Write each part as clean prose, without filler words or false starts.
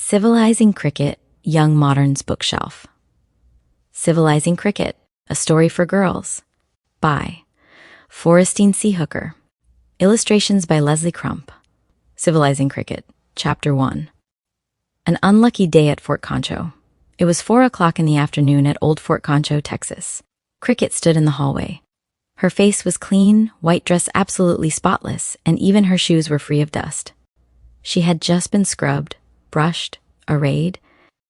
Civilizing Cricket, Young Modern's Bookshelf. Civilizing Cricket, A Story for Girls, by Forrestine C. Illustrations by Leslie Crump. Civilizing Cricket, Chapter 1. An unlucky day at Fort Concho. It was 4 o'clock in the afternoon at Old Fort Concho, Texas. Cricket stood in the hallway. Her face was clean, white dress absolutely spotless, and even her shoes were free of dust. She had just been scrubbed, brushed, arrayed,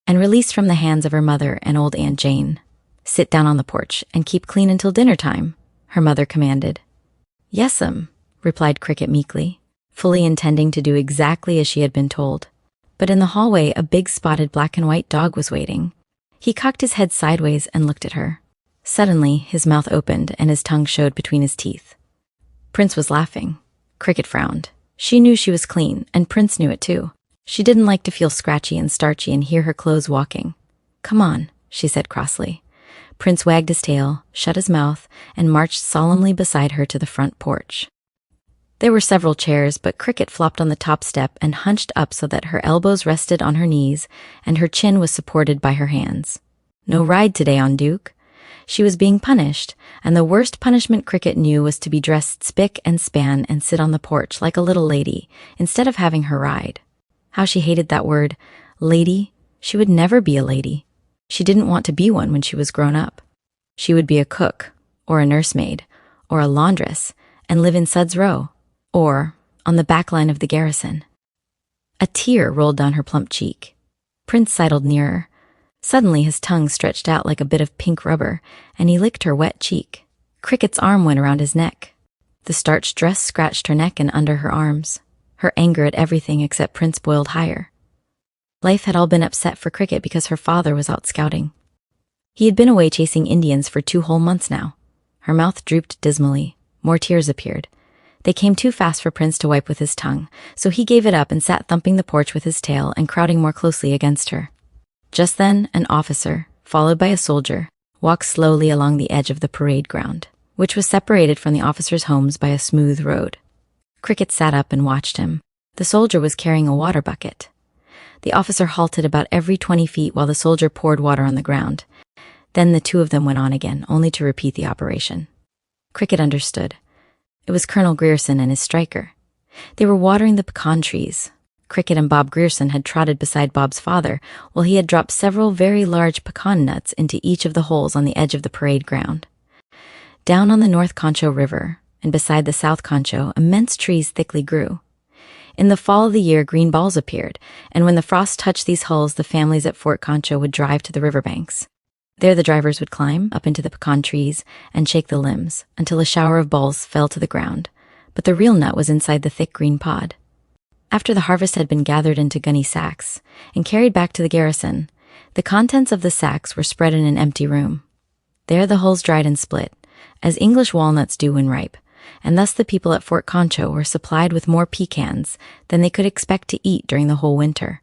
and released from the hands of her mother and old Aunt Jane. "Sit down on the porch and keep clean until dinner time," her mother commanded. "Yes'm," replied Cricket meekly, fully intending to do exactly as she had been told. But in the hallway, a big spotted black and white dog was waiting. He cocked his head sideways and looked at her. Suddenly, his mouth opened and his tongue showed between his teeth. Prince was laughing. Cricket frowned. She knew she was clean, and Prince knew it too. She didn't like to feel scratchy and starchy and hear her clothes walking. "Come on," she said crossly. Prince wagged his tail, shut his mouth, and marched solemnly beside her to the front porch. There were several chairs, but Cricket flopped on the top step and hunched up so that her elbows rested on her knees and her chin was supported by her hands. No ride today on Duke. She was being punished, and the worst punishment Cricket knew was to be dressed spick and span and sit on the porch like a little lady, instead of having her ride. How she hated that word, lady. She would never be a lady. She didn't want to be one when she was grown up. She would be a cook, or a nursemaid, or a laundress, and live in Suds Row, or on the back line of the garrison. A tear rolled down her plump cheek. Prince sidled nearer. Suddenly his tongue stretched out like a bit of pink rubber, and he licked her wet cheek. Cricket's arm went around his neck. The starched dress scratched her neck and under her arms. Her anger at everything except Prince boiled higher. Life had all been upset for Cricket because her father was out scouting. He had been away chasing Indians for 2 whole months now. Her mouth drooped dismally. More tears appeared. They came too fast for Prince to wipe with his tongue, so he gave it up and sat thumping the porch with his tail and crowding more closely against her. Just then, an officer, followed by a soldier, walked slowly along the edge of the parade ground, which was separated from the officers' homes by a smooth road. Cricket sat up and watched him. The soldier was carrying a water bucket. The officer halted about every 20 feet while the soldier poured water on the ground. Then the two of them went on again, only to repeat the operation. Cricket understood. It was Colonel Grierson and his striker. They were watering the pecan trees. Cricket and Bob Grierson had trotted beside Bob's father while he had dropped several very large pecan nuts into each of the holes on the edge of the parade ground. Down on the North Concho River, and beside the South Concho, immense trees thickly grew. In the fall of the year, green balls appeared, and when the frost touched these hulls, the families at Fort Concho would drive to the riverbanks. There the drivers would climb up into the pecan trees and shake the limbs until a shower of balls fell to the ground, but the real nut was inside the thick green pod. After the harvest had been gathered into gunny sacks and carried back to the garrison, the contents of the sacks were spread in an empty room. There the hulls dried and split, as English walnuts do when ripe, and thus the people at Fort Concho were supplied with more pecans than they could expect to eat during the whole winter.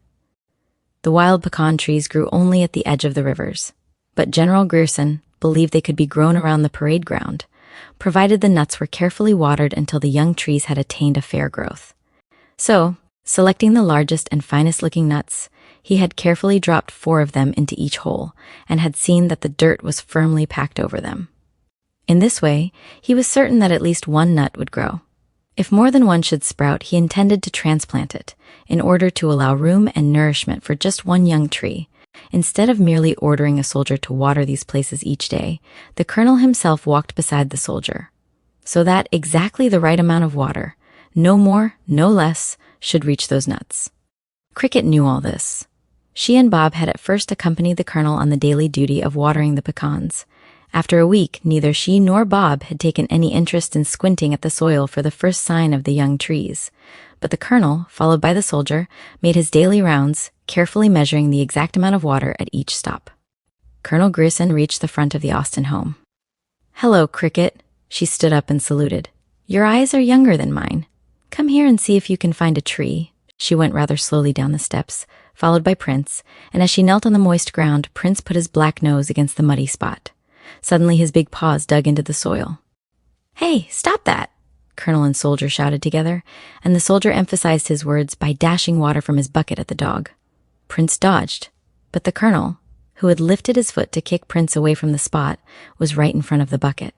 The wild pecan trees grew only at the edge of the rivers, but General Grierson believed they could be grown around the parade ground, provided the nuts were carefully watered until the young trees had attained a fair growth. So, selecting the largest and finest-looking nuts, he had carefully dropped 4 of them into each hole and had seen that the dirt was firmly packed over them. In this way, he was certain that at least 1 nut would grow. If more than one should sprout, he intended to transplant it, in order to allow room and nourishment for just 1 young tree. Instead of merely ordering a soldier to water these places each day, the colonel himself walked beside the soldier, so that exactly the right amount of water, no more, no less, should reach those nuts. Cricket knew all this. She and Bob had at first accompanied the colonel on the daily duty of watering the pecans. After a week, neither she nor Bob had taken any interest in squinting at the soil for the first sign of the young trees. But the colonel, followed by the soldier, made his daily rounds, carefully measuring the exact amount of water at each stop. Colonel Grierson reached the front of the Austin home. "Hello, Cricket." She stood up and saluted. "Your eyes are younger than mine. Come here and see if you can find a tree." She went rather slowly down the steps, followed by Prince, and as she knelt on the moist ground, Prince put his black nose against the muddy spot. Suddenly his big paws dug into the soil. "Hey, stop that!" Colonel and soldier shouted together, and the soldier emphasized his words by dashing water from his bucket at the dog. Prince dodged, but the colonel, who had lifted his foot to kick Prince away from the spot, was right in front of the bucket.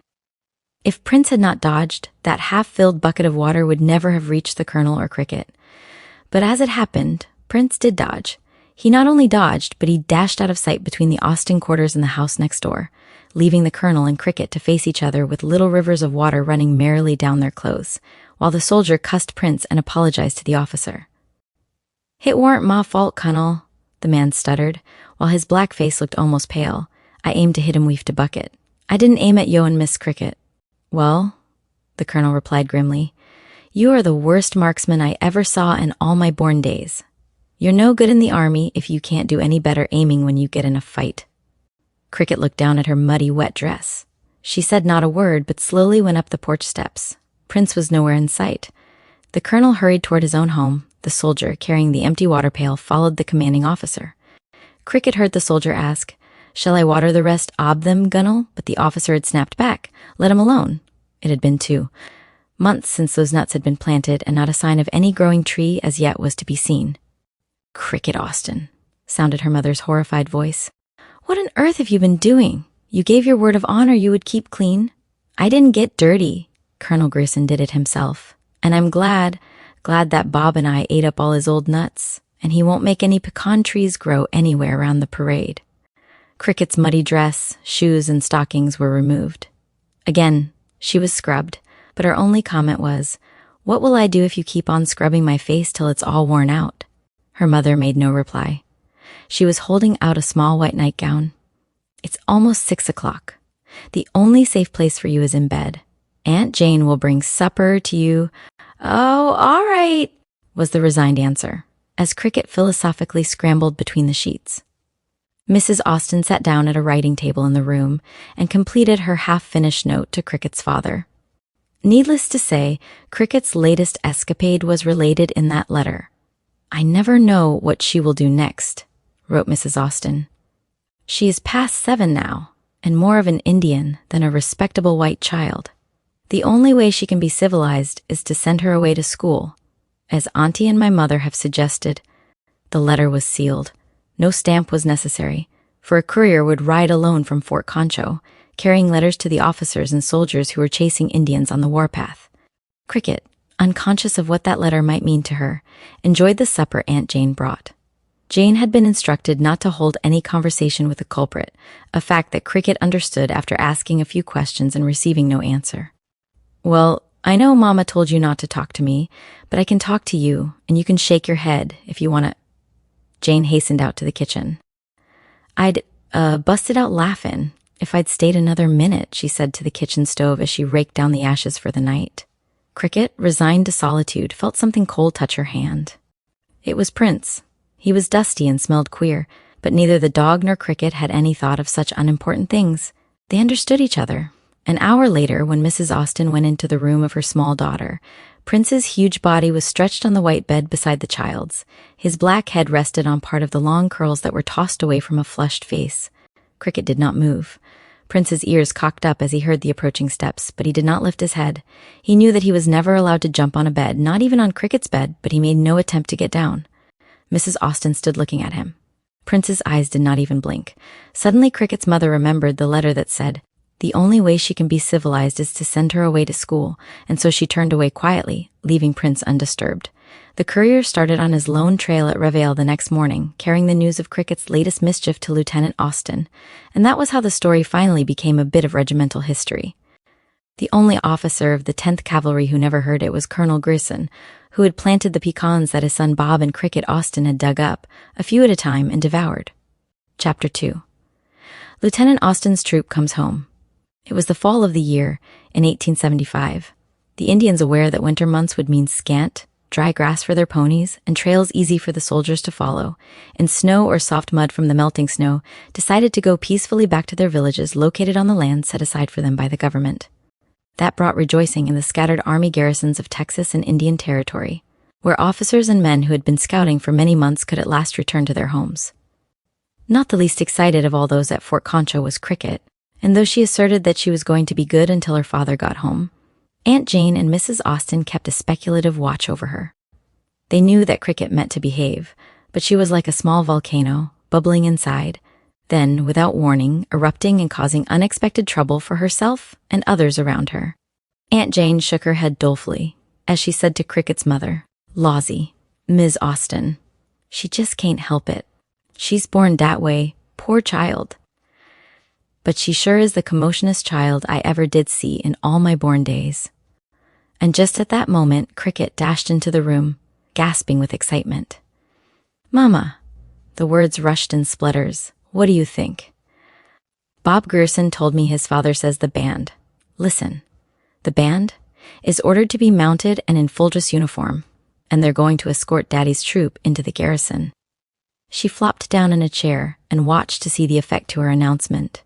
If Prince had not dodged, that half-filled bucket of water would never have reached the colonel or Cricket. But as it happened, Prince did dodge. He not only dodged, but he dashed out of sight between the Austen quarters and the house next door, leaving the colonel and Cricket to face each other with little rivers of water running merrily down their clothes, while the soldier cussed Prince and apologized to the officer. "It warn't my fault, Colonel," the man stuttered, while his black face looked almost pale. "I aimed to hit him weef to bucket. I didn't aim at yo and Miss Cricket." "Well," the colonel replied grimly, "you are the worst marksman I ever saw in all my born days. You're no good in the army if you can't do any better aiming when you get in a fight." Cricket looked down at her muddy, wet dress. She said not a word, but slowly went up the porch steps. Prince was nowhere in sight. The colonel hurried toward his own home. The soldier, carrying the empty water pail, followed the commanding officer. Cricket heard the soldier ask, "Shall I water the rest ob them, Gunnel?" But the officer had snapped back. "Let him alone." It had been 2 months since those nuts had been planted, and not a sign of any growing tree as yet was to be seen. "Cricket Austen," sounded her mother's horrified voice. "What on earth have you been doing? You gave your word of honor you would keep clean." "I didn't get dirty. Colonel Grierson did it himself. And I'm glad that Bob and I ate up all his old nuts, and he won't make any pecan trees grow anywhere around the parade." Cricket's muddy dress, shoes, and stockings were removed. Again, she was scrubbed, but her only comment was, "What will I do if you keep on scrubbing my face till it's all worn out?" Her mother made no reply. She was holding out a small white nightgown. "It's almost 6 o'clock. The only safe place for you is in bed. Aunt Jane will bring supper to you." "Oh, all right," was the resigned answer, as Cricket philosophically scrambled between the sheets. Mrs. Austen sat down at a writing table in the room and completed her half-finished note to Cricket's father. Needless to say, Cricket's latest escapade was related in that letter. "I never know what she will do next," wrote Mrs. Austen. "She is past 7 now, and more of an Indian than a respectable white child. The only way she can be civilized is to send her away to school, as Auntie and my mother have suggested." The letter was sealed. No stamp was necessary, for a courier would ride alone from Fort Concho, carrying letters to the officers and soldiers who were chasing Indians on the warpath. Cricket, unconscious of what that letter might mean to her, enjoyed the supper Aunt Jane brought. Jane had been instructed not to hold any conversation with the culprit, a fact that Cricket understood after asking a few questions and receiving no answer. "Well, I know Mama told you not to talk to me, but I can talk to you, and you can shake your head if you want to." Jane hastened out to the kitchen. "I'd busted out laughing if I'd stayed another minute," she said to the kitchen stove as she raked down the ashes for the night. Cricket, resigned to solitude, felt something cold touch her hand. It was Prince. He was dusty and smelled queer, but neither the dog nor Cricket had any thought of such unimportant things. They understood each other. An hour later, when Mrs. Austen went into the room of her small daughter, Prince's huge body was stretched on the white bed beside the child's. His black head rested on part of the long curls that were tossed away from a flushed face. Cricket did not move. Prince's ears cocked up as he heard the approaching steps, but he did not lift his head. He knew that he was never allowed to jump on a bed, not even on Cricket's bed, but he made no attempt to get down. Mrs. Austen stood looking at him. Prince's eyes did not even blink. Suddenly Cricket's mother remembered the letter that said, "The only way she can be civilized is to send her away to school," and so she turned away quietly, leaving Prince undisturbed. The courier started on his lone trail at Reveille the next morning, carrying the news of Cricket's latest mischief to Lieutenant Austen, and that was how the story finally became a bit of regimental history. The only officer of the 10th Cavalry who never heard it was Colonel Grierson, who had planted the pecans that his son Bob and Cricket Austen had dug up, a few at a time, and devoured. Chapter 2. Lieutenant Austen's troop comes home. It was the fall of the year, in 1875. The Indians, aware that winter months would mean scant, dry grass for their ponies, and trails easy for the soldiers to follow, and snow or soft mud from the melting snow, decided to go peacefully back to their villages located on the land set aside for them by the government. That brought rejoicing in the scattered army garrisons of Texas and Indian Territory, where officers and men who had been scouting for many months could at last return to their homes. Not the least excited of all those at Fort Concho was Cricket, and though she asserted that she was going to be good until her father got home, Aunt Jane and Mrs. Austen kept a speculative watch over her. They knew that Cricket meant to behave, but she was like a small volcano, bubbling inside, then, without warning, erupting and causing unexpected trouble for herself and others around her. Aunt Jane shook her head dolefully, as she said to Cricket's mother, "Lawsy, Ms. Austen. She just can't help it. She's born that way, poor child. But she sure is the commotionest child I ever did see in all my born days." And just at that moment, Cricket dashed into the room, gasping with excitement. "Mama," the words rushed in splutters, "what do you think? Bob Grierson told me his father says the band, listen, the band is ordered to be mounted and in full dress uniform, and they're going to escort Daddy's troop into the garrison." She flopped down in a chair and watched to see the effect to her announcement.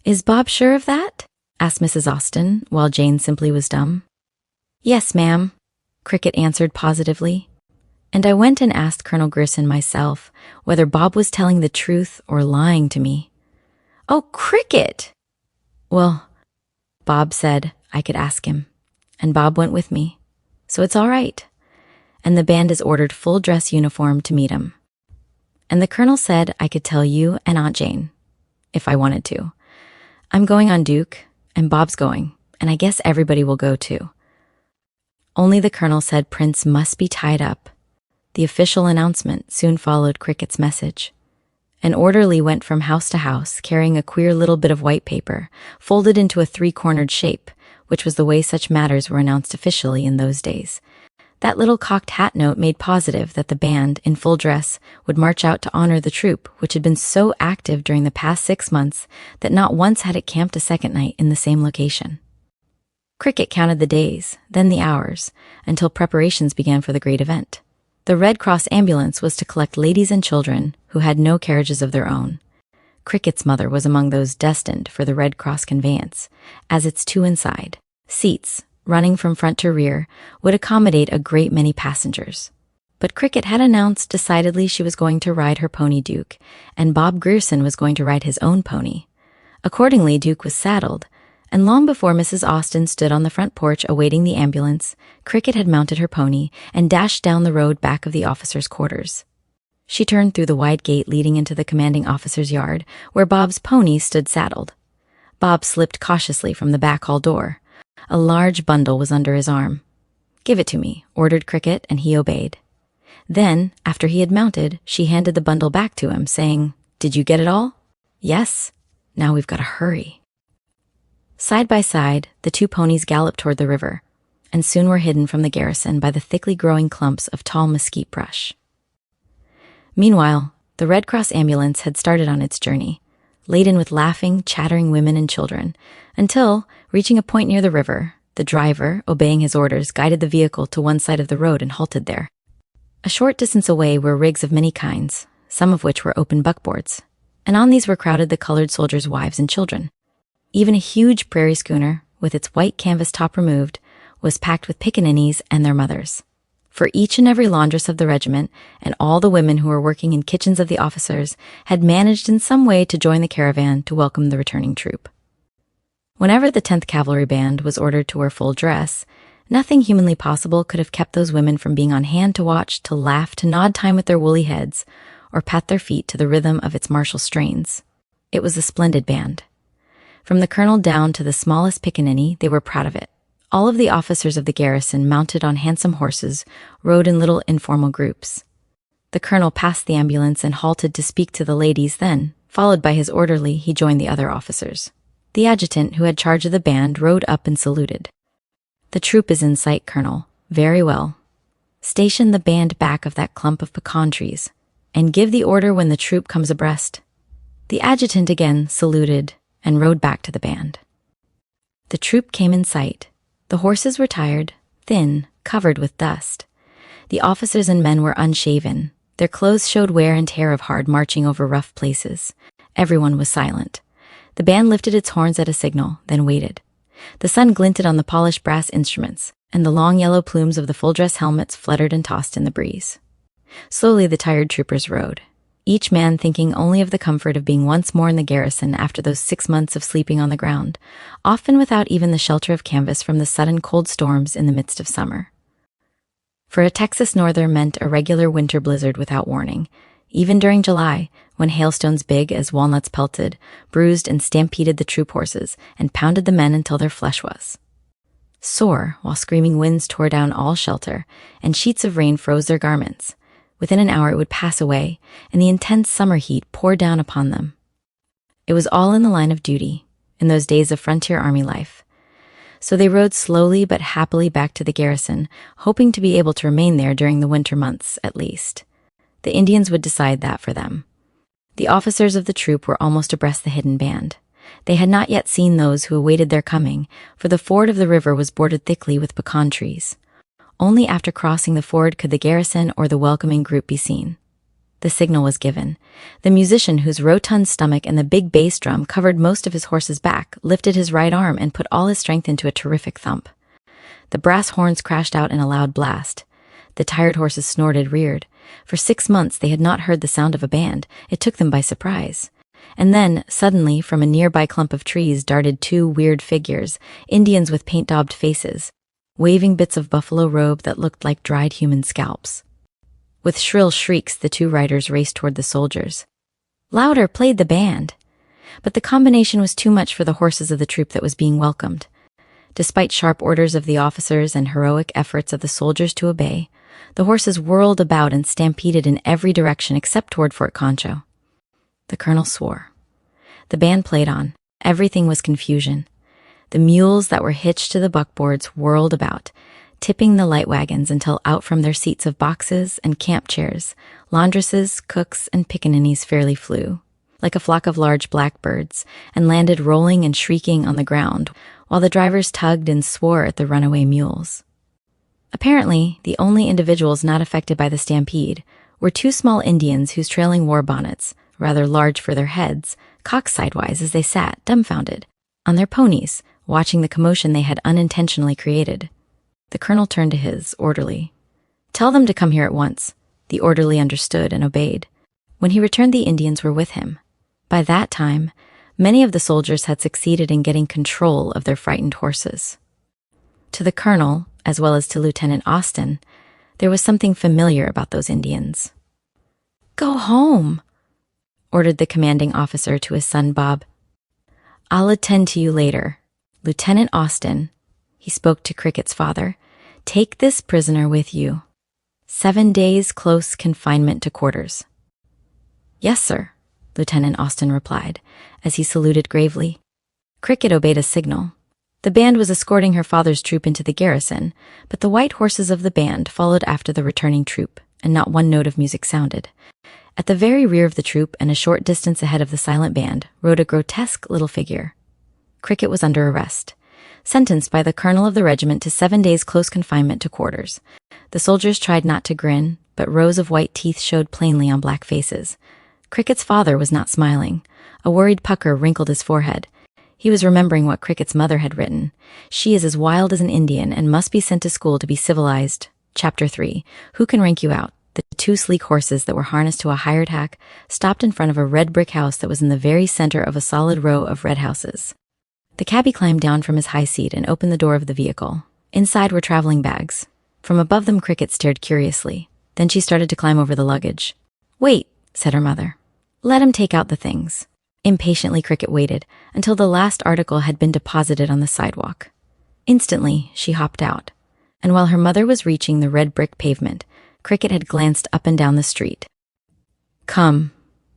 "Is Bob sure of that?" asked Mrs. Austen, while Jane simply was dumb. "Yes, ma'am," Cricket answered positively. "And I went and asked Colonel Grierson myself whether Bob was telling the truth or lying to me." "Oh, Cricket!" "Well, Bob said I could ask him, and Bob went with me, so it's all right. And the band is ordered full dress uniform to meet him. And the Colonel said I could tell you and Aunt Jane, if I wanted to. I'm going on Duke, and Bob's going, and I guess everybody will go too. Only the Colonel said Prince must be tied up." The official announcement soon followed Cricket's message. An orderly went from house to house, carrying a queer little bit of white paper, folded into a three-cornered shape, which was the way such matters were announced officially in those days. That little cocked hat note made positive that the band, in full dress, would march out to honor the troop, which had been so active during the past 6 months that not once had it camped a second night in the same location. Cricket counted the days, then the hours, until preparations began for the great event. The Red Cross ambulance was to collect ladies and children who had no carriages of their own. Cricket's mother was among those destined for the Red Cross conveyance, as its two inside seats, running from front to rear, would accommodate a great many passengers. But Cricket had announced decidedly she was going to ride her pony Duke, and Bob Grierson was going to ride his own pony. Accordingly, Duke was saddled, and long before Mrs. Austen stood on the front porch awaiting the ambulance, Cricket had mounted her pony and dashed down the road back of the officers' quarters. She turned through the wide gate leading into the commanding officer's yard, where Bob's pony stood saddled. Bob slipped cautiously from the back hall door. A large bundle was under his arm. "Give it to me," ordered Cricket, and he obeyed. Then, after he had mounted, she handed the bundle back to him, saying, "Did you get it all?" "Yes. Now we've got to hurry." Side by side, the two ponies galloped toward the river, and soon were hidden from the garrison by the thickly growing clumps of tall mesquite brush. Meanwhile, the Red Cross ambulance had started on its journey, laden with laughing, chattering women and children, until, reaching a point near the river, the driver, obeying his orders, guided the vehicle to one side of the road and halted there. A short distance away were rigs of many kinds, some of which were open buckboards, and on these were crowded the colored soldiers' wives and children. Even a huge prairie schooner, with its white canvas top removed, was packed with pickaninnies and their mothers. For each and every laundress of the regiment, and all the women who were working in kitchens of the officers, had managed in some way to join the caravan to welcome the returning troop. Whenever the 10th Cavalry Band was ordered to wear full dress, nothing humanly possible could have kept those women from being on hand to watch, to laugh, to nod time with their woolly heads, or pat their feet to the rhythm of its martial strains. It was a splendid band. From the colonel down to the smallest pickaninny, they were proud of it. All of the officers of the garrison, mounted on handsome horses, rode in little informal groups. The colonel passed the ambulance and halted to speak to the ladies, then, followed by his orderly, he joined the other officers. The adjutant, who had charge of the band, rode up and saluted. "The troop is in sight, Colonel. Very well. Station the band back of that clump of pecan trees, and give the order when the troop comes abreast." The adjutant again saluted and rode back to the band. The troop came in sight. The horses were tired, thin, covered with dust. The officers and men were unshaven. Their clothes showed wear and tear of hard marching over rough places. Everyone was silent. The band lifted its horns at a signal, then waited. The sun glinted on the polished brass instruments, and the long yellow plumes of the full-dress helmets fluttered and tossed in the breeze. Slowly the tired troopers rode, each man thinking only of the comfort of being once more in the garrison after those 6 months of sleeping on the ground, often without even the shelter of canvas from the sudden cold storms in the midst of summer. For a Texas norther meant a regular winter blizzard without warning. Even during July, when hailstones big as walnuts pelted, bruised and stampeded the troop horses, and pounded the men until their flesh was sore, while screaming winds tore down all shelter, and sheets of rain froze their garments. Within an hour it would pass away, and the intense summer heat poured down upon them. It was all in the line of duty, in those days of frontier army life. So they rode slowly but happily back to the garrison, hoping to be able to remain there during the winter months, at least. The Indians would decide that for them. The officers of the troop were almost abreast the hidden band. They had not yet seen those who awaited their coming, for the ford of the river was bordered thickly with pecan trees. Only after crossing the ford could the garrison or the welcoming group be seen. The signal was given. The musician, whose rotund stomach and the big bass drum covered most of his horse's back, lifted his right arm and put all his strength into a terrific thump. The brass horns crashed out in a loud blast. The tired horses snorted, reared. For 6 months they had not heard the sound of a band. It took them by surprise. And then, suddenly, from a nearby clump of trees darted 2 weird figures, Indians with paint-daubed faces, waving bits of buffalo robe that looked like dried human scalps. With shrill shrieks, the 2 riders raced toward the soldiers. Louder played the band. But the combination was too much for the horses of the troop that was being welcomed. Despite sharp orders of the officers and heroic efforts of the soldiers to obey, the horses whirled about and stampeded in every direction except toward Fort Concho. The colonel swore. The band played on. Everything was confusion. The mules that were hitched to the buckboards whirled about, tipping the light wagons until out from their seats of boxes and camp chairs, laundresses, cooks, and pickaninnies fairly flew, like a flock of large blackbirds, and landed rolling and shrieking on the ground, while the drivers tugged and swore at the runaway mules. Apparently, the only individuals not affected by the stampede were 2 small Indians whose trailing war bonnets, rather large for their heads, cocked sidewise as they sat, dumbfounded, on their ponies, watching the commotion they had unintentionally created. The colonel turned to his orderly. "Tell them to come here at once." The orderly understood and obeyed. When he returned, the Indians were with him. By that time, many of the soldiers had succeeded in getting control of their frightened horses. To the colonel, as well as to Lieutenant Austin, there was something familiar about those Indians. "Go home," ordered the commanding officer to his son Bob. "I'll attend to you later. Lieutenant Austin," he spoke to Cricket's father, "take this prisoner with you. 7 days close confinement to quarters." "Yes, sir," Lieutenant Austin replied, as he saluted gravely. Cricket obeyed a signal. The band was escorting her father's troop into the garrison, but the white horses of the band followed after the returning troop, and not one note of music sounded. At the very rear of the troop, and a short distance ahead of the silent band, rode a grotesque little figure. Cricket was under arrest, sentenced by the colonel of the regiment to 7 days close confinement to quarters. The soldiers tried not to grin, but rows of white teeth showed plainly on black faces. Cricket's father was not smiling. A worried pucker wrinkled his forehead. He was remembering what Cricket's mother had written. "She is as wild as an Indian and must be sent to school to be civilized." Chapter 3. Who can rank you out? The 2 sleek horses that were harnessed to a hired hack stopped in front of a red brick house that was in the very center of a solid row of red houses. The cabbie climbed down from his high seat and opened the door of the vehicle. Inside were traveling bags. From above them, Cricket stared curiously. Then she started to climb over the luggage. "Wait," said her mother. "Let him take out the things." Impatiently, Cricket waited until the last article had been deposited on the sidewalk. Instantly, she hopped out, and while her mother was reaching the red brick pavement, Cricket had glanced up and down the street. "Come,"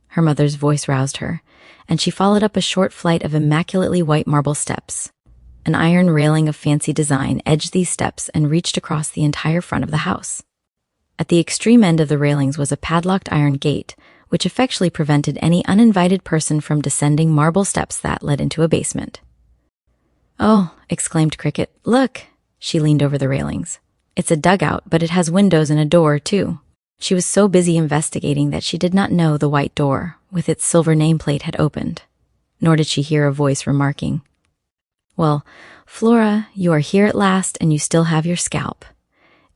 her mother's voice roused her, and she followed up a short flight of immaculately white marble steps. An iron railing of fancy design edged these steps and reached across the entire front of the house. At the extreme end of the railings was a padlocked iron gate, which effectually prevented any uninvited person from descending marble steps that led into a basement. "Oh," exclaimed Cricket, "look!" She leaned over the railings. "It's a dugout, but it has windows and a door, too." She was so busy investigating that she did not know the white door, with its silver nameplate, had opened. Nor did she hear a voice remarking, "Well, Flora, you are here at last and you still have your scalp.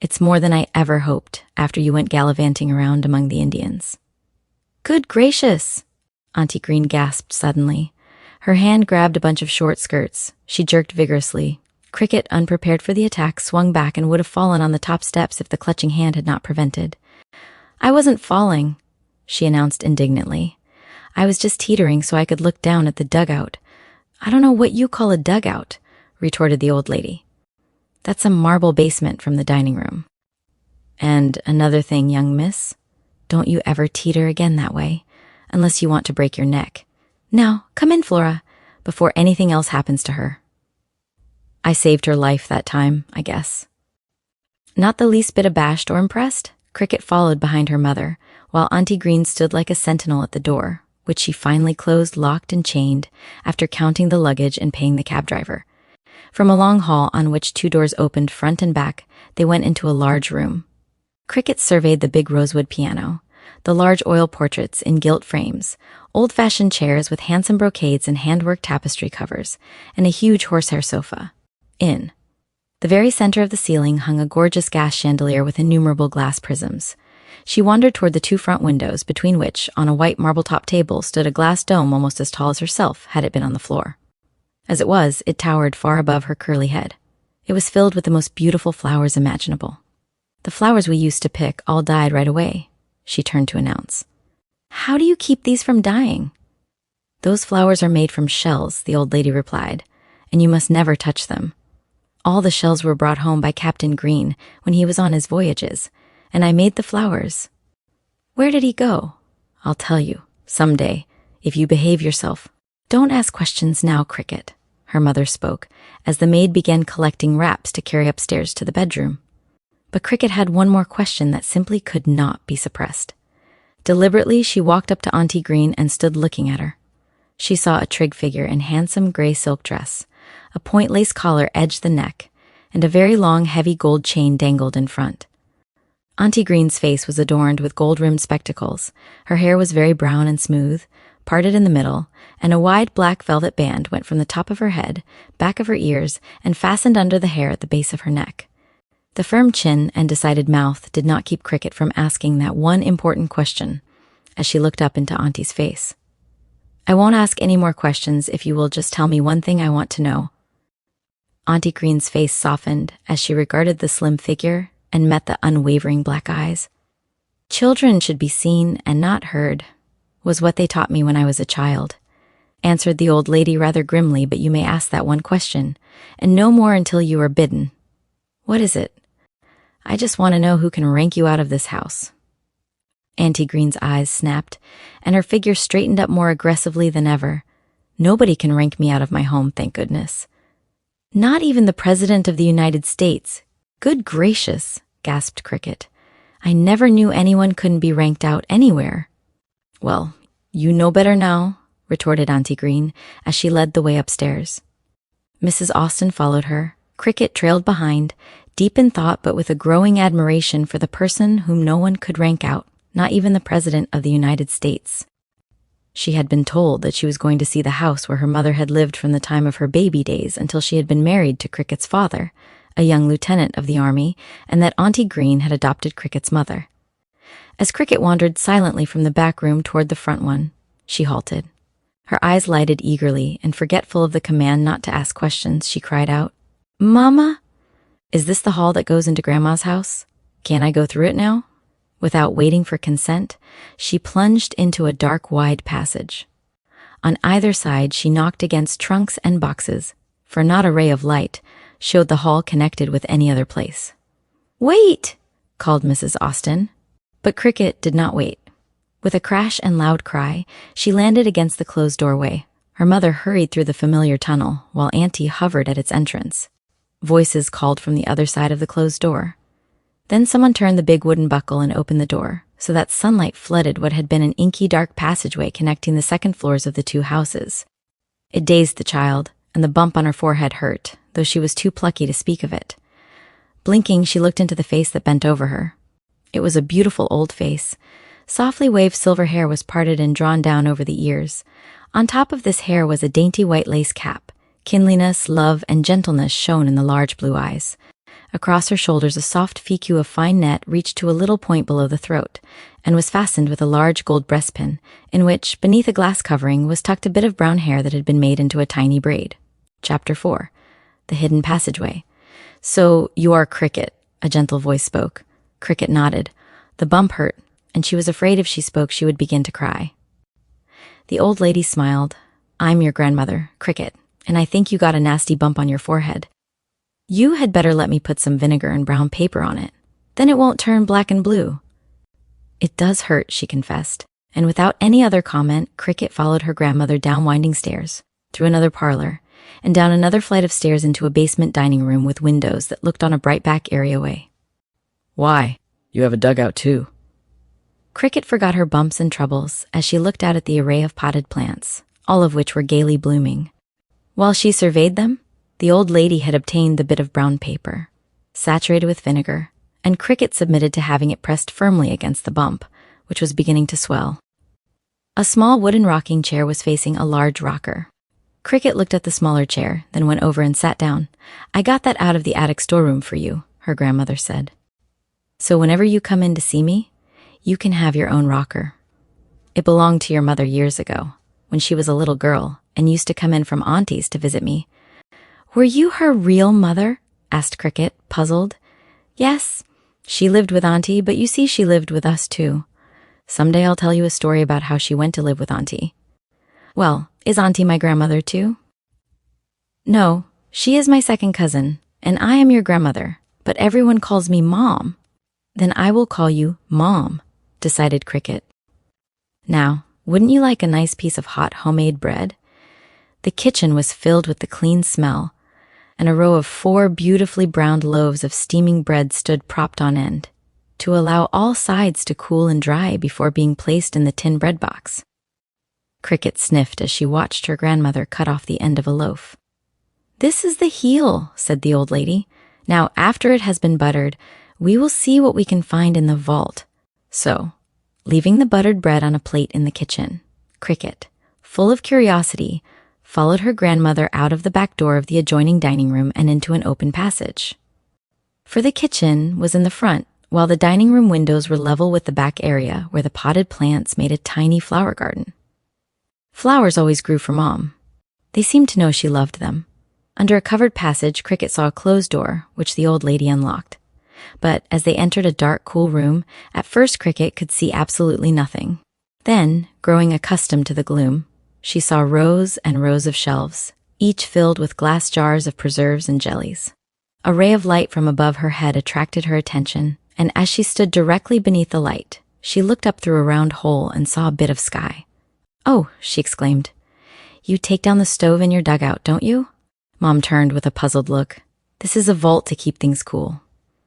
It's more than I ever hoped after you went gallivanting around among the Indians." "Good gracious!" Auntie Green gasped suddenly. Her hand grabbed a bunch of short skirts. She jerked vigorously. Cricket, unprepared for the attack, swung back and would have fallen on the top steps if the clutching hand had not prevented. "I wasn't falling," she announced indignantly. "I was just teetering so I could look down at the dugout." "I don't know what you call a dugout," retorted the old lady. "That's a marble basement from the dining room. And another thing, young miss, don't you ever teeter again that way, unless you want to break your neck. Now, come in, Flora, before anything else happens to her." I saved her life that time, I guess. Not the least bit abashed or impressed, Cricket followed behind her mother, while Auntie Green stood like a sentinel at the door, which she finally closed, locked, and chained after counting the luggage and paying the cab driver. From a long hall on which 2 doors opened front and back, they went into a large room. Cricket surveyed the big rosewood piano, the large oil portraits in gilt frames, old-fashioned chairs with handsome brocades and handwork tapestry covers, and a huge horsehair sofa. In the very center of the ceiling hung a gorgeous gas chandelier with innumerable glass prisms. She wandered toward the 2 front windows, between which, on a white marble-top table, stood a glass dome almost as tall as herself, had it been on the floor. As it was, it towered far above her curly head. It was filled with the most beautiful flowers imaginable. "The flowers we used to pick all died right away," she turned to announce. "How do you keep these from dying?" "Those flowers are made from shells," the old lady replied, "and you must never touch them. All the shells were brought home by Captain Green when he was on his voyages, and I made the flowers." "Where did he go?" "I'll tell you, someday, if you behave yourself." "Don't ask questions now, Cricket," her mother spoke, as the maid began collecting wraps to carry upstairs to the bedroom. But Cricket had one more question that simply could not be suppressed. Deliberately, she walked up to Auntie Green and stood looking at her. She saw a trig figure in handsome gray silk dress. A point lace collar edged the neck, and a very long, heavy gold chain dangled in front. Auntie Green's face was adorned with gold-rimmed spectacles. Her hair was very brown and smooth, parted in the middle, and a wide black velvet band went from the top of her head, back of her ears, and fastened under the hair at the base of her neck. The firm chin and decided mouth did not keep Cricket from asking that one important question, as she looked up into Auntie's face. "I won't ask any more questions if you will just tell me one thing I want to know." Auntie Green's face softened as she regarded the slim figure and met the unwavering black eyes. "Children should be seen and not heard," was what they taught me when I was a child, answered the old lady rather grimly. "But you may ask that one question, and no more until you are bidden." "What is it?" "I just want to know who can rank you out of this house." Auntie Green's eyes snapped, and her figure straightened up more aggressively than ever. "Nobody can rank me out of my home, thank goodness." "Not even the President of the United States? Good gracious," gasped Cricket. "I never knew anyone couldn't be ranked out anywhere." "Well, you know better now," retorted Auntie Green as she led the way upstairs. Mrs. Austen followed her. Cricket trailed behind, deep in thought but with a growing admiration for the person whom no one could rank out, not even the President of the United States. She had been told that she was going to see the house where her mother had lived from the time of her baby days until she had been married to Cricket's father, a young lieutenant of the army, and that Auntie Green had adopted Cricket's mother. As Cricket wandered silently from the back room toward the front one, she halted. Her eyes lighted eagerly, and forgetful of the command not to ask questions, she cried out, "Mama? Is this the hall that goes into Grandma's house? Can't I go through it now?" Without waiting for consent, she plunged into a dark, wide passage. On either side, she knocked against trunks and boxes, for not a ray of light showed the hall connected with any other place. "Wait!" called Mrs. Austen. But Cricket did not wait. With a crash and loud cry, she landed against the closed doorway. Her mother hurried through the familiar tunnel, while Auntie hovered at its entrance. Voices called from the other side of the closed door. Then someone turned the big wooden buckle and opened the door, so that sunlight flooded what had been an inky dark passageway connecting the second floors of the 2 houses. It dazed the child, and the bump on her forehead hurt, though she was too plucky to speak of it. Blinking, she looked into the face that bent over her. It was a beautiful old face. Softly waved silver hair was parted and drawn down over the ears. On top of this hair was a dainty white lace cap. Kindliness, love, and gentleness shone in the large blue eyes. Across her shoulders, a soft fichu of fine net reached to a little point below the throat, and was fastened with a large gold breastpin, in which, beneath a glass covering, was tucked a bit of brown hair that had been made into a tiny braid. Chapter 4. the hidden passageway. "So you are Cricket," a gentle voice spoke. Cricket nodded. The bump hurt, and she was afraid if she spoke she would begin to cry. The old lady smiled. "I'm your grandmother, Cricket, and I think you got a nasty bump on your forehead. You had better let me put some vinegar and brown paper on it. Then it won't turn black and blue." "It does hurt," she confessed, and without any other comment, Cricket followed her grandmother down winding stairs, through another parlor, and down another flight of stairs into a basement dining room with windows that looked on a bright back areaway. "Why? You have a dugout too." Cricket forgot her bumps and troubles as she looked out at the array of potted plants, all of which were gaily blooming. While she surveyed them, the old lady had obtained the bit of brown paper, saturated with vinegar, and Cricket submitted to having it pressed firmly against the bump, which was beginning to swell. A small wooden rocking chair was facing a large rocker. Cricket looked at the smaller chair, then went over and sat down. "I got that out of the attic storeroom for you," her grandmother said. "So whenever you come in to see me, you can have your own rocker. It belonged to your mother years ago, when she was a little girl and used to come in from Auntie's to visit me." "Were you her real mother?" asked Cricket, puzzled. "Yes, she lived with Auntie, but you see she lived with us too. Someday I'll tell you a story about how she went to live with Auntie." "Well, is Auntie my grandmother too?" "No, she is my second cousin, and I am your grandmother, but everyone calls me Mom." "Then I will call you Mom," decided Cricket. "Now, wouldn't you like a nice piece of hot homemade bread?" The kitchen was filled with the clean smell, and a row of 4 beautifully browned loaves of steaming bread stood propped on end, to allow all sides to cool and dry before being placed in the tin bread box. Cricket sniffed as she watched her grandmother cut off the end of a loaf. "This is the heel," said the old lady. "Now, after it has been buttered, we will see what we can find in the vault." So, leaving the buttered bread on a plate in the kitchen, Cricket, full of curiosity, followed her grandmother out of the back door of the adjoining dining room and into an open passage. For the kitchen was in the front, while the dining room windows were level with the back area where the potted plants made a tiny flower garden. Flowers always grew for Mom. They seemed to know she loved them. Under a covered passage, Cricket saw a closed door, which the old lady unlocked. But as they entered a dark, cool room, at first Cricket could see absolutely nothing. Then, growing accustomed to the gloom, she saw rows and rows of shelves, each filled with glass jars of preserves and jellies. A ray of light from above her head attracted her attention, and as she stood directly beneath the light, she looked up through a round hole and saw a bit of sky. "Oh," she exclaimed. "You take down the stove in your dugout, don't you?" Mom turned with a puzzled look. "This is a vault to keep things cool.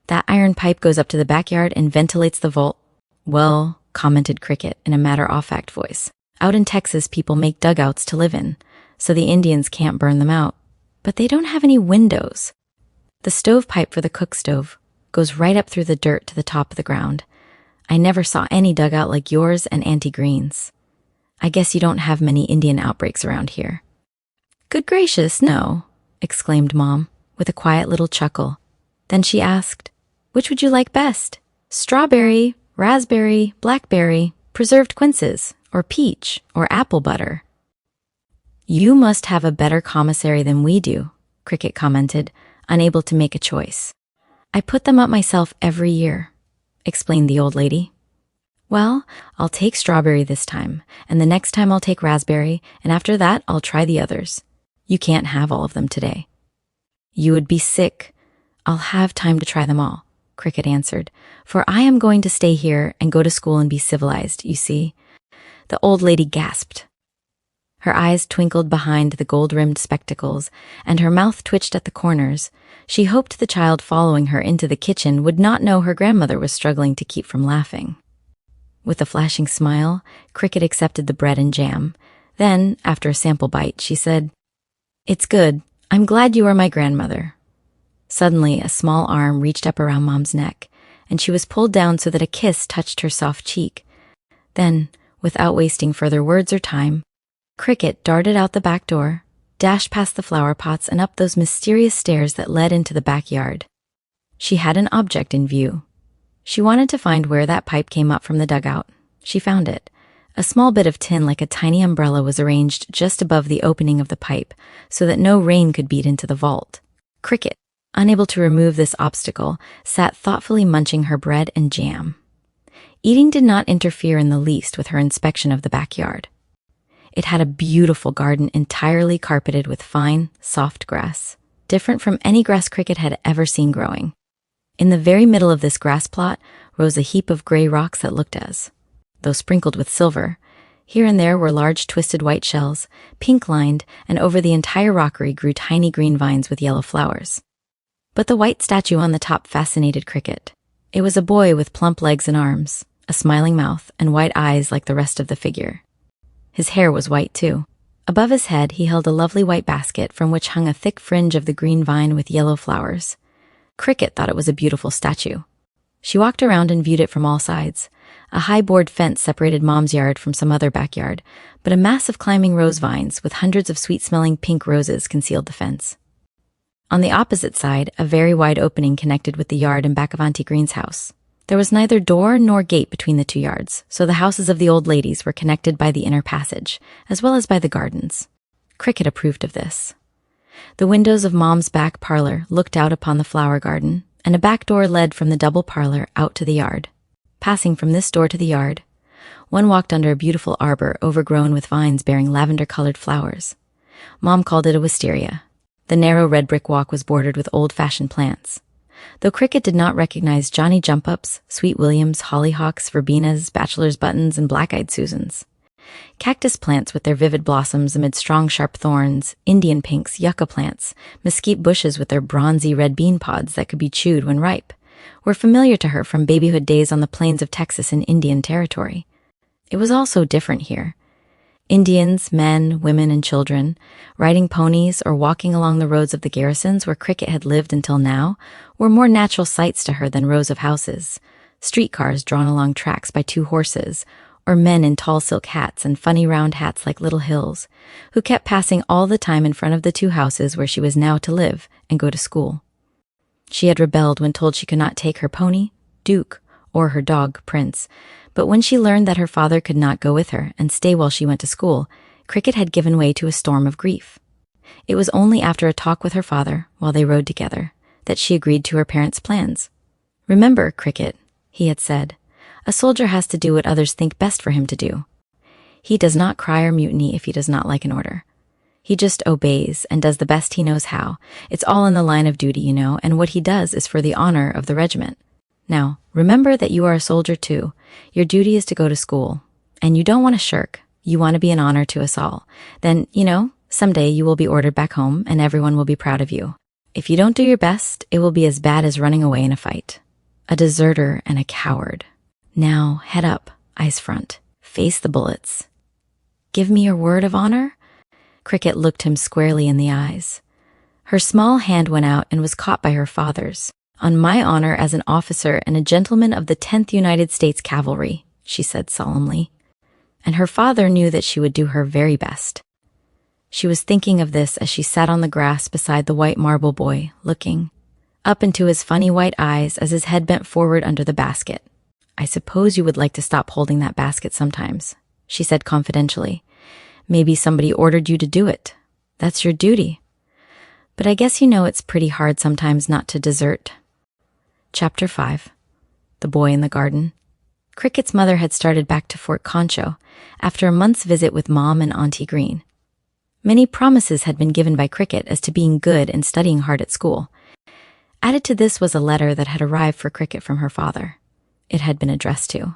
That iron pipe goes up to the backyard and ventilates the vault." "Well," commented Cricket in a matter-of-fact voice, "out in Texas people make dugouts to live in, so the Indians can't burn them out. But they don't have any windows. The stovepipe for the cook stove goes right up through the dirt to the top of the ground. I never saw any dugout like yours and Auntie Green's. I guess you don't have many Indian outbreaks around here." "Good gracious, no," exclaimed Mom, with a quiet little chuckle. Then she asked, "Which would you like best? Strawberry, raspberry, blackberry, preserved quinces, or peach, or apple butter?" "You must have a better commissary than we do," Cricket commented, unable to make a choice. "I put them up myself every year," explained the old lady. "Well, I'll take strawberry this time, and the next time I'll take raspberry, and after that I'll try the others. You can't have all of them today." "You would be sick. I'll have time to try them all," Cricket answered, "for I am going to stay here and go to school and be civilized, you see." The old lady gasped. Her eyes twinkled behind the gold-rimmed spectacles, and her mouth twitched at the corners. She hoped the child following her into the kitchen would not know her grandmother was struggling to keep from laughing. With a flashing smile, Cricket accepted the bread and jam. Then, after a sample bite, she said, "It's good. I'm glad you are my grandmother." Suddenly, a small arm reached up around Mom's neck, and she was pulled down so that a kiss touched her soft cheek. Then, without wasting further words or time, Cricket darted out the back door, dashed past the flower pots and up those mysterious stairs that led into the backyard. She had an object in view. She wanted to find where that pipe came up from the dugout. She found it. A small bit of tin like a tiny umbrella was arranged just above the opening of the pipe so that no rain could beat into the vault. Cricket, unable to remove this obstacle, sat thoughtfully munching her bread and jam. Eating did not interfere in the least with her inspection of the backyard. It had a beautiful garden entirely carpeted with fine, soft grass, different from any grass Cricket had ever seen growing. In the very middle of this grass plot rose a heap of gray rocks that looked as though sprinkled with silver. Here and there were large twisted white shells, pink-lined, and over the entire rockery grew tiny green vines with yellow flowers. But the white statue on the top fascinated Cricket. It was a boy with plump legs and arms, a smiling mouth, and white eyes like the rest of the figure. His hair was white, too. Above his head, he held a lovely white basket from which hung a thick fringe of the green vine with yellow flowers. Cricket thought it was a beautiful statue. She walked around and viewed it from all sides. A high board fence separated Mom's yard from some other backyard, but a mass of climbing rose vines with hundreds of sweet-smelling pink roses concealed the fence. On the opposite side, a very wide opening connected with the yard and back of Auntie Green's house. There was neither door nor gate between the two yards, so the houses of the old ladies were connected by the inner passage, as well as by the gardens. Cricket approved of this. The windows of Mom's back parlor looked out upon the flower garden, and a back door led from the double parlor out to the yard. Passing from this door to the yard, one walked under a beautiful arbor overgrown with vines bearing lavender-colored flowers. Mom called it a wisteria. The narrow red brick walk was bordered with old-fashioned plants. Though Cricket did not recognize Johnny Jump-Ups, Sweet Williams, hollyhocks, verbenas, bachelor's buttons, and black-eyed Susans. Cactus plants with their vivid blossoms amid strong sharp thorns, Indian pinks, yucca plants, mesquite bushes with their bronzy red bean pods that could be chewed when ripe, were familiar to her from babyhood days on the plains of Texas in Indian Territory. It was all so different here. Indians, men, women, and children, riding ponies or walking along the roads of the garrisons where Cricket had lived until now, were more natural sights to her than rows of houses, streetcars drawn along tracks by two horses, or men in tall silk hats and funny round hats like little hills, who kept passing all the time in front of the two houses where she was now to live and go to school. She had rebelled when told she could not take her pony, Duke, or her dog, Prince, but when she learned that her father could not go with her and stay while she went to school, Cricket had given way to a storm of grief. It was only after a talk with her father, while they rode together, that she agreed to her parents' plans. "Remember, Cricket," he had said, "a soldier has to do what others think best for him to do. He does not cry or mutiny if he does not like an order. He just obeys and does the best he knows how. It's all in the line of duty, you know, and what he does is for the honor of the regiment. Now, remember that you are a soldier too. Your duty is to go to school. And you don't want to shirk. You want to be an honor to us all. Then, you know, someday you will be ordered back home and everyone will be proud of you. If you don't do your best, it will be as bad as running away in a fight. A deserter and a coward. Now, head up, eyes front. Face the bullets. Give me your word of honor?" Cricket looked him squarely in the eyes. Her small hand went out and was caught by her father's. "On my honor as an officer and a gentleman of the 10th United States Cavalry," she said solemnly. And her father knew that she would do her very best. She was thinking of this as she sat on the grass beside the white marble boy, looking up into his funny white eyes as his head bent forward under the basket. "I suppose you would like to stop holding that basket sometimes," she said confidentially. "Maybe somebody ordered you to do it. That's your duty. But I guess you know it's pretty hard sometimes not to desert." Chapter 5. The Boy in the Garden. Cricket's mother had started back to Fort Concho after a month's visit with Mom and Auntie Green. Many promises had been given by Cricket as to being good and studying hard at school. Added to this was a letter that had arrived for Cricket from her father. It had been addressed to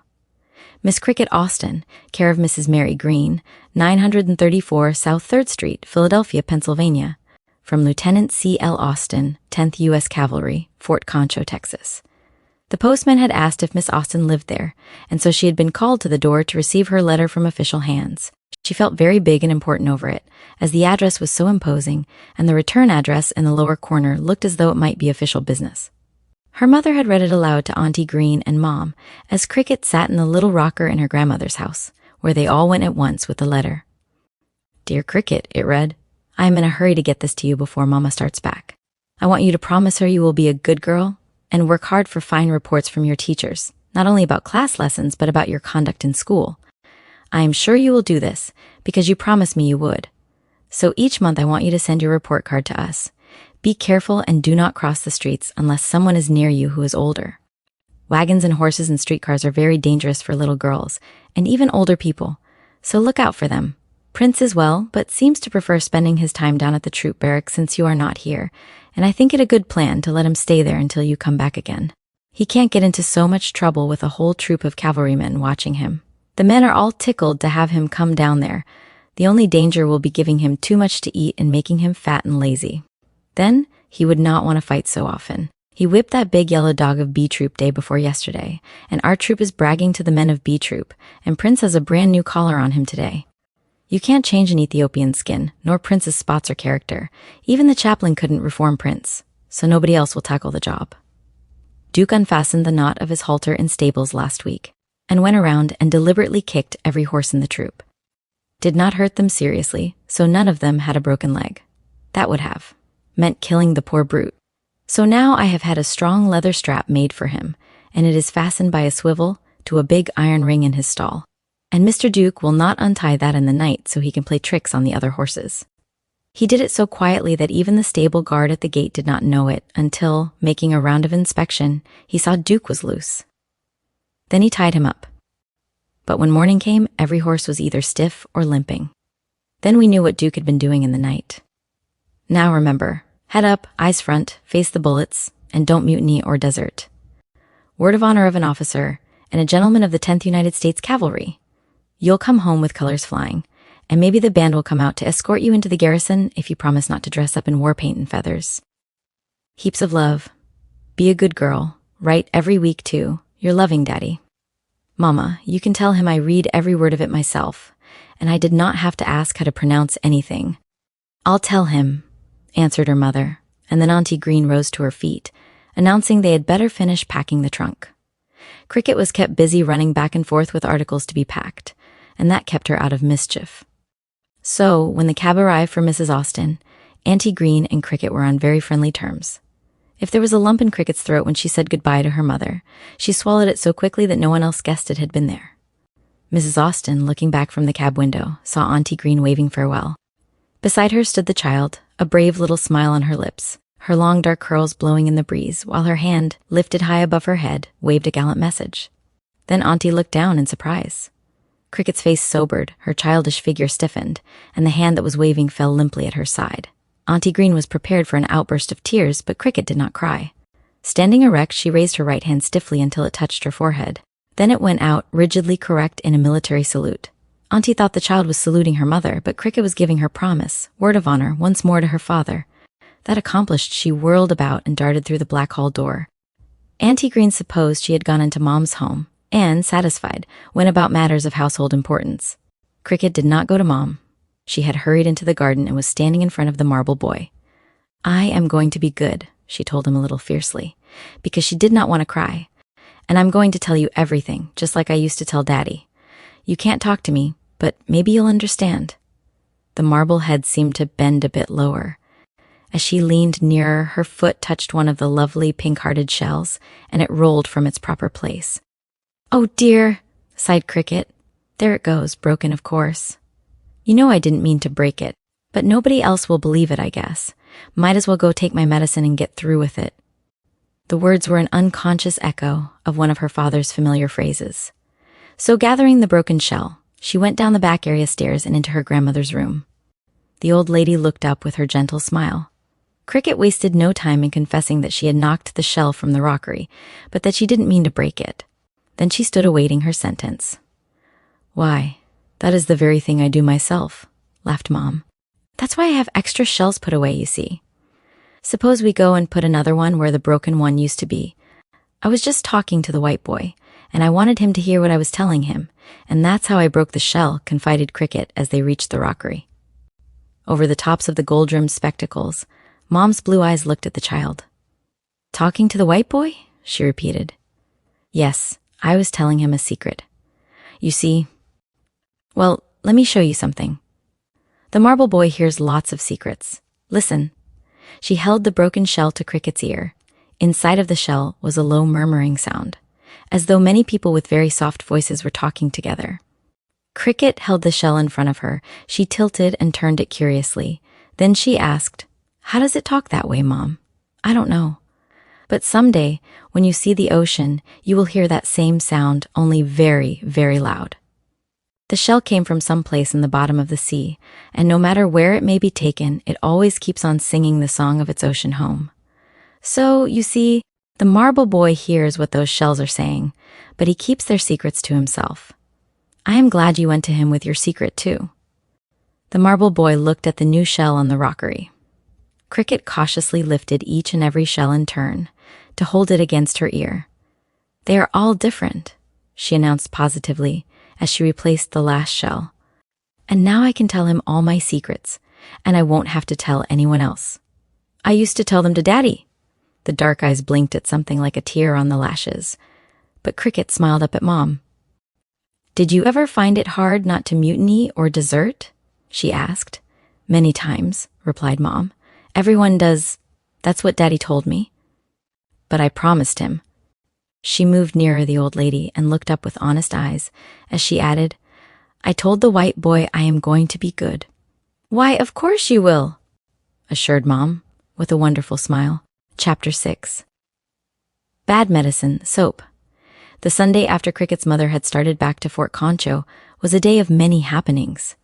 Miss Cricket Austin, care of Mrs. Mary Green, 934 South 3rd Street, Philadelphia, Pennsylvania. From Lieutenant C. L. Austin, 10th U.S. Cavalry, Fort Concho, Texas. The postman had asked if Miss Austin lived there, and so she had been called to the door to receive her letter from official hands. She felt very big and important over it, as the address was so imposing, and the return address in the lower corner looked as though it might be official business. Her mother had read it aloud to Auntie Green and Mom, as Cricket sat in the little rocker in her grandmother's house, where they all went at once with the letter. "Dear Cricket," it read, "I am in a hurry to get this to you before Mama starts back. I want you to promise her you will be a good girl and work hard for fine reports from your teachers, not only about class lessons, but about your conduct in school. I am sure you will do this because you promised me you would. So each month I want you to send your report card to us. Be careful and do not cross the streets unless someone is near you who is older. Wagons and horses and streetcars are very dangerous for little girls, and even older people, so look out for them. Prince is well, but seems to prefer spending his time down at the troop barracks since you are not here, and I think it a good plan to let him stay there until you come back again. He can't get into so much trouble with a whole troop of cavalrymen watching him. The men are all tickled to have him come down there. The only danger will be giving him too much to eat and making him fat and lazy. Then, he would not want to fight so often. He whipped that big yellow dog of B Troop day before yesterday, and our troop is bragging to the men of B Troop, and Prince has a brand new collar on him today. You can't change an Ethiopian skin, nor Prince's spots or character. Even the chaplain couldn't reform Prince, so nobody else will tackle the job. Duke unfastened the knot of his halter in stables last week, and went around and deliberately kicked every horse in the troop. Did not hurt them seriously, so none of them had a broken leg. That would have meant killing the poor brute. So now I have had a strong leather strap made for him, and it is fastened by a swivel to a big iron ring in his stall. And Mr. Duke will not untie that in the night so he can play tricks on the other horses. He did it so quietly that even the stable guard at the gate did not know it until, making a round of inspection, he saw Duke was loose. Then he tied him up. But when morning came, every horse was either stiff or limping. Then we knew what Duke had been doing in the night. Now remember, head up, eyes front, face the bullets, and don't mutiny or desert. Word of honor of an officer and a gentleman of the 10th United States Cavalry. You'll come home with colors flying, and maybe the band will come out to escort you into the garrison if you promise not to dress up in war paint and feathers. Heaps of love. Be a good girl. Write every week, too. Your loving Daddy. Mama, you can tell him I read every word of it myself, and I did not have to ask how to pronounce anything. I'll tell him, answered her mother, and then Auntie Green rose to her feet, announcing they had better finish packing the trunk. Cricket was kept busy running back and forth with articles to be packed, and that kept her out of mischief. So, when the cab arrived for Mrs. Austen, Auntie Green and Cricket were on very friendly terms. If there was a lump in Cricket's throat when she said goodbye to her mother, she swallowed it so quickly that no one else guessed it had been there. Mrs. Austen, looking back from the cab window, saw Auntie Green waving farewell. Beside her stood the child, a brave little smile on her lips, her long dark curls blowing in the breeze, while her hand, lifted high above her head, waved a gallant message. Then Auntie looked down in surprise. Cricket's face sobered, her childish figure stiffened, and the hand that was waving fell limply at her side. Auntie Green was prepared for an outburst of tears, but Cricket did not cry. Standing erect, she raised her right hand stiffly until it touched her forehead. Then it went out, rigidly correct in a military salute. Auntie thought the child was saluting her mother, but Cricket was giving her promise, word of honor, once more to her father. That accomplished, she whirled about and darted through the black hall door. Auntie Green supposed she had gone into Mom's home, and, satisfied, went about matters of household importance. Cricket did not go to Mom. She had hurried into the garden and was standing in front of the marble boy. I am going to be good, she told him a little fiercely, because she did not want to cry. And I'm going to tell you everything, just like I used to tell Daddy. You can't talk to me, but maybe you'll understand. The marble head seemed to bend a bit lower. As she leaned nearer, her foot touched one of the lovely pink-hearted shells, and it rolled from its proper place. Oh dear, sighed Cricket. There it goes, broken of course. You know I didn't mean to break it, but nobody else will believe it, I guess. Might as well go take my medicine and get through with it. The words were an unconscious echo of one of her father's familiar phrases. So gathering the broken shell, she went down the back area stairs and into her grandmother's room. The old lady looked up with her gentle smile. Cricket wasted no time in confessing that she had knocked the shell from the rockery, but that she didn't mean to break it. Then she stood awaiting her sentence. Why, that is the very thing I do myself, laughed Mom. That's why I have extra shells put away, you see. Suppose we go and put another one where the broken one used to be. I was just talking to the white boy, and I wanted him to hear what I was telling him, and that's how I broke the shell, confided Cricket as they reached the rockery. Over the tops of the gold-rimmed spectacles, Mom's blue eyes looked at the child. Talking to the white boy? She repeated. Yes, I was telling him a secret. You see, well, let me show you something. The marble boy hears lots of secrets. Listen. She held the broken shell to Cricket's ear. Inside of the shell was a low murmuring sound, as though many people with very soft voices were talking together. Cricket held the shell in front of her. She tilted and turned it curiously. Then she asked, How does it talk that way, Mom? I don't know. But someday, when you see the ocean, you will hear that same sound, only very, very loud. The shell came from some place in the bottom of the sea, and no matter where it may be taken, it always keeps on singing the song of its ocean home. So, you see, the marble boy hears what those shells are saying, but he keeps their secrets to himself. I am glad you went to him with your secret, too. The marble boy looked at the new shell on the rockery. Cricket cautiously lifted each and every shell in turn, to hold it against her ear. They are all different, she announced positively, as she replaced the last shell. And now I can tell him all my secrets, and I won't have to tell anyone else. I used to tell them to Daddy. The dark eyes blinked at something like a tear on the lashes, but Cricket smiled up at Mom. Did you ever find it hard not to mutiny or desert? She asked. Many times, replied Mom. Everyone does. That's what Daddy told me. But I promised him. She moved nearer the old lady and looked up with honest eyes as she added, I told the white boy I am going to be good. Why, of course you will, assured Mom, with a wonderful smile. Chapter 6. Bad medicine, soap. The Sunday after Cricket's mother had started back to Fort Concho was a day of many happenings.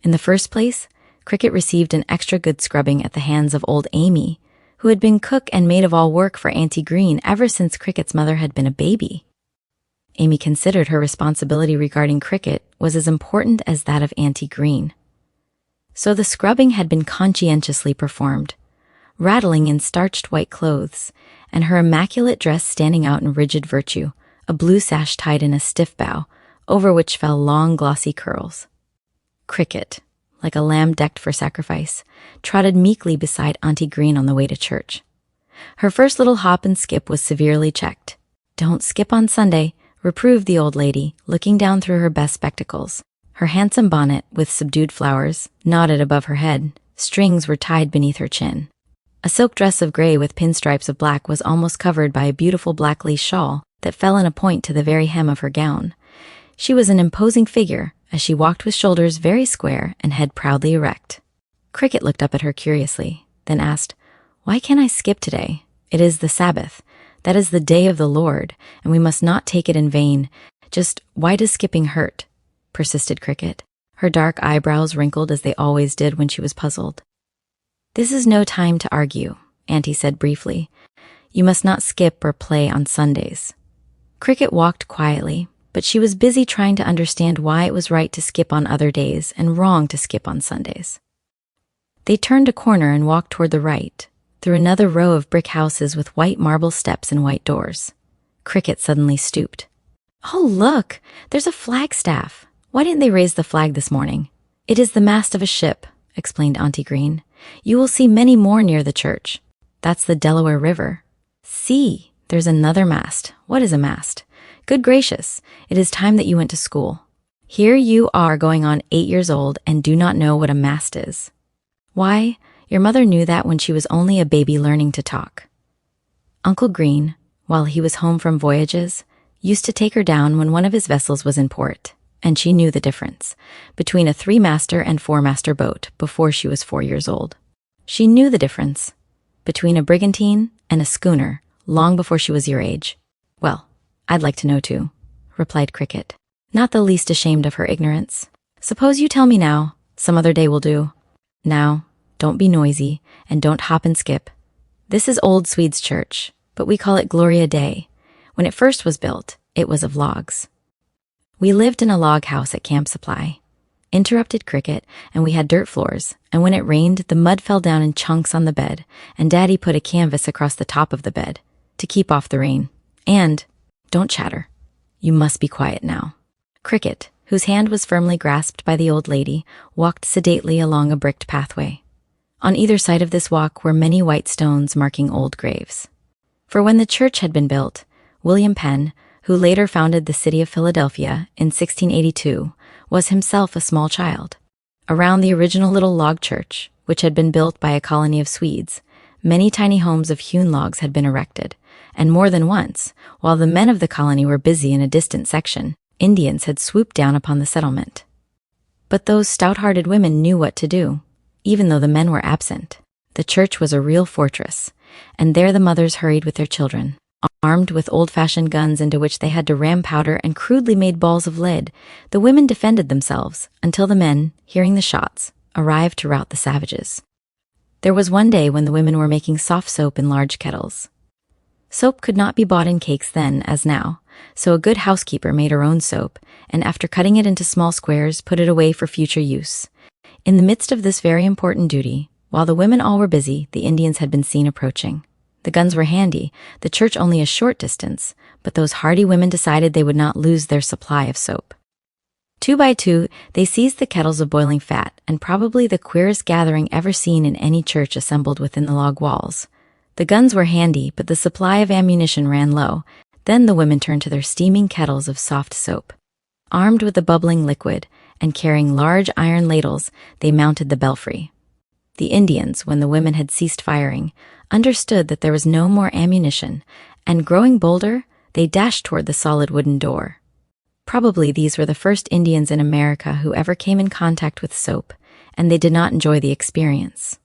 In the first place, Cricket received an extra good scrubbing at the hands of old Amy, who had been cook and maid of all work for Auntie Green ever since Cricket's mother had been a baby. Amy considered her responsibility regarding Cricket was as important as that of Auntie Green. So the scrubbing had been conscientiously performed, rattling in starched white clothes, and her immaculate dress standing out in rigid virtue, a blue sash tied in a stiff bow, over which fell long glossy curls. Cricket, like a lamb decked for sacrifice, trotted meekly beside Auntie Green on the way to church. Her first little hop and skip was severely checked. Don't skip on Sunday, reproved the old lady, looking down through her best spectacles. Her handsome bonnet, with subdued flowers, nodded above her head. Strings were tied beneath her chin. A silk dress of gray with pinstripes of black was almost covered by a beautiful black lace shawl that fell in a point to the very hem of her gown. She was an imposing figure, as she walked with shoulders very square and head proudly erect. Cricket looked up at her curiously, then asked, Why can't I skip today? It is the Sabbath. That is the day of the Lord, and we must not take it in vain. Just why does skipping hurt? Persisted Cricket, her dark eyebrows wrinkled as they always did when she was puzzled. This is no time to argue, Auntie said briefly. You must not skip or play on Sundays. Cricket walked quietly, but she was busy trying to understand why it was right to skip on other days and wrong to skip on Sundays. They turned a corner and walked toward the right, through another row of brick houses with white marble steps and white doors. Cricket suddenly stooped. Oh, look! There's a flagstaff. Why didn't they raise the flag this morning? It is the mast of a ship, explained Auntie Green. You will see many more near the church. That's the Delaware River. See, there's another mast. What is a mast? Good gracious, it is time that you went to school. Here you are going on 8 years old and do not know what a mast is. Why, your mother knew that when she was only a baby learning to talk. Uncle Green, while he was home from voyages, used to take her down when one of his vessels was in port, and she knew the difference between a 3-master and 4-master boat before she was 4 years old. She knew the difference between a brigantine and a schooner long before she was your age. Well, I'd like to know too, replied Cricket, not the least ashamed of her ignorance. Suppose you tell me now, some other day will do. Now, don't be noisy, and don't hop and skip. This is Old Swede's church, but we call it Gloria Dei. When it first was built, it was of logs. We lived in a log house at Camp Supply. Interrupted Cricket, and we had dirt floors, and when it rained, the mud fell down in chunks on the bed, and Daddy put a canvas across the top of the bed to keep off the rain. And don't chatter. You must be quiet now. Cricket, whose hand was firmly grasped by the old lady, walked sedately along a bricked pathway. On either side of this walk were many white stones marking old graves. For when the church had been built, William Penn, who later founded the city of Philadelphia in 1682, was himself a small child. Around the original little log church, which had been built by a colony of Swedes, many tiny homes of hewn logs had been erected, and more than once, while the men of the colony were busy in a distant section, Indians had swooped down upon the settlement. But those stout-hearted women knew what to do, even though the men were absent. The church was a real fortress, and there the mothers hurried with their children, armed with old-fashioned guns into which they had to ram powder and crudely made balls of lead. The women defended themselves until the men, hearing the shots, arrived to rout the savages. There was one day when the women were making soft soap in large kettles. Soap could not be bought in cakes then as now, so a good housekeeper made her own soap, and after cutting it into small squares, put it away for future use. In the midst of this very important duty, while the women all were busy, the Indians had been seen approaching. The guns were handy, the church only a short distance, but those hardy women decided they would not lose their supply of soap. 2 by 2, they seized the kettles of boiling fat, and probably the queerest gathering ever seen in any church assembled within the log walls. The guns were handy, but the supply of ammunition ran low. Then the women turned to their steaming kettles of soft soap. Armed with the bubbling liquid, and carrying large iron ladles, they mounted the belfry. The Indians, when the women had ceased firing, understood that there was no more ammunition, and growing bolder, they dashed toward the solid wooden door. Probably these were the first Indians in America who ever came in contact with soap, and they did not enjoy the experience.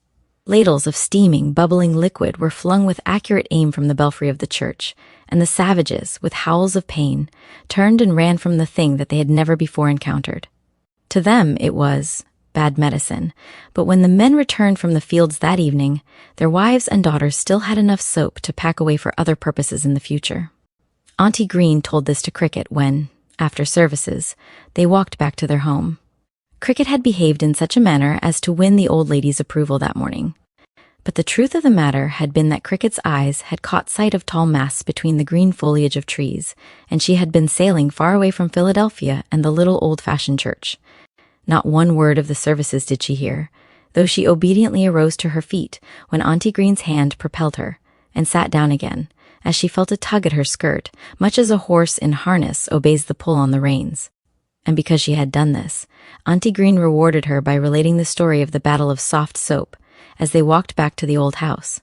Ladles of steaming, bubbling liquid were flung with accurate aim from the belfry of the church, and the savages, with howls of pain, turned and ran from the thing that they had never before encountered. To them it was bad medicine, but when the men returned from the fields that evening, their wives and daughters still had enough soap to pack away for other purposes in the future. Auntie Green told this to Cricket when, after services, they walked back to their home. Cricket had behaved in such a manner as to win the old lady's approval that morning. But the truth of the matter had been that Cricket's eyes had caught sight of tall masts between the green foliage of trees, and she had been sailing far away from Philadelphia and the little old-fashioned church. Not one word of the services did she hear, though she obediently arose to her feet when Auntie Green's hand propelled her, and sat down again, as she felt a tug at her skirt, much as a horse in harness obeys the pull on the reins. And because she had done this, Auntie Green rewarded her by relating the story of the Battle of Soft Soap as they walked back to the old house.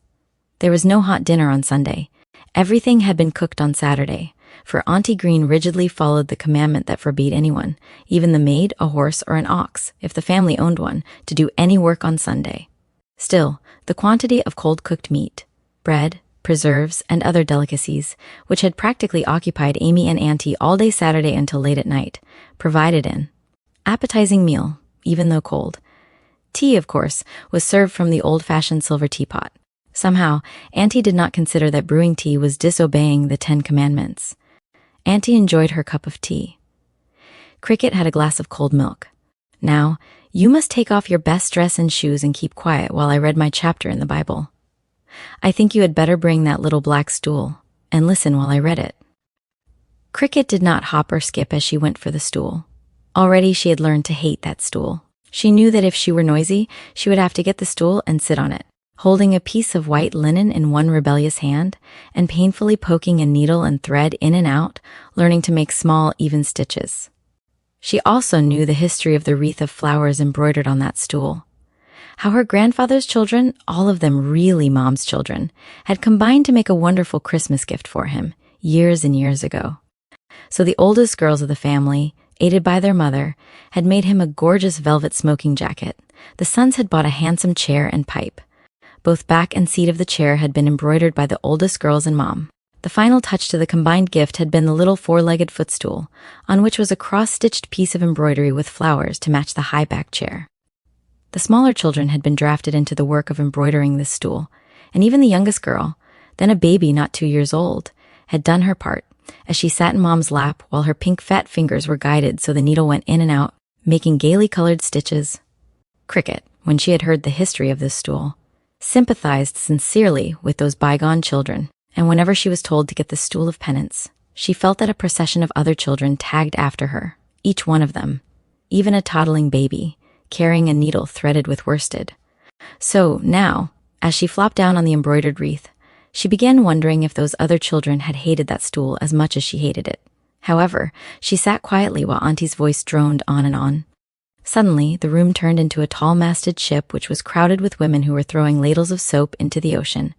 There was no hot dinner on Sunday. Everything had been cooked on Saturday, for Auntie Green rigidly followed the commandment that forbade anyone, even the maid, a horse, or an ox, if the family owned one, to do any work on Sunday. Still, the quantity of cold-cooked meat, bread, preserves, and other delicacies, which had practically occupied Amy and Auntie all day Saturday until late at night, provided an appetizing meal, even though cold. Tea, of course, was served from the old-fashioned silver teapot. Somehow, Auntie did not consider that brewing tea was disobeying the 10 Commandments. Auntie enjoyed her cup of tea. Cricket had a glass of cold milk. Now, you must take off your best dress and shoes and keep quiet while I read my chapter in the Bible. I think you had better bring that little black stool and listen while I read it. Cricket did not hop or skip as she went for the stool. Already she had learned to hate that stool. She knew that if she were noisy, she would have to get the stool and sit on it, holding a piece of white linen in one rebellious hand and painfully poking a needle and thread in and out, learning to make small, even stitches. She also knew the history of the wreath of flowers embroidered on that stool. How her grandfather's children, all of them really Mom's children, had combined to make a wonderful Christmas gift for him, years and years ago. So the oldest girls of the family, aided by their mother, had made him a gorgeous velvet smoking jacket. The sons had bought a handsome chair and pipe. Both back and seat of the chair had been embroidered by the oldest girls and Mom. The final touch to the combined gift had been the little 4-legged footstool, on which was a cross-stitched piece of embroidery with flowers to match the high-back chair. The smaller children had been drafted into the work of embroidering this stool, and even the youngest girl, then a baby not 2 years old, had done her part, as she sat in Mom's lap while her pink fat fingers were guided so the needle went in and out, making gaily colored stitches. Cricket, when she had heard the history of this stool, sympathized sincerely with those bygone children, and whenever she was told to get the stool of penance, she felt that a procession of other children tagged after her, each one of them, even a toddling baby, carrying a needle threaded with worsted. So now, as she flopped down on the embroidered wreath, she began wondering if those other children had hated that stool as much as she hated it. However, she sat quietly while Auntie's voice droned on and on. Suddenly, the room turned into a tall-masted ship which was crowded with women who were throwing ladles of soap into the ocean.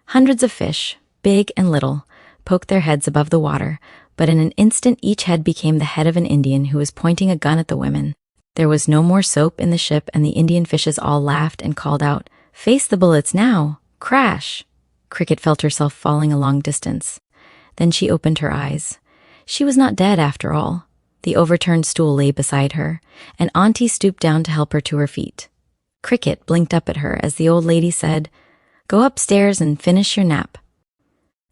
Hundreds of fish, big and little, poked their heads above the water, but in an instant each head became the head of an Indian who was pointing a gun at the women. There was no more soap in the ship, and the Indian fishes all laughed and called out, Face the bullets now. Crash! Cricket felt herself falling a long distance. Then she opened her eyes. She was not dead after all. The overturned stool lay beside her, and Auntie stooped down to help her to her feet. Cricket blinked up at her as the old lady said, "Go upstairs and finish your nap."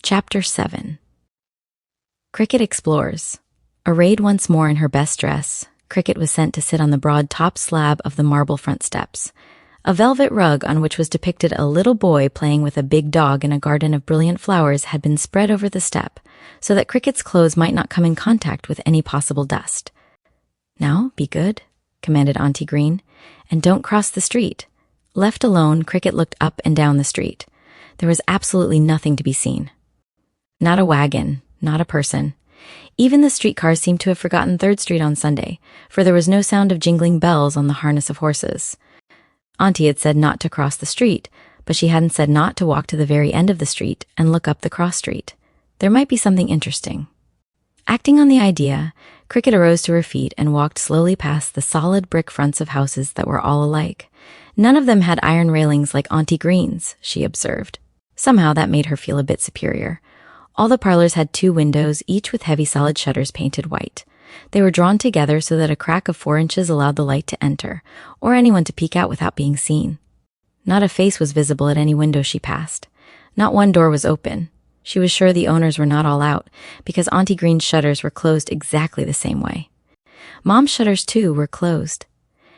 Chapter 7. Cricket Explores. Arrayed once more in her best dress, Cricket was sent to sit on the broad top slab of the marble front steps. A velvet rug on which was depicted a little boy playing with a big dog in a garden of brilliant flowers had been spread over the step, so that Cricket's clothes might not come in contact with any possible dust. "Now, be good," commanded Auntie Green, "and don't cross the street." Left alone, Cricket looked up and down the street. There was absolutely nothing to be seen. Not a wagon, not a person. Even the streetcars seemed to have forgotten 3rd Street on Sunday, for there was no sound of jingling bells on the harness of horses. Auntie had said not to cross the street, but she hadn't said not to walk to the very end of the street and look up the cross street. There might be something interesting. Acting on the idea, Cricket arose to her feet and walked slowly past the solid brick fronts of houses that were all alike. None of them had iron railings like Auntie Green's, she observed. Somehow that made her feel a bit superior. All the parlors had 2 windows, each with heavy solid shutters painted white. They were drawn together so that a crack of 4 inches allowed the light to enter, or anyone to peek out without being seen. Not a face was visible at any window she passed. Not one door was open. She was sure the owners were not all out, because Auntie Green's shutters were closed exactly the same way. Mom's shutters, too, were closed.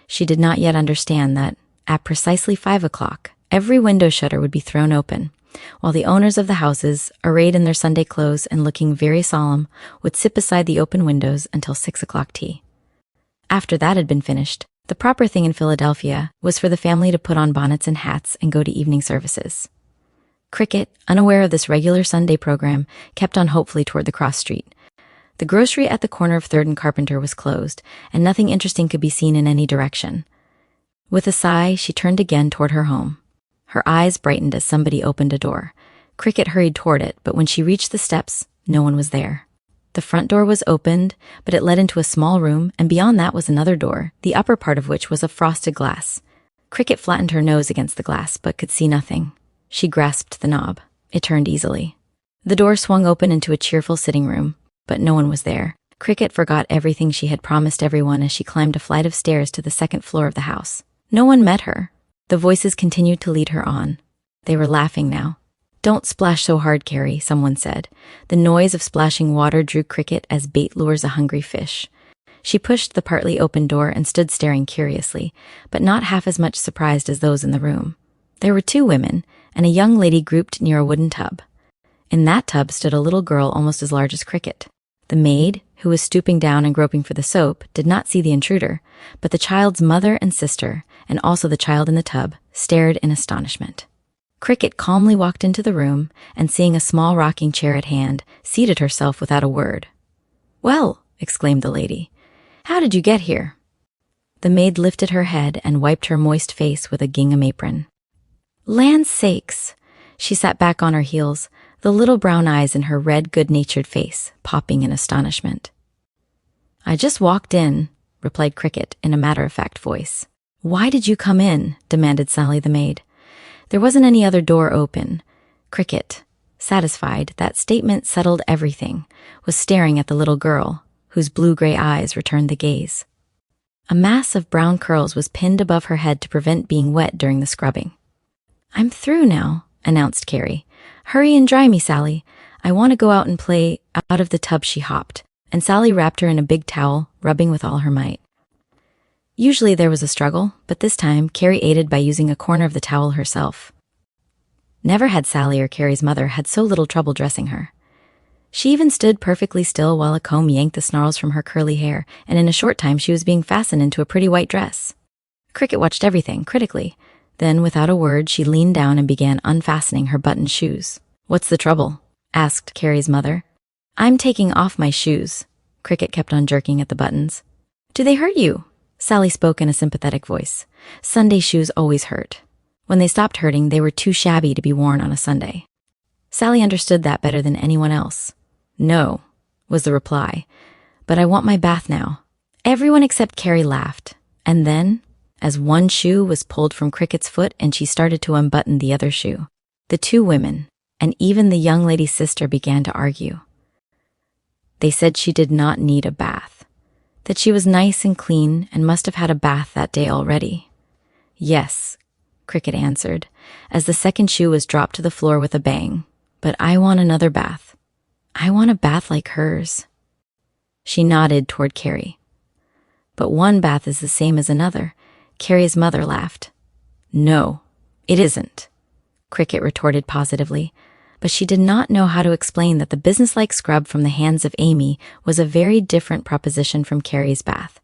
She did not yet understand that, at precisely 5 o'clock, every window shutter would be thrown open, while the owners of the houses, arrayed in their Sunday clothes and looking very solemn, would sit beside the open windows until 6 o'clock tea. After that had been finished, the proper thing in Philadelphia was for the family to put on bonnets and hats and go to evening services. Cricket, unaware of this regular Sunday program, kept on hopefully toward the cross street. The grocery at the corner of 3rd and Carpenter was closed, and nothing interesting could be seen in any direction. With a sigh, she turned again toward her home. Her eyes brightened as somebody opened a door. Cricket hurried toward it, but when she reached the steps, no one was there. The front door was opened, but it led into a small room, and beyond that was another door, the upper part of which was of frosted glass. Cricket flattened her nose against the glass, but could see nothing. She grasped the knob. It turned easily. The door swung open into a cheerful sitting room, but no one was there. Cricket forgot everything she had promised everyone as she climbed a flight of stairs to the 2nd floor of the house. No one met her. The voices continued to lead her on. They were laughing now. "Don't splash so hard, Carrie," someone said. The noise of splashing water drew Cricket as bait lures a hungry fish. She pushed the partly open door and stood staring curiously, but not half as much surprised as those in the room. There were 2 women, and a young lady grouped near a wooden tub. In that tub stood a little girl almost as large as Cricket. The maid, who was stooping down and groping for the soap, did not see the intruder, but the child's mother and sister, and also the child in the tub, stared in astonishment. Cricket calmly walked into the room, and seeing a small rocking chair at hand, seated herself without a word. "Well," exclaimed the lady, "how did you get here?" The maid lifted her head and wiped her moist face with a gingham apron. "Land's sakes!" She sat back on her heels, the little brown eyes in her red, good-natured face popping in astonishment. "I just walked in," replied Cricket in a matter-of-fact voice. "Why did you come in?" demanded Sally the maid. There wasn't any other door open. Cricket, satisfied that statement settled everything, was staring at the little girl, whose blue-gray eyes returned the gaze. A mass of brown curls was pinned above her head to prevent being wet during the scrubbing. "I'm through now," announced Carrie. "Hurry and dry me, Sally. I want to go out and play." Out of the tub she hopped, and Sally wrapped her in a big towel, rubbing with all her might. Usually there was a struggle, but this time Carrie aided by using a corner of the towel herself. Never had Sally or Carrie's mother had so little trouble dressing her. She even stood perfectly still while a comb yanked the snarls from her curly hair, and in a short time she was being fastened into a pretty white dress. Cricket watched everything critically. Then, without a word, she leaned down and began unfastening her buttoned shoes. "What's the trouble?" asked Carrie's mother. "I'm taking off my shoes." Cricket kept on jerking at the buttons. "Do they hurt you?" Sally spoke in a sympathetic voice. Sunday shoes always hurt. When they stopped hurting, they were too shabby to be worn on a Sunday. Sally understood that better than anyone else. "No," was the reply, "but I want my bath now." Everyone except Carrie laughed, and then, as one shoe was pulled from Cricket's foot and she started to unbutton the other shoe. The two women, and even the young lady's sister, began to argue. They said she did not need a bath, that she was nice and clean and must have had a bath that day already. Yes, Cricket answered, as the second shoe was dropped to the floor with a bang. But I want another bath. I want a bath like hers. She nodded toward Carrie. But one bath is the same as another. Carrie's mother laughed. No, it isn't, Cricket retorted positively, but she did not know how to explain that the businesslike scrub from the hands of Amy was a very different proposition from Carrie's bath,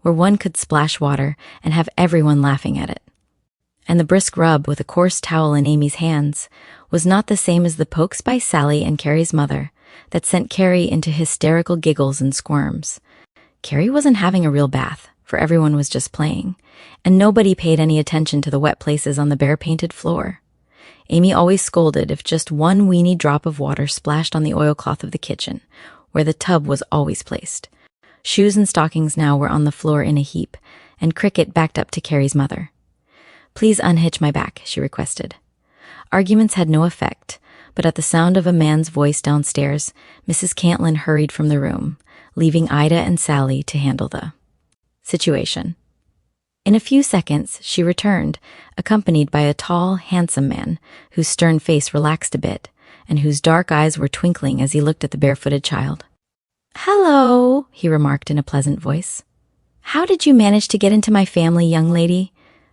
where one could splash water and have everyone laughing at it. And the brisk rub with a coarse towel in Amy's hands was not the same as the pokes by Sally and Carrie's mother that sent Carrie into hysterical giggles and squirms. Carrie wasn't having a real bath, for everyone was just playing, and nobody paid any attention to the wet places on the bare-painted floor. Amy always scolded if just one weeny drop of water splashed on the oilcloth of the kitchen, where the tub was always placed. Shoes and stockings now were on the floor in a heap, and Cricket backed up to Carrie's mother. Please unhitch my back, she requested. Arguments had no effect, but at the sound of a man's voice downstairs, Mrs. Cantlin hurried from the room, leaving Ida and Sally to handle the situation. In a few seconds, she returned, accompanied by a tall, handsome man, whose stern face relaxed a bit, and whose dark eyes were twinkling as he looked at the barefooted child. Hello, he remarked in a pleasant voice. How did you manage to get into my family, young lady?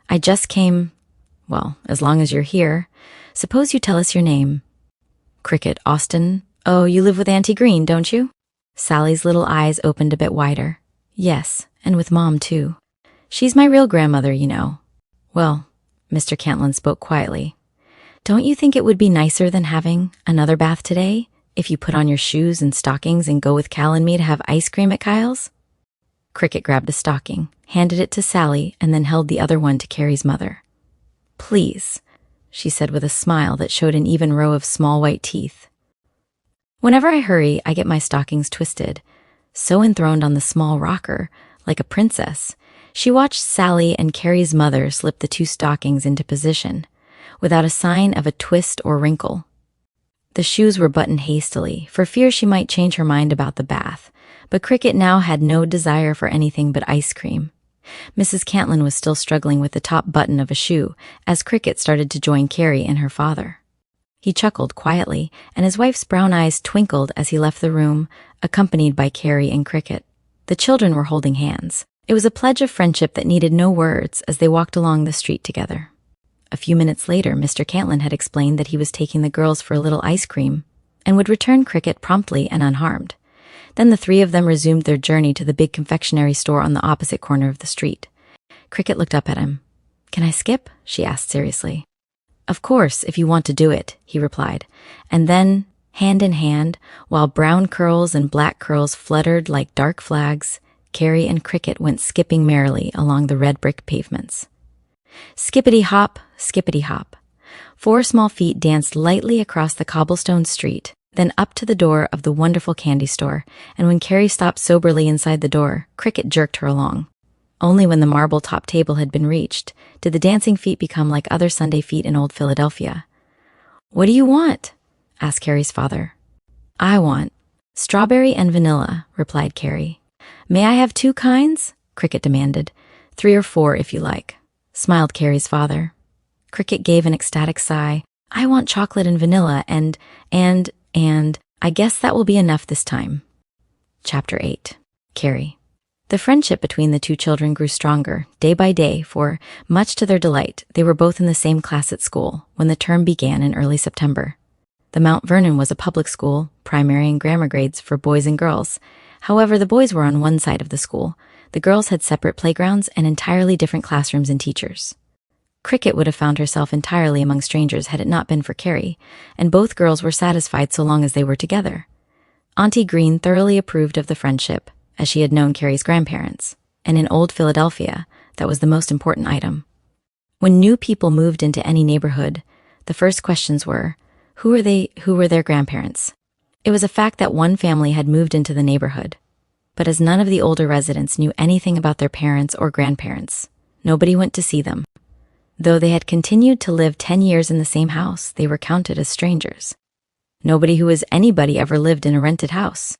I just came, well, as long as you're here. Suppose you tell us your name. Cricket, Austin. Oh, you live with Auntie Green, don't you? Sally's little eyes opened a bit wider. Yes, and with Mom, too. She's my real grandmother, you know. Well, Mr. Cantlin spoke quietly. Don't you think it would be nicer than having another bath today, if you put on your shoes and stockings and go with Cal and me to have ice cream at Kyle's? Cricket grabbed a stocking, handed it to Sally, and then held the other one to Carrie's mother. Please, she said with a smile that showed an even row of small white teeth. Whenever I hurry, I get my stockings twisted. So enthroned on the small rocker, like a princess, she watched Sally and Carrie's mother slip the two stockings into position, without a sign of a twist or wrinkle. The shoes were buttoned hastily, for fear she might change her mind about the bath, but Cricket now had no desire for anything but ice cream. Mrs. Cantlin was still struggling with the top button of a shoe as Cricket started to join Carrie and her father. He chuckled quietly, and his wife's brown eyes twinkled as he left the room, accompanied by Carrie and Cricket. The children were holding hands. It was a pledge of friendship that needed no words as they walked along the street together. A few minutes later, Mr. Cantlin had explained that he was taking the girls for a little ice cream and would return Cricket promptly and unharmed. Then the three of them resumed their journey to the big confectionery store on the opposite corner of the street. Cricket looked up at him. Can I skip? She asked seriously. Of course, if you want to do it, he replied. And then, hand in hand, while brown curls and black curls fluttered like dark flags, Carrie and Cricket went skipping merrily along the red brick pavements. Skippity-hop, skippity-hop. 4 small feet danced lightly across the cobblestone street, then up to the door of the wonderful candy store, and when Carrie stopped soberly inside the door, Cricket jerked her along. Only when the marble-top table had been reached did the dancing feet become like other Sunday feet in old Philadelphia. What do you want? Asked Carrie's father. I want strawberry and vanilla, replied Carrie. May I have 2 kinds? Cricket demanded. 3 or 4 if you like, smiled Carrie's father. Cricket gave an ecstatic sigh. I want chocolate and vanilla and I guess that will be enough this time. Chapter 8. Carrie. The friendship between the two children grew stronger day by day, for, much to their delight, they were both in the same class at school when the term began in early September. The Mount Vernon was a public school, primary and grammar grades for boys and girls. However, the boys were on one side of the school. The girls had separate playgrounds and entirely different classrooms and teachers. Cricket would have found herself entirely among strangers had it not been for Carrie, and both girls were satisfied so long as they were together. Auntie Green thoroughly approved of the friendship, as she had known Carrie's grandparents, and in old Philadelphia, that was the most important item. When new people moved into any neighborhood, the first questions were, who were their grandparents? It was a fact that one family had moved into the neighborhood, but as none of the older residents knew anything about their parents or grandparents, Nobody went to see them. Though they had continued to live 10 years in the same house, they were counted as strangers. Nobody who was anybody ever lived in a rented house.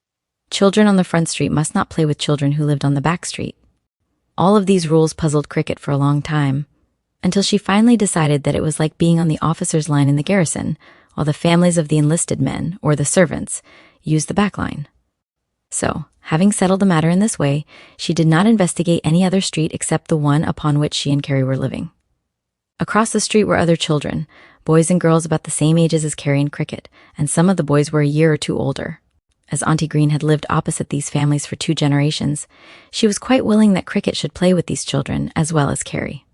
Children on the front street must not play with children who lived on the back street. All of these rules puzzled Cricket for a long time, until she finally decided that it was like being on the officers' line in the garrison, while the families of the enlisted men, or the servants, used the back line. So, having settled the matter in this way, she did not investigate any other street except the one upon which she and Carrie were living. Across the street were other children, boys and girls about the same ages as Carrie and Cricket, and some of the boys were a year or two older. As Auntie Green had lived opposite these families for 2 generations, she was quite willing that Cricket should play with these children as well as Carrie.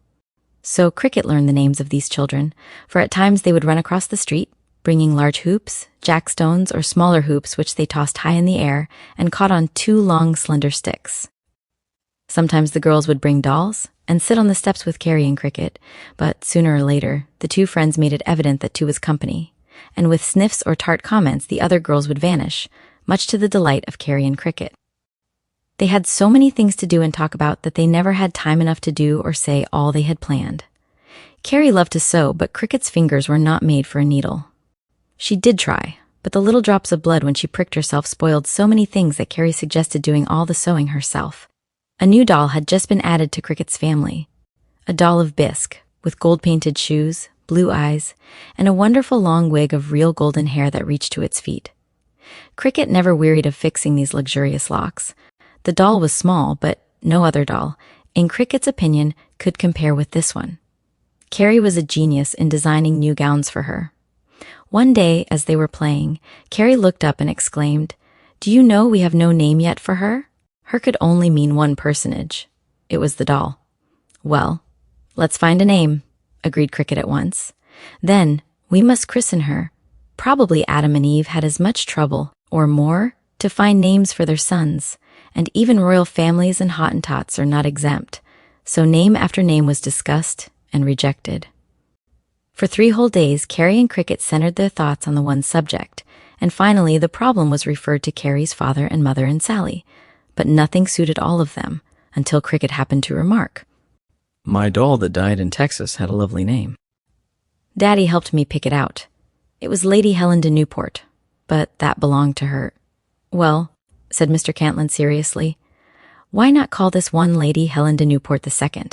So Cricket learned the names of these children, for at times they would run across the street, bringing large hoops, jackstones, or smaller hoops which they tossed high in the air and caught on 2 long, slender sticks. Sometimes the girls would bring dolls and sit on the steps with Carrie and Cricket, but sooner or later, the 2 friends made it evident that 2 was company, and with sniffs or tart comments, the other girls would vanish, much to the delight of Carrie and Cricket. They had so many things to do and talk about that they never had time enough to do or say all they had planned. Carrie loved to sew, but Cricket's fingers were not made for a needle. She did try, but the little drops of blood when she pricked herself spoiled so many things that Carrie suggested doing all the sewing herself. A new doll had just been added to Cricket's family. A doll of bisque, with gold-painted shoes, blue eyes, and a wonderful long wig of real golden hair that reached to its feet. Cricket never wearied of fixing these luxurious locks. The doll was small, but no other doll, in Cricket's opinion, could compare with this one. Carrie was a genius in designing new gowns for her. One day, as they were playing, Carrie looked up and exclaimed, "Do you know we have no name yet for her?" Her could only mean one personage. It was the doll. "Well, let's find a name," agreed Cricket at once. "Then, we must christen her." Probably Adam and Eve had as much trouble, or more, to find names for their sons, and even royal families and Hottentots are not exempt, so name after name was discussed and rejected. For 3 whole days, Carrie and Cricket centered their thoughts on the one subject, and finally the problem was referred to Carrie's father and mother and Sally, but nothing suited all of them, until Cricket happened to remark, "My doll that died in Texas had a lovely name." Daddy helped me pick it out. It was Lady Helen de Newport, but that belonged to her. "Well," said Mr. Cantlin seriously, "why not call this one Lady Helen de Newport II?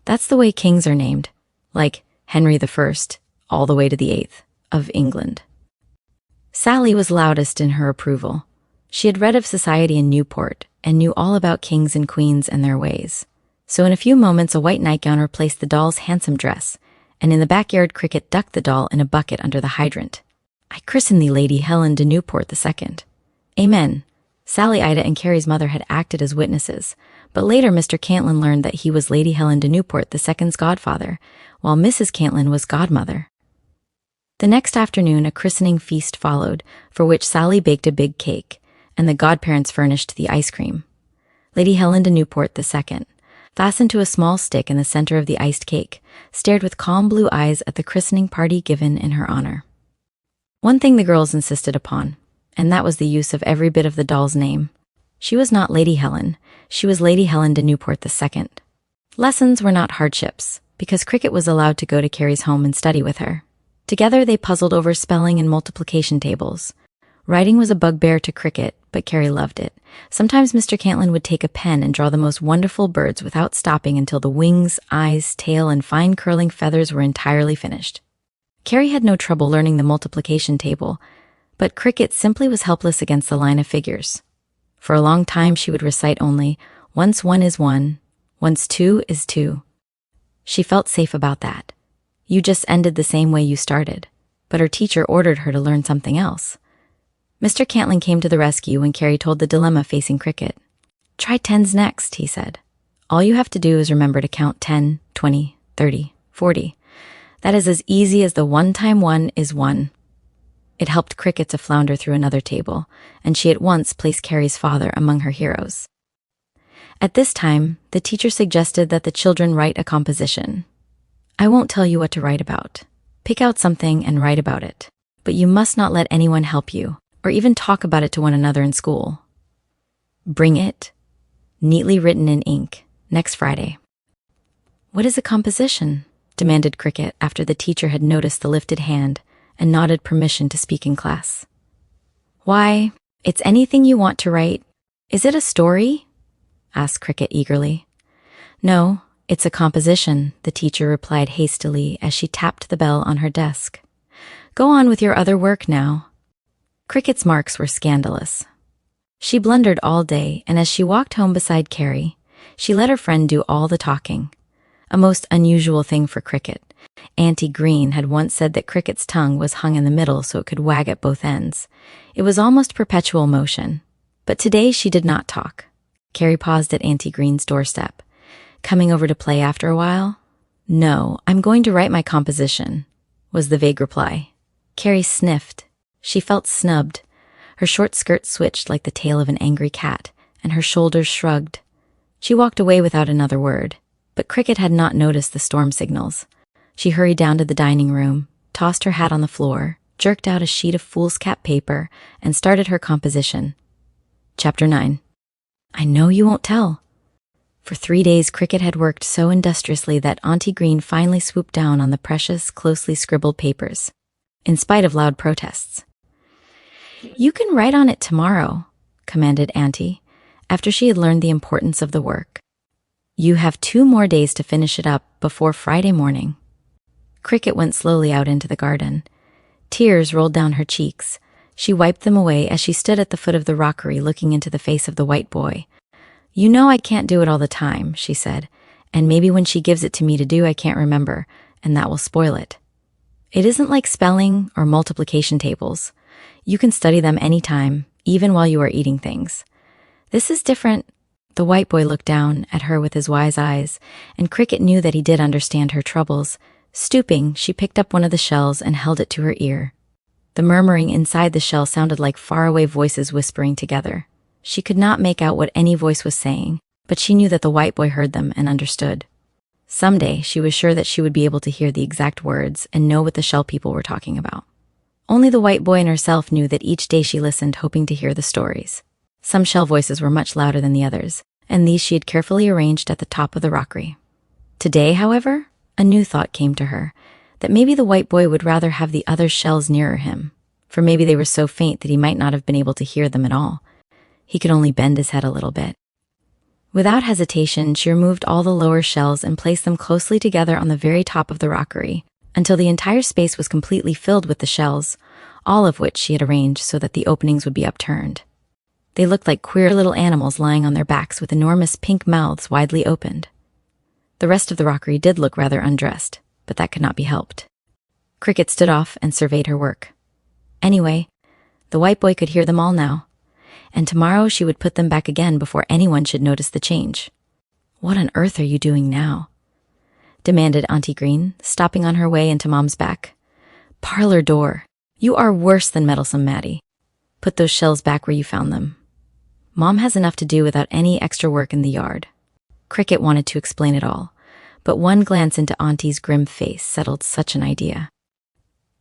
That's the way kings are named, like Henry I, all the way to the 8th, of England." Sally was loudest in her approval. She had read of society in Newport and knew all about kings and queens and their ways. So in a few moments, a white nightgown replaced the doll's handsome dress, and in the backyard, Cricket ducked the doll in a bucket under the hydrant. "I christen thee Lady Helen de Newport II." Amen. Sally, Ida, and Carrie's mother had acted as witnesses, but later Mr. Cantlin learned that he was Lady Helen de Newport II's godfather, while Mrs. Cantlin was godmother. The next afternoon, a christening feast followed, for which Sally baked a big cake, and the godparents furnished the ice cream. Lady Helen de Newport II, fastened to a small stick in the center of the iced cake, stared with calm blue eyes at the christening party given in her honor. One thing the girls insisted upon, and that was the use of every bit of the doll's name. She was not Lady Helen, she was Lady Helen de Newport II. Lessons were not hardships, because Cricket was allowed to go to Carrie's home and study with her. Together they puzzled over spelling and multiplication tables. Writing was a bugbear to Cricket, but Carrie loved it. Sometimes Mr. Cantlin would take a pen and draw the most wonderful birds without stopping until the wings, eyes, tail, and fine curling feathers were entirely finished. Carrie had no trouble learning the multiplication table, but Cricket simply was helpless against the line of figures. For a long time she would recite only, "Once 1 is 1, once 2 is 2. She felt safe about that. You just ended the same way you started, but her teacher ordered her to learn something else. Mr. Cantlin came to the rescue when Carrie told the dilemma facing Cricket. "Try tens next," he said. "All you have to do is remember to count 10, 20, 30, 40. That is as easy as the 1 times 1 is 1. It helped Cricket to flounder through another table, and she at once placed Carrie's father among her heroes. At this time, the teacher suggested that the children write a composition. "I won't tell you what to write about. Pick out something and write about it. But you must not let anyone help you, or even talk about it to one another in school. Bring it, neatly written in ink, next Friday." "What is a composition?" demanded Cricket after the teacher had noticed the lifted hand and nodded permission to speak in class. "Why, it's anything you want to write. Is it a story?" asked Cricket eagerly. "No, it's a composition," the teacher replied hastily as she tapped the bell on her desk. "Go on with your other work now." Cricket's marks were scandalous. She blundered all day, and as she walked home beside Carrie, she let her friend do all the talking. A most unusual thing for Cricket. Auntie Green had once said that Cricket's tongue was hung in the middle so it could wag at both ends. It was almost perpetual motion. But today she did not talk. Carrie paused at Auntie Green's doorstep. "Coming over to play after a while?" "No, I'm going to write my composition," was the vague reply. Carrie sniffed. She felt snubbed. Her short skirt switched like the tail of an angry cat, and her shoulders shrugged. She walked away without another word, but Cricket had not noticed the storm signals. She hurried down to the dining room, tossed her hat on the floor, jerked out a sheet of foolscap paper, and started her composition. Chapter 9. I know you won't tell. For 3 days, Cricket had worked so industriously that Auntie Green finally swooped down on the precious, closely scribbled papers, in spite of loud protests. "You can write on it tomorrow," commanded Auntie, after she had learned the importance of the work. "You have 2 more days to finish it up before Friday morning." Cricket went slowly out into the garden. Tears rolled down her cheeks. She wiped them away as she stood at the foot of the rockery looking into the face of the white boy. "You know I can't do it all the time," she said, "and maybe when she gives it to me to do I can't remember, and that will spoil it. It isn't like spelling or multiplication tables. You can study them anytime, even while you are eating things. This is different." The white boy looked down at her with his wise eyes, and Cricket knew that he did understand her troubles. Stooping, she picked up one of the shells and held it to her ear. The murmuring inside the shell sounded like faraway voices whispering together. She could not make out what any voice was saying, but she knew that the white boy heard them and understood. Someday, she was sure that she would be able to hear the exact words and know what the shell people were talking about. Only the white boy and herself knew that each day she listened, hoping to hear the stories. Some shell voices were much louder than the others, and these she had carefully arranged at the top of the rockery. Today, however, a new thought came to her, that maybe the white boy would rather have the other shells nearer him, for maybe they were so faint that he might not have been able to hear them at all. He could only bend his head a little bit. Without hesitation, she removed all the lower shells and placed them closely together on the very top of the rockery, until the entire space was completely filled with the shells, all of which she had arranged so that the openings would be upturned. They looked like queer little animals lying on their backs with enormous pink mouths widely opened. The rest of the rockery did look rather undressed, but that could not be helped. Cricket stood off and surveyed her work. Anyway, the white boy could hear them all now, and tomorrow she would put them back again before anyone should notice the change. "What on earth are you doing now?" demanded Auntie Green, stopping on her way into Mom's back. "Parlor door. You are worse than meddlesome Maddie. Put those shells back where you found them. Mom has enough to do without any extra work in the yard." Cricket wanted to explain it all, but one glance into Auntie's grim face settled such an idea.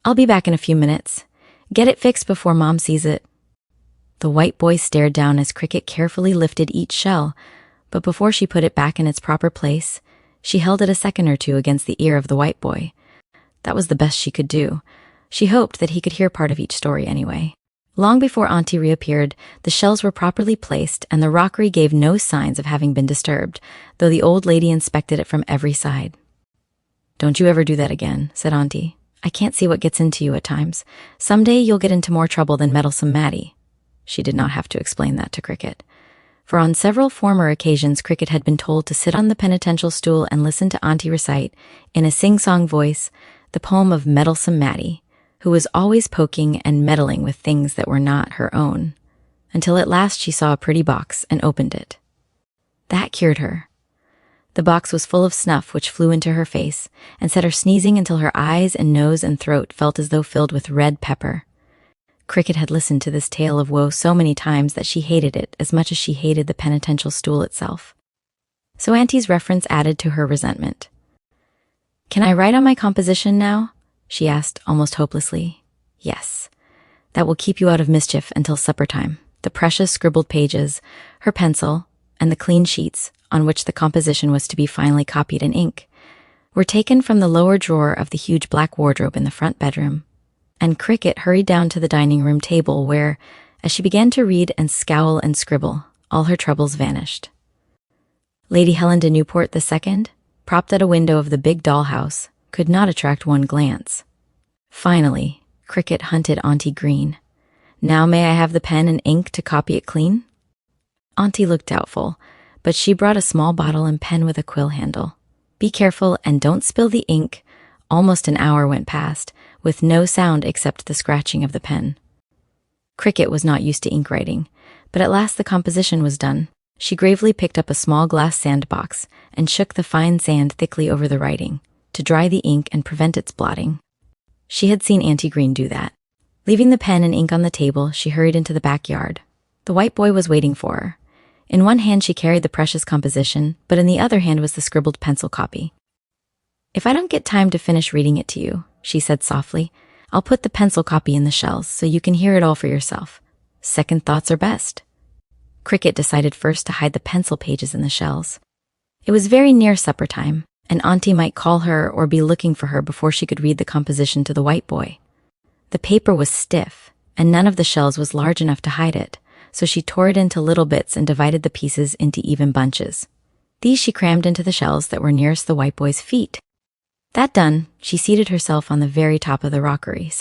"I'll be back in a few minutes. Get it fixed before Mom sees it." The white boy stared down as Cricket carefully lifted each shell, but before she put it back in its proper place, she held it a second or two against the ear of the white boy. That was the best she could do. She hoped that he could hear part of each story anyway. Long before Auntie reappeared, the shells were properly placed and the rockery gave no signs of having been disturbed, though the old lady inspected it from every side. "Don't you ever do that again," said Auntie. "I can't see what gets into you at times. Someday you'll get into more trouble than meddlesome Maddie." She did not have to explain that to Cricket, for on several former occasions Cricket had been told to sit on the penitential stool and listen to Auntie recite, in a sing-song voice, the poem of Meddlesome Maddie, who was always poking and meddling with things that were not her own, until at last she saw a pretty box and opened it. That cured her. The box was full of snuff which flew into her face and set her sneezing until her eyes and nose and throat felt as though filled with red pepper. Cricket had listened to this tale of woe so many times that she hated it as much as she hated the penitential stool itself. So Auntie's reference added to her resentment. "Can I write on my composition now?" she asked almost hopelessly. "Yes. That will keep you out of mischief until supper time." The precious scribbled pages, her pencil, and the clean sheets on which the composition was to be finally copied in ink were taken from the lower drawer of the huge black wardrobe in the front bedroom, and Cricket hurried down to the dining room table where, as she began to read and scowl and scribble, all her troubles vanished. Lady Helen de Newport II, propped at a window of the big dollhouse, could not attract one glance. Finally, Cricket hunted Auntie Green. "Now may I have the pen and ink to copy it clean?" Auntie looked doubtful, but she brought a small bottle and pen with a quill handle. "Be careful and don't spill the ink." Almost an hour went past, with no sound except the scratching of the pen. Cricket was not used to ink writing, but at last the composition was done. She gravely picked up a small glass sandbox and shook the fine sand thickly over the writing, to dry the ink and prevent its blotting. She had seen Auntie Green do that. Leaving the pen and ink on the table, she hurried into the backyard. The white boy was waiting for her. In one hand she carried the precious composition, but in the other hand was the scribbled pencil copy. "If I don't get time to finish reading it to you," she said softly, "I'll put the pencil copy in the shells so you can hear it all for yourself. Second thoughts are best." Cricket decided first to hide the pencil pages in the shells. It was very near supper time, and Auntie might call her or be looking for her before she could read the composition to the white boy. The paper was stiff, and none of the shells was large enough to hide it, so she tore it into little bits and divided the pieces into even bunches. These she crammed into the shells that were nearest the white boy's feet. That done, she seated herself on the very top of the rockery,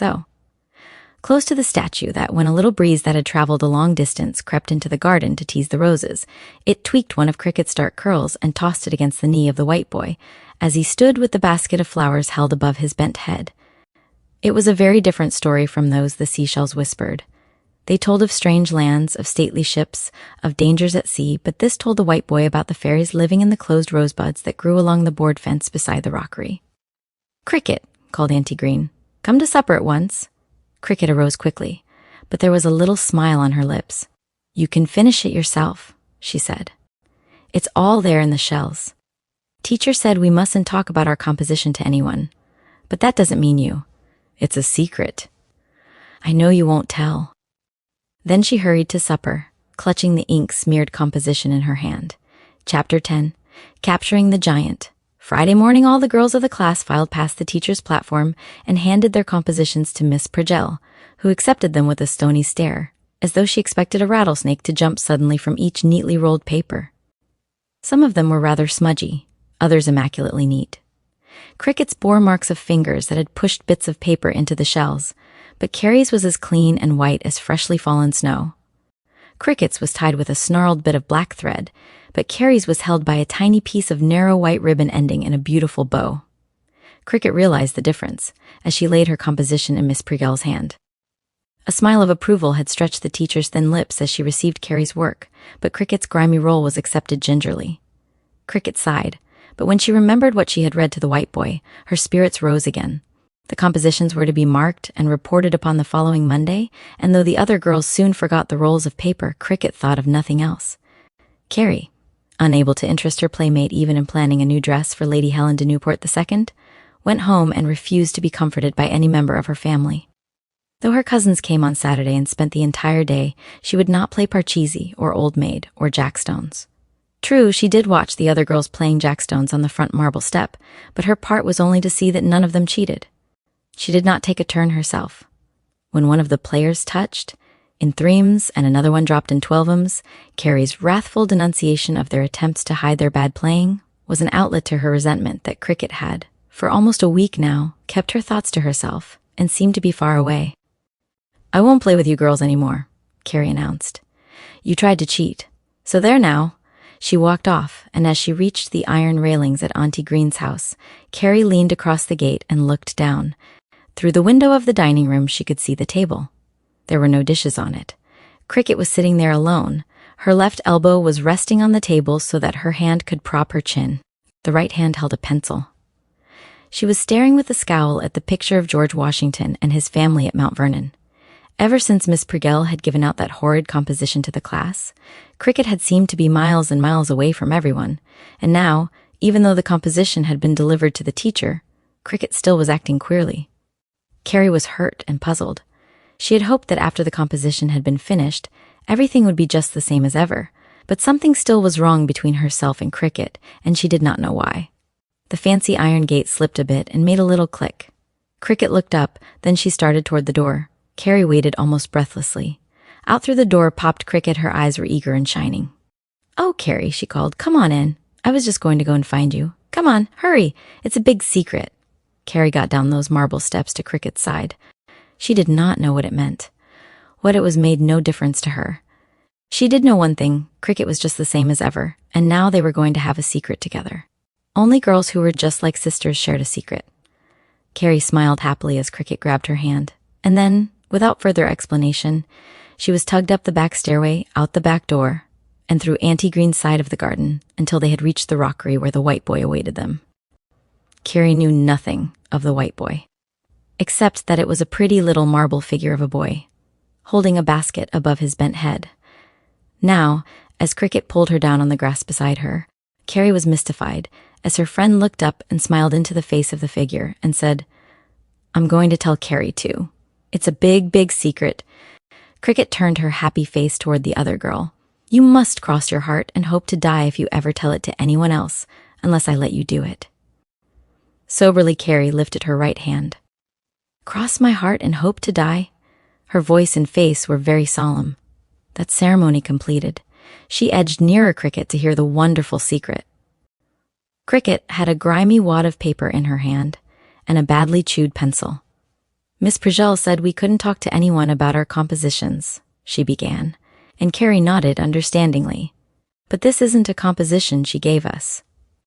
close to the statue that, when a little breeze that had traveled a long distance crept into the garden to tease the roses, it tweaked one of Cricket's dark curls and tossed it against the knee of the white boy, as he stood with the basket of flowers held above his bent head. It was a very different story from those the seashells whispered. They told of strange lands, of stately ships, of dangers at sea, but this told the white boy about the fairies living in the closed rosebuds that grew along the board fence beside the rockery. "Cricket," called Auntie Green, "come to supper at once." Cricket arose quickly, but there was a little smile on her lips. "You can finish it yourself," she said. "It's all there in the shells. Teacher said we mustn't talk about our composition to anyone, but that doesn't mean you. It's a secret. I know you won't tell." Then she hurried to supper, clutching the ink-smeared composition in her hand. Chapter 10, Capturing the Giant. Friday morning, all the girls of the class filed past the teacher's platform and handed their compositions to Miss Purgell, who accepted them with a stony stare, as though she expected a rattlesnake to jump suddenly from each neatly rolled paper. Some of them were rather smudgy, others immaculately neat. Cricket's bore marks of fingers that had pushed bits of paper into the shells, but Carrie's was as clean and white as freshly fallen snow. Cricket's was tied with a snarled bit of black thread, but Carrie's was held by a tiny piece of narrow white ribbon ending in a beautiful bow. Cricket realized the difference as she laid her composition in Miss Purgell's hand. A smile of approval had stretched the teacher's thin lips as she received Carrie's work, but Cricket's grimy roll was accepted gingerly. Cricket sighed, but when she remembered what she had read to the white boy, her spirits rose again. The compositions were to be marked and reported upon the following Monday, and though the other girls soon forgot the rolls of paper, Cricket thought of nothing else. Carrie, unable to interest her playmate even in planning a new dress for Lady Helen de Newport II, went home and refused to be comforted by any member of her family. Though her cousins came on Saturday and spent the entire day, she would not play parcheesi or old maid or jackstones. True, she did watch the other girls playing jackstones on the front marble step, but her part was only to see that none of them cheated. She did not take a turn herself. When one of the players touched, in threems and another one dropped in twelvems, Carrie's wrathful denunciation of their attempts to hide their bad playing was an outlet to her resentment that Cricket had, for almost a week now, kept her thoughts to herself and seemed to be far away. "I won't play with you girls anymore," Carrie announced. "You tried to cheat, so there now." She walked off, and as she reached the iron railings at Auntie Green's house, Carrie leaned across the gate and looked down. Through the window of the dining room, she could see the table. There were no dishes on it. Cricket was sitting there alone. Her left elbow was resting on the table so that her hand could prop her chin. The right hand held a pencil. She was staring with a scowl at the picture of George Washington and his family at Mount Vernon. Ever since Miss Purgell had given out that horrid composition to the class, Cricket had seemed to be miles and miles away from everyone, and now, even though the composition had been delivered to the teacher, Cricket still was acting queerly. Carrie was hurt and puzzled. She had hoped that after the composition had been finished, everything would be just the same as ever, but something still was wrong between herself and Cricket, and she did not know why. The fancy iron gate slipped a bit and made a little click. Cricket looked up, then she started toward the door. Carrie waited almost breathlessly. Out through the door popped Cricket. Her eyes were eager and shining. "Oh, Carrie," she called, "come on in. I was just going to go and find you. Come on, hurry. It's a big secret." Carrie got down those marble steps to Cricket's side. She did not know what it meant. What it was made no difference to her. She did know one thing: Cricket was just the same as ever, and now they were going to have a secret together. Only girls who were just like sisters shared a secret. Carrie smiled happily as Cricket grabbed her hand, and then, without further explanation, she was tugged up the back stairway, out the back door, and through Auntie Green's side of the garden until they had reached the rockery where the white boy awaited them. Carrie knew nothing of the white boy, except that it was a pretty little marble figure of a boy, holding a basket above his bent head. Now, as Cricket pulled her down on the grass beside her, Carrie was mystified as her friend looked up and smiled into the face of the figure and said, "I'm going to tell Carrie too. It's a big, big secret." Cricket turned her happy face toward the other girl. "You must cross your heart and hope to die if you ever tell it to anyone else, unless I let you do it." Soberly, Carrie lifted her right hand. "Cross my heart and hope to die?" Her voice and face were very solemn. That ceremony completed, she edged nearer Cricket to hear the wonderful secret. Cricket had a grimy wad of paper in her hand and a badly chewed pencil. "Miss Prijel said we couldn't talk to anyone about our compositions," she began, and Carrie nodded understandingly. "But this isn't a composition she gave us.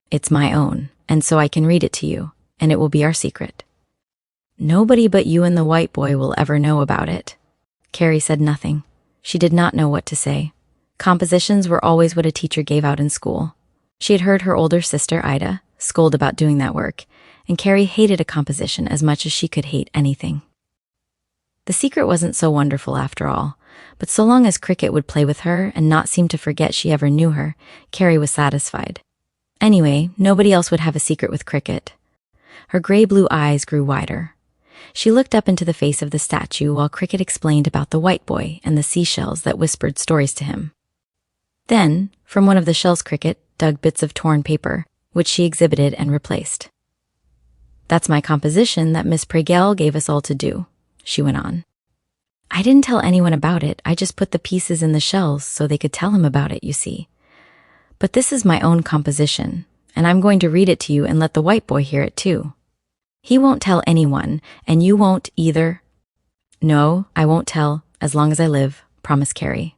It's my own, and so I can read it to you, and it will be our secret. Nobody but you and the white boy will ever know about it." Carrie said nothing. She did not know what to say. Compositions were always what a teacher gave out in school. She had heard her older sister, Ida, scold about doing that work, and Carrie hated a composition as much as she could hate anything. The secret wasn't so wonderful after all, but so long as Cricket would play with her and not seem to forget she ever knew her, Carrie was satisfied. Anyway, nobody else would have a secret with Cricket. Her gray-blue eyes grew wider. She looked up into the face of the statue while Cricket explained about the white boy and the seashells that whispered stories to him. Then, from one of the shells, Cricket dug bits of torn paper, which she exhibited and replaced. "That's my composition that Miss Prijel gave us all to do," she went on. "I didn't tell anyone about it. I just put the pieces in the shells so they could tell him about it, you see. But this is my own composition, and I'm going to read it to you and let the white boy hear it too. He won't tell anyone, and you won't either." "No, I won't tell, as long as I live," promised Carrie.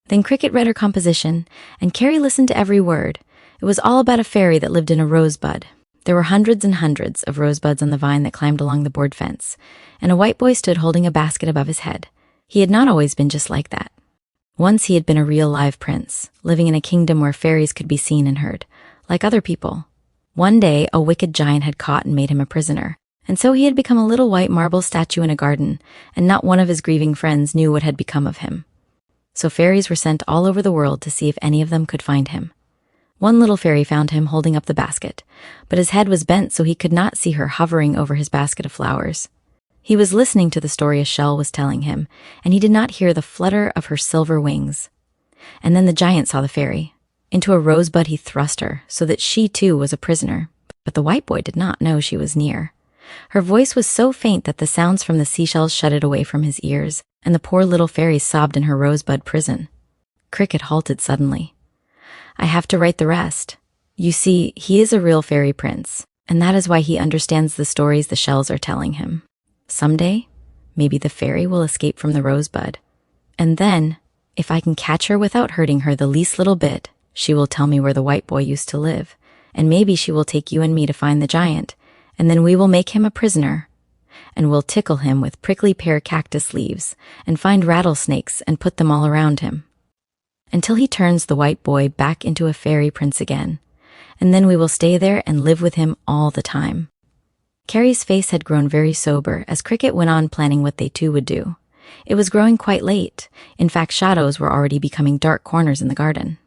Then Cricket read her composition, and Carrie listened to every word. It was all about a fairy that lived in a rosebud. There were hundreds and hundreds of rosebuds on the vine that climbed along the board fence, and a white boy stood holding a basket above his head. He had not always been just like that. Once he had been a real live prince, living in a kingdom where fairies could be seen and heard, like other people. One day, a wicked giant had caught and made him a prisoner, and so he had become a little white marble statue in a garden, and not one of his grieving friends knew what had become of him. So fairies were sent all over the world to see if any of them could find him. One little fairy found him holding up the basket, but his head was bent so he could not see her hovering over his basket of flowers. He was listening to the story a shell was telling him, and he did not hear the flutter of her silver wings. And then the giant saw the fairy. Into a rosebud he thrust her, so that she too was a prisoner, but the white boy did not know she was near. Her voice was so faint that the sounds from the seashells shut it away from his ears, and the poor little fairy sobbed in her rosebud prison. Cricket halted suddenly. "I have to write the rest. You see, he is a real fairy prince, and that is why he understands the stories the shells are telling him. Someday, maybe the fairy will escape from the rosebud. And then, if I can catch her without hurting her the least little bit, she will tell me where the white boy used to live, and maybe she will take you and me to find the giant, and then we will make him a prisoner, and we'll tickle him with prickly pear cactus leaves, and find rattlesnakes and put them all around him, until he turns the white boy back into a fairy prince again, and then we will stay there and live with him all the time." Carrie's face had grown very sober as Cricket went on planning what they two would do. It was growing quite late. In fact, shadows were already becoming dark corners in the garden.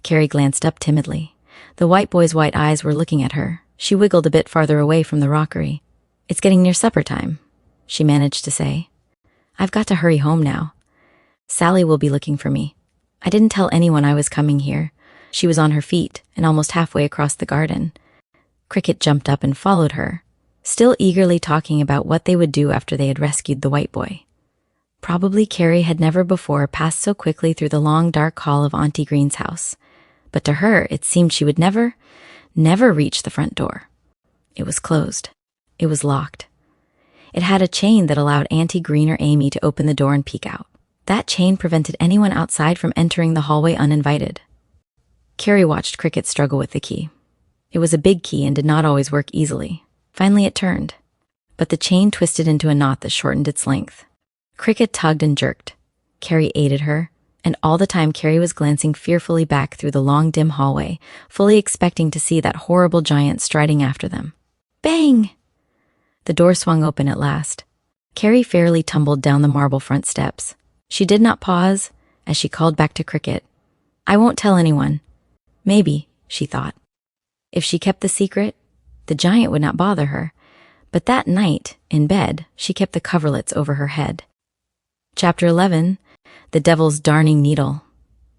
Carrie glanced up timidly. The white boy's white eyes were looking at her. She wiggled a bit farther away from the rockery. "It's getting near supper time," she managed to say. "I've got to hurry home now. Sally will be looking for me. I didn't tell anyone I was coming here." She was on her feet and almost halfway across the garden. Cricket jumped up and followed her, still eagerly talking about what they would do after they had rescued the white boy. Probably Carrie had never before passed so quickly through the long dark hall of Auntie Green's house, but to her it seemed she would never reach the front door. It was closed. It was locked. It had a chain that allowed Auntie Green or Amy to open the door and peek out. That chain prevented anyone outside from entering the hallway uninvited. Carrie watched Cricket struggle with the key. It was a big key and did not always work easily. Finally it turned, but the chain twisted into a knot that shortened its length. Cricket tugged and jerked. Carrie aided her, and all the time Carrie was glancing fearfully back through the long dim hallway, fully expecting to see that horrible giant striding after them. Bang! The door swung open at last. Carrie fairly tumbled down the marble front steps. She did not pause as she called back to Cricket. I won't tell anyone. Maybe, she thought. If she kept the secret, the giant would not bother her. But that night, in bed, she kept the coverlets over her head. Chapter 11, The Devil's Darning Needle.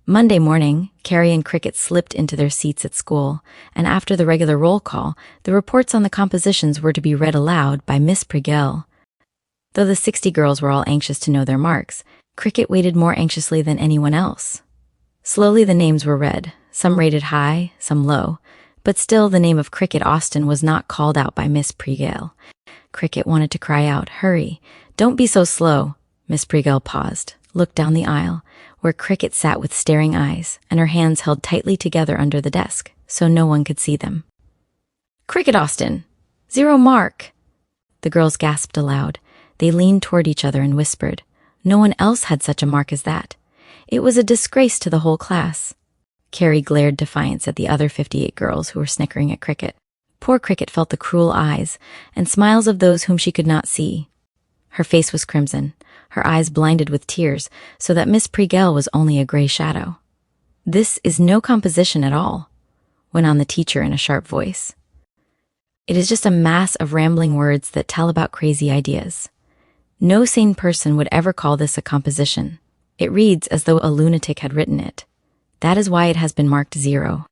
Monday morning, Carrie and Cricket slipped into their seats at school, and after the regular roll call, the reports on the compositions were to be read aloud by Miss Prigel. Though the 60 girls were all anxious to know their marks, Cricket waited more anxiously than anyone else. Slowly the names were read, some rated high, some low, but still the name of Cricket Austin was not called out by Miss Prigel. Cricket wanted to cry out, Hurry, don't be so slow. Miss Prigel paused, looked down the aisle, where Cricket sat with staring eyes, and her hands held tightly together under the desk, so no one could see them. Cricket Austin! 0 mark! The girls gasped aloud. They leaned toward each other and whispered. No one else had such a mark as that. It was a disgrace to the whole class. Carrie glared defiance at the other 58 girls who were snickering at Cricket. Poor Cricket felt the cruel eyes and smiles of those whom she could not see. Her face was crimson, her eyes blinded with tears, so that Miss Prigel was only a gray shadow. This is no composition at all, went on the teacher in a sharp voice. It is just a mass of rambling words that tell about crazy ideas. No sane person would ever call this a composition. It reads as though a lunatic had written it. That is why it has been marked 0.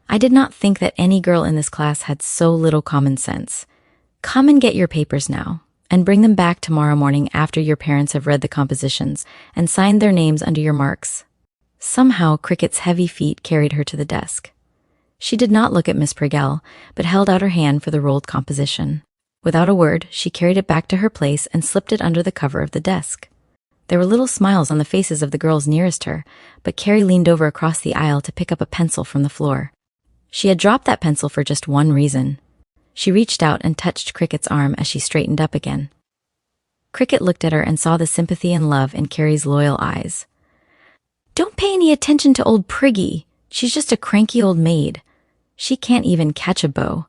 I did not think that any girl in this class had so little common sense. Come and get your papers now, and bring them back tomorrow morning after your parents have read the compositions and signed their names under your marks. Somehow, Cricket's heavy feet carried her to the desk. She did not look at Miss Prigel, but held out her hand for the rolled composition. Without a word, she carried it back to her place and slipped it under the cover of the desk. There were little smiles on the faces of the girls nearest her, but Carrie leaned over across the aisle to pick up a pencil from the floor. She had dropped that pencil for just one reason. She reached out and touched Cricket's arm as she straightened up again. Cricket looked at her and saw the sympathy and love in Carrie's loyal eyes. Don't pay any attention to old Priggy. She's just a cranky old maid. She can't even catch a beau.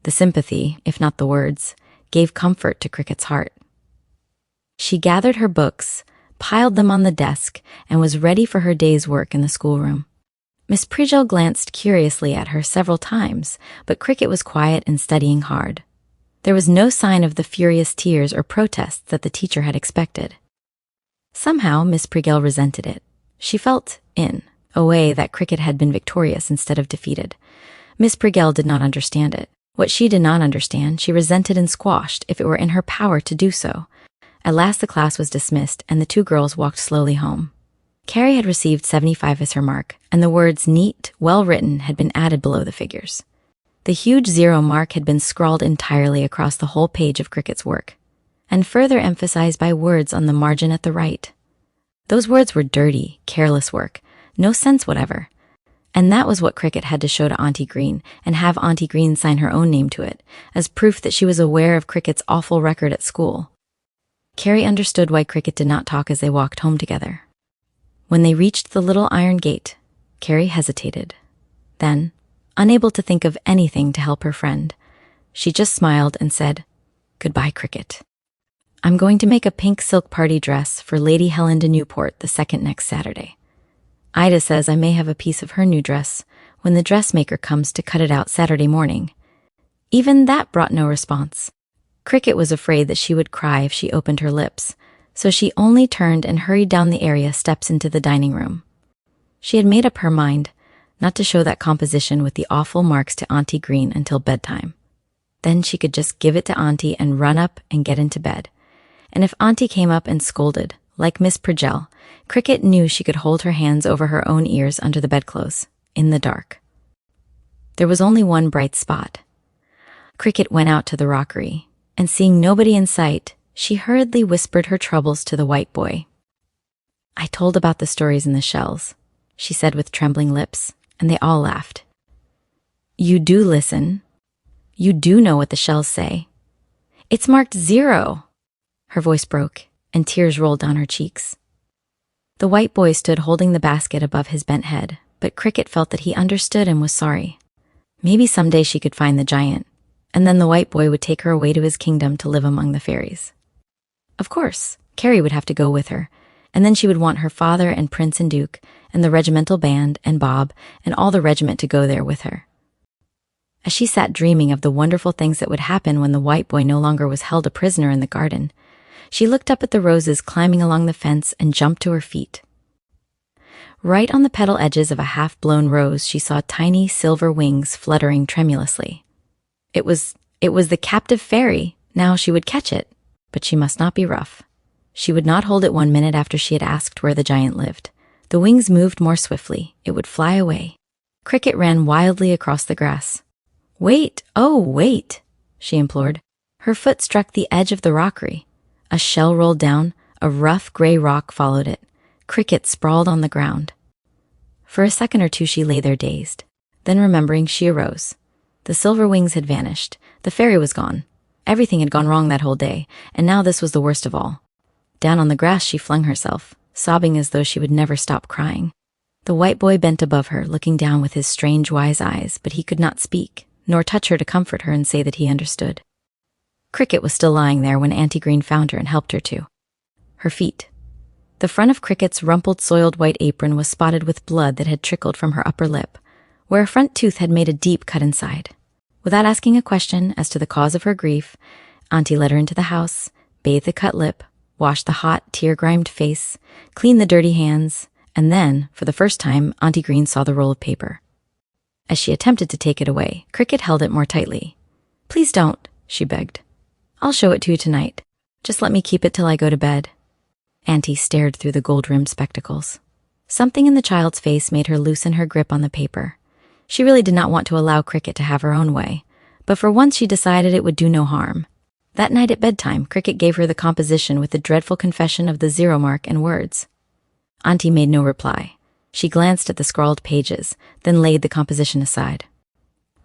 The sympathy, if not the words, gave comfort to Cricket's heart. She gathered her books, piled them on the desk, and was ready for her day's work in the schoolroom. Miss Prigel glanced curiously at her several times, but Cricket was quiet and studying hard. There was no sign of the furious tears or protests that the teacher had expected. Somehow, Miss Prigel resented it. She felt, in a way, that Cricket had been victorious instead of defeated. Miss Prigel did not understand it. What she did not understand, she resented and squashed if it were in her power to do so. At last the class was dismissed, and the 2 girls walked slowly home. Carrie had received 75 as her mark, and the words neat, well-written had been added below the figures. The huge 0 mark had been scrawled entirely across the whole page of Cricket's work, and further emphasized by words on the margin at the right. Those words were dirty, careless work, no sense whatever. And that was what Cricket had to show to Auntie Green, and have Auntie Green sign her own name to it, as proof that she was aware of Cricket's awful record at school. Carrie understood why Cricket did not talk as they walked home together. When they reached the little iron gate, Carrie hesitated. Then, unable to think of anything to help her friend, she just smiled and said, Goodbye, Cricket. I'm going to make a pink silk party dress for Lady Helen de Newport the second next Saturday. Ida says I may have a piece of her new dress when the dressmaker comes to cut it out Saturday morning. Even that brought no response. Cricket was afraid that she would cry if she opened her lips, so she only turned and hurried down the area steps into the dining room. She had made up her mind. not to show that composition with the awful marks to Auntie Green until bedtime. Then she could just give it to Auntie and run up and get into bed. And if Auntie came up and scolded, like Miss Purgell, Cricket knew she could hold her hands over her own ears under the bedclothes, in the dark. There was only one bright spot. Cricket went out to the rockery, and seeing nobody in sight, she hurriedly whispered her troubles to the white boy. "I told about the stories in the shells," she said with trembling lips, and they all laughed. "You do listen. You do know what the shells say. It's marked 0. Her voice broke, and tears rolled down her cheeks. The white boy stood holding the basket above his bent head, but Cricket felt that he understood and was sorry. Maybe someday she could find the giant, and then the white boy would take her away to his kingdom to live among the fairies. Of course, Carrie would have to go with her, and then she would want her father and Prince and Duke, and the regimental band, and Bob, and all the regiment to go there with her. As she sat dreaming of the wonderful things that would happen when the white boy no longer was held a prisoner in the garden, she looked up at the roses climbing along the fence and jumped to her feet. Right on the petal edges of a half-blown rose, she saw tiny silver wings fluttering tremulously. It was the captive fairy. Now she would catch it, but she must not be rough. She would not hold it 1 minute after she had asked where the giant lived. The wings moved more swiftly. It would fly away. Cricket ran wildly across the grass. "Wait, oh, wait," she implored. Her foot struck the edge of the rockery. A shell rolled down. A rough gray rock followed it. Cricket sprawled on the ground. For a second or two she lay there dazed. Then remembering, she arose. The silver wings had vanished. The fairy was gone. Everything had gone wrong that whole day, and now this was the worst of all. Down on the grass she flung herself, sobbing as though she would never stop crying. The white boy bent above her, looking down with his strange wise eyes, but he could not speak, nor touch her to comfort her and say that he understood. Cricket was still lying there when Auntie Green found her and helped her to. Her feet. The front of Cricket's rumpled, soiled white apron was spotted with blood that had trickled from her upper lip, where a front tooth had made a deep cut inside. Without asking a question as to the cause of her grief, Auntie led her into the house, bathed the cut lip, washed the hot, tear-grimed face, cleaned the dirty hands, and then, for the first time, Auntie Green saw the roll of paper. As she attempted to take it away, Cricket held it more tightly. "Please don't," she begged. "I'll show it to you tonight. Just let me keep it till I go to bed." Auntie stared through the gold-rimmed spectacles. Something in the child's face made her loosen her grip on the paper. She really did not want to allow Cricket to have her own way, but for once she decided it would do no harm. That night at bedtime, Cricket gave her the composition with the dreadful confession of the 0 mark and words. Auntie made no reply. She glanced at the scrawled pages, then laid the composition aside.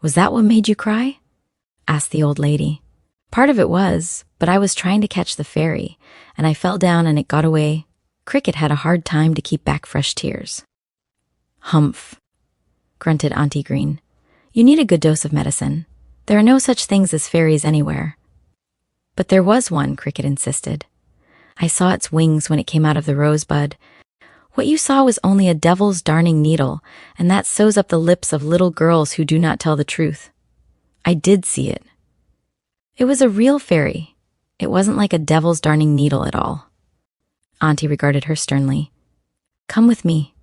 "Was that what made you cry?" asked the old lady. "Part of it was, but I was trying to catch the fairy, and I fell down and it got away." Cricket had a hard time to keep back fresh tears. "Humph," grunted Auntie Green. "You need a good dose of medicine. There are no such things as fairies anywhere." "But there was one," Cricket insisted. "I saw its wings when it came out of the rosebud. What you saw was only a devil's darning needle, and that sews up the lips of little girls who do not tell the truth. I did see it. It was a real fairy. It wasn't like a devil's darning needle at all." Auntie regarded her sternly. "Come with me.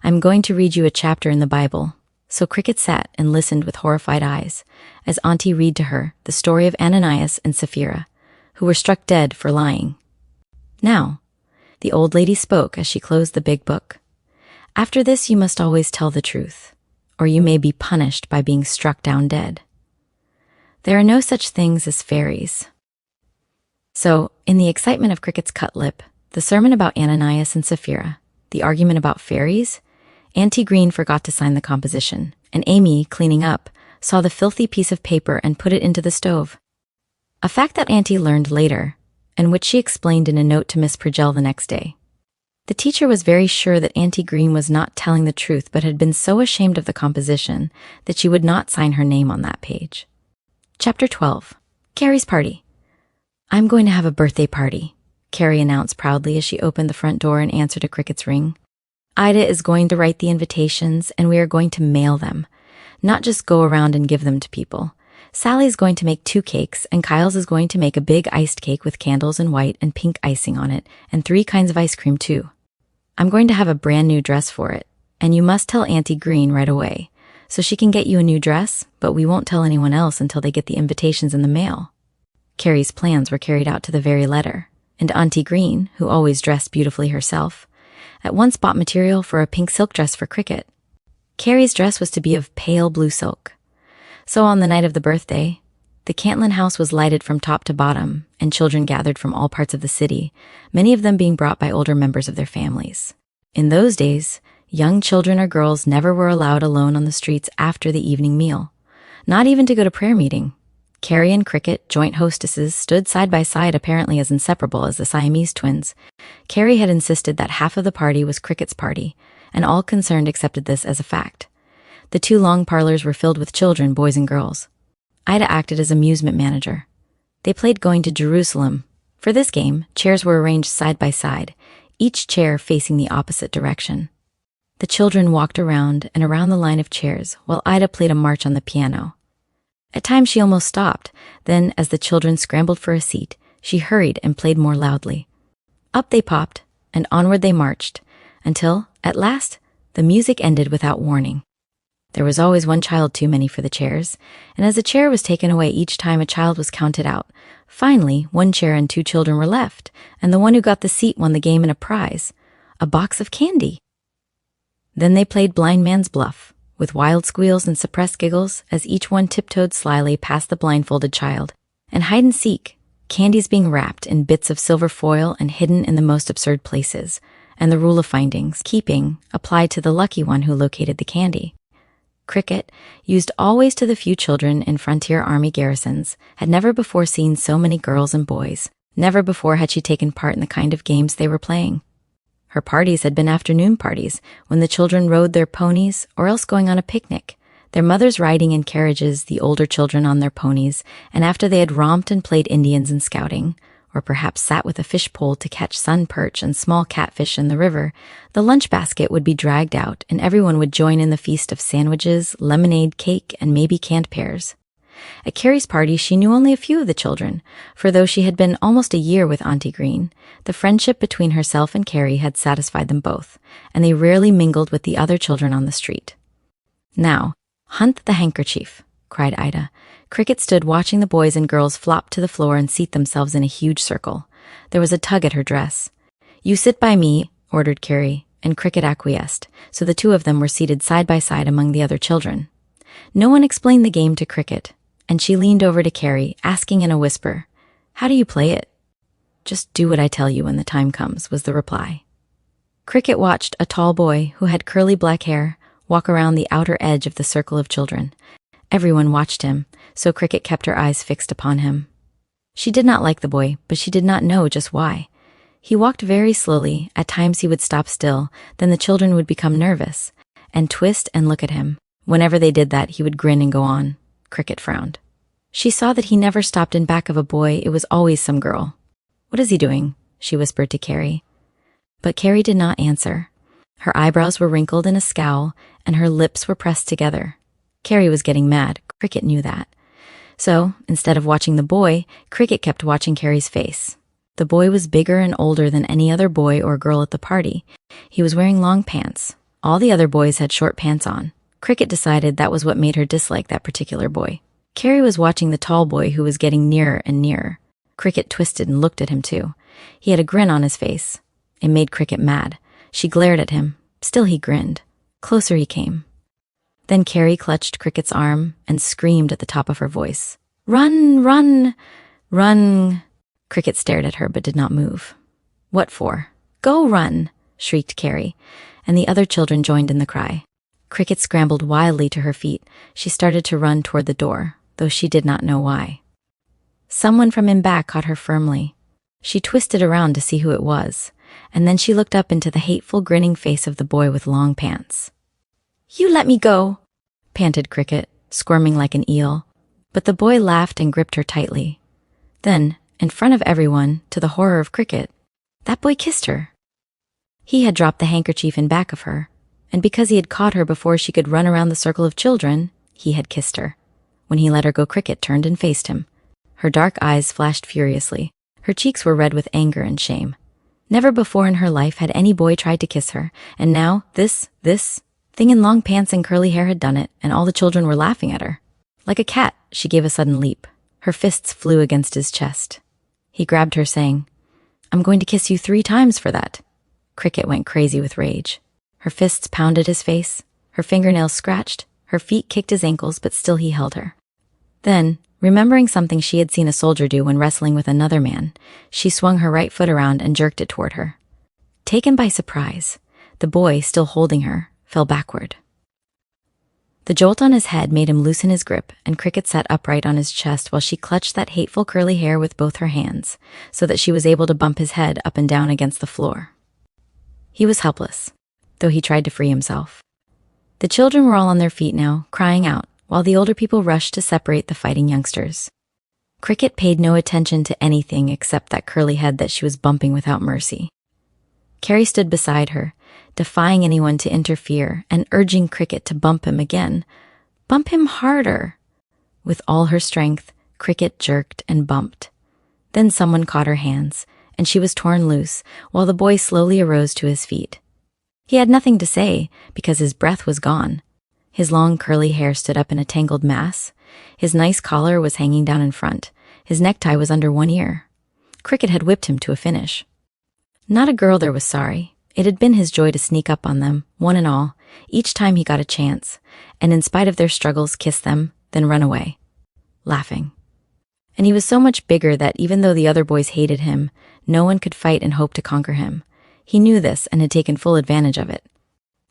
I'm going to read you a chapter in the Bible." So Cricket sat and listened with horrified eyes as Auntie read to her the story of Ananias and Sapphira, who were struck dead for lying. "Now," the old lady spoke as she closed the big book, "after this you must always tell the truth, or you may be punished by being struck down dead. There are no such things as fairies." So, in the excitement of Cricket's cut lip, the sermon about Ananias and Sapphira, the argument about fairies, Auntie Green forgot to sign the composition, and Amy, cleaning up, saw the filthy piece of paper and put it into the stove. A fact that Auntie learned later, and which she explained in a note to Miss Purgell the next day. The teacher was very sure that Auntie Green was not telling the truth, but had been so ashamed of the composition that she would not sign her name on that page. Chapter 12. Carrie's Party. "I'm going to have a birthday party," Carrie announced proudly as she opened the front door in answer to Cricket's ring. "Ida is going to write the invitations, and we are going to mail them, not just go around and give them to people. Sally's going to make 2 cakes, and Kyle's is going to make a big iced cake with candles and white and pink icing on it, and 3 kinds of ice cream too. I'm going to have a brand new dress for it, And you must tell Auntie Green right away, so she can get you a new dress, but we won't tell anyone else until they get the invitations in the mail." Carrie's plans were carried out to the very letter, and Auntie Green, who always dressed beautifully herself, at once bought material for a pink silk dress for Cricket. Carrie's dress was to be of pale blue silk. So on the night of the birthday, the Cantlin house was lighted from top to bottom, and children gathered from all parts of the city, many of them being brought by older members of their families. In those days, young children or girls never were allowed alone on the streets after the evening meal, not even to go to prayer meeting. Carrie and Cricket, joint hostesses, stood side by side, apparently as inseparable as the Siamese twins. Carrie had insisted that half of the party was Cricket's party, and all concerned accepted this as a fact. The two long parlors were filled with children, boys and girls. Ida acted as amusement manager. They played Going to Jerusalem. For this game, chairs were arranged side by side, each chair facing the opposite direction. The children walked around and around the line of chairs while Ida played a march on the piano. At times she almost stopped, then as the children scrambled for a seat, she hurried and played more loudly. Up they popped, and onward they marched, until, at last, the music ended without warning. There was always one child too many for the chairs, and as a chair was taken away each time a child was counted out, finally 1 chair and 2 children were left, and the one who got the seat won the game and a prize, a box of candy. Then they played blind man's bluff, with wild squeals and suppressed giggles as each one tiptoed slyly past the blindfolded child, and hide and seek, candies being wrapped in bits of silver foil and hidden in the most absurd places, and the rule of findings, keeping, applied to the lucky one who located the candy. Cricket, used always to the few children in frontier army garrisons, had never before seen so many girls and boys. Never before had she taken part in the kind of games they were playing. Her parties had been afternoon parties, when the children rode their ponies or else going on a picnic, their mothers riding in carriages, the older children on their ponies, and after they had romped and played Indians and scouting, or perhaps sat with a fish pole to catch sun perch and small catfish in the river, the lunch basket would be dragged out and everyone would join in the feast of sandwiches, lemonade, cake, and maybe canned pears. At Carrie's party, she knew only a few of the children, for though she had been almost a year with Auntie Green, the friendship between herself and Carrie had satisfied them both, and they rarely mingled with the other children on the street. "Now, hunt the handkerchief," cried Ida. Cricket stood watching the boys and girls flop to the floor and seat themselves in a huge circle. There was a tug at her dress. "You sit by me," ordered Carrie, and Cricket acquiesced, so the two of them were seated side by side among the other children. No one explained the game to Cricket, and she leaned over to Carrie, asking in a whisper, "How do you play it?" "Just do what I tell you when the time comes," was the reply. Cricket watched a tall boy who had curly black hair walk around the outer edge of the circle of children. Everyone watched him, so Cricket kept her eyes fixed upon him. She did not like the boy, but she did not know just why. He walked very slowly. At times he would stop still, then the children would become nervous and twist and look at him. Whenever they did that, he would grin and go on. Cricket frowned. She saw that he never stopped in back of a boy. It was always some girl. "What is he doing?" she whispered to Carrie. But Carrie did not answer. Her eyebrows were wrinkled in a scowl, and her lips were pressed together. Carrie was getting mad. Cricket knew that. So, instead of watching the boy, Cricket kept watching Carrie's face. The boy was bigger and older than any other boy or girl at the party. He was wearing long pants. All the other boys had short pants on. Cricket decided that was what made her dislike that particular boy. Carrie was watching the tall boy who was getting nearer and nearer. Cricket twisted and looked at him too. He had a grin on his face. It made Cricket mad. She glared at him. Still he grinned. Closer he came. Then Carrie clutched Cricket's arm and screamed at the top of her voice. "Run, run, run!" Cricket stared at her but did not move. "What for?" "Go run!" shrieked Carrie, and the other children joined in the cry. Cricket scrambled wildly to her feet. She started to run toward the door, though she did not know why. Someone from in back caught her firmly. She twisted around to see who it was, and then she looked up into the hateful, grinning face of the boy with long pants. "You let me go," panted Cricket, squirming like an eel. But the boy laughed and gripped her tightly. Then, in front of everyone, to the horror of Cricket, that boy kissed her. He had dropped the handkerchief in back of her, and because he had caught her before she could run around the circle of children, he had kissed her. When he let her go, Cricket turned and faced him. Her dark eyes flashed furiously. Her cheeks were red with anger and shame. Never before in her life had any boy tried to kiss her, and now this Thing in long pants and curly hair had done it, and all the children were laughing at her. Like a cat, she gave a sudden leap. Her fists flew against his chest. He grabbed her, saying, "I'm going to kiss you 3 times for that." Cricket went crazy with rage. Her fists pounded his face, her fingernails scratched, her feet kicked his ankles, but still he held her. Then, remembering something she had seen a soldier do when wrestling with another man, she swung her right foot around and jerked it toward her. Taken by surprise, the boy, still holding her, fell backward. The jolt on his head made him loosen his grip, and Cricket sat upright on his chest while she clutched that hateful curly hair with both her hands, so that she was able to bump his head up and down against the floor. He was helpless, though he tried to free himself. The children were all on their feet now, crying out, while the older people rushed to separate the fighting youngsters. Cricket paid no attention to anything except that curly head that she was bumping without mercy. Carrie stood beside her, defying anyone to interfere and urging Cricket to bump him again. Bump him harder. With all her strength, Cricket jerked and bumped. Then someone caught her hands, and she was torn loose, while the boy slowly arose to his feet. He had nothing to say, because his breath was gone. His long curly hair stood up in a tangled mass. His nice collar was hanging down in front. His necktie was under one ear. Cricket had whipped him to a finish. Not a girl there was sorry. It had been his joy to sneak up on them, one and all, each time he got a chance, and in spite of their struggles kiss them, then run away, laughing. And he was so much bigger that even though the other boys hated him, no one could fight and hope to conquer him. He knew this and had taken full advantage of it.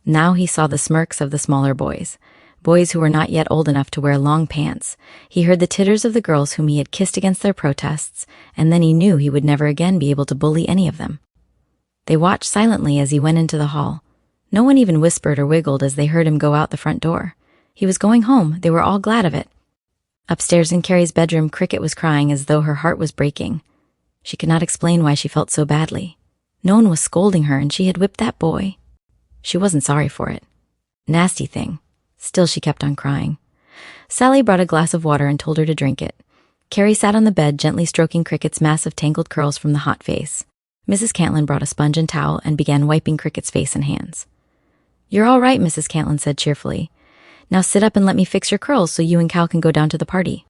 Now he saw the smirks of the smaller boys who were not yet old enough to wear long pants. He heard the titters of the girls whom he had kissed against their protests, and then he knew he would never again be able to bully any of them. They watched silently as he went into the hall. No one even whispered or wiggled as they heard him go out the front door. He was going home. They were all glad of it. Upstairs in Carrie's bedroom, Cricket was crying as though her heart was breaking. She could not explain why she felt so badly. No one was scolding her, and she had whipped that boy. She wasn't sorry for it. Nasty thing. Still, she kept on crying. Sally brought a glass of water and told her to drink it. Carrie sat on the bed, gently stroking Cricket's massive tangled curls from the hot face. Mrs. Cantlin brought a sponge and towel and began wiping Cricket's face and hands. "You're all right," Mrs. Cantlin said cheerfully. "Now sit up and let me fix your curls so you and Cal can go down to the party."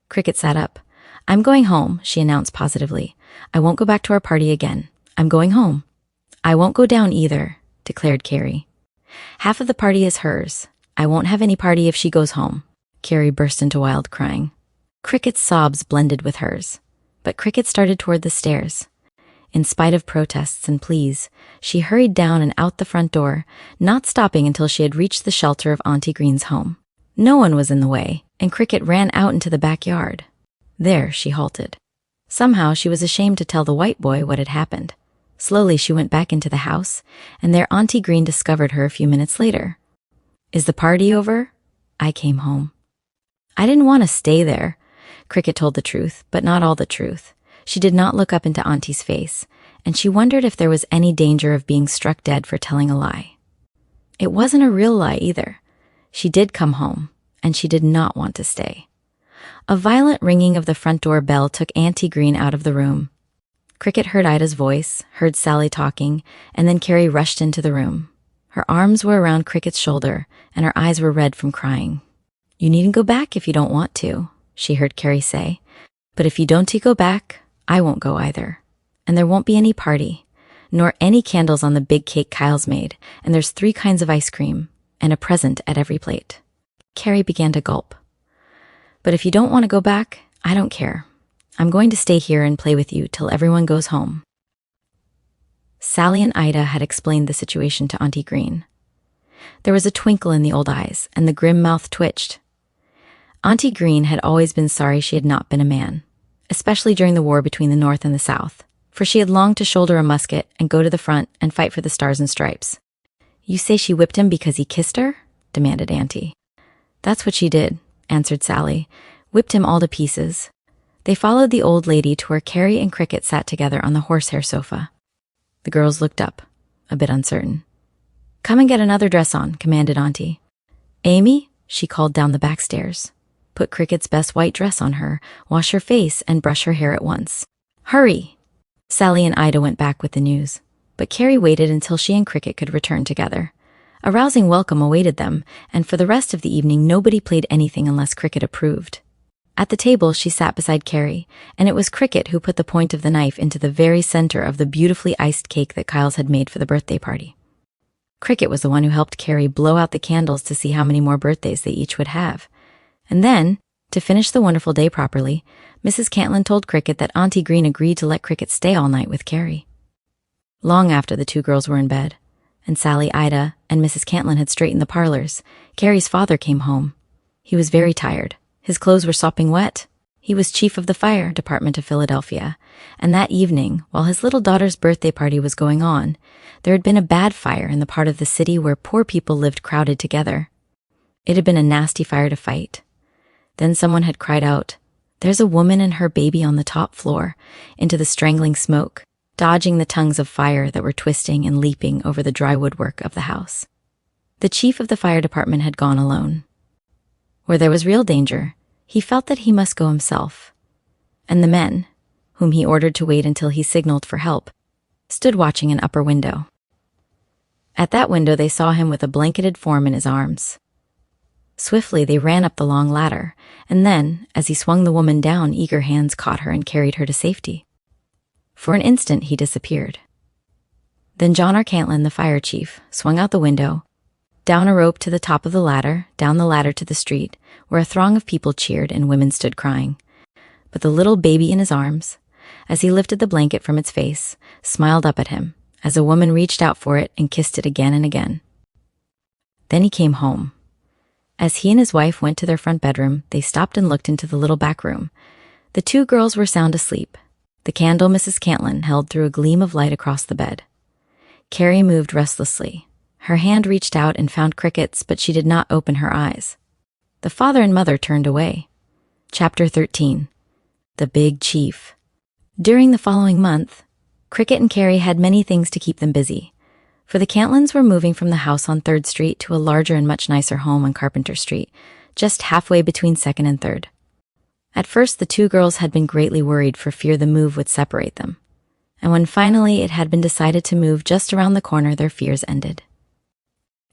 Cricket sat up. "I'm going home," she announced positively. "I won't go back to our party again. I'm going home." "I won't go down either," declared Carrie. "Half of the party is hers. I won't have any party if she goes home." Carrie burst into wild crying. Cricket's sobs blended with hers, but Cricket started toward the stairs. In spite of protests and pleas, she hurried down and out the front door, not stopping until she had reached the shelter of Auntie Green's home. No one was in the way, and Cricket ran out into the backyard. There she halted. Somehow she was ashamed to tell the white boy what had happened. Slowly she went back into the house, and there Auntie Green discovered her a few minutes later. "Is the party over?" "I came home." "I didn't want to stay there." Cricket told the truth, but not all the truth. She did not look up into Auntie's face, and she wondered if there was any danger of being struck dead for telling a lie. It wasn't a real lie either. She did come home, and she did not want to stay. A violent ringing of the front door bell took Auntie Green out of the room. Cricket heard Ida's voice, heard Sally talking, and then Carrie rushed into the room. Her arms were around Cricket's shoulder, and her eyes were red from crying. "You needn't go back if you don't want to," she heard Carrie say. "But if you don't go back, I won't go either. And there won't be any party, nor any candles on the big cake Kyle's made, and there's 3 kinds of ice cream, and a present at every plate." Carrie began to gulp. "But if you don't want to go back, I don't care. I'm going to stay here and play with you till everyone goes home." Sally and Ida had explained the situation to Auntie Green. There was a twinkle in the old eyes, and the grim mouth twitched. Auntie Green had always been sorry she had not been a man, especially during the war between the North and the South, for she had longed to shoulder a musket and go to the front and fight for the Stars and Stripes. "You say she whipped him because he kissed her?" demanded Auntie. "That's what she did," answered Sally. "Whipped him all to pieces." They followed the old lady to where Carrie and Cricket sat together on the horsehair sofa. The girls looked up, a bit uncertain. "Come and get another dress on," commanded Auntie. "Amy," she called down the back stairs. "Put Cricket's best white dress on her, wash her face, and brush her hair at once. Hurry!" Sally and Ida went back with the news, but Carrie waited until she and Cricket could return together. A rousing welcome awaited them, and for the rest of the evening nobody played anything unless Cricket approved. At the table she sat beside Carrie, and it was Cricket who put the point of the knife into the very center of the beautifully iced cake that Kyle's had made for the birthday party. Cricket was the one who helped Carrie blow out the candles to see how many more birthdays they each would have. And then, to finish the wonderful day properly, Mrs. Cantlin told Cricket that Auntie Green agreed to let Cricket stay all night with Carrie. Long after the two girls were in bed, and Sally, Ida, and Mrs. Cantlin had straightened the parlors, Carrie's father came home. He was very tired. His clothes were sopping wet. He was chief of the fire department of Philadelphia, and that evening, while his little daughter's birthday party was going on, there had been a bad fire in the part of the city where poor people lived crowded together. It had been a nasty fire to fight. Then someone had cried out, "There's a woman and her baby on the top floor," into the strangling smoke, dodging the tongues of fire that were twisting and leaping over the dry woodwork of the house. The chief of the fire department had gone alone. Where there was real danger, he felt that he must go himself, and the men, whom he ordered to wait until he signaled for help, stood watching an upper window. At that window they saw him with a blanketed form in his arms. Swiftly they ran up the long ladder, and then, as he swung the woman down, eager hands caught her and carried her to safety. For an instant he disappeared. Then John R. Cantlin, the fire chief, swung out the window, down a rope to the top of the ladder, down the ladder to the street, where a throng of people cheered and women stood crying. But the little baby in his arms, as he lifted the blanket from its face, smiled up at him, as a woman reached out for it and kissed it again and again. Then he came home. As he and his wife went to their front bedroom, they stopped and looked into the little back room. The two girls were sound asleep. The candle Mrs. Cantlin held threw a gleam of light across the bed. Carrie moved restlessly. Her hand reached out and found Cricket's, but she did not open her eyes. The father and mother turned away. Chapter 13. The Big Chief. During the following month, Cricket and Carrie had many things to keep them busy, for the Cantlins were moving from the house on 3rd Street to a larger and much nicer home on Carpenter Street, just halfway between 2nd and 3rd. At first, the two girls had been greatly worried for fear the move would separate them, and when finally it had been decided to move just around the corner, their fears ended.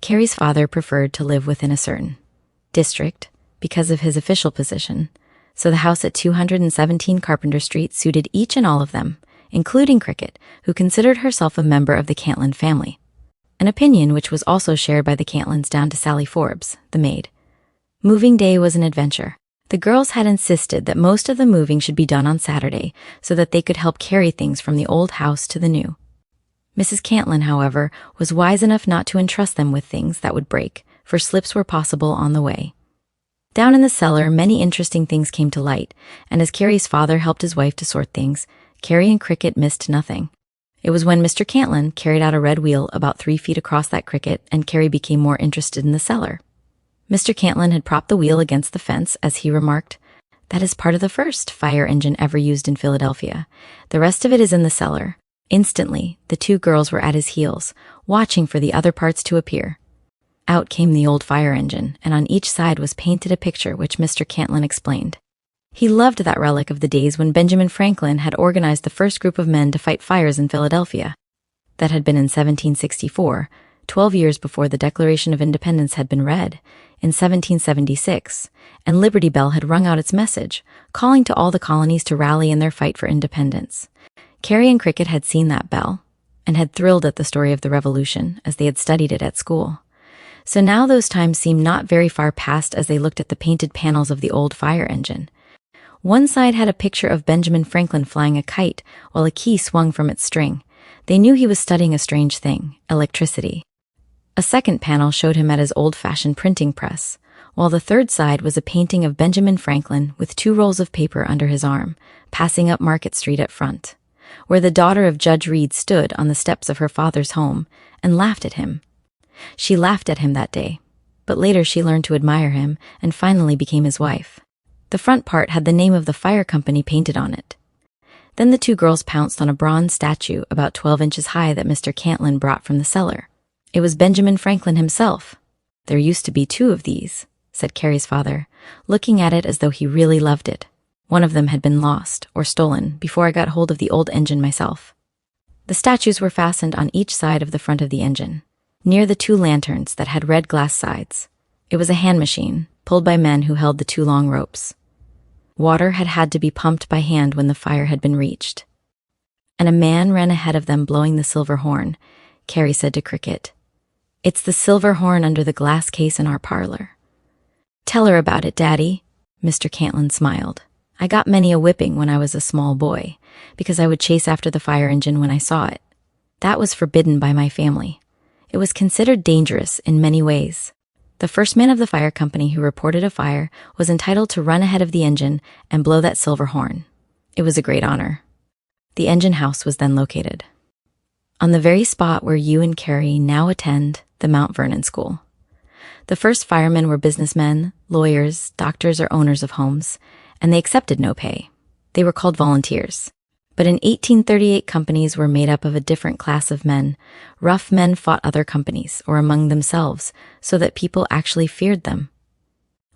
Carrie's father preferred to live within a certain district because of his official position, so the house at 217 Carpenter Street suited each and all of them, including Cricket, who considered herself a member of the Cantlin family, an opinion which was also shared by the Cantlins down to Sally Forbes, the maid. Moving day was an adventure. The girls had insisted that most of the moving should be done on Saturday so that they could help carry things from the old house to the new. Mrs. Cantlin, however, was wise enough not to entrust them with things that would break, for slips were possible on the way. Down in the cellar, many interesting things came to light, and as Carrie's father helped his wife to sort things, Carrie and Cricket missed nothing. It was when Mr. Cantlin carried out a red wheel about 3 feet across that Cricket, and Carrie became more interested in the cellar. Mr. Cantlin had propped the wheel against the fence as he remarked, "That is part of the first fire engine ever used in Philadelphia. The rest of it is in the cellar." Instantly, the two girls were at his heels, watching for the other parts to appear. Out came the old fire engine, and on each side was painted a picture which Mr. Cantlin explained. He loved that relic of the days when Benjamin Franklin had organized the first group of men to fight fires in Philadelphia. That had been in 1764, 12 years before the Declaration of Independence had been read, in 1776, and Liberty Bell had rung out its message, calling to all the colonies to rally in their fight for independence. Carrie and Cricket had seen that bell, and had thrilled at the story of the Revolution, as they had studied it at school. So now those times seemed not very far past as they looked at the painted panels of the old fire engine. One side had a picture of Benjamin Franklin flying a kite while a key swung from its string. They knew he was studying a strange thing, electricity. A second panel showed him at his old-fashioned printing press, while the third side was a painting of Benjamin Franklin with 2 rolls of paper under his arm, passing up Market Street at front, where the daughter of Judge Reed stood on the steps of her father's home and laughed at him. She laughed at him that day, but later she learned to admire him and finally became his wife. The front part had the name of the fire company painted on it. Then the two girls pounced on a bronze statue about 12 inches high that Mr. Cantlin brought from the cellar. It was Benjamin Franklin himself. "There used to be 2 of these," said Carrie's father, looking at it as though he really loved it. "One of them had been lost or stolen before I got hold of the old engine myself." The statues were fastened on each side of the front of the engine. near the two lanterns that had red glass sides. It was a hand machine, pulled by men who held the two long ropes. Water had had to be pumped by hand when the fire had been reached. And a man ran ahead of them blowing the silver horn, Carrie said to Cricket. "It's the silver horn under the glass case in our parlor." "Tell her about it, Daddy," Mr. Cantlin smiled. "I got many a whipping when I was a small boy, because I would chase after the fire engine when I saw it. That was forbidden by my family. It was considered dangerous in many ways. The first man of the fire company who reported a fire was entitled to run ahead of the engine and blow that silver horn. It was a great honor." The engine house was then located on the very spot where you and Carrie now attend the Mount Vernon School. The first firemen were businessmen, lawyers, doctors, or owners of homes, and they accepted no pay. They were called volunteers. But in 1838, companies were made up of a different class of men. Rough men fought other companies or among themselves so that people actually feared them.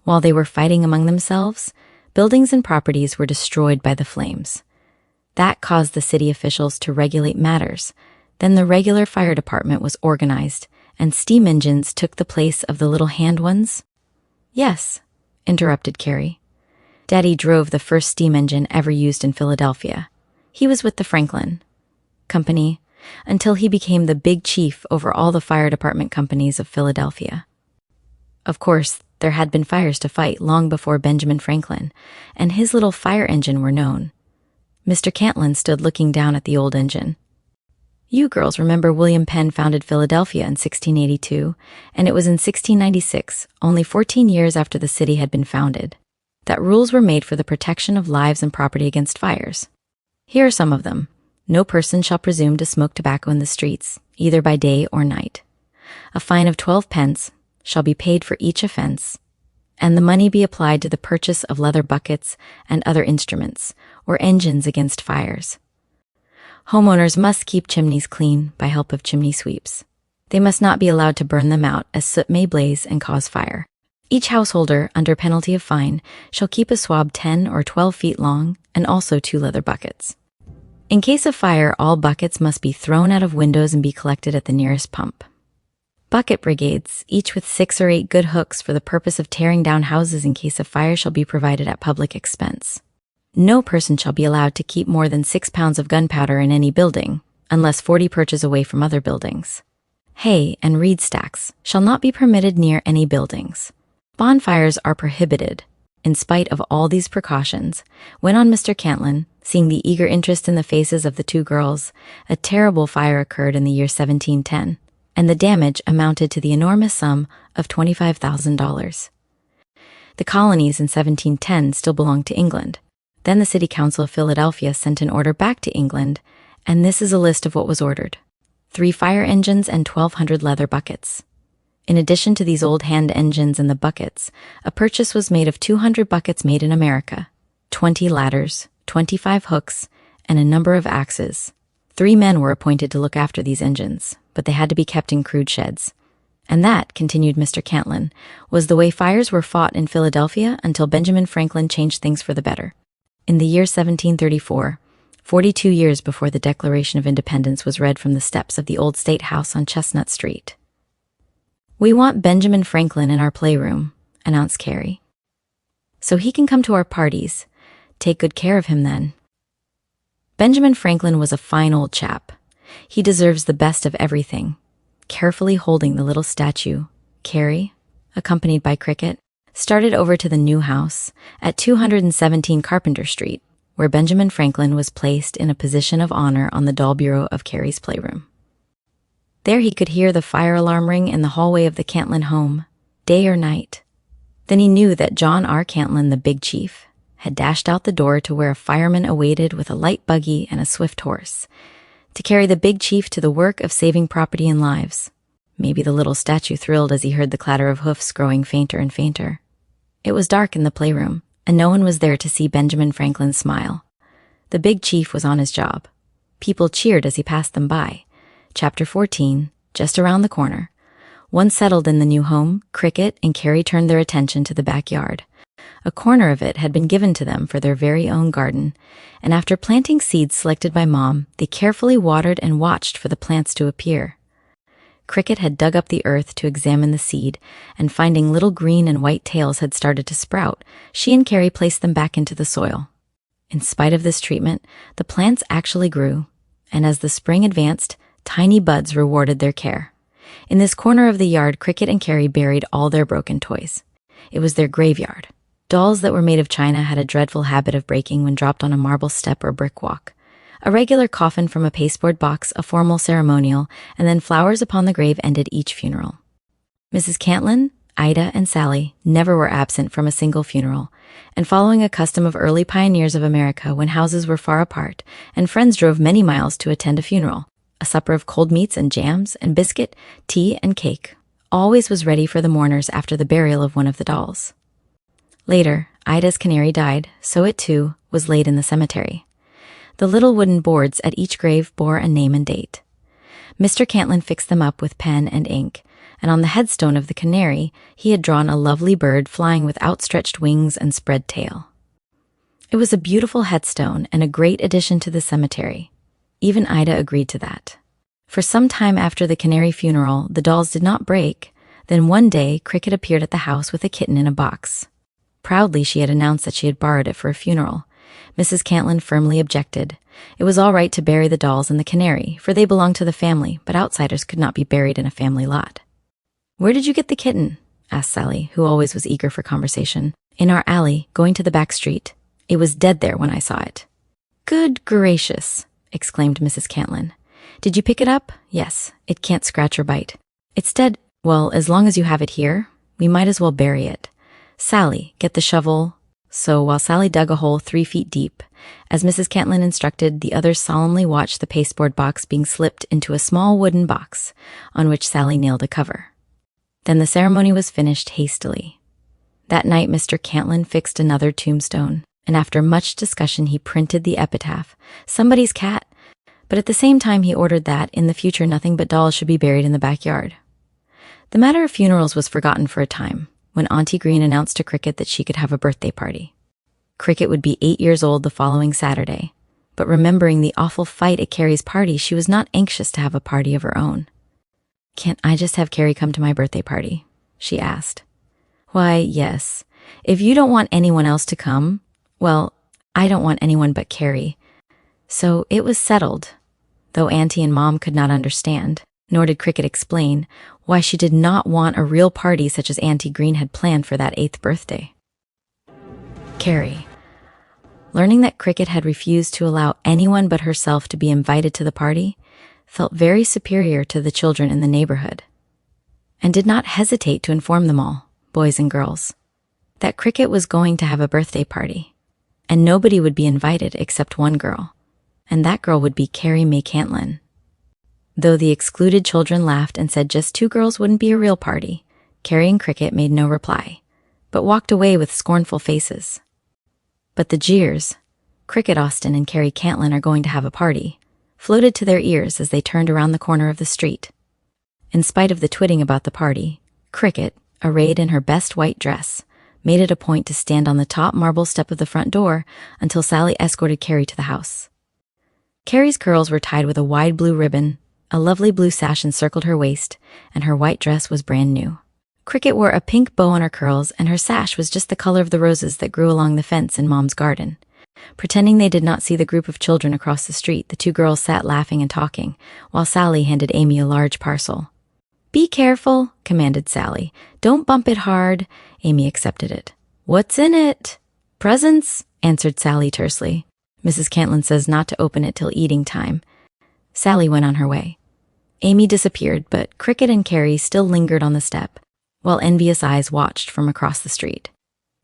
While they were fighting among themselves, buildings and properties were destroyed by the flames. That caused the city officials to regulate matters. Then the regular fire department was organized, and steam engines took the place of the little hand ones. "Yes," interrupted Carrie. "Daddy drove the first steam engine ever used in Philadelphia. He was with the Franklin Company until he became the big chief over all the fire department companies of Philadelphia. Of course, there had been fires to fight long before Benjamin Franklin, and his little fire engine were known." Mr. Cantlin stood looking down at the old engine. "You girls remember William Penn founded Philadelphia in 1682, and it was in 1696, only 14 years after the city had been founded, that rules were made for the protection of lives and property against fires. Here are some of them. No person shall presume to smoke tobacco in the streets, either by day or night. A fine of 12 pence shall be paid for each offense, and the money be applied to the purchase of leather buckets and other instruments, or engines against fires. Homeowners must keep chimneys clean by help of chimney sweeps. They must not be allowed to burn them out, as soot may blaze and cause fire. Each householder, under penalty of fine, shall keep a swab 10 or 12 feet long, and also 2 leather buckets. In case of fire, all buckets must be thrown out of windows and be collected at the nearest pump. Bucket brigades, each with 6 or 8 good hooks for the purpose of tearing down houses in case of fire, shall be provided at public expense. No person shall be allowed to keep more than 6 pounds of gunpowder in any building, unless 40 perches away from other buildings. Hay and reed stacks shall not be permitted near any buildings. Bonfires are prohibited. In spite of all these precautions, went on Mr. Cantlin, seeing the eager interest in the faces of the two girls, a terrible fire occurred in the year 1710, and the damage amounted to the enormous sum of $25,000. The colonies in 1710 still belonged to England. Then the City Council of Philadelphia sent an order back to England, and this is a list of what was ordered: 3 fire engines and 1,200 leather buckets. In addition to these old hand engines and the buckets, a purchase was made of 200 buckets made in America, 20 ladders, 25 hooks, and a number of axes. 3 men were appointed to look after these engines, but they had to be kept in crude sheds. And that, continued Mr. Cantlin, was the way fires were fought in Philadelphia until Benjamin Franklin changed things for the better. In the year 1734, 42 years before the Declaration of Independence was read from the steps of the old State House on Chestnut Street. "We want Benjamin Franklin in our playroom," announced Carrie. "So he can come to our parties. Take good care of him then." Benjamin Franklin was a fine old chap. He deserves the best of everything. Carefully holding the little statue, Carrie, accompanied by Cricket, started over to the new house at 217 Carpenter Street, where Benjamin Franklin was placed in a position of honor on the doll bureau of Carrie's playroom. There he could hear the fire alarm ring in the hallway of the Cantlin home, day or night. Then he knew that John R. Cantlin, the big chief, had dashed out the door to where a fireman awaited with a light buggy and a swift horse, to carry the big chief to the work of saving property and lives. Maybe the little statue thrilled as he heard the clatter of hoofs growing fainter and fainter. It was dark in the playroom, and no one was there to see Benjamin Franklin smile. The big chief was on his job. People cheered as he passed them by. Chapter 14, just around the corner. Once settled in the new home, Cricket and Carrie turned their attention to the backyard. A corner of it had been given to them for their very own garden, and after planting seeds selected by Mom, they carefully watered and watched for the plants to appear. Cricket had dug up the earth to examine the seed, and finding little green and white tails had started to sprout, she and Carrie placed them back into the soil. In spite of this treatment, the plants actually grew, and as the spring advanced, tiny buds rewarded their care. In this corner of the yard, Cricket and Carrie buried all their broken toys. It was their graveyard. Dolls that were made of china had a dreadful habit of breaking when dropped on a marble step or brick walk. A regular coffin from a pasteboard box, a formal ceremonial, and then flowers upon the grave ended each funeral. Mrs. Cantlin, Ida, and Sally never were absent from a single funeral, and following a custom of early pioneers of America when houses were far apart and friends drove many miles to attend a funeral, a supper of cold meats and jams and biscuit, tea and cake always was ready for the mourners after the burial of one of the dolls. Later, Ida's canary died, so it too was laid in the cemetery. The little wooden boards at each grave bore a name and date. Mr. Cantlin fixed them up with pen and ink, and on the headstone of the canary, he had drawn a lovely bird flying with outstretched wings and spread tail. It was a beautiful headstone and a great addition to the cemetery. Even Ida agreed to that. For some time after the canary funeral, the dolls did not break. Then one day, Cricket appeared at the house with a kitten in a box. Proudly, she had announced that she had borrowed it for a funeral. Mrs. Cantlin firmly objected. It was all right to bury the dolls and the canary, for they belonged to the family, but outsiders could not be buried in a family lot. "Where did you get the kitten?" asked Sally, who always was eager for conversation. "In our alley, going to the back street. It was dead there when I saw it." "Good gracious," exclaimed Mrs. Cantlin. "Did you pick it up?" "Yes. It can't scratch or bite." "It's dead." "Well, as long as you have it here, we might as well bury it. Sally, get the shovel." So while Sally dug a hole 3 feet deep, as Mrs. Cantlin instructed, the others solemnly watched the pasteboard box being slipped into a small wooden box, on which Sally nailed a cover. Then the ceremony was finished hastily. That night, Mr. Cantlin fixed another tombstone, and after much discussion he printed the epitaph, "Somebody's cat," but at the same time he ordered that, in the future, nothing but dolls should be buried in the backyard. The matter of funerals was forgotten for a time, when Auntie Green announced to Cricket that she could have a birthday party. Cricket would be 8 years old the following Saturday, but remembering the awful fight at Carrie's party, she was not anxious to have a party of her own. "Can't I just have Carrie come to my birthday party?" she asked. "Why, yes. If you don't want anyone else to come, well, I don't want anyone but Carrie." So it was settled, though Auntie and Mom could not understand, nor did Cricket explain, why she did not want a real party such as Auntie Green had planned for that 8th birthday. Carrie. Learning that Cricket had refused to allow anyone but herself to be invited to the party, felt very superior to the children in the neighborhood, and did not hesitate to inform them all, boys and girls, that Cricket was going to have a birthday party, and nobody would be invited except one girl, and that girl would be Carrie Mae Cantlin. Though the excluded children laughed and said just 2 girls wouldn't be a real party, Carrie and Cricket made no reply, but walked away with scornful faces. But the jeers, "Cricket Austin and Carrie Cantlin are going to have a party," floated to their ears as they turned around the corner of the street. In spite of the twitting about the party, Cricket, arrayed in her best white dress, made it a point to stand on the top marble step of the front door until Sally escorted Carrie to the house. Carrie's curls were tied with a wide blue ribbon, a lovely blue sash encircled her waist, and her white dress was brand new. Cricket wore a pink bow on her curls, and her sash was just the color of the roses that grew along the fence in Mom's garden. Pretending they did not see the group of children across the street, the 2 girls sat laughing and talking, while Sally handed Amy a large parcel. "Be careful," commanded Sally. "Don't bump it hard." Amy accepted it. "What's in it?" "Presents," answered Sally tersely. "Mrs. Cantlin says not to open it till eating time." Sally went on her way. Amy disappeared, but Cricket and Carrie still lingered on the step, while envious eyes watched from across the street.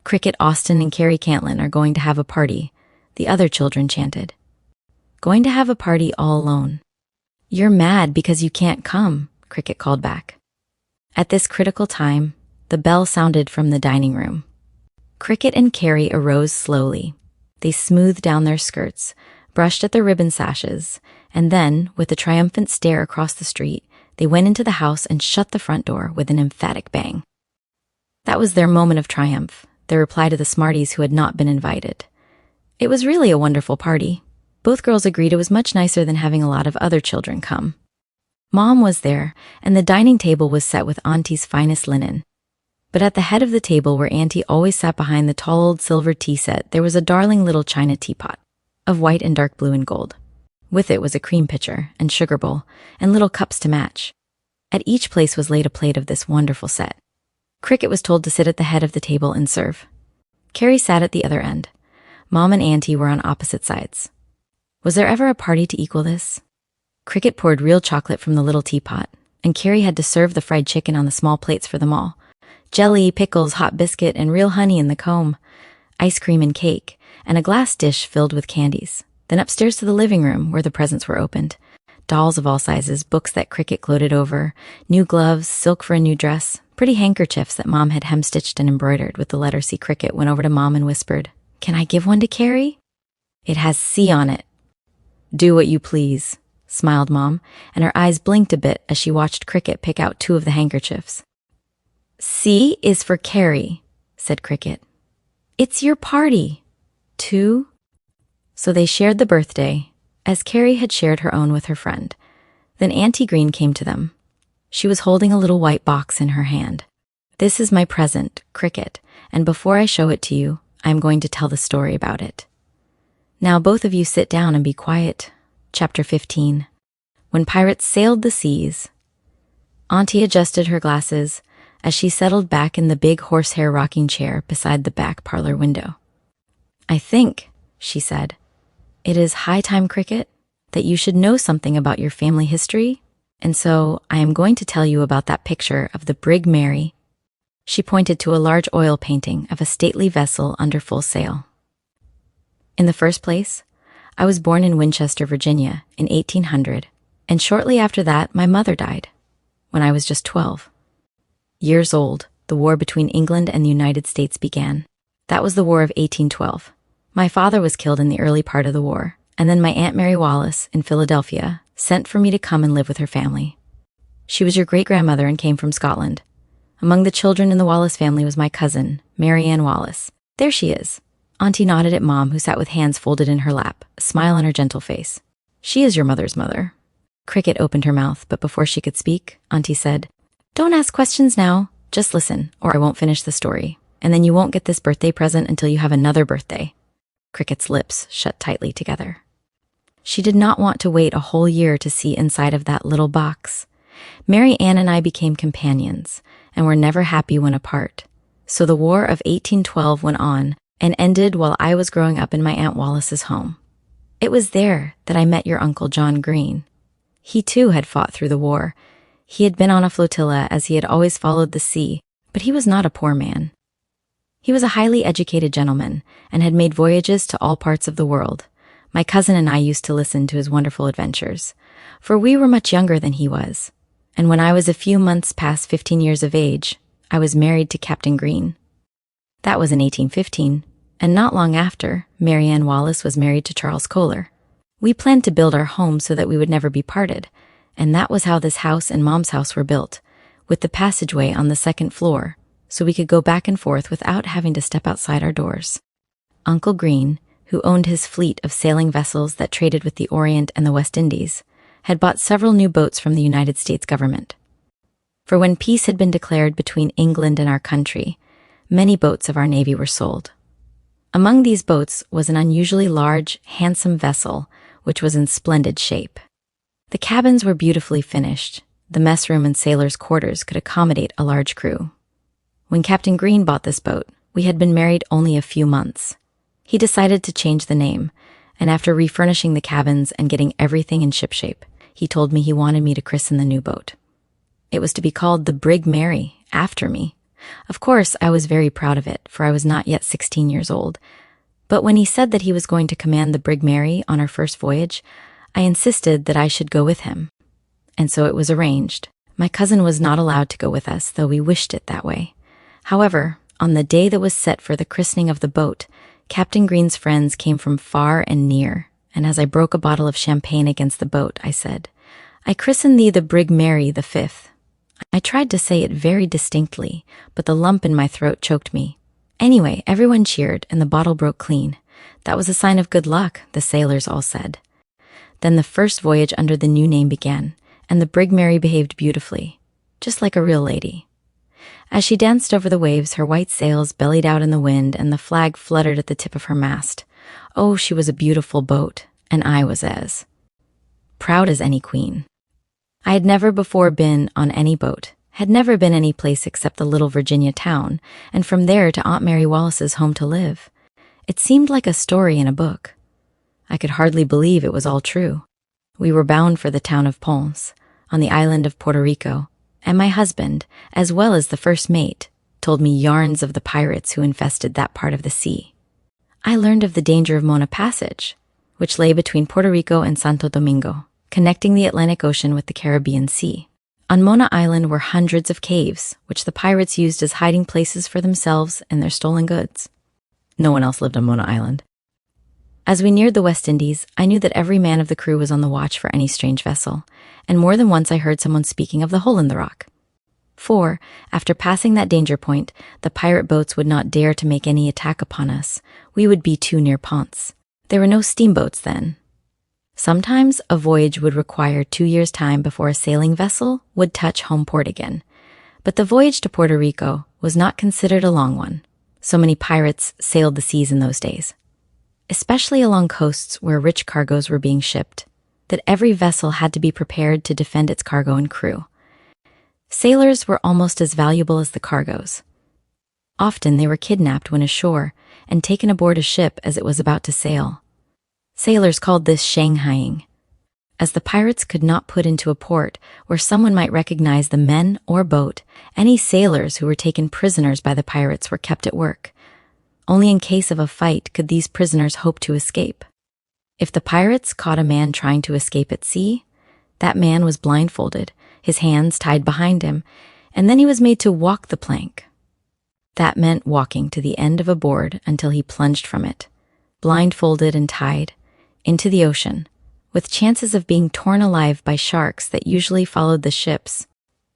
"Cricket Austin and Carrie Cantlin are going to have a party," the other children chanted. "Going to have a party all alone." "You're mad because you can't come," Cricket called back. At this critical time, the bell sounded from the dining room. Cricket and Carrie arose slowly. They smoothed down their skirts, brushed at their ribbon sashes, and then, with a triumphant stare across the street, they went into the house and shut the front door with an emphatic bang. That was their moment of triumph, their reply to the smarties who had not been invited. It was really a wonderful party. Both girls agreed it was much nicer than having a lot of other children come. Mom was there, and the dining table was set with Auntie's finest linen. But at the head of the table where Auntie always sat behind the tall old silver tea set, there was a darling little china teapot, of white and dark blue and gold. With it was a cream pitcher and sugar bowl, and little cups to match. At each place was laid a plate of this wonderful set. Cricket was told to sit at the head of the table and serve. Carrie sat at the other end. Mom and Auntie were on opposite sides. Was there ever a party to equal this? Cricket poured real chocolate from the little teapot, and Carrie had to serve the fried chicken on the small plates for them all. Jelly, pickles, hot biscuit, and real honey in the comb. Ice cream and cake, and a glass dish filled with candies. Then upstairs to the living room, where the presents were opened. Dolls of all sizes, books that Cricket gloated over, new gloves, silk for a new dress, pretty handkerchiefs that Mom had hemstitched and embroidered with the letter C. Cricket went over to Mom and whispered, "Can I give one to Carrie?" "It has C on it." "Do what you please," smiled Mom, and her eyes blinked a bit as she watched Cricket pick out 2 of the handkerchiefs. "C is for Carrie," said Cricket. "It's your party." 2? So they shared the birthday, as Carrie had shared her own with her friend. Then Auntie Green came to them. She was holding a little white box in her hand. "This is my present, Cricket, and before I show it to you, I am going to tell the story about it. Now both of you sit down and be quiet." Chapter 15. When Pirates Sailed the Seas. Auntie adjusted her glasses as she settled back in the big horsehair rocking chair beside the back parlor window. "I think," she said, "it is high time, Cricket, that you should know something about your family history, and so I am going to tell you about that picture of the Brig Mary." She pointed to a large oil painting of a stately vessel under full sail. "In the first place, I was born in Winchester, Virginia, in 1800, and shortly after that, my mother died, when I was just 12. Years old, the war between England and the United States began. That was the War of 1812. My father was killed in the early part of the war, and then my Aunt Mary Wallace, in Philadelphia, sent for me to come and live with her family. She was your great-grandmother and came from Scotland. Among the children in the Wallace family was my cousin, Mary Ann Wallace. There she is." Auntie nodded at Mom, who sat with hands folded in her lap, a smile on her gentle face. "She is your mother's mother." Cricket opened her mouth, but before she could speak, Auntie said, "Don't ask questions now. Just listen, or I won't finish the story, and then you won't get this birthday present until you have another birthday." Cricket's lips shut tightly together. She did not want to wait a whole year to see inside of that little box. Mary Ann and I became companions, and were never happy when apart. So the War of 1812 went on, and ended while I was growing up in my Aunt Wallace's home. It was there that I met your Uncle John Green. He too had fought through the war. He had been on a flotilla as he had always followed the sea, but he was not a poor man. He was a highly educated gentleman and had made voyages to all parts of the world. My cousin and I used to listen to his wonderful adventures, for we were much younger than he was. And when I was a few months past 15 years of age, I was married to Captain Green. That was in 1815, and not long after, Mary Ann Wallace was married to Charles Kohler. We planned to build our home so that we would never be parted, and that was how this house and Mom's house were built, with the passageway on the 2nd floor, so we could go back and forth without having to step outside our doors. Uncle Green, who owned his fleet of sailing vessels that traded with the Orient and the West Indies, had bought several new boats from the United States government. For when peace had been declared between England and our country, many boats of our Navy were sold. Among these boats was an unusually large, handsome vessel, which was in splendid shape. The cabins were beautifully finished. The mess room and sailors' quarters could accommodate a large crew. When Captain Green bought this boat, we had been married only a few months. He decided to change the name, and after refurnishing the cabins and getting everything in shipshape, he told me he wanted me to christen the new boat. It was to be called the Brig Mary, after me. Of course, I was very proud of it, for I was not yet 16 years old. But when he said that he was going to command the Brig Mary on our first voyage, I insisted that I should go with him. And so it was arranged. My cousin was not allowed to go with us, though we wished it that way. However, on the day that was set for the christening of the boat, Captain Green's friends came from far and near, and as I broke a bottle of champagne against the boat, I said, "I christen thee the Brig Mary the 5th. I tried to say it very distinctly, but the lump in my throat choked me. Anyway, everyone cheered, and the bottle broke clean. That was a sign of good luck, the sailors all said. Then the first voyage under the new name began, and the brig Mary behaved beautifully, just like a real lady. As she danced over the waves, her white sails bellied out in the wind and the flag fluttered at the tip of her mast. Oh, she was a beautiful boat, and I was as proud as any queen. I had never before been on any boat, had never been any place except the little Virginia town, and from there to Aunt Mary Wallace's home to live. It seemed like a story in a book. I could hardly believe it was all true. We were bound for the town of Ponce, on the island of Puerto Rico, and my husband, as well as the first mate, told me yarns of the pirates who infested that part of the sea. I learned of the danger of Mona Passage, which lay between Puerto Rico and Santo Domingo, connecting the Atlantic Ocean with the Caribbean Sea. On Mona Island were hundreds of caves, which the pirates used as hiding places for themselves and their stolen goods. No one else lived on Mona Island. As we neared the West Indies, I knew that every man of the crew was on the watch for any strange vessel, and more than once I heard someone speaking of the hole in the rock. For, after passing that danger point, the pirate boats would not dare to make any attack upon us. We would be too near Ponce. There were no steamboats then. Sometimes a voyage would require 2 years' time before a sailing vessel would touch home port again. But the voyage to Puerto Rico was not considered a long one. So many pirates sailed the seas in those days, especially along coasts where rich cargoes were being shipped, that every vessel had to be prepared to defend its cargo and crew. Sailors were almost as valuable as the cargoes. Often they were kidnapped when ashore and taken aboard a ship as it was about to sail. Sailors called this shanghaiing, as the pirates could not put into a port where someone might recognize the men or boat. Any sailors who were taken prisoners by the pirates were kept at work. Only in case of a fight could these prisoners hope to escape. If the pirates caught a man trying to escape at sea, that man was blindfolded, his hands tied behind him, and then he was made to walk the plank. That meant walking to the end of a board until he plunged from it, blindfolded and tied, into the ocean, with chances of being torn alive by sharks that usually followed the ships.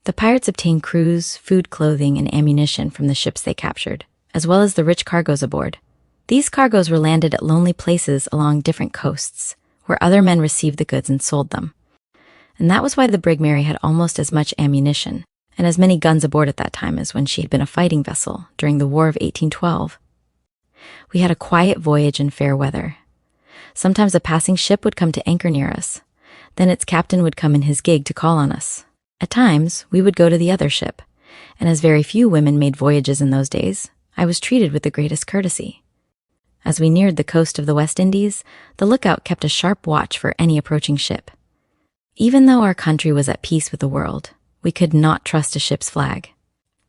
The pirates obtained crews, food, clothing, and ammunition from the ships they captured, as well as the rich cargoes aboard. These cargoes were landed at lonely places along different coasts, where other men received the goods and sold them. And that was why the brig Mary had almost as much ammunition and as many guns aboard at that time as when she had been a fighting vessel during the War of 1812. We had a quiet voyage in fair weather. Sometimes a passing ship would come to anchor near us. Then its captain would come in his gig to call on us. At times, we would go to the other ship, and as very few women made voyages in those days, I was treated with the greatest courtesy. As we neared the coast of the West Indies, the lookout kept a sharp watch for any approaching ship. Even though our country was at peace with the world, we could not trust a ship's flag.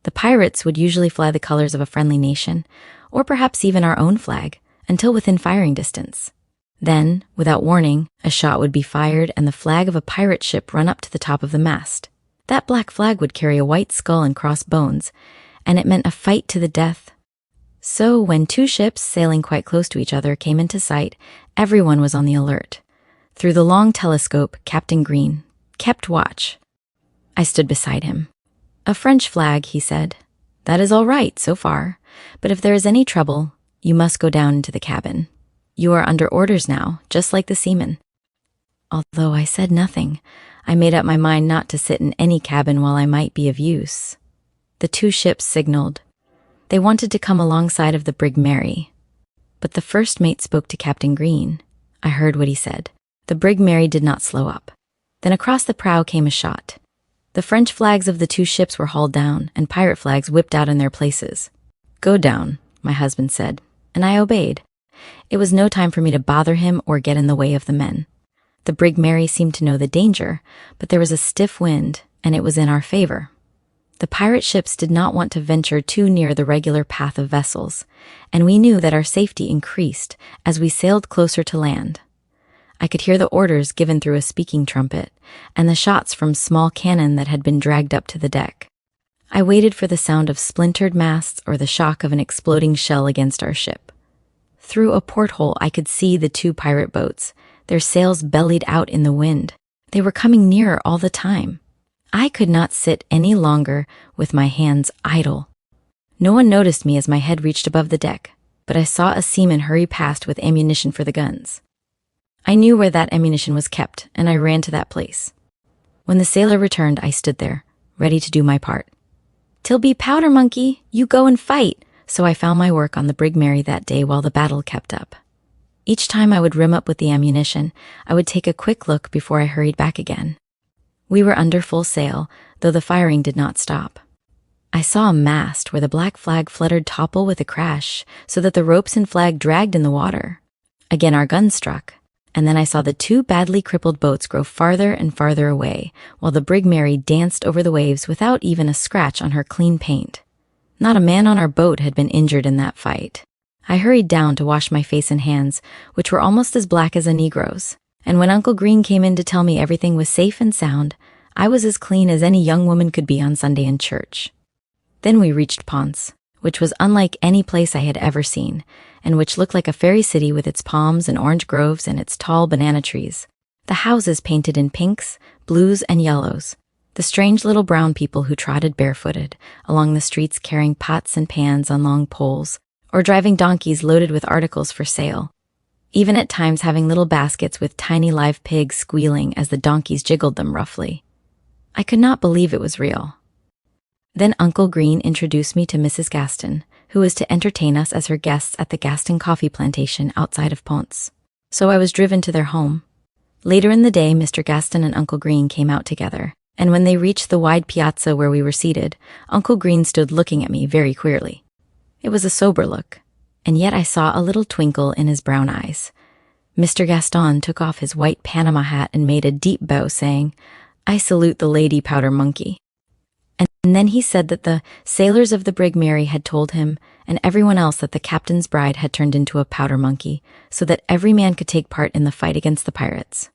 The pirates would usually fly the colors of a friendly nation, or perhaps even our own flag, until within firing distance. Then, without warning, a shot would be fired and the flag of a pirate ship run up to the top of the mast. That black flag would carry a white skull and cross bones, and it meant a fight to the death. So when two ships sailing quite close to each other came into sight, everyone was on the alert. Through the long telescope, Captain Green kept watch. I stood beside him. "A French flag," he said. "That is all right so far, but if there is any trouble, you must go down into the cabin. You are under orders now, just like the seamen." Although I said nothing, I made up my mind not to sit in any cabin while I might be of use. The two ships signaled. They wanted to come alongside of the brig Mary, but the first mate spoke to Captain Green. I heard what he said. The brig Mary did not slow up. Then across the prow came a shot. The French flags of the two ships were hauled down, and pirate flags whipped out in their places. "Go down," my husband said, and I obeyed. It was no time for me to bother him or get in the way of the men. The brig Mary seemed to know the danger, but there was a stiff wind, and it was in our favor. The pirate ships did not want to venture too near the regular path of vessels, and we knew that our safety increased as we sailed closer to land. I could hear the orders given through a speaking trumpet, and the shots from small cannon that had been dragged up to the deck. I waited for the sound of splintered masts or the shock of an exploding shell against our ship. Through a porthole I could see the two pirate boats, their sails bellied out in the wind. They were coming nearer all the time. I could not sit any longer with my hands idle. No one noticed me as my head reached above the deck, but I saw a seaman hurry past with ammunition for the guns. I knew where that ammunition was kept, and I ran to that place. When the sailor returned, I stood there, ready to do my part. "Tilby Powder Monkey, you go and fight!" So I found my work on the Brig Mary that day while the battle kept up. Each time I would rim up with the ammunition, I would take a quick look before I hurried back again. We were under full sail, though the firing did not stop. I saw a mast where the black flag fluttered topple with a crash, so that the ropes and flag dragged in the water. Again our guns struck, and then I saw the two badly crippled boats grow farther and farther away, while the Brig Mary danced over the waves without even a scratch on her clean paint. Not a man on our boat had been injured in that fight. I hurried down to wash my face and hands, which were almost as black as a Negro's, and when Uncle Green came in to tell me everything was safe and sound, I was as clean as any young woman could be on Sunday in church. Then we reached Ponce, which was unlike any place I had ever seen, and which looked like a fairy city with its palms and orange groves and its tall banana trees. The houses painted in pinks, blues, and yellows. The strange little brown people who trotted barefooted along the streets carrying pots and pans on long poles, or driving donkeys loaded with articles for sale. Even at times having little baskets with tiny live pigs squealing as the donkeys jiggled them roughly. I could not believe it was real. Then Uncle Green introduced me to Mrs. Gaston, who was to entertain us as her guests at the Gaston coffee plantation outside of Ponce. So I was driven to their home. Later in the day, Mr. Gaston and Uncle Green came out together, and when they reached the wide piazza where we were seated, Uncle Green stood looking at me very queerly. It was a sober look, and yet I saw a little twinkle in his brown eyes. Mr. Gaston took off his white Panama hat and made a deep bow, saying, "I salute the Lady Powder Monkey." And then he said that the sailors of the Brig Mary had told him and everyone else that the captain's bride had turned into a powder monkey, so that every man could take part in the fight against the pirates.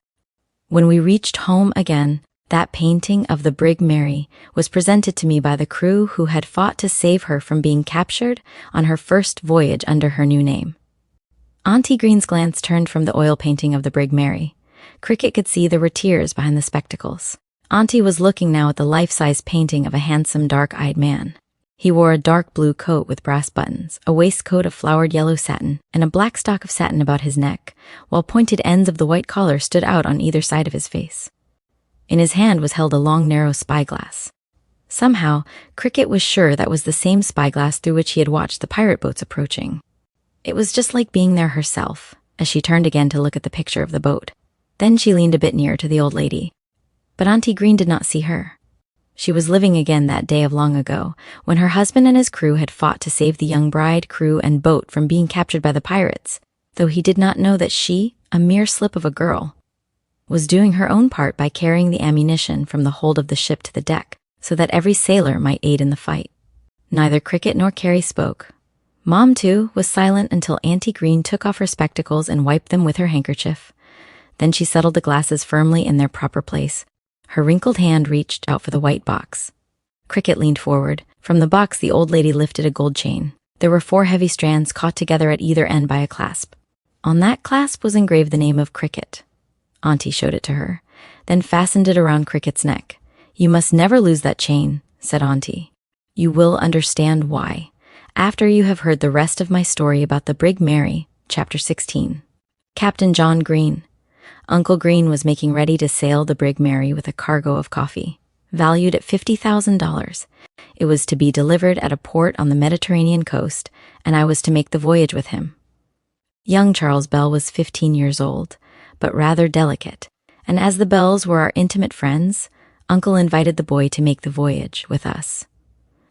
When we reached home again, that painting of the Brig Mary was presented to me by the crew who had fought to save her from being captured on her first voyage under her new name. Auntie Green's glance turned from the oil painting of the Brig Mary. Cricket could see there were tears behind the spectacles. Auntie was looking now at the life-size painting of a handsome, dark-eyed man. He wore a dark blue coat with brass buttons, a waistcoat of flowered yellow satin, and a black stock of satin about his neck, while pointed ends of the white collar stood out on either side of his face. In his hand was held a long, narrow spyglass. Somehow, Cricket was sure that was the same spyglass through which he had watched the pirate boats approaching. It was just like being there herself, as she turned again to look at the picture of the boat. Then she leaned a bit nearer to the old lady. But Auntie Green did not see her. She was living again that day of long ago, when her husband and his crew had fought to save the young bride, crew, and boat from being captured by the pirates, though he did not know that she, a mere slip of a girl, was doing her own part by carrying the ammunition from the hold of the ship to the deck, so that every sailor might aid in the fight. Neither Cricket nor Carrie spoke. Mom, too, was silent until Auntie Green took off her spectacles and wiped them with her handkerchief. Then she settled the glasses firmly in their proper place. Her wrinkled hand reached out for the white box. Cricket leaned forward. From the box, the old lady lifted a gold chain. There were 4 heavy strands caught together at either end by a clasp. On that clasp was engraved the name of Cricket. Auntie showed it to her, then fastened it around Cricket's neck. "You must never lose that chain," said Auntie. "You will understand why after you have heard the rest of my story about the Brig Mary, Chapter 16. Captain John Green. Uncle Green was making ready to sail the Brig Mary with a cargo of coffee, valued at $50,000. It was to be delivered at a port on the Mediterranean coast, and I was to make the voyage with him. Young Charles Bell was 15 years old, but rather delicate, and as the Bells were our intimate friends, Uncle invited the boy to make the voyage with us,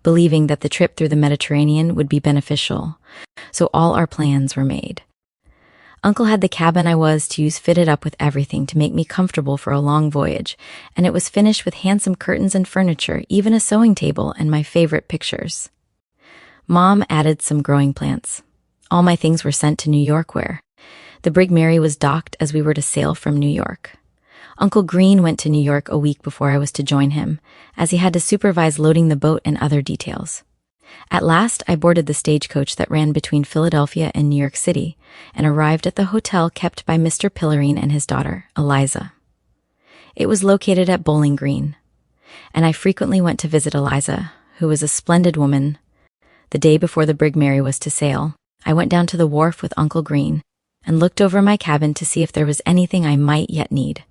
believing that the trip through the Mediterranean would be beneficial, so all our plans were made. Uncle had the cabin I was to use fitted up with everything to make me comfortable for a long voyage, and it was finished with handsome curtains and furniture, even a sewing table and my favorite pictures. Mom added some growing plants. All my things were sent to New York, where the Brig Mary was docked as we were to sail from New York. Uncle Green went to New York a week before I was to join him, as he had to supervise loading the boat and other details. At last, I boarded the stagecoach that ran between Philadelphia and New York City and arrived at the hotel kept by Mr. Pillarine and his daughter, Eliza. It was located at Bowling Green, and I frequently went to visit Eliza, who was a splendid woman. The day before the Brig Mary was to sail, I went down to the wharf with Uncle Green and looked over my cabin to see if there was anything I might yet need.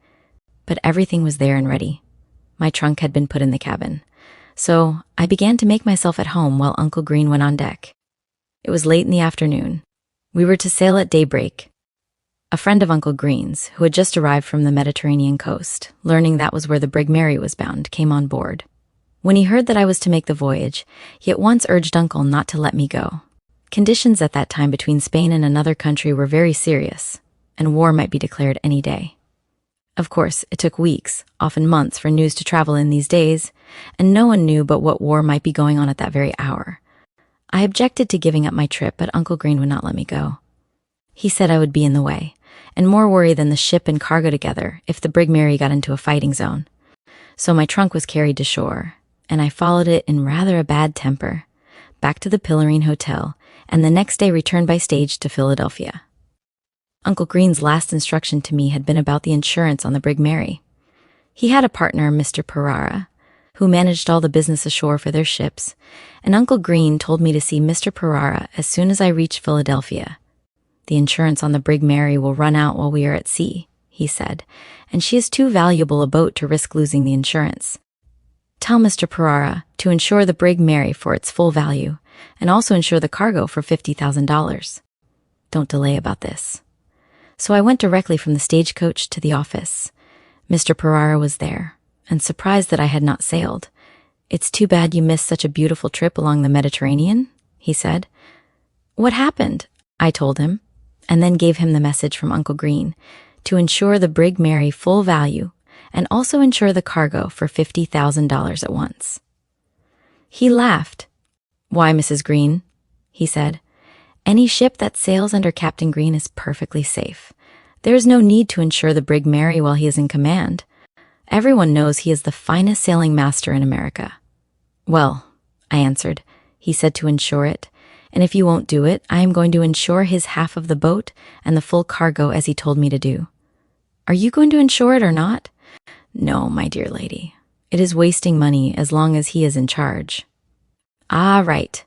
But everything was there and ready. My trunk had been put in the cabin. So I began to make myself at home while Uncle Green went on deck. It was late in the afternoon. We were to sail at daybreak. A friend of Uncle Green's, who had just arrived from the Mediterranean coast, learning that was where the brig Mary was bound, came on board. When he heard that I was to make the voyage, he at once urged Uncle not to let me go. Conditions at that time between Spain and another country were very serious, and war might be declared any day. Of course, it took weeks, often months, for news to travel in these days, and no one knew but what war might be going on at that very hour. I objected to giving up my trip, but Uncle Green would not let me go. He said I would be in the way, and more worry than the ship and cargo together if the brig Mary got into a fighting zone. So my trunk was carried to shore, and I followed it in rather a bad temper, back to the Pillarine Hotel, and the next day returned by stage to Philadelphia. Uncle Green's last instruction to me had been about the insurance on the brig Mary. He had a partner, Mr. Perara, who managed all the business ashore for their ships, and Uncle Green told me to see Mr. Perara as soon as I reached Philadelphia. The insurance on the brig Mary will run out while we are at sea, he said, and she is too valuable a boat to risk losing the insurance. Tell Mr. Perara to insure the brig Mary for its full value, and also insure the cargo for $50,000. Don't delay about this. So I went directly from the stagecoach to the office. Mr. Perara was there, and surprised that I had not sailed. "It's too bad you missed such a beautiful trip along the Mediterranean," he said. "What happened?" I told him, and then gave him the message from Uncle Green to insure the brig Mary full value and also insure the cargo for $50,000 at once. He laughed. "Why, Mrs. Green," he said, "any ship that sails under Captain Green is perfectly safe. There is no need to insure the brig Mary while he is in command. Everyone knows he is the finest sailing master in America." "Well," I answered, "he said to insure it, and if you won't do it, I am going to insure his half of the boat and the full cargo as he told me to do." "Are you going to insure it or not?" "No, my dear lady. It is wasting money as long as he is in charge." "Ah, right."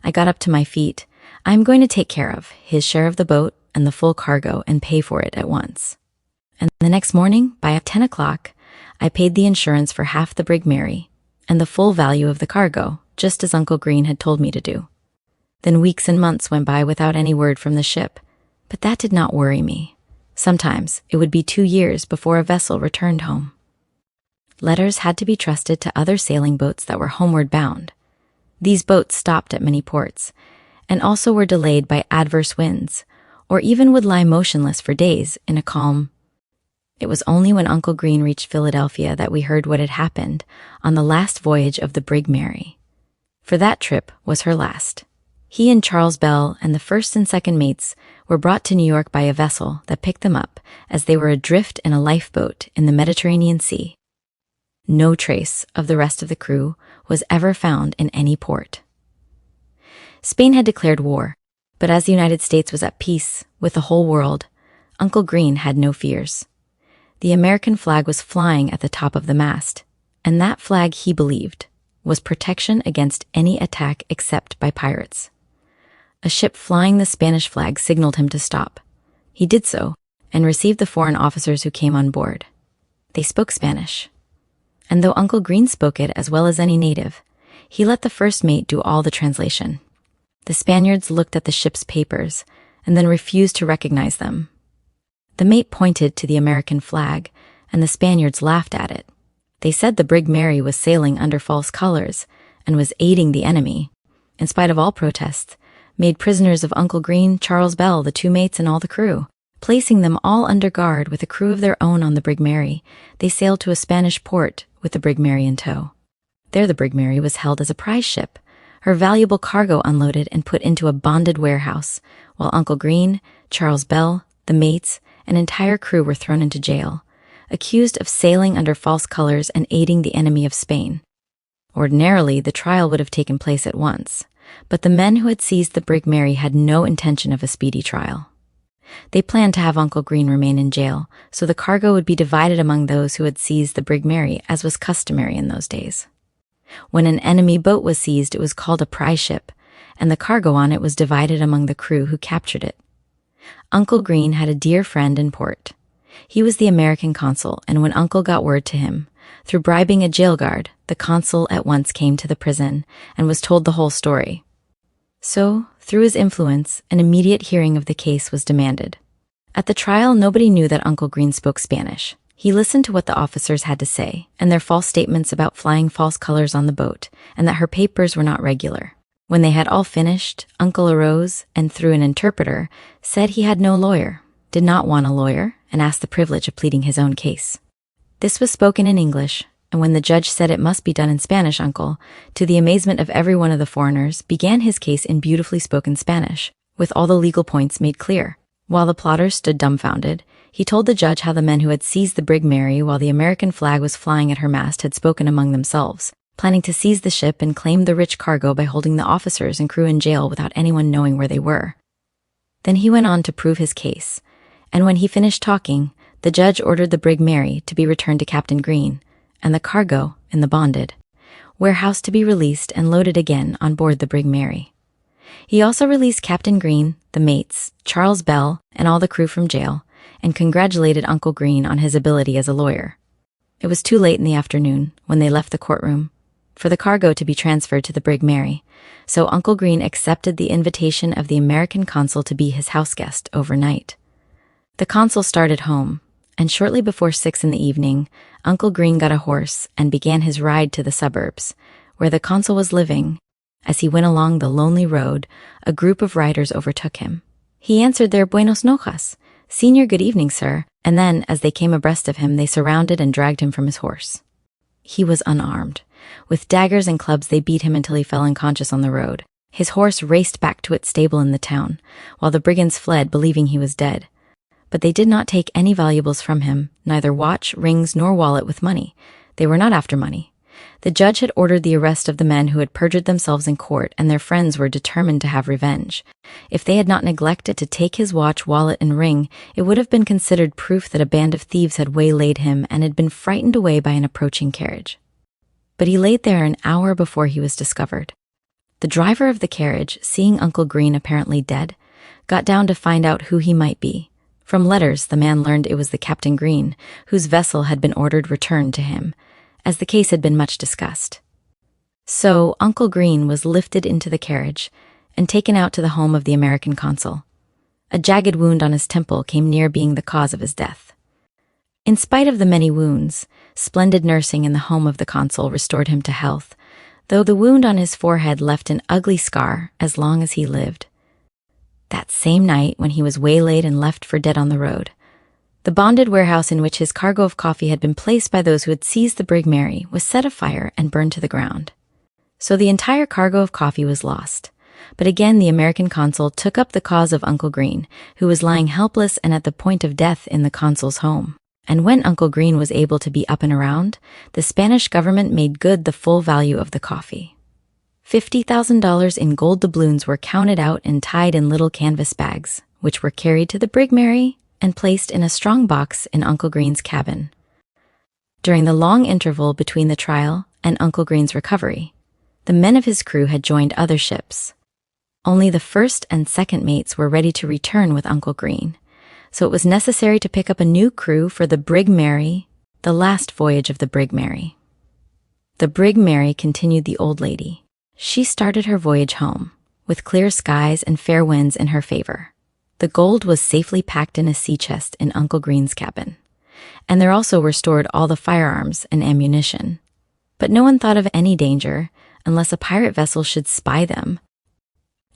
I got up to my feet. "I am going to take care of his share of the boat and the full cargo and pay for it at once." And the next morning, by 10 o'clock, I paid the insurance for half the brig Mary and the full value of the cargo, just as Uncle Green had told me to do. Then weeks and months went by without any word from the ship, but that did not worry me. Sometimes it would be 2 years before a vessel returned home. Letters had to be trusted to other sailing boats that were homeward bound. These boats stopped at many ports, and also were delayed by adverse winds, or even would lie motionless for days in a calm. It was only when Uncle Green reached Philadelphia that we heard what had happened on the last voyage of the brig Mary. For that trip was her last. He and Charles Bell and the first and second mates were brought to New York by a vessel that picked them up as they were adrift in a lifeboat in the Mediterranean Sea. No trace of the rest of the crew was ever found in any port. Spain had declared war, but as the United States was at peace with the whole world, Uncle Green had no fears. The American flag was flying at the top of the mast, and that flag, he believed, was protection against any attack except by pirates. A ship flying the Spanish flag signaled him to stop. He did so, and received the foreign officers who came on board. They spoke Spanish. And though Uncle Green spoke it as well as any native, he let the first mate do all the translation. The Spaniards looked at the ship's papers, and then refused to recognize them. The mate pointed to the American flag, and the Spaniards laughed at it. They said the brig Mary was sailing under false colors, and was aiding the enemy. In spite of all protests, made prisoners of Uncle Green, Charles Bell, the 2 mates, and all the crew. Placing them all under guard with a crew of their own on the brig Mary, they sailed to a Spanish port with the brig Mary in tow. There the brig Mary was held as a prize ship, her valuable cargo unloaded and put into a bonded warehouse, while Uncle Green, Charles Bell, the mates, and entire crew were thrown into jail, accused of sailing under false colors and aiding the enemy of Spain. Ordinarily, the trial would have taken place at once, but the men who had seized the brig Mary had no intention of a speedy trial. They planned to have Uncle Green remain in jail, so the cargo would be divided among those who had seized the brig Mary, as was customary in those days. When an enemy boat was seized, it was called a prize ship, and the cargo on it was divided among the crew who captured it. Uncle Green had a dear friend in port. He was the American consul, and when Uncle got word to him, Through bribing a jail guard, the consul at once came to the prison and was told the whole story. So, through his influence, an immediate hearing of the case was demanded. At the trial, nobody knew that Uncle Green spoke Spanish. He listened to what the officers had to say, and their false statements about flying false colors on the boat, and that her papers were not regular. When they had all finished, Uncle arose and, through an interpreter, said he had no lawyer, did not want a lawyer, and asked the privilege of pleading his own case. This was spoken in English, and when the judge said it must be done in Spanish, Uncle, to the amazement of every one of the foreigners, began his case in beautifully spoken Spanish, with all the legal points made clear. While the plotters stood dumbfounded, he told the judge how the men who had seized the brig Mary while the American flag was flying at her mast had spoken among themselves, planning to seize the ship and claim the rich cargo by holding the officers and crew in jail without anyone knowing where they were. Then he went on to prove his case, and when he finished talking, the judge ordered the brig Mary to be returned to Captain Green, and the cargo, in the bonded warehouse, to be released and loaded again on board the brig Mary. He also released Captain Green, the mates, Charles Bell, and all the crew from jail, and congratulated Uncle Green on his ability as a lawyer. It was too late in the afternoon, when they left the courtroom, for the cargo to be transferred to the brig Mary, so Uncle Green accepted the invitation of the American consul to be his house guest overnight. The consul started home, and shortly before 6 in the evening, Uncle Green got a horse and began his ride to the suburbs, where the consul was living. As he went along the lonely road, a group of riders overtook him. He answered their "Buenos noches," "Senior, good evening, sir," and then, as they came abreast of him, they surrounded and dragged him from his horse. He was unarmed. With daggers and clubs, they beat him until he fell unconscious on the road. His horse raced back to its stable in the town, while the brigands fled, believing he was dead. But they did not take any valuables from him, neither watch, rings, nor wallet with money. They were not after money. The judge had ordered the arrest of the men who had perjured themselves in court, and their friends were determined to have revenge. If they had not neglected to take his watch, wallet, and ring, it would have been considered proof that a band of thieves had waylaid him and had been frightened away by an approaching carriage. But he laid there an hour before he was discovered. The driver of the carriage, seeing Uncle Green apparently dead, got down to find out who he might be. From letters, the man learned it was the Captain Green, whose vessel had been ordered returned to him, as the case had been much discussed. So Uncle Green was lifted into the carriage and taken out to the home of the American consul. A jagged wound on his temple came near being the cause of his death. In spite of the many wounds, splendid nursing in the home of the consul restored him to health, though the wound on his forehead left an ugly scar as long as he lived. That same night, when he was waylaid and left for dead on the road, the bonded warehouse in which his cargo of coffee had been placed by those who had seized the brig Mary was set afire and burned to the ground. So the entire cargo of coffee was lost. But again the American consul took up the cause of Uncle Green, who was lying helpless and at the point of death in the consul's home. And when Uncle Green was able to be up and around, the Spanish government made good the full value of the coffee. $50,000 in gold doubloons were counted out and tied in little canvas bags, which were carried to the brig Mary and placed in a strong box in Uncle Green's cabin. During the long interval between the trial and Uncle Green's recovery, the men of his crew had joined other ships. Only the first and second mates were ready to return with Uncle Green, so it was necessary to pick up a new crew for the brig Mary, the last voyage of the brig Mary. The brig Mary continued the old lady. She started her voyage home, with clear skies and fair winds in her favor. The gold was safely packed in a sea chest in Uncle Green's cabin, and there also were stored all the firearms and ammunition. But no one thought of any danger unless a pirate vessel should spy them.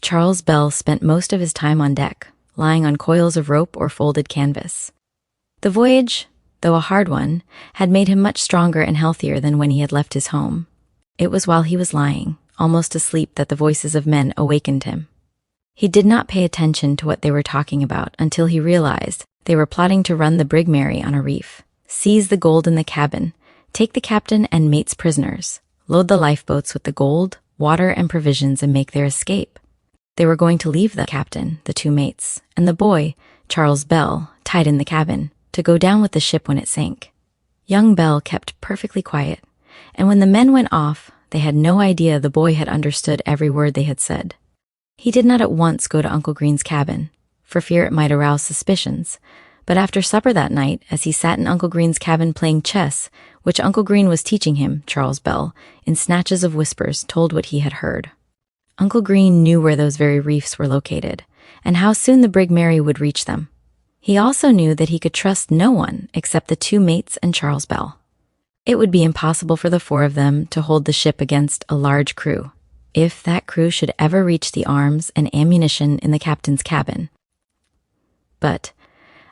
Charles Bell spent most of his time on deck, lying on coils of rope or folded canvas. The voyage, though a hard one, had made him much stronger and healthier than when he had left his home. It was while he was lying, almost asleep, that the voices of men awakened him. He did not pay attention to what they were talking about until he realized they were plotting to run the brig Mary on a reef, seize the gold in the cabin, take the captain and mates prisoners, load the lifeboats with the gold, water, and provisions, and make their escape. They were going to leave the captain, the two mates, and the boy, Charles Bell, tied in the cabin, to go down with the ship when it sank. Young Bell kept perfectly quiet, and when the men went off, they had no idea the boy had understood every word they had said. He did not at once go to Uncle Green's cabin, for fear it might arouse suspicions, But after supper that night, as he sat in Uncle Green's cabin playing chess, which Uncle Green was teaching him, Charles Bell, in snatches of whispers, told what he had heard. Uncle Green knew where those very reefs were located, and how soon the brig Mary would reach them. He also knew that he could trust no one except the two mates and Charles Bell. It would be impossible for the four of them to hold the ship against a large crew, if that crew should ever reach the arms and ammunition in the captain's cabin. But,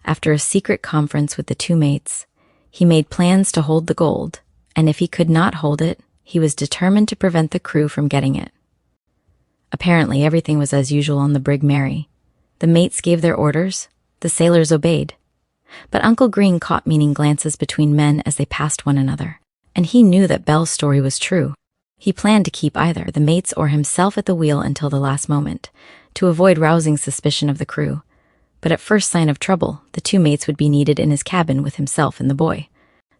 after a secret conference with the two mates, he made plans to hold the gold, and if he could not hold it, he was determined to prevent the crew from getting it. Apparently, everything was as usual on the brig Mary. The mates gave their orders, the sailors obeyed. But Uncle Green caught meaning glances between men as they passed one another, and he knew that Bell's story was true. He planned to keep either the mates or himself at the wheel until the last moment, to avoid rousing suspicion of the crew. But at first sign of trouble, the two mates would be needed in his cabin with himself and the boy.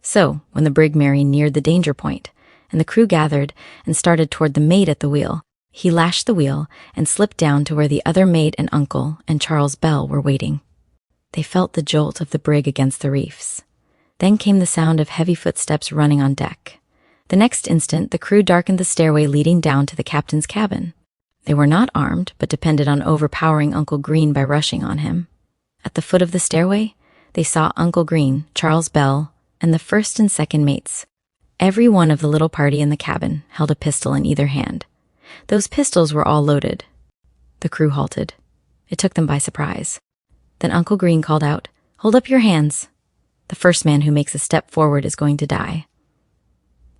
So, when the brig Mary neared the danger point, and the crew gathered and started toward the mate at the wheel, he lashed the wheel and slipped down to where the other mate and Uncle and Charles Bell were waiting. They felt the jolt of the brig against the reefs. Then came the sound of heavy footsteps running on deck. The next instant, the crew darkened the stairway leading down to the captain's cabin. They were not armed, but depended on overpowering Uncle Green by rushing on him. At the foot of the stairway, they saw Uncle Green, Charles Bell, and the first and second mates. Every one of the little party in the cabin held a pistol in either hand. Those pistols were all loaded. The crew halted. It took them by surprise. Then Uncle Green called out, "Hold up your hands. The first man who makes a step forward is going to die."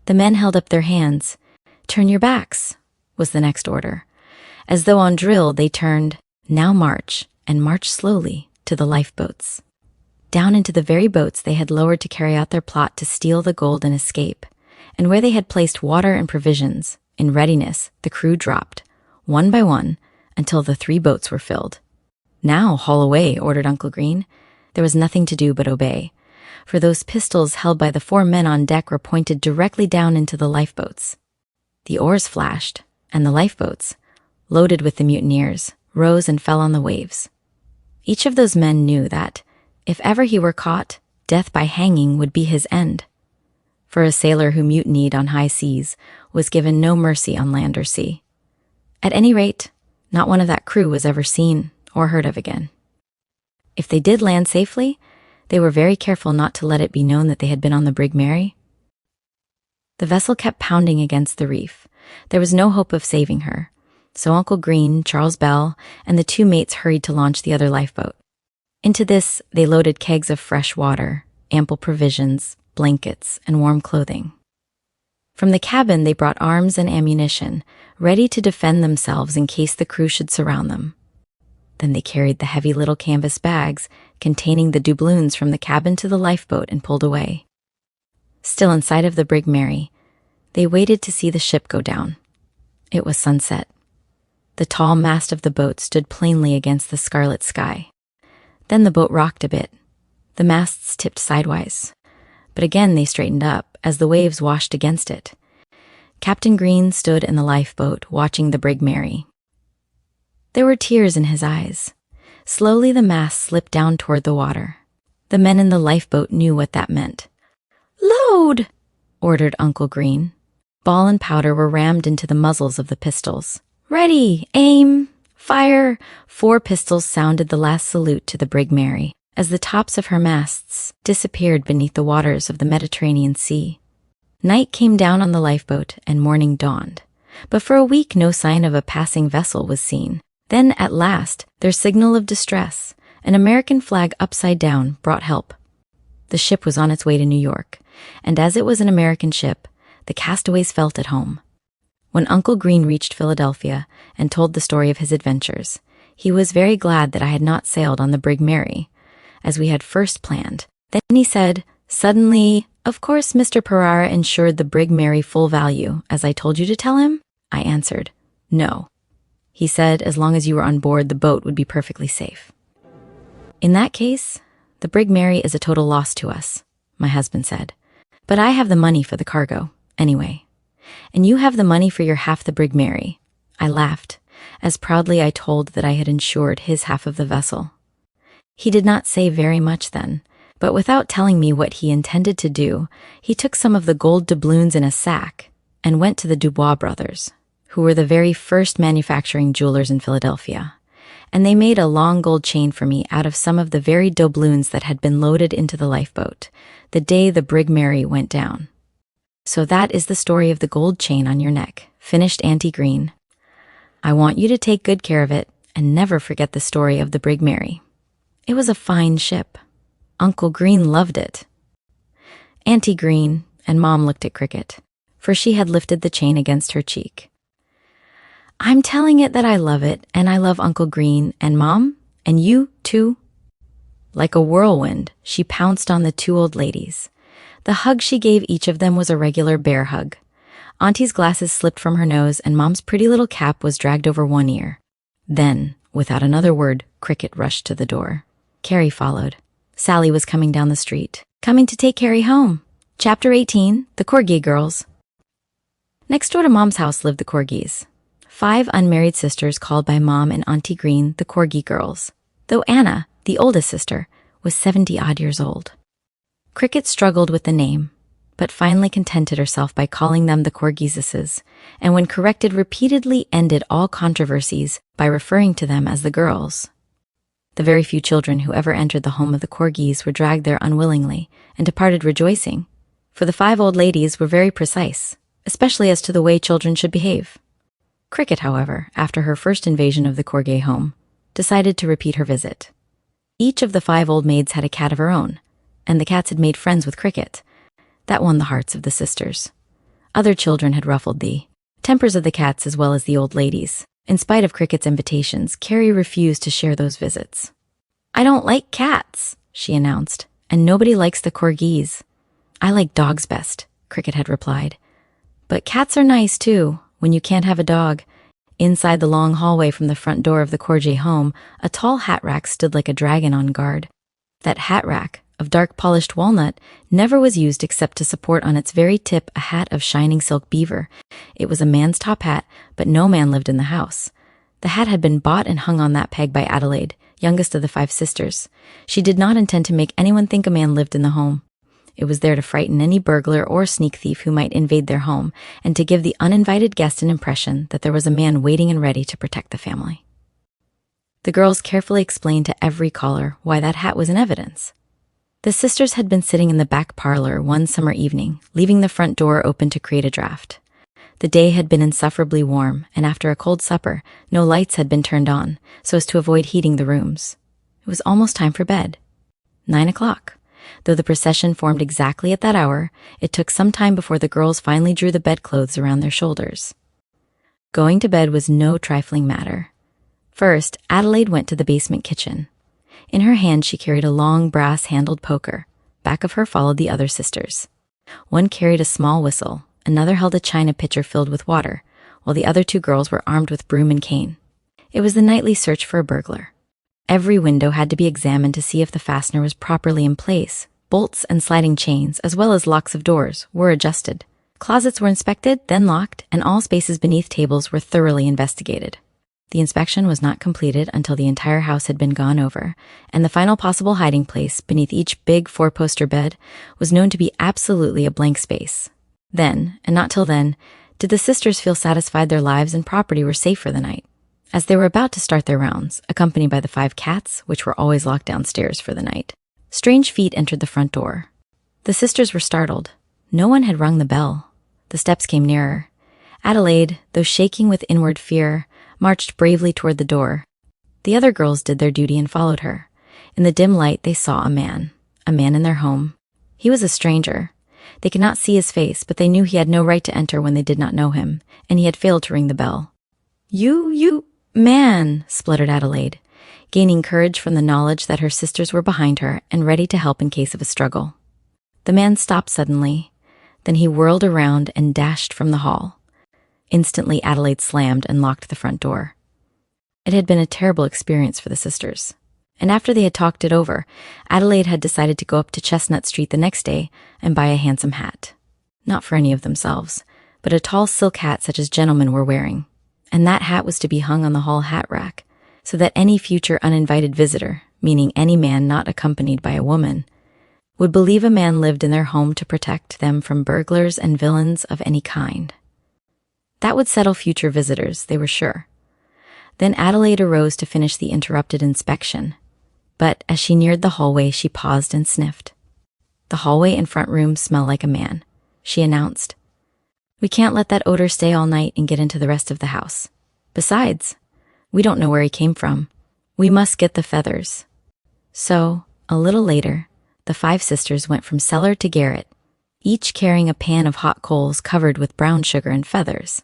The men held up their hands. "Turn your backs," was the next order. As though on drill, they turned, "Now march," and marched slowly to the lifeboats. Down into the very boats they had lowered to carry out their plot to steal the gold and escape, and where they had placed water and provisions, in readiness, the crew dropped, one by one, until the 3 boats were filled. "Now haul away," ordered Uncle Green. There was nothing to do but obey, for those pistols held by the 4 men on deck were pointed directly down into the lifeboats. The oars flashed, and the lifeboats, loaded with the mutineers, rose and fell on the waves. Each of those men knew that, if ever he were caught, death by hanging would be his end. For a sailor who mutinied on high seas was given no mercy on land or sea. At any rate, not one of that crew was ever seen or heard of again. If they did land safely, they were very careful not to let it be known that they had been on the brig Mary. The vessel kept pounding against the reef. There was no hope of saving her, so Uncle Green, Charles Bell, and the 2 mates hurried to launch the other lifeboat. Into this, they loaded kegs of fresh water, ample provisions, blankets, and warm clothing. From the cabin, they brought arms and ammunition, ready to defend themselves in case the crew should surround them. Then they carried the heavy little canvas bags containing the doubloons from the cabin to the lifeboat and pulled away. Still in sight of the brig Mary, they waited to see the ship go down. It was sunset. The tall mast of the boat stood plainly against the scarlet sky. Then the boat rocked a bit. The masts tipped sidewise, but again they straightened up as the waves washed against it. Captain Green stood in the lifeboat watching the brig Mary. There were tears in his eyes. Slowly the mast slipped down toward the water. The men in the lifeboat knew what that meant. "Load!" ordered Uncle Green. Ball and powder were rammed into the muzzles of the pistols. "Ready! Aim! Fire!" 4 pistols sounded the last salute to the brig Mary as the tops of her masts disappeared beneath the waters of the Mediterranean Sea. Night came down on the lifeboat and morning dawned, but for a week no sign of a passing vessel was seen. Then, at last, their signal of distress, an American flag upside down, brought help. The ship was on its way to New York, and as it was an American ship, the castaways felt at home. When Uncle Green reached Philadelphia and told the story of his adventures, he was very glad that I had not sailed on the brig Mary, as we had first planned. Then he said, suddenly, "Of course Mr. Pereira insured the brig Mary full value, as I told you to tell him?" I answered, "No." He said, "As long as you were on board, the boat would be perfectly safe." "In that case, the brig Mary is a total loss to us," my husband said. "But I have the money for the cargo, anyway. And you have the money for your half the brig Mary." I laughed, as proudly I told that I had insured his half of the vessel. He did not say very much then, but without telling me what he intended to do, he took some of the gold doubloons in a sack and went to the Dubois brothers, who were the very first manufacturing jewelers in Philadelphia, and they made a long gold chain for me out of some of the very doubloons that had been loaded into the lifeboat the day the brig Mary went down. So that is the story of the gold chain on your neck, finished Auntie Green. I want you to take good care of it and never forget the story of the brig Mary. It was a fine ship. Uncle Green loved it. Auntie Green and Mom looked at Cricket, for she had lifted the chain against her cheek. I'm telling it that I love it, and I love Uncle Green and Mom, and you, too. Like a whirlwind, she pounced on the two old ladies. The hug she gave each of them was a regular bear hug. Auntie's glasses slipped from her nose, and Mom's pretty little cap was dragged over one ear. Then, without another word, Cricket rushed to the door. Carrie followed. Sally was coming down the street, coming to take Carrie home. Chapter 18, The Corgi Girls. Next door to Mom's house lived the Corgis. 5 unmarried sisters called by Mom and Auntie Green the Corgi Girls, though Anna, the oldest sister, was 70-odd years old. Cricket struggled with the name, but finally contented herself by calling them the Corgises, and when corrected repeatedly ended all controversies by referring to them as the girls. The very few children who ever entered the home of the Corgis were dragged there unwillingly and departed rejoicing, for the 5 old ladies were very precise, especially as to the way children should behave. Cricket, however, after her first invasion of the Corgi home, decided to repeat her visit. Each of the 5 old maids had a cat of her own, and the cats had made friends with Cricket. That won the hearts of the sisters. Other children had ruffled the tempers of the cats as well as the old ladies. In spite of Cricket's invitations, Carrie refused to share those visits. I don't like cats, she announced, and nobody likes the Corgis. I like dogs best, Cricket had replied. But cats are nice, too, when you can't have a dog. Inside the long hallway from the front door of the Corgi home, a tall hat rack stood like a dragon on guard. That hat rack, of dark polished walnut, never was used except to support on its very tip a hat of shining silk beaver. It was a man's top hat, but no man lived in the house. The hat had been bought and hung on that peg by Adelaide, youngest of the 5 sisters. She did not intend to make anyone think a man lived in the home. It was there to frighten any burglar or sneak thief who might invade their home, and to give the uninvited guest an impression that there was a man waiting and ready to protect the family. The girls carefully explained to every caller why that hat was in evidence. The sisters had been sitting in the back parlor one summer evening, leaving the front door open to create a draft. The day had been insufferably warm, and after a cold supper, no lights had been turned on, so as to avoid heating the rooms. It was almost time for bed. 9 o'clock. Though the procession formed exactly at that hour, it took some time before the girls finally drew the bedclothes around their shoulders. Going to bed was no trifling matter. First, Adelaide went to the basement kitchen. In her hand she carried a long brass-handled poker. Back of her followed the other sisters. One carried a small whistle, another held a china pitcher filled with water, while the other 2 girls were armed with broom and cane. It was the nightly search for a burglar. Every window had to be examined to see if the fastener was properly in place. Bolts and sliding chains, as well as locks of doors, were adjusted. Closets were inspected, then locked, and all spaces beneath tables were thoroughly investigated. The inspection was not completed until the entire house had been gone over, and the final possible hiding place beneath each big 4-poster bed was known to be absolutely a blank space. Then, and not till then, did the sisters feel satisfied their lives and property were safe for the night. As they were about to start their rounds, accompanied by the 5 cats, which were always locked downstairs for the night, strange feet entered the front door. The sisters were startled. No one had rung the bell. The steps came nearer. Adelaide, though shaking with inward fear, marched bravely toward the door. The other girls did their duty and followed her. In the dim light they saw a man in their home. He was a stranger. They could not see his face, but they knew he had no right to enter when they did not know him, and he had failed to ring the bell. You, man, spluttered Adelaide, gaining courage from the knowledge that her sisters were behind her and ready to help in case of a struggle. The man stopped suddenly. Then he whirled around and dashed from the hall. Instantly, Adelaide slammed and locked the front door. It had been a terrible experience for the sisters, and after they had talked it over, Adelaide had decided to go up to Chestnut Street the next day and buy a handsome hat. Not for any of themselves, but a tall silk hat such as gentlemen were wearing, and that hat was to be hung on the hall hat rack, so that any future uninvited visitor, meaning any man not accompanied by a woman, would believe a man lived in their home to protect them from burglars and villains of any kind. That would settle future visitors, they were sure. Then Adelaide arose to finish the interrupted inspection, but as she neared the hallway, she paused and sniffed. "The hallway and front room smell like a man," she announced. "We can't let that odor stay all night and get into the rest of the house. Besides, we don't know where he came from. We must get the feathers." So, a little later, the 5 sisters went from cellar to garret, each carrying a pan of hot coals covered with brown sugar and feathers.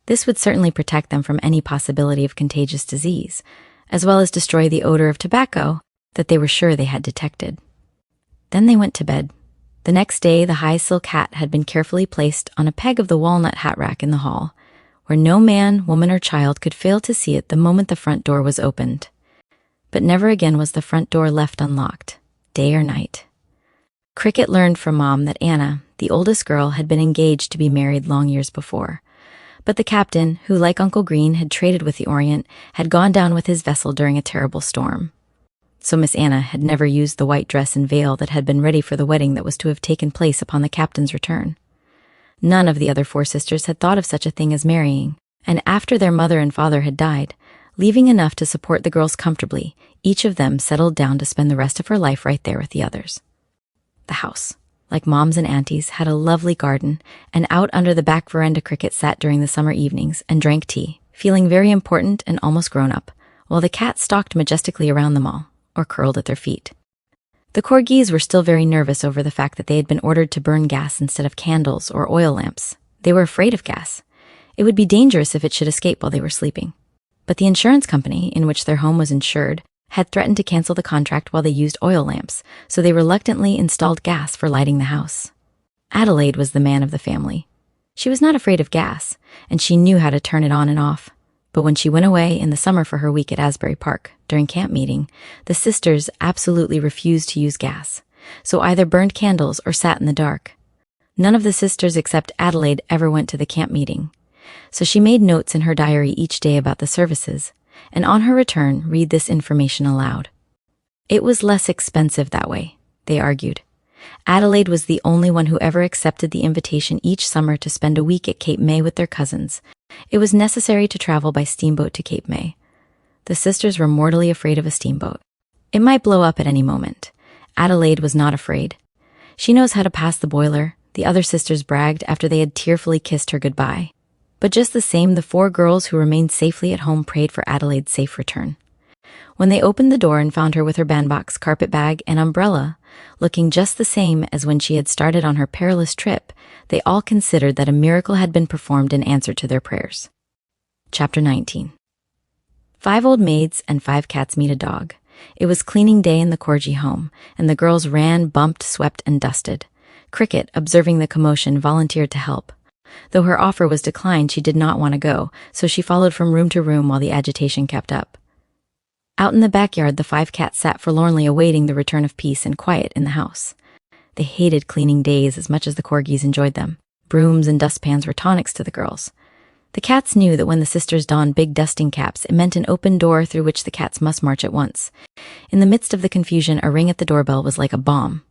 This would certainly protect them from any possibility of contagious disease, as well as destroy the odor of tobacco that they were sure they had detected. Then they went to bed. The next day, the high silk hat had been carefully placed on a peg of the walnut hat rack in the hall, where no man, woman, or child could fail to see it the moment the front door was opened. But never again was the front door left unlocked, day or night. Cricket learned from Mom that Anna, the oldest girl, had been engaged to be married long years before. But the captain, who like Uncle Green had traded with the Orient, had gone down with his vessel during a terrible storm. So Miss Anna had never used the white dress and veil that had been ready for the wedding that was to have taken place upon the captain's return. None of the other 4 sisters had thought of such a thing as marrying, and after their mother and father had died, leaving enough to support the girls comfortably, each of them settled down to spend the rest of her life right there with the others. The house, like Mom's and Auntie's, had a lovely garden, and out under the back veranda Cricket sat during the summer evenings and drank tea, feeling very important and almost grown up, while the cats stalked majestically around them all, or curled at their feet. The corgis were still very nervous over the fact that they had been ordered to burn gas instead of candles or oil lamps. They were afraid of gas. It would be dangerous if it should escape while they were sleeping. But the insurance company, in which their home was insured, had threatened to cancel the contract while they used oil lamps, so they reluctantly installed gas for lighting the house. Adelaide was the man of the family. She was not afraid of gas, and she knew how to turn it on and off. But when she went away in the summer for her week at Asbury Park, during camp meeting, the sisters absolutely refused to use gas, so either burned candles or sat in the dark. None of the sisters except Adelaide ever went to the camp meeting, so she made notes in her diary each day about the services, and on her return read this information aloud. It was less expensive that way, they argued. Adelaide was the only one who ever accepted the invitation each summer to spend a week at Cape May with their cousins. It was necessary to travel by steamboat to Cape May. The sisters were mortally afraid of a steamboat. It might blow up at any moment. Adelaide was not afraid. "She knows how to pass the boiler," the other sisters bragged after they had tearfully kissed her goodbye. But just the same, the 4 girls who remained safely at home prayed for Adelaide's safe return. When they opened the door and found her with her bandbox, carpet bag, and umbrella, looking just the same as when she had started on her perilous trip, they all considered that a miracle had been performed in answer to their prayers. Chapter 19. 5 old maids and 5 cats meet a dog. It was cleaning day in the Corgi home, and the girls ran, bumped, swept, and dusted. Cricket, observing the commotion, volunteered to help. Though her offer was declined, she did not want to go, so she followed from room to room while the agitation kept up. Out in the backyard, the 5 cats sat forlornly awaiting the return of peace and quiet in the house. They hated cleaning days as much as the corgis enjoyed them. Brooms and dustpans were tonics to the girls. The cats knew that when the sisters donned big dusting caps, it meant an open door through which the cats must march at once. In the midst of the confusion, a ring at the doorbell was like a bomb.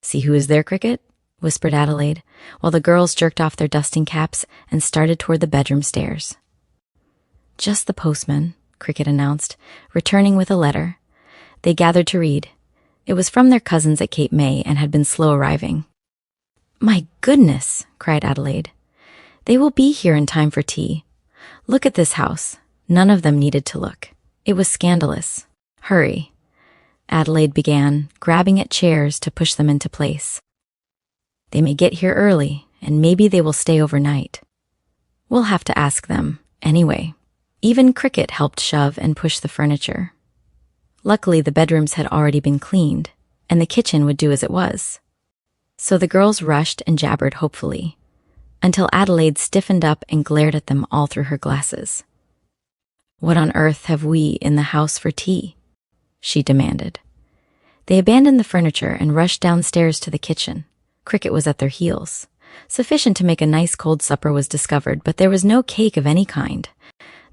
"See who is there, Cricket?" whispered Adelaide, while the girls jerked off their dusting caps and started toward the bedroom stairs. "Just the postman," Cricket announced, returning with a letter. They gathered to read. It was from their cousins at Cape May and had been slow arriving. "My goodness," cried Adelaide. "They will be here in time for tea. Look at this house." None of them needed to look. It was scandalous. "Hurry," Adelaide began, grabbing at chairs to push them into place. "They may get here early, and maybe they will stay overnight. We'll have to ask them, anyway." Even Cricket helped shove and push the furniture. Luckily, the bedrooms had already been cleaned, and the kitchen would do as it was. So the girls rushed and jabbered hopefully, until Adelaide stiffened up and glared at them all through her glasses. "What on earth have we in the house for tea?" she demanded. They abandoned the furniture and rushed downstairs to the kitchen. Cricket was at their heels. Sufficient to make a nice cold supper was discovered, but there was no cake of any kind.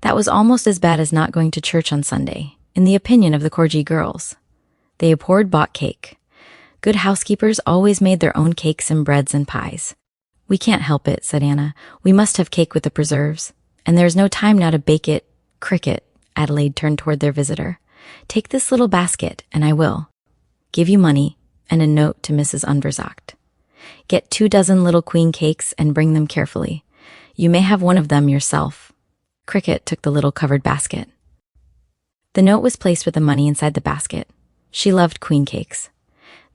That was almost as bad as not going to church on Sunday. in the opinion of the Corgi girls. They abhorred bought cake. Good housekeepers always made their own cakes and breads and pies. "We can't help it," said Anna. "We must have cake with the preserves. And there is no time now to bake it." "Cricket," Adelaide turned toward their visitor. "Take this little basket, and I will give you money and a note to Mrs. Unverzacht. Get 24 little queen cakes and bring them carefully. You may have one of them yourself." Cricket took the little covered basket. The note was placed with the money inside the basket. She loved queen cakes.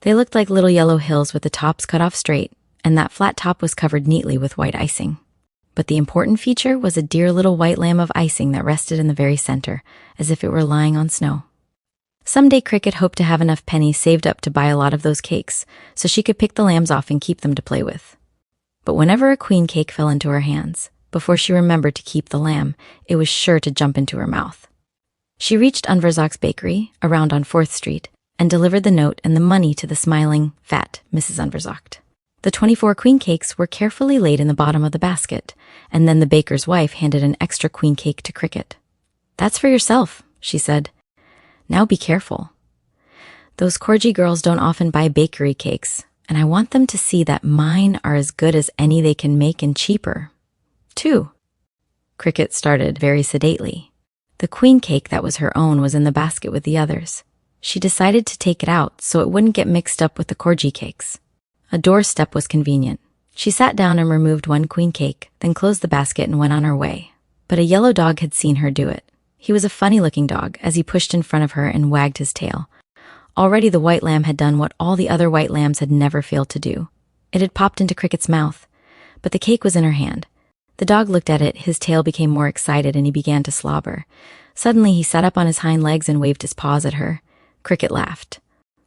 They looked like little yellow hills with the tops cut off straight, and that flat top was covered neatly with white icing. But the important feature was a dear little white lamb of icing that rested in the very center, as if it were lying on snow. Someday Cricket hoped to have enough pennies saved up to buy a lot of those cakes, so she could pick the lambs off and keep them to play with. But whenever a queen cake fell into her hands, before she remembered to keep the lamb, it was sure to jump into her mouth. She reached Unverzacht's bakery, around on 4th Street, and delivered the note and the money to the smiling, fat Mrs. Unverzacht. The 24 queen cakes were carefully laid in the bottom of the basket, and then the baker's wife handed an extra queen cake to Cricket. "That's for yourself," she said. "Now be careful. Those Corgi girls don't often buy bakery cakes, and I want them to see that mine are as good as any they can make and cheaper, too." Cricket started very sedately. The queen cake that was her own was in the basket with the others. She decided to take it out so it wouldn't get mixed up with the Corgi cakes. A doorstep was convenient. She sat down and removed one queen cake, then closed the basket and went on her way. But a yellow dog had seen her do it. He was a funny-looking dog as he pushed in front of her and wagged his tail. Already the white lamb had done what all the other white lambs had never failed to do. It had popped into Cricket's mouth, but the cake was in her hand. The dog looked at it, his tail became more excited, and he began to slobber. Suddenly he sat up on his hind legs and waved his paws at her. Cricket laughed.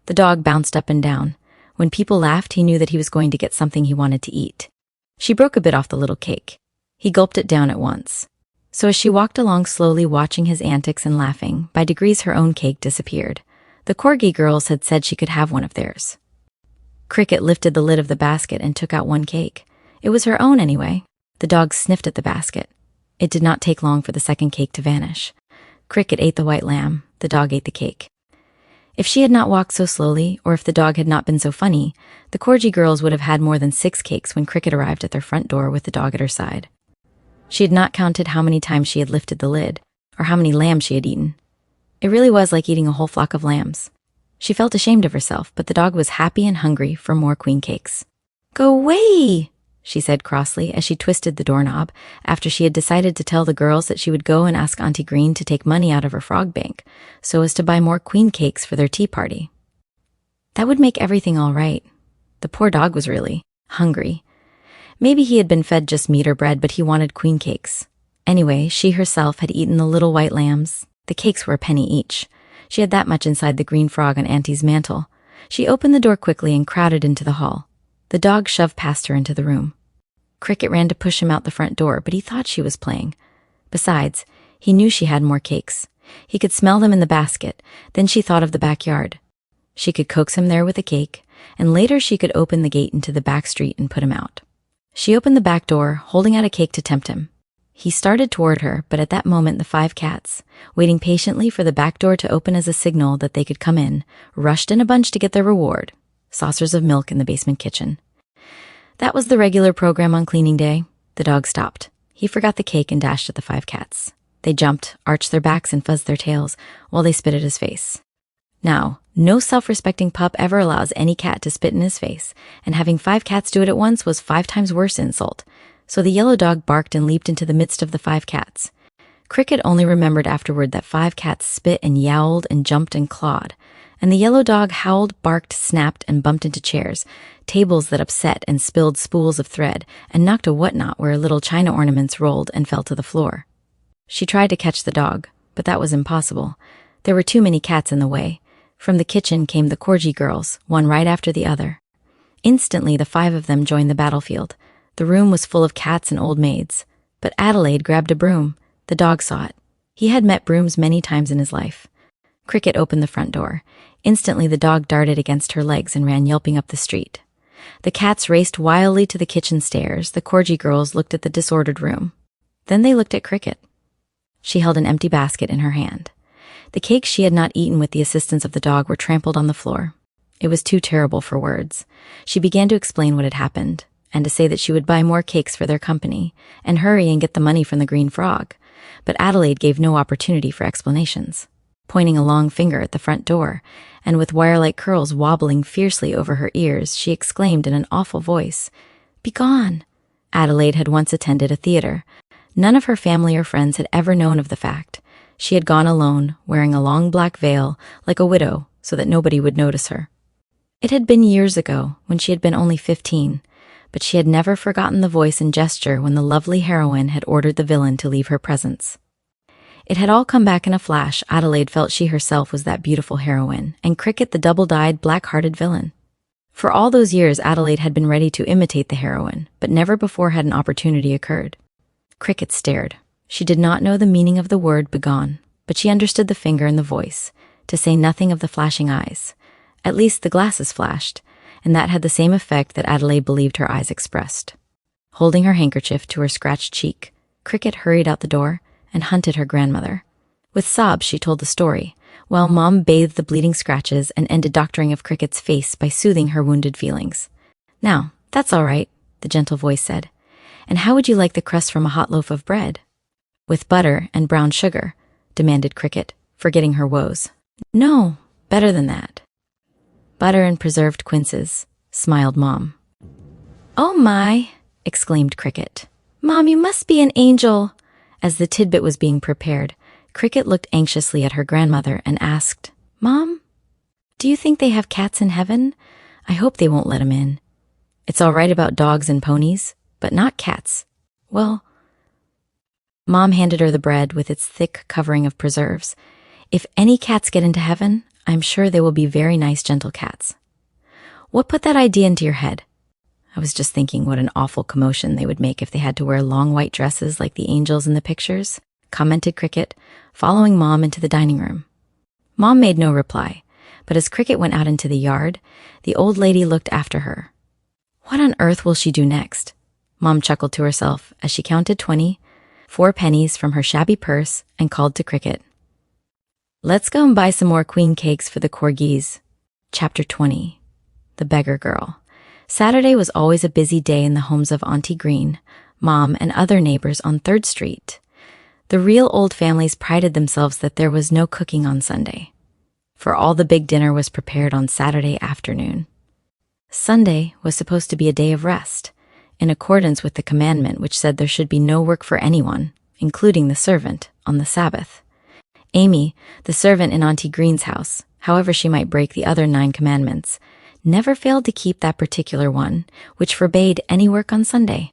The dog bounced up and down. When people laughed, he knew that he was going to get something he wanted to eat. She broke a bit off the little cake. He gulped it down at once. So as she walked along slowly watching his antics and laughing, by degrees her own cake disappeared. The Corgi girls had said she could have one of theirs. Cricket lifted the lid of the basket and took out one cake. It was her own anyway. The dog sniffed at the basket. It did not take long for the second cake to vanish. Cricket ate the white lamb. The dog ate the cake. If she had not walked so slowly, or if the dog had not been so funny, the Corgi girls would have had more than 6 cakes when Cricket arrived at their front door with the dog at her side. She had not counted how many times she had lifted the lid, or how many lambs she had eaten. It really was like eating a whole flock of lambs. She felt ashamed of herself, but the dog was happy and hungry for more queen cakes. "Go away," she said crossly as she twisted the doorknob after she had decided to tell the girls that she would go and ask Auntie Green to take money out of her frog bank so as to buy more queen cakes for their tea party. That would make everything all right. The poor dog was really hungry. Maybe he had been fed just meat or bread, but he wanted queen cakes. Anyway, she herself had eaten the little white lambs. The cakes were a penny each. She had that much inside the green frog on Auntie's mantle. She opened the door quickly and crowded into the hall. The dog shoved past her into the room. Cricket ran to push him out the front door, but he thought she was playing. Besides, he knew she had more cakes. He could smell them in the basket. Then she thought of the backyard. She could coax him there with a cake, and later she could open the gate into the back street and put him out. She opened the back door, holding out a cake to tempt him. He started toward her, but at that moment the 5 cats, waiting patiently for the back door to open as a signal that they could come in, rushed in a bunch to get their reward, saucers of milk in the basement kitchen. That was the regular program on cleaning day. The dog stopped. He forgot the cake and dashed at the 5 cats. They jumped, arched their backs, and fuzzed their tails, while they spit at his face. Now, no self-respecting pup ever allows any cat to spit in his face, and having 5 cats do it at once was 5 times worse insult. So the yellow dog barked and leaped into the midst of the 5 cats. Cricket only remembered afterward that 5 cats spit and yowled and jumped and clawed, and the yellow dog howled, barked, snapped, and bumped into chairs, tables that upset and spilled spools of thread, and knocked a whatnot where little china ornaments rolled and fell to the floor. She tried to catch the dog, but that was impossible. There were too many cats in the way. From the kitchen came the Corgi girls, one right after the other. Instantly, the 5 of them joined the battlefield. The room was full of cats and old maids. But Adelaide grabbed a broom. The dog saw it. He had met brooms many times in his life. Cricket opened the front door. Instantly, the dog darted against her legs and ran yelping up the street. The cats raced wildly to the kitchen stairs. The Corgi girls looked at the disordered room. Then they looked at Cricket. She held an empty basket in her hand. The cakes she had not eaten with the assistance of the dog were trampled on the floor. It was too terrible for words. She began to explain what had happened, and to say that she would buy more cakes for their company, and hurry and get the money from the green frog. But Adelaide gave no opportunity for explanations. Pointing a long finger at the front door, and with wire-like curls wobbling fiercely over her ears, she exclaimed in an awful voice, "Begone!" Adelaide had once attended a theater. None of her family or friends had ever known of the fact. She had gone alone, wearing a long black veil, like a widow, so that nobody would notice her. It had been years ago, when she had been only 15, but she had never forgotten the voice and gesture when the lovely heroine had ordered the villain to leave her presence. It had all come back in a flash. Adelaide felt she herself was that beautiful heroine, and Cricket the double-dyed, black-hearted villain. For all those years, Adelaide had been ready to imitate the heroine, but never before had an opportunity occurred. Cricket stared. She did not know the meaning of the word begone, but she understood the finger and the voice, to say nothing of the flashing eyes. At least the glasses flashed, and that had the same effect that Adelaide believed her eyes expressed. Holding her handkerchief to her scratched cheek, Cricket hurried out the door and hunted her grandmother. With sobs, she told the story, while Mom bathed the bleeding scratches and ended doctoring of Cricket's face by soothing her wounded feelings. "Now, that's all right," the gentle voice said. "And how would you like the crust from a hot loaf of bread?" "With butter and brown sugar," demanded Cricket, forgetting her woes. "No, better than that." "Butter and preserved quinces," smiled Mom. "Oh my," exclaimed Cricket. "Mom, you must be an angel." As the tidbit was being prepared, Cricket looked anxiously at her grandmother and asked, "Mom, do you think they have cats in heaven? I hope they won't let 'em in. It's all right about dogs and ponies, but not cats. Well..." Mom handed her the bread with its thick covering of preserves. "If any cats get into heaven, I'm sure they will be very nice, gentle cats." "What put that idea into your head?" "I was just thinking what an awful commotion they would make if they had to wear long white dresses like the angels in the pictures," commented Cricket, following Mom into the dining room. Mom made no reply, but as Cricket went out into the yard, the old lady looked after her. What on earth will she do next? Mom chuckled to herself as she counted 24 pennies from her shabby purse and called to Cricket, "Let's go and buy some more queen cakes for the corgis." Chapter 20. The Beggar Girl. Saturday was always a busy day in the homes of Auntie Green, Mom, and other neighbors on 3rd Street. The real old families prided themselves that there was no cooking on Sunday, for all the big dinner was prepared on Saturday afternoon. Sunday was supposed to be a day of rest, in accordance with the commandment which said there should be no work for anyone, including the servant, on the Sabbath. Amy, the servant in Auntie Green's house, however she might break the other 9 commandments, never failed to keep that particular one, which forbade any work on Sunday.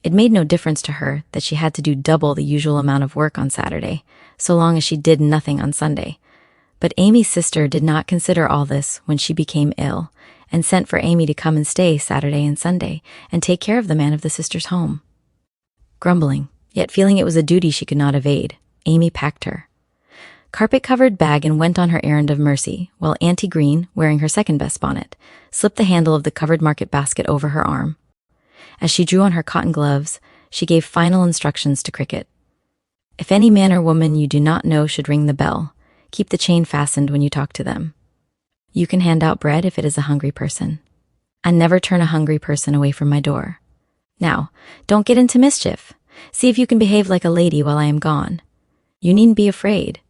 It made no difference to her that she had to do double the usual amount of work on Saturday, so long as she did nothing on Sunday. But Amy's sister did not consider all this when she became ill, and sent for Amy to come and stay Saturday and Sunday, and take care of the man of the sisters' home. Grumbling, yet feeling it was a duty she could not evade, Amy packed her carpet-covered bag and went on her errand of mercy, while Auntie Green, wearing her second-best bonnet, slipped the handle of the covered market basket over her arm. As she drew on her cotton gloves, she gave final instructions to Cricket. "If any man or woman you do not know should ring the bell, keep the chain fastened when you talk to them. You can hand out bread if it is a hungry person. I never turn a hungry person away from my door. Now, don't get into mischief. See if you can behave like a lady while I am gone. You needn't be afraid.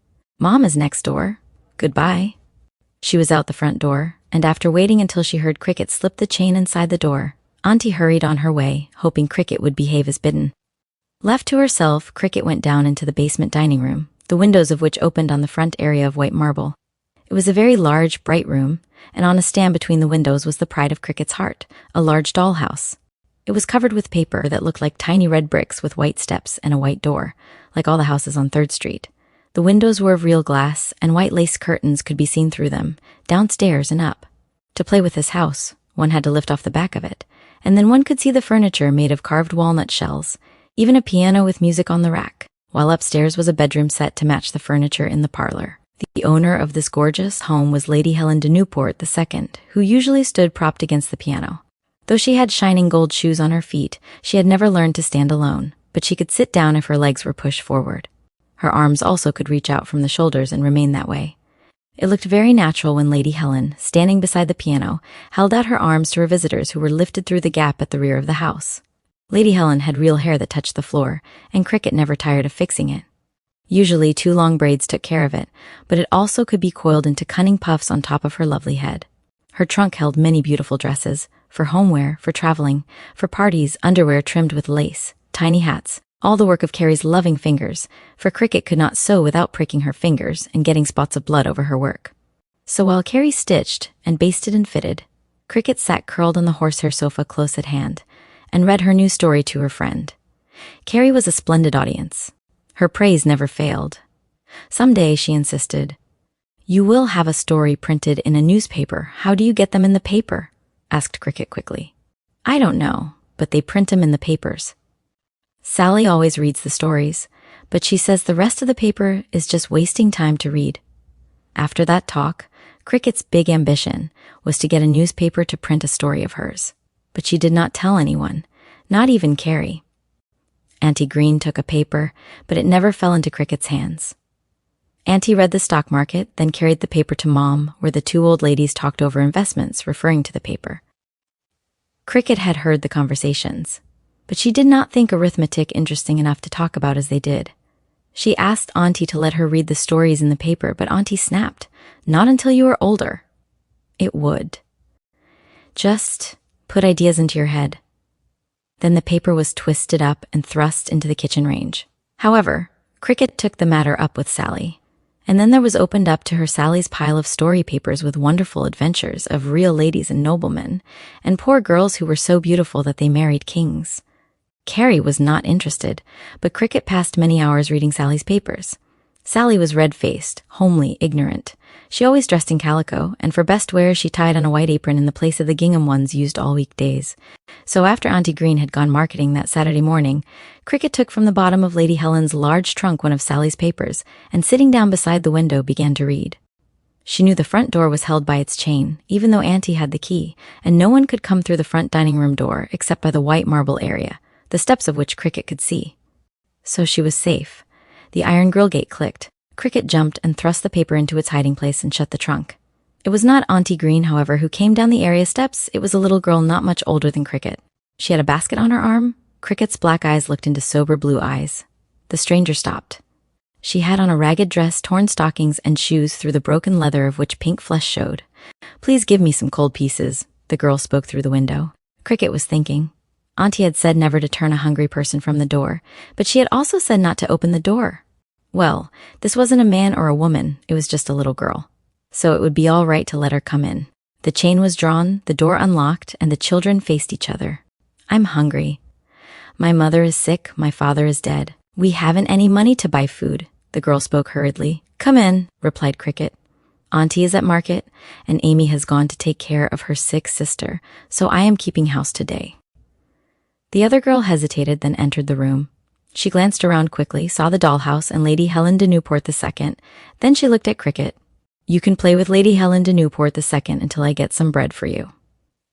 Mom is next door. Goodbye." She was out the front door, and after waiting until she heard Cricket slip the chain inside the door, Auntie hurried on her way, hoping Cricket would behave as bidden. Left to herself, Cricket went down into the basement dining room, the windows of which opened on the front area of white marble. It was a very large, bright room, and on a stand between the windows was the pride of Cricket's heart, a large dollhouse. It was covered with paper that looked like tiny red bricks with white steps and a white door, like all the houses on 3rd Street. The windows were of real glass, and white lace curtains could be seen through them, downstairs and up. To play with this house, one had to lift off the back of it, and then one could see the furniture made of carved walnut shells, even a piano with music on the rack, while upstairs was a bedroom set to match the furniture in the parlor. The owner of this gorgeous home was Lady Helen de Newport II, who usually stood propped against the piano. Though she had shining gold shoes on her feet, she had never learned to stand alone, but she could sit down if her legs were pushed forward. Her arms also could reach out from the shoulders and remain that way. It looked very natural when Lady Helen, standing beside the piano, held out her arms to her visitors who were lifted through the gap at the rear of the house. Lady Helen had real hair that touched the floor, and Cricket never tired of fixing it. Usually 2 long braids took care of it, but it also could be coiled into cunning puffs on top of her lovely head. Her trunk held many beautiful dresses, for homeware, for traveling, for parties, underwear trimmed with lace, tiny hats, all the work of Carrie's loving fingers, for Cricket could not sew without pricking her fingers and getting spots of blood over her work. So while Carrie stitched and basted and fitted, Cricket sat curled on the horsehair sofa close at hand and read her new story to her friend. Carrie was a splendid audience. Her praise never failed. Someday, she insisted, "You will have a story printed in a newspaper. How do you get them in the paper?" asked Cricket quickly. "I don't know, but they print them in the papers. Sally always reads the stories, but she says the rest of the paper is just wasting time to read." After that talk, Cricket's big ambition was to get a newspaper to print a story of hers, but she did not tell anyone, not even Carrie. Auntie Green took a paper, but it never fell into Cricket's hands. Auntie read the stock market, then carried the paper to Mom, where the 2 old ladies talked over investments, referring to the paper. Cricket had heard the conversations, but she did not think arithmetic interesting enough to talk about as they did. She asked Auntie to let her read the stories in the paper, but Auntie snapped, "Not until you are older." It would. Just put ideas into your head. Then the paper was twisted up and thrust into the kitchen range. However, Cricket took the matter up with Sally, and then there was opened up to her Sally's pile of story papers with wonderful adventures of real ladies and noblemen, and poor girls who were so beautiful that they married kings. Carrie was not interested, but Cricket passed many hours reading Sally's papers. Sally was red-faced, homely, ignorant. She always dressed in calico, and for best wear she tied on a white apron in the place of the gingham ones used all weekdays. So after Auntie Green had gone marketing that Saturday morning, Cricket took from the bottom of Lady Helen's large trunk one of Sally's papers, and sitting down beside the window began to read. She knew the front door was held by its chain, even though Auntie had the key, and no one could come through the front dining room door except by the white marble area, the steps of which Cricket could see. So she was safe. The iron grill gate clicked. Cricket jumped and thrust the paper into its hiding place and shut the trunk. It was not Auntie Green, however, who came down the area steps. It was a little girl not much older than Cricket. She had a basket on her arm. Cricket's black eyes looked into sober blue eyes. The stranger stopped. She had on a ragged dress, torn stockings, and shoes through the broken leather of which pink flesh showed. "Please give me some cold pieces," the girl spoke through the window. Cricket was thinking. Auntie had said never to turn a hungry person from the door, but she had also said not to open the door. Well, this wasn't a man or a woman, it was just a little girl. So it would be all right to let her come in. The chain was drawn, the door unlocked, and the children faced each other. "I'm hungry. My mother is sick, my father is dead. We haven't any money to buy food," the girl spoke hurriedly. "Come in," replied Cricket. "Auntie is at market, and Amy has gone to take care of her sick sister, so I am keeping house today." The other girl hesitated, then entered the room. She glanced around quickly, saw the dollhouse and Lady Helen de Newport II. Then she looked at Cricket. "You can play with Lady Helen de Newport II until I get some bread for you.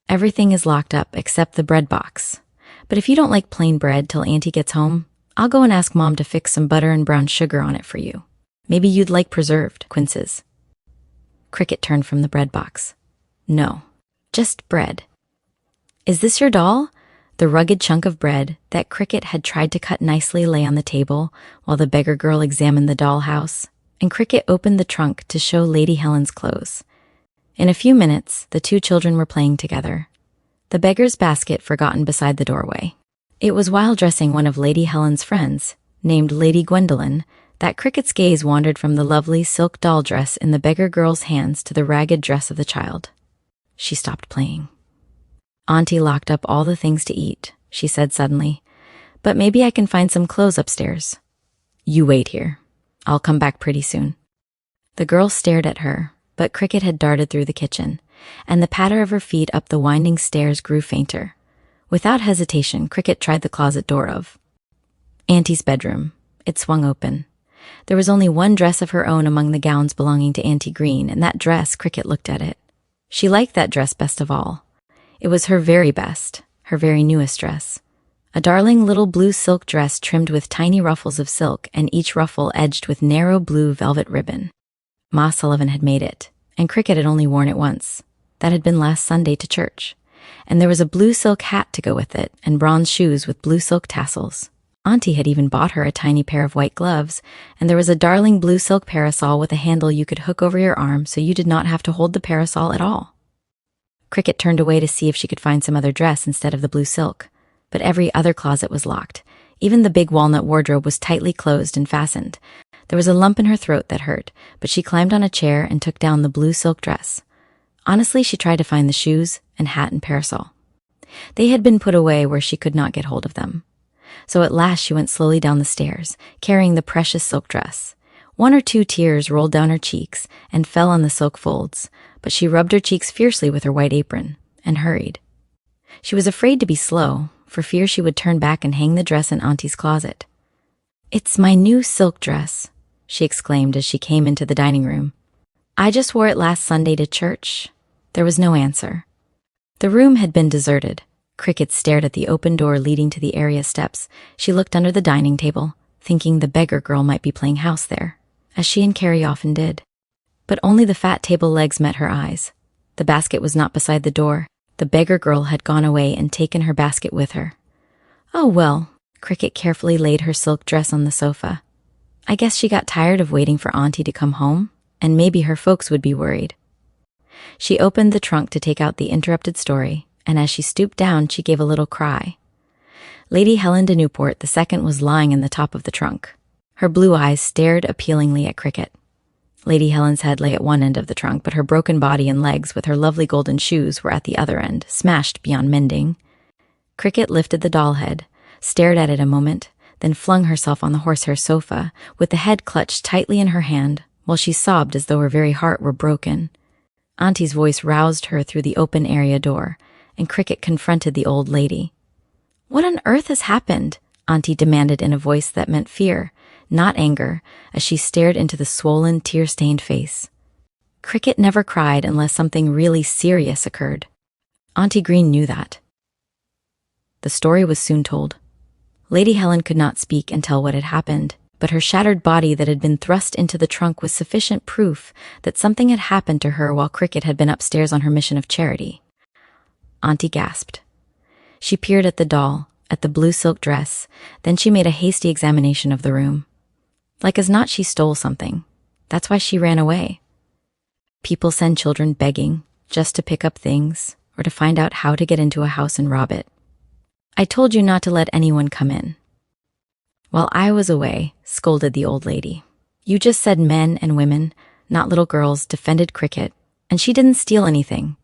Everything is locked up except the bread box. But if you don't like plain bread till Auntie gets home, I'll go and ask Mom to fix some butter and brown sugar on it for you. Maybe you'd like preserved quinces." Cricket turned from the bread box. "No, just bread." "Is this your doll?" The rugged chunk of bread that Cricket had tried to cut nicely lay on the table while the beggar girl examined the dollhouse, and Cricket opened the trunk to show Lady Helen's clothes. In a few minutes, the 2 children were playing together. The beggar's basket forgotten beside the doorway. It was while dressing one of Lady Helen's friends, named Lady Gwendolen, that Cricket's gaze wandered from the lovely silk doll dress in the beggar girl's hands to the ragged dress of the child. She stopped playing. "Auntie locked up all the things to eat," she said suddenly, "but maybe I can find some clothes upstairs. You wait here. I'll come back pretty soon." The girl stared at her, but Cricket had darted through the kitchen, and the patter of her feet up the winding stairs grew fainter. Without hesitation, Cricket tried the closet door of Auntie's bedroom. It swung open. There was only one dress of her own among the gowns belonging to Auntie Green, and that dress, Cricket looked at it. She liked that dress best of all. It was her very best, her very newest dress. A darling little blue silk dress trimmed with tiny ruffles of silk and each ruffle edged with narrow blue velvet ribbon. Ma Sullivan had made it, and Cricket had only worn it once. That had been last Sunday to church. And there was a blue silk hat to go with it, and bronze shoes with blue silk tassels. Auntie had even bought her a tiny pair of white gloves, and there was a darling blue silk parasol with a handle you could hook over your arm so you did not have to hold the parasol at all. Cricket turned away to see if she could find some other dress instead of the blue silk, but every other closet was locked. Even the big walnut wardrobe was tightly closed and fastened. There was a lump in her throat that hurt, but she climbed on a chair and took down the blue silk dress. Honestly, she tried to find the shoes and hat and parasol. They had been put away where she could not get hold of them. So at last she went slowly down the stairs, carrying the precious silk dress. 1 or 2 tears rolled down her cheeks and fell on the silk folds, but she rubbed her cheeks fiercely with her white apron and hurried. She was afraid to be slow, for fear she would turn back and hang the dress in Auntie's closet. "It's my new silk dress," she exclaimed as she came into the dining room. "I just wore it last Sunday to church." There was no answer. The room had been deserted. Cricket stared at the open door leading to the area steps. She looked under the dining table, thinking the beggar girl might be playing house there, as she and Carrie often did. But only the fat table legs met her eyes. The basket was not beside the door. The beggar girl had gone away and taken her basket with her. "Oh, well," Cricket carefully laid her silk dress on the sofa. "I guess she got tired of waiting for Auntie to come home, and maybe her folks would be worried." She opened the trunk to take out the interrupted story, and as she stooped down, she gave a little cry. Lady Helen de Newport II was lying in the top of the trunk. Her blue eyes stared appealingly at Cricket. Lady Helen's head lay at one end of the trunk, but her broken body and legs with her lovely golden shoes were at the other end, smashed beyond mending. Cricket lifted the doll head, stared at it a moment, then flung herself on the horsehair sofa, with the head clutched tightly in her hand, while she sobbed as though her very heart were broken. Auntie's voice roused her through the open area door, and Cricket confronted the old lady. "What on earth has happened?" Auntie demanded in a voice that meant fear, not anger, as she stared into the swollen, tear-stained face. Cricket never cried unless something really serious occurred. Auntie Green knew that. The story was soon told. Lady Helen could not speak and tell what had happened, but her shattered body that had been thrust into the trunk was sufficient proof that something had happened to her while Cricket had been upstairs on her mission of charity. Auntie gasped. She peered at the doll, at the blue silk dress, then she made a hasty examination of the room. Like as not, she stole something. That's why she ran away. People send children begging, just to pick up things, or to find out how to get into a house and rob it. "I told you not to let anyone come in." "While I was away," scolded the old lady. "You just said men and women, not little girls, defended Cricket, and she didn't steal anything.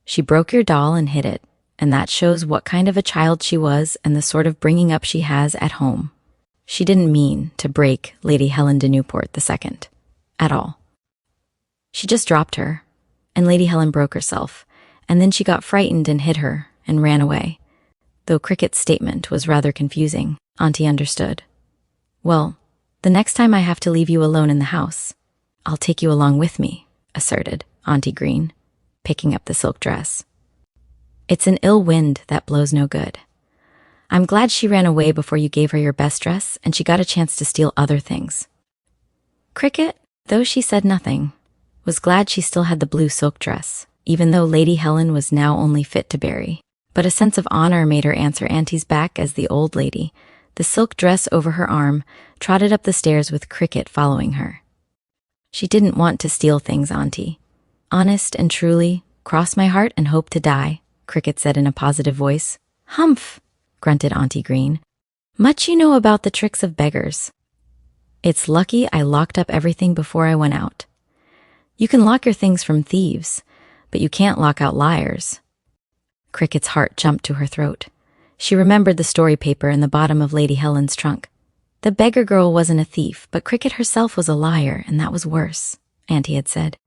She broke your doll and hid it, and that shows what kind of a child she was and the sort of bringing up she has at home. She didn't mean to break Lady Helen de Newport II. At all. She just dropped her, and Lady Helen broke herself, and then she got frightened and hid her and ran away." Though Cricket's statement was rather confusing, Auntie understood. "Well, the next time I have to leave you alone in the house, I'll take you along with me," asserted Auntie Green, picking up the silk dress. "It's an ill wind that blows no good. I'm glad she ran away before you gave her your best dress and she got a chance to steal other things." Cricket, though she said nothing, was glad she still had the blue silk dress, even though Lady Helen was now only fit to bury. But a sense of honor made her answer Auntie's back as the old lady, the silk dress over her arm, trotted up the stairs with Cricket following her. "She didn't want to steal things, Auntie. Honest and truly, cross my heart and hope to die," Cricket said in a positive voice. "Humph," grunted Auntie Green. "Much you know about the tricks of beggars. It's lucky I locked up everything before I went out. You can lock your things from thieves, but you can't lock out liars." Cricket's heart jumped to her throat. She remembered the story paper in the bottom of Lady Helen's trunk. The beggar girl wasn't a thief, but Cricket herself was a liar, and that was worse, Auntie had said.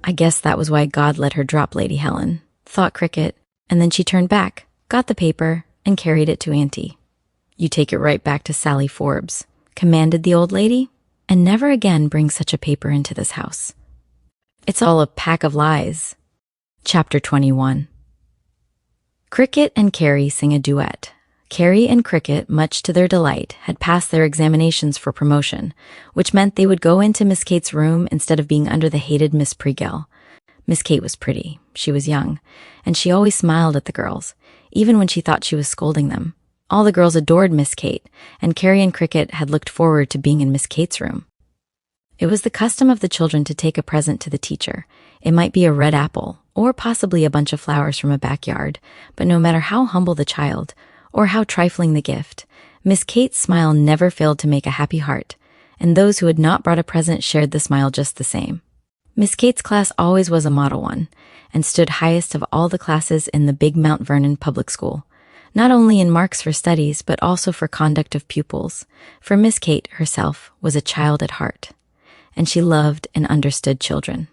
"I guess that was why God let her drop Lady Helen," thought Cricket, and then she turned back, got the paper, and carried it to Auntie. "You take it right back to Sally Forbes," commanded the old lady, "and never again bring such a paper into this house. It's all a pack of lies." Chapter 21. Cricket and Carrie sing a duet. Carrie and Cricket, much to their delight, had passed their examinations for promotion, which meant they would go into Miss Kate's room instead of being under the hated Miss Pregel. Miss Kate was pretty, she was young, and she always smiled at the girls, even when she thought she was scolding them. All the girls adored Miss Kate, and Carrie and Cricket had looked forward to being in Miss Kate's room. It was the custom of the children to take a present to the teacher. It might be a red apple, or possibly a bunch of flowers from a backyard, but no matter how humble the child, or how trifling the gift, Miss Kate's smile never failed to make a happy heart, and those who had not brought a present shared the smile just the same. Miss Kate's class always was a model one, and stood highest of all the classes in the big Mount Vernon public school, not only in marks for studies, but also for conduct of pupils, for Miss Kate herself was a child at heart, and she loved and understood children.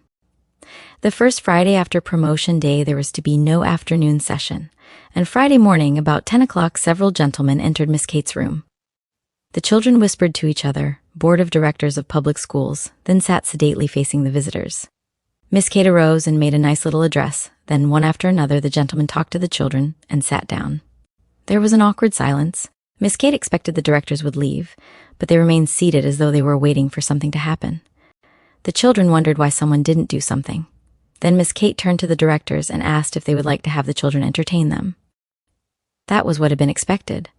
The first Friday after promotion day there was to be no afternoon session, and Friday morning about 10 o'clock several gentlemen entered Miss Kate's room. The children whispered to each other, Board of Directors of Public Schools, then sat sedately facing the visitors. Miss Kate arose and made a nice little address, then one after another the gentlemen talked to the children and sat down. There was an awkward silence. Miss Kate expected the directors would leave, but they remained seated as though they were waiting for something to happen. The children wondered why someone didn't do something. Then Miss Kate turned to the directors and asked if they would like to have the children entertain them. That was what had been expected.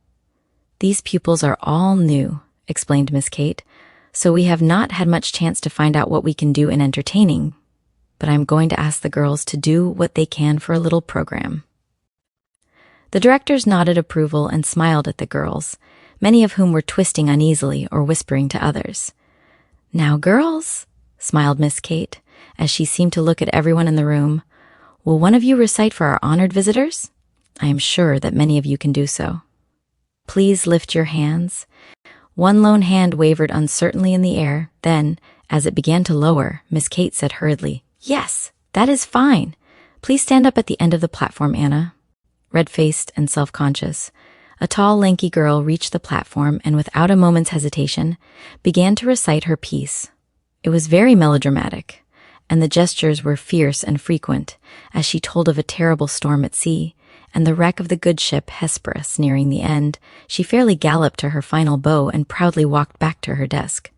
These pupils are all new, explained Miss Kate, so we have not had much chance to find out what we can do in entertaining, but I'm going to ask the girls to do what they can for a little program. The directors nodded approval and smiled at the girls, many of whom were twisting uneasily or whispering to others. Now, girls, smiled Miss Kate, as she seemed to look at everyone in the room, will one of you recite for our honored visitors? I am sure that many of you can do so. Please lift your hands. One lone hand wavered uncertainly in the air. Then, as it began to lower, Miss Kate said hurriedly, Yes, that is fine. Please stand up at the end of the platform, Anna. Red-faced and self-conscious, a tall, lanky girl reached the platform and without a moment's hesitation, began to recite her piece. It was very melodramatic, and the gestures were fierce and frequent, as she told of a terrible storm at sea, and the wreck of the good ship Hesperus nearing the end. She fairly galloped to her final bow and proudly walked back to her desk.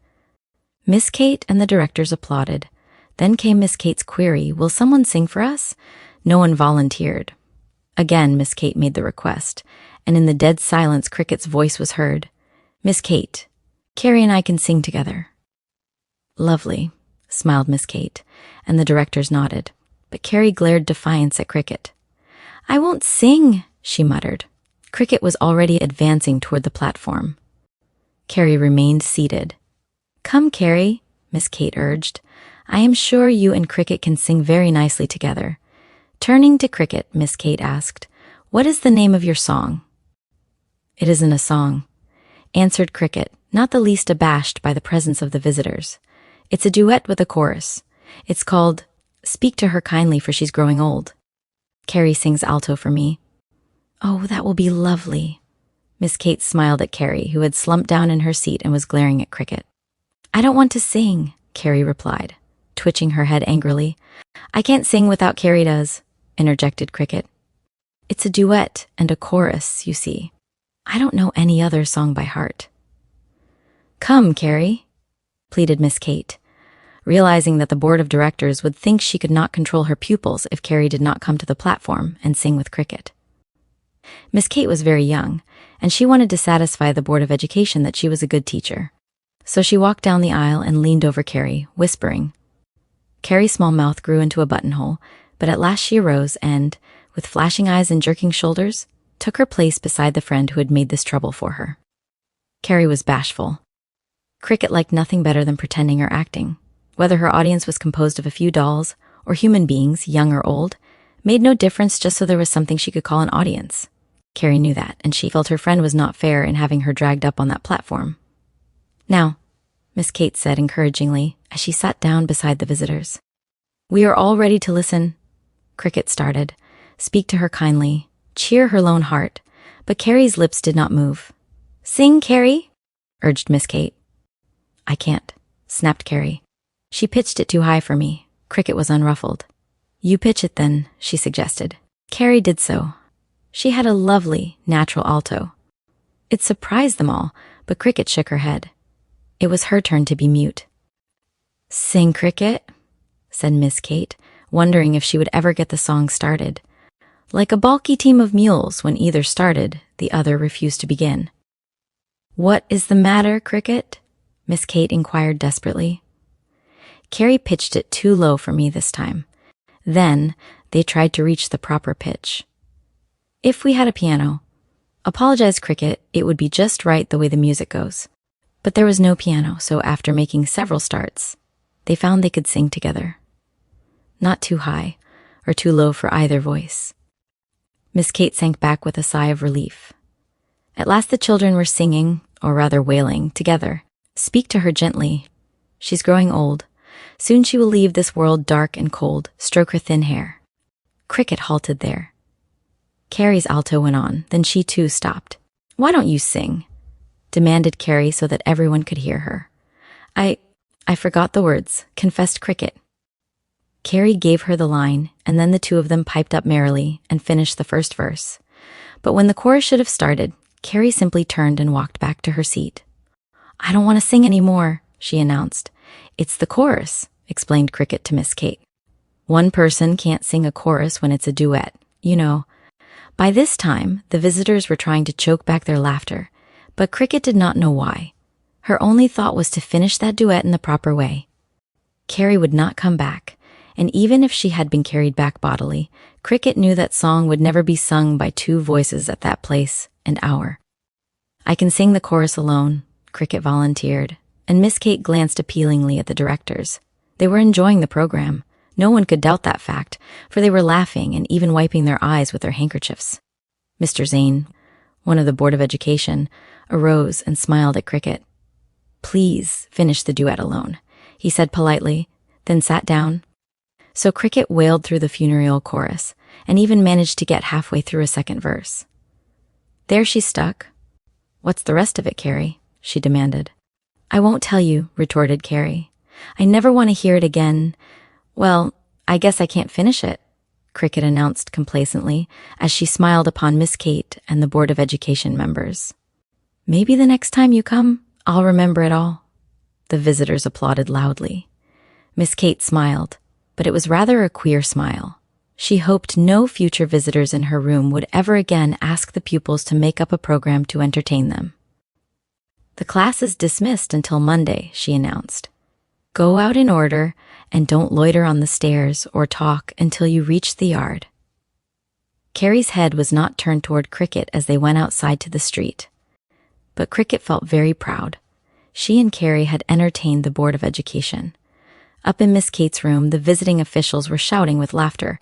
Miss Kate and the directors applauded. Then came Miss Kate's query, will someone sing for us? No one volunteered. Again, Miss Kate made the request, and in the dead silence Cricket's voice was heard. Miss Kate, Carrie and I can sing together. Lovely, smiled Miss Kate, and the directors nodded, but Carrie glared defiance at Cricket. I won't sing, she muttered. Cricket was already advancing toward the platform. Carrie remained seated. Come, Carrie, Miss Kate urged. I am sure you and Cricket can sing very nicely together. Turning to Cricket, Miss Kate asked, What is the name of your song? It isn't a song, answered Cricket, not the least abashed by the presence of the visitors. It's a duet with a chorus. It's called Speak to Her Kindly, for She's Growing Old. Carrie sings alto for me. Oh, that will be lovely. Miss Kate smiled at Carrie, who had slumped down in her seat and was glaring at Cricket. I don't want to sing, Carrie replied, twitching her head angrily. I can't sing without Carrie does, interjected Cricket. It's a duet and a chorus, you see. I don't know any other song by heart. Come, Carrie, pleaded Miss Kate, realizing that the board of directors would think she could not control her pupils if Carrie did not come to the platform and sing with Cricket. Miss Kate was very young, and she wanted to satisfy the Board of Education that she was a good teacher. So she walked down the aisle and leaned over Carrie, whispering. Carrie's small mouth grew into a buttonhole, but at last she arose and, with flashing eyes and jerking shoulders, took her place beside the friend who had made this trouble for her. Carrie was bashful. Cricket liked nothing better than pretending or acting. Whether her audience was composed of a few dolls or human beings, young or old, made no difference just so there was something she could call an audience. Carrie knew that, and she felt her friend was not fair in having her dragged up on that platform. Now, Miss Kate said encouragingly as she sat down beside the visitors. We are all ready to listen. Cricket started. Speak to her kindly. Cheer her lone heart. But Carrie's lips did not move. Sing, Carrie, urged Miss Kate. I can't, snapped Carrie. She pitched it too high for me. Cricket was unruffled. You pitch it then, she suggested. Carrie did so. She had a lovely, natural alto, It surprised them all, but Cricket shook her head. It was her turn to be mute. "Sing, Cricket," said Miss Kate, wondering if she would ever get the song started. Like a balky team of mules, when either started, the other refused to begin. "What is the matter, Cricket?" Miss Kate inquired desperately. Carrie pitched it too low for me this time. Then they tried to reach the proper pitch. "If we had a piano," apologized Cricket, "it would be just right the way the music goes." But there was no piano, so after making several starts, they found they could sing together. Not too high, or too low for either voice. Miss Kate sank back with a sigh of relief. At last the children were singing, or rather wailing, together. "Speak to her gently. She's growing old. Soon she will leave this world dark and cold. Stroke her thin hair." Cricket halted there. Carrie's alto went on, then she too stopped. "Why don't you sing?" demanded Carrie so that everyone could hear her. I forgot the words," confessed Cricket. Carrie gave her the line, and then the two of them piped up merrily and finished the first verse. But when the chorus should have started, Carrie simply turned and walked back to her seat. "I don't want to sing anymore," she announced. "It's the chorus," explained Cricket to Miss Kate. "One person can't sing a chorus when it's a duet, you know." By this time, the visitors were trying to choke back their laughter, but Cricket did not know why. Her only thought was to finish that duet in the proper way. Carrie would not come back, and even if she had been carried back bodily, Cricket knew that song would never be sung by two voices at that place and hour. "I can sing the chorus alone," Cricket volunteered, and Miss Kate glanced appealingly at the directors. They were enjoying the program. No one could doubt that fact, for they were laughing and even wiping their eyes with their handkerchiefs. Mr. Zane, one of the Board of Education, arose and smiled at Cricket. "Please finish the duet alone," he said politely, then sat down. So Cricket wailed through the funereal chorus, and even managed to get halfway through a second verse. There she stuck. "What's the rest of it, Carrie?" she demanded. "I won't tell you," retorted Carrie. "I never want to hear it again. Well, I guess I can't finish it," Cricket announced complacently as she smiled upon Miss Kate and the Board of Education members. "Maybe the next time you come, I'll remember it all." The visitors applauded loudly. Miss Kate smiled, but it was rather a queer smile. She hoped no future visitors in her room would ever again ask the pupils to make up a program to entertain them. "The class is dismissed until Monday," she announced. "Go out in order and don't loiter on the stairs or talk until you reach the yard." Carrie's head was not turned toward Cricket as they went outside to the street. But Cricket felt very proud. She and Carrie had entertained the Board of Education. Up in Miss Kate's room, the visiting officials were shouting with laughter.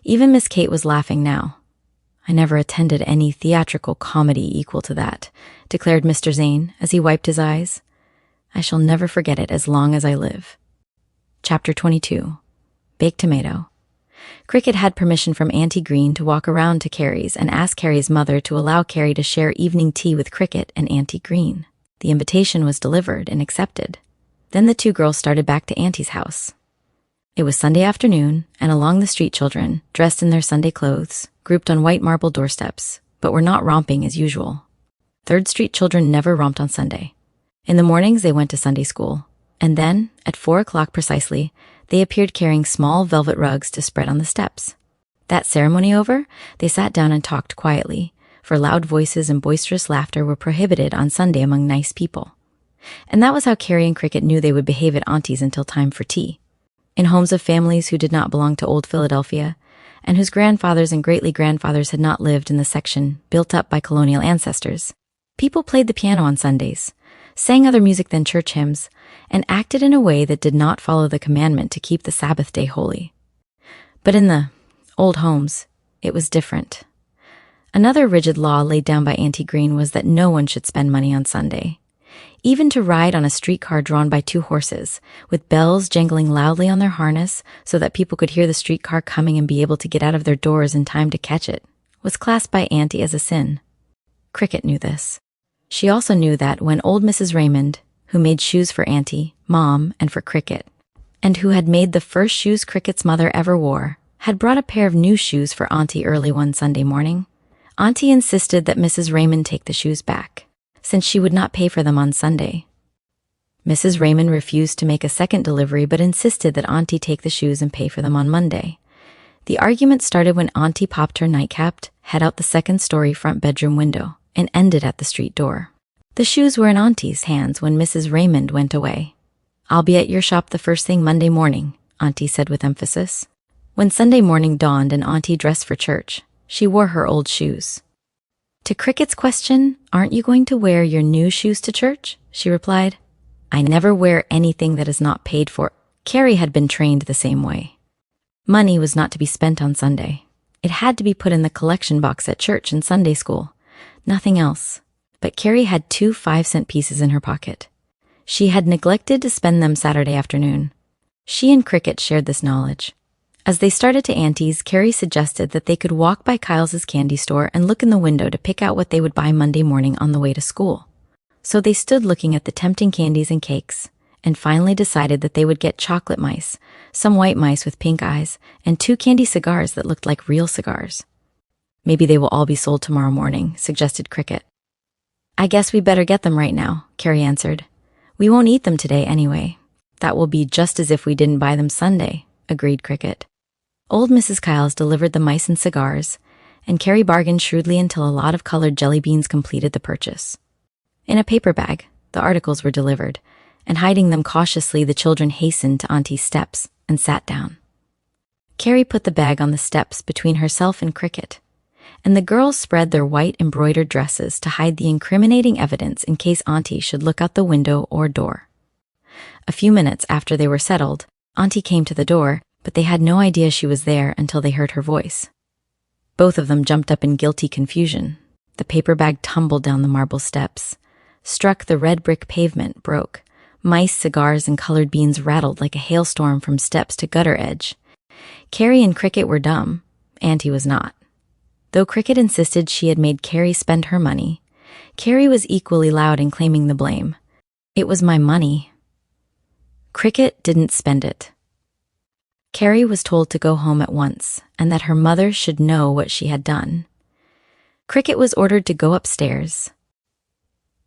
Even Miss Kate was laughing now. "I never attended any theatrical comedy equal to that," declared Mr. Zane as he wiped his eyes. "I shall never forget it as long as I live." Chapter 22. Baked Tomato. Cricket had permission from Auntie Green to walk around to Carrie's and ask Carrie's mother to allow Carrie to share evening tea with Cricket and Auntie Green. The invitation was delivered and accepted. Then the two girls started back to Auntie's house. It was Sunday afternoon, and along the street children, dressed in their Sunday clothes, grouped on white marble doorsteps, but were not romping as usual. Third Street children never romped on Sunday. In the mornings they went to Sunday school, and then, at 4 o'clock precisely, they appeared carrying small velvet rugs to spread on the steps. That ceremony over, they sat down and talked quietly, for loud voices and boisterous laughter were prohibited on Sunday among nice people. And that was how Carrie and Cricket knew they would behave at Auntie's until time for tea. In homes of families who did not belong to old Philadelphia, and whose grandfathers and greatly-grandfathers had not lived in the section built up by colonial ancestors, people played the piano on Sundays, sang other music than church hymns, and acted in a way that did not follow the commandment to keep the Sabbath day holy. But in the old homes, it was different. Another rigid law laid down by Auntie Green was that no one should spend money on Sunday. Even to ride on a streetcar drawn by 2 horses, with bells jangling loudly on their harness so that people could hear the streetcar coming and be able to get out of their doors in time to catch it, was classed by Auntie as a sin. Cricket knew this. She also knew that when old Mrs. Raymond, who made shoes for Auntie, Mom, and for Cricket, and who had made the first shoes Cricket's mother ever wore, had brought a pair of new shoes for Auntie early one Sunday morning, Auntie insisted that Mrs. Raymond take the shoes back, since she would not pay for them on Sunday. Mrs. Raymond refused to make a second delivery but insisted that Auntie take the shoes and pay for them on Monday. The argument started when Auntie popped her nightcap head out the second-story front bedroom window and ended at the street door. The shoes were in Auntie's hands when Mrs. Raymond went away. "I'll be at your shop the first thing Monday morning," Auntie said with emphasis. When Sunday morning dawned and Auntie dressed for church, she wore her old shoes. To Cricket's question, "Aren't you going to wear your new shoes to church?" she replied, "I never wear anything that is not paid for." Carrie had been trained the same way. Money was not to be spent on Sunday. It had to be put in the collection box at church and Sunday school. Nothing else. But Carrie had 2 5-cent pieces in her pocket. She had neglected to spend them Saturday afternoon. She and Cricket shared this knowledge. As they started to Auntie's, Carrie suggested that they could walk by Kyles's candy store and look in the window to pick out what they would buy Monday morning on the way to school. So they stood looking at the tempting candies and cakes, and finally decided that they would get chocolate mice, some white mice with pink eyes, and 2 candy cigars that looked like real cigars. "Maybe they will all be sold tomorrow morning," suggested Cricket. "I guess we better get them right now," Carrie answered. "We won't eat them today anyway. That will be just as if we didn't buy them Sunday," agreed Cricket. Old Mrs. Kyles delivered the mice and cigars, and Carrie bargained shrewdly until a lot of colored jelly beans completed the purchase. In a paper bag, the articles were delivered, and hiding them cautiously, the children hastened to Auntie's steps and sat down. Carrie put the bag on the steps between herself and Cricket, and the girls spread their white embroidered dresses to hide the incriminating evidence in case Auntie should look out the window or door. A few minutes after they were settled, Auntie came to the door, but they had no idea she was there until they heard her voice. Both of them jumped up in guilty confusion. The paper bag tumbled down the marble steps, struck the red brick pavement, broke. Mice, cigars, and colored beans rattled like a hailstorm from steps to gutter edge. Carrie and Cricket were dumb. Auntie was not. Though Cricket insisted she had made Carrie spend her money, Carrie was equally loud in claiming the blame. "It was my money." Cricket didn't spend it. Carrie was told to go home at once and that her mother should know what she had done. Cricket was ordered to go upstairs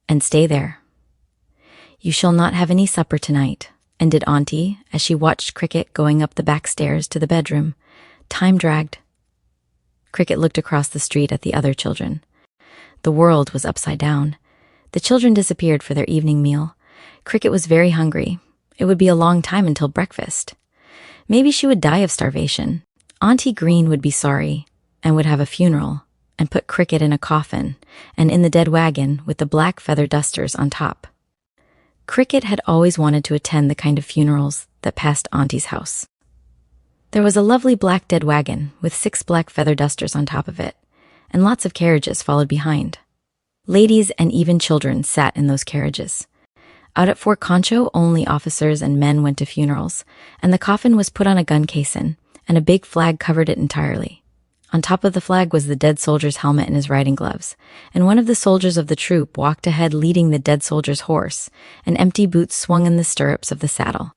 and stay there. "You shall not have any supper tonight," ended Auntie as she watched Cricket going up the back stairs to the bedroom. Time dragged. Cricket looked across the street at the other children. The world was upside down. The children disappeared for their evening meal. Cricket was very hungry. It would be a long time until breakfast. Maybe she would die of starvation. Auntie Green would be sorry and would have a funeral and put Cricket in a coffin and in the dead wagon with the black feather dusters on top. Cricket had always wanted to attend the kind of funerals that passed Auntie's house. There was a lovely black dead wagon with 6 black feather dusters on top of it, and lots of carriages followed behind. Ladies and even children sat in those carriages. Out at Fort Concho, only officers and men went to funerals, and the coffin was put on a gun caisson, and a big flag covered it entirely. On top of the flag was the dead soldier's helmet and his riding gloves, and one of the soldiers of the troop walked ahead leading the dead soldier's horse, and empty boots swung in the stirrups of the saddle.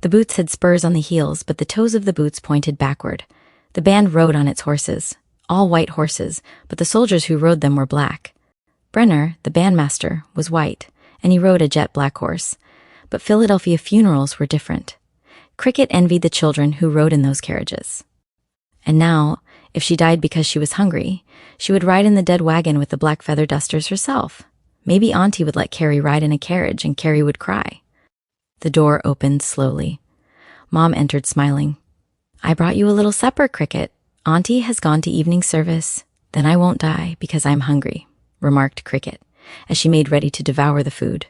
The boots had spurs on the heels, but the toes of the boots pointed backward. The band rode on its horses, all white horses, but the soldiers who rode them were black. Brenner, the bandmaster, was white, and he rode a jet black horse. But Philadelphia funerals were different. Cricket envied the children who rode in those carriages. And now, if she died because she was hungry, she would ride in the dead wagon with the black feather dusters herself. Maybe Auntie would let Carrie ride in a carriage and Carrie would cry. The door opened slowly. Mom entered smiling. "I brought you a little supper, Cricket. Auntie has gone to evening service. Then I won't die because I'm hungry," remarked Cricket, as she made ready to devour the food.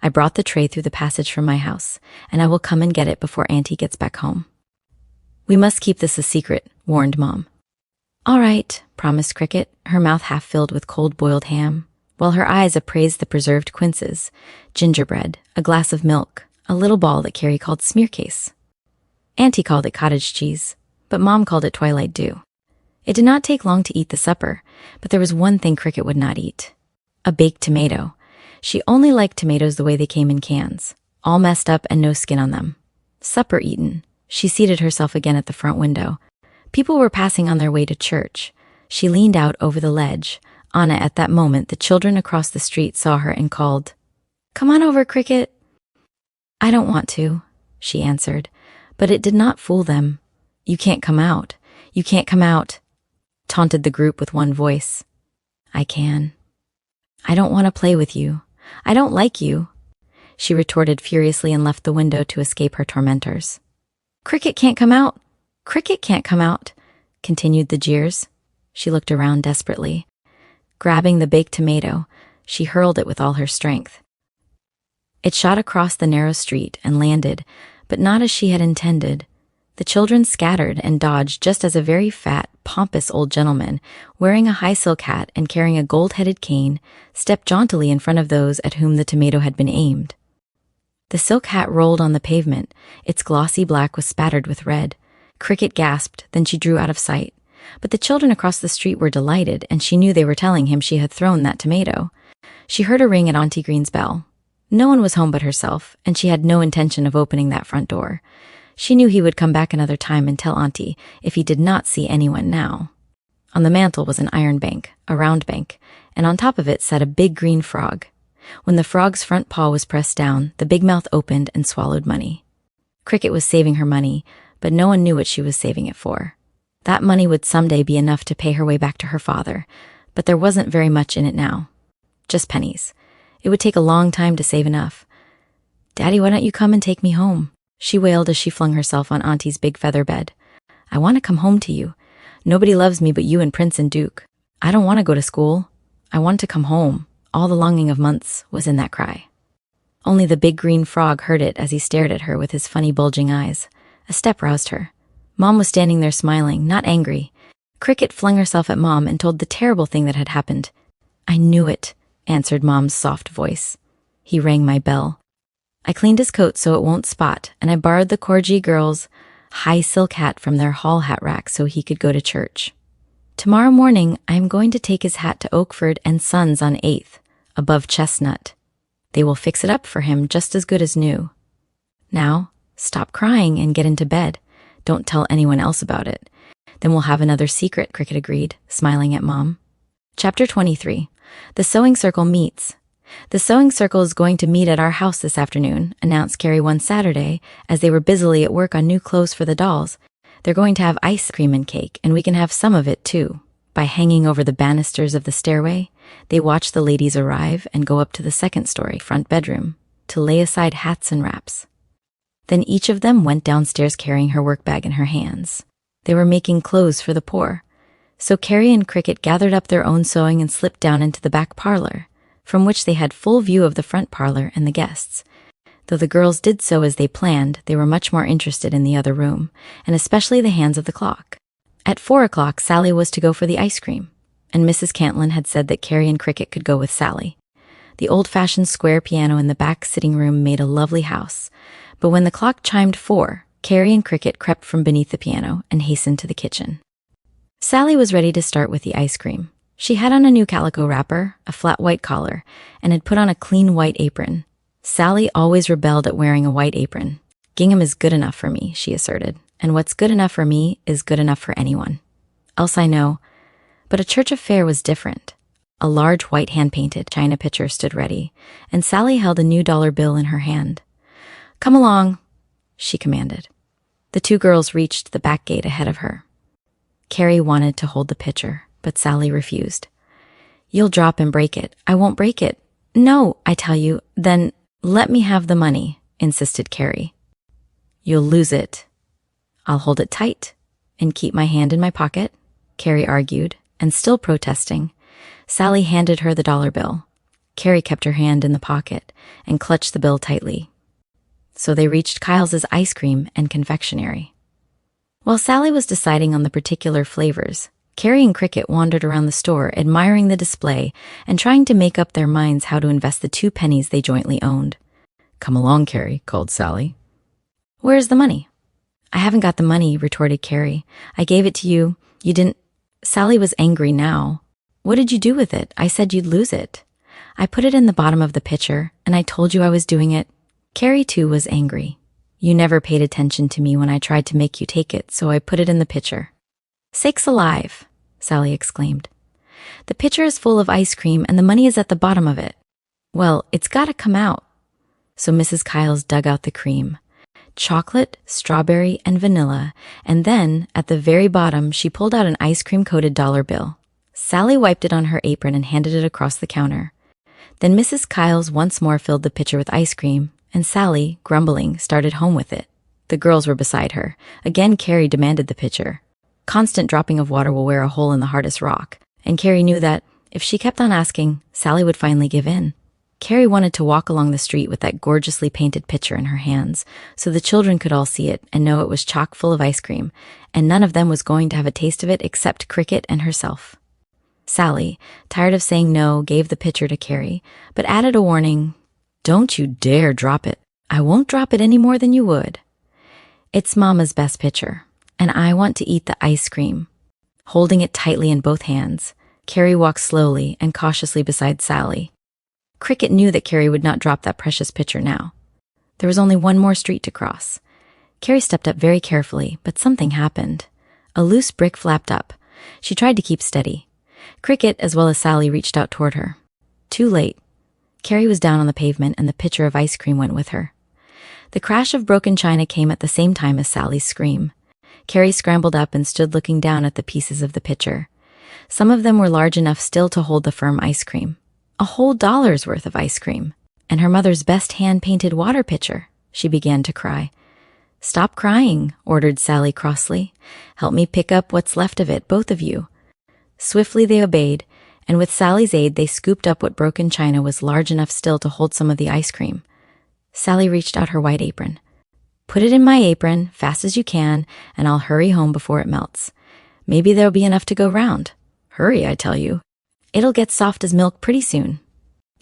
"I brought the tray through the passage from my house, and I will come and get it before Auntie gets back home." "We must keep this a secret," warned Mom. "All right," promised Cricket, her mouth half filled with cold-boiled ham, while her eyes appraised the preserved quinces, gingerbread, a glass of milk, a little ball that Carrie called smearcase. Auntie called it cottage cheese, but Mom called it twilight dew. It did not take long to eat the supper, but there was one thing Cricket would not eat: a baked tomato. She only liked tomatoes the way they came in cans, all messed up and no skin on them. Supper eaten, she seated herself again at the front window. People were passing on their way to church. She leaned out over the ledge. Anna, at that moment, the children across the street saw her and called, "Come on over, Cricket." "I don't want to," she answered, but it did not fool them. "You can't come out. You can't come out," taunted the group with one voice. "I can." "I don't want to play with you. I don't like you," she retorted furiously and left the window to escape her tormentors. "Cricket can't come out. Cricket can't come out," continued the jeers. She looked around desperately. Grabbing the baked tomato, she hurled it with all her strength. It shot across the narrow street and landed, but not as she had intended. The children scattered and dodged just as a very fat, pompous old gentleman, wearing a high silk hat and carrying a gold-headed cane, stepped jauntily in front of those at whom the tomato had been aimed. The silk hat rolled on the pavement. Its glossy black was spattered with red. Cricket gasped, then she drew out of sight. But the children across the street were delighted, and she knew they were telling him she had thrown that tomato. She heard a ring at Auntie Green's bell. No one was home but herself, and she had no intention of opening that front door. She knew he would come back another time and tell Auntie if he did not see anyone now. On the mantel was an iron bank, a round bank, and on top of it sat a big green frog. When the frog's front paw was pressed down, the big mouth opened and swallowed money. Cricket was saving her money, but no one knew what she was saving it for. That money would someday be enough to pay her way back to her father, but there wasn't very much in it now. Just pennies. It would take a long time to save enough. "Daddy, why don't you come and take me home?" she wailed as she flung herself on Auntie's big feather bed. "I want to come home to you. Nobody loves me but you and Prince and Duke. I don't want to go to school. I want to come home." All the longing of months was in that cry. Only the big green frog heard it as he stared at her with his funny bulging eyes. A step roused her. Mom was standing there smiling, not angry. Cricket flung herself at Mom and told the terrible thing that had happened. "I knew it," answered Mom's soft voice. "He rang my bell. I cleaned his coat so it won't spot, and I borrowed the Corgi girls' high silk hat from their hall hat rack so he could go to church. Tomorrow morning, I am going to take his hat to Oakford and Sons on 8th, above Chestnut. They will fix it up for him just as good as new. Now, stop crying and get into bed. Don't tell anyone else about it. Then we'll have another secret," Cricket agreed, smiling at Mom. Chapter 23. The Sewing Circle Meets. "The Sewing Circle is going to meet at our house this afternoon," announced Carrie one Saturday as they were busily at work on new clothes for the dolls. "They're going to have ice cream and cake, and we can have some of it too." By hanging over the banisters of the stairway, they watched the ladies arrive and go up to the second-story front bedroom to lay aside hats and wraps. Then each of them went downstairs carrying her work bag in her hands. They were making clothes for the poor. So Carrie and Cricket gathered up their own sewing and slipped down into the back parlor, from which they had full view of the front parlor and the guests. Though the girls did so as they planned, they were much more interested in the other room, and especially the hands of the clock. At 4 o'clock, Sally was to go for the ice cream, and Mrs. Cantlin had said that Carrie and Cricket could go with Sally. The old-fashioned square piano in the back sitting room made a lovely house, but when the clock chimed 4, Carrie and Cricket crept from beneath the piano and hastened to the kitchen. Sally was ready to start with the ice cream. She had on a new calico wrapper, a flat white collar, and had put on a clean white apron. Sally always rebelled at wearing a white apron. "Gingham is good enough for me," she asserted, "and what's good enough for me is good enough for anyone. Else I know." But a church affair was different. A large white hand-painted china pitcher stood ready, and Sally held a new dollar bill in her hand. "Come along," she commanded. The two girls reached the back gate ahead of her. Carrie wanted to hold the pitcher, but Sally refused. "You'll drop and break it." "I won't break it." "No, I tell you." "Then let me have the money," insisted Carrie. "You'll lose it." "I'll hold it tight and keep my hand in my pocket," Carrie argued, and still protesting, Sally handed her the dollar bill. Carrie kept her hand in the pocket and clutched the bill tightly. So they reached Kyles's ice cream and confectionery. While Sally was deciding on the particular flavors, Carrie and Cricket wandered around the store admiring the display and trying to make up their minds how to invest the 2 pennies they jointly owned. "Come along, Carrie," called Sally. "Where's the money?" "I haven't got the money," retorted Carrie. "I gave it to you. You didn't—" Sally was angry now. "What did you do with it? I said you'd lose it." "I put it in the bottom of the pitcher, and I told you I was doing it." Carrie, too, was angry. "You never paid attention to me when I tried to make you take it, so I put it in the pitcher." "Sakes alive!" Sally exclaimed. "The pitcher is full of ice cream and the money is at the bottom of it." "Well, it's gotta come out." So Mrs. Kyles dug out the cream. Chocolate, strawberry, and vanilla, and then, at the very bottom, she pulled out an ice cream-coated dollar bill. Sally wiped it on her apron and handed it across the counter. Then Mrs. Kyles once more filled the pitcher with ice cream, and Sally, grumbling, started home with it. The girls were beside her. Again, Carrie demanded the pitcher. Constant dropping of water will wear a hole in the hardest rock, and Carrie knew that, if she kept on asking, Sally would finally give in. Carrie wanted to walk along the street with that gorgeously painted pitcher in her hands, so the children could all see it and know it was chock full of ice cream, and none of them was going to have a taste of it except Cricket and herself. Sally, tired of saying no, gave the pitcher to Carrie, but added a warning, "Don't you dare drop it. I won't drop it any more than you would. It's Mama's best pitcher, and I want to eat the ice cream." Holding it tightly in both hands, Carrie walked slowly and cautiously beside Sally. Cricket knew that Carrie would not drop that precious pitcher now. There was only one more street to cross. Carrie stepped up very carefully, but something happened. A loose brick flapped up. She tried to keep steady. Cricket, as well as Sally, reached out toward her. Too late. Carrie was down on the pavement, and the pitcher of ice cream went with her. The crash of broken china came at the same time as Sally's scream. Carrie scrambled up and stood looking down at the pieces of the pitcher. Some of them were large enough still to hold the firm ice cream. A whole dollar's worth of ice cream, and her mother's best hand-painted water pitcher. She began to cry. "Stop crying," ordered Sally crossly. "Help me pick up what's left of it, both of you." Swiftly they obeyed, and with Sally's aid they scooped up what broken china was large enough still to hold some of the ice cream. Sally reached out her white apron. "Put it in my apron, fast as you can, and I'll hurry home before it melts. Maybe there'll be enough to go round. Hurry, I tell you. It'll get soft as milk pretty soon."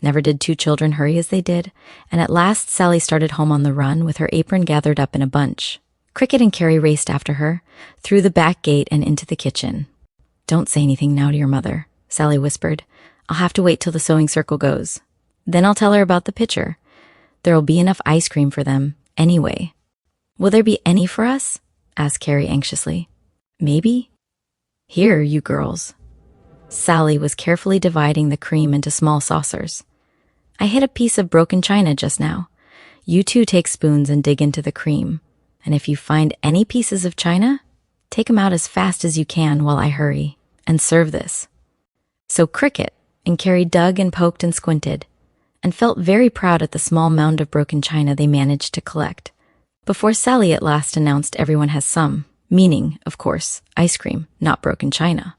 Never did two children hurry as they did, and at last Sally started home on the run with her apron gathered up in a bunch. Cricket and Carrie raced after her, through the back gate and into the kitchen. "Don't say anything now to your mother," Sally whispered. "I'll have to wait till the sewing circle goes. Then I'll tell her about the pitcher. There'll be enough ice cream for them, anyway." "Will there be any for us?" asked Carrie anxiously. "Maybe. Here, you girls." Sally was carefully dividing the cream into small saucers. "I hit a piece of broken china just now. You two take spoons and dig into the cream. And if you find any pieces of china, take 'em out as fast as you can while I hurry, and serve this." So Cricket and Carrie dug and poked and squinted, and felt very proud at the small mound of broken china they managed to collect, before Sally at last announced everyone has some, meaning, of course, ice cream, not broken china.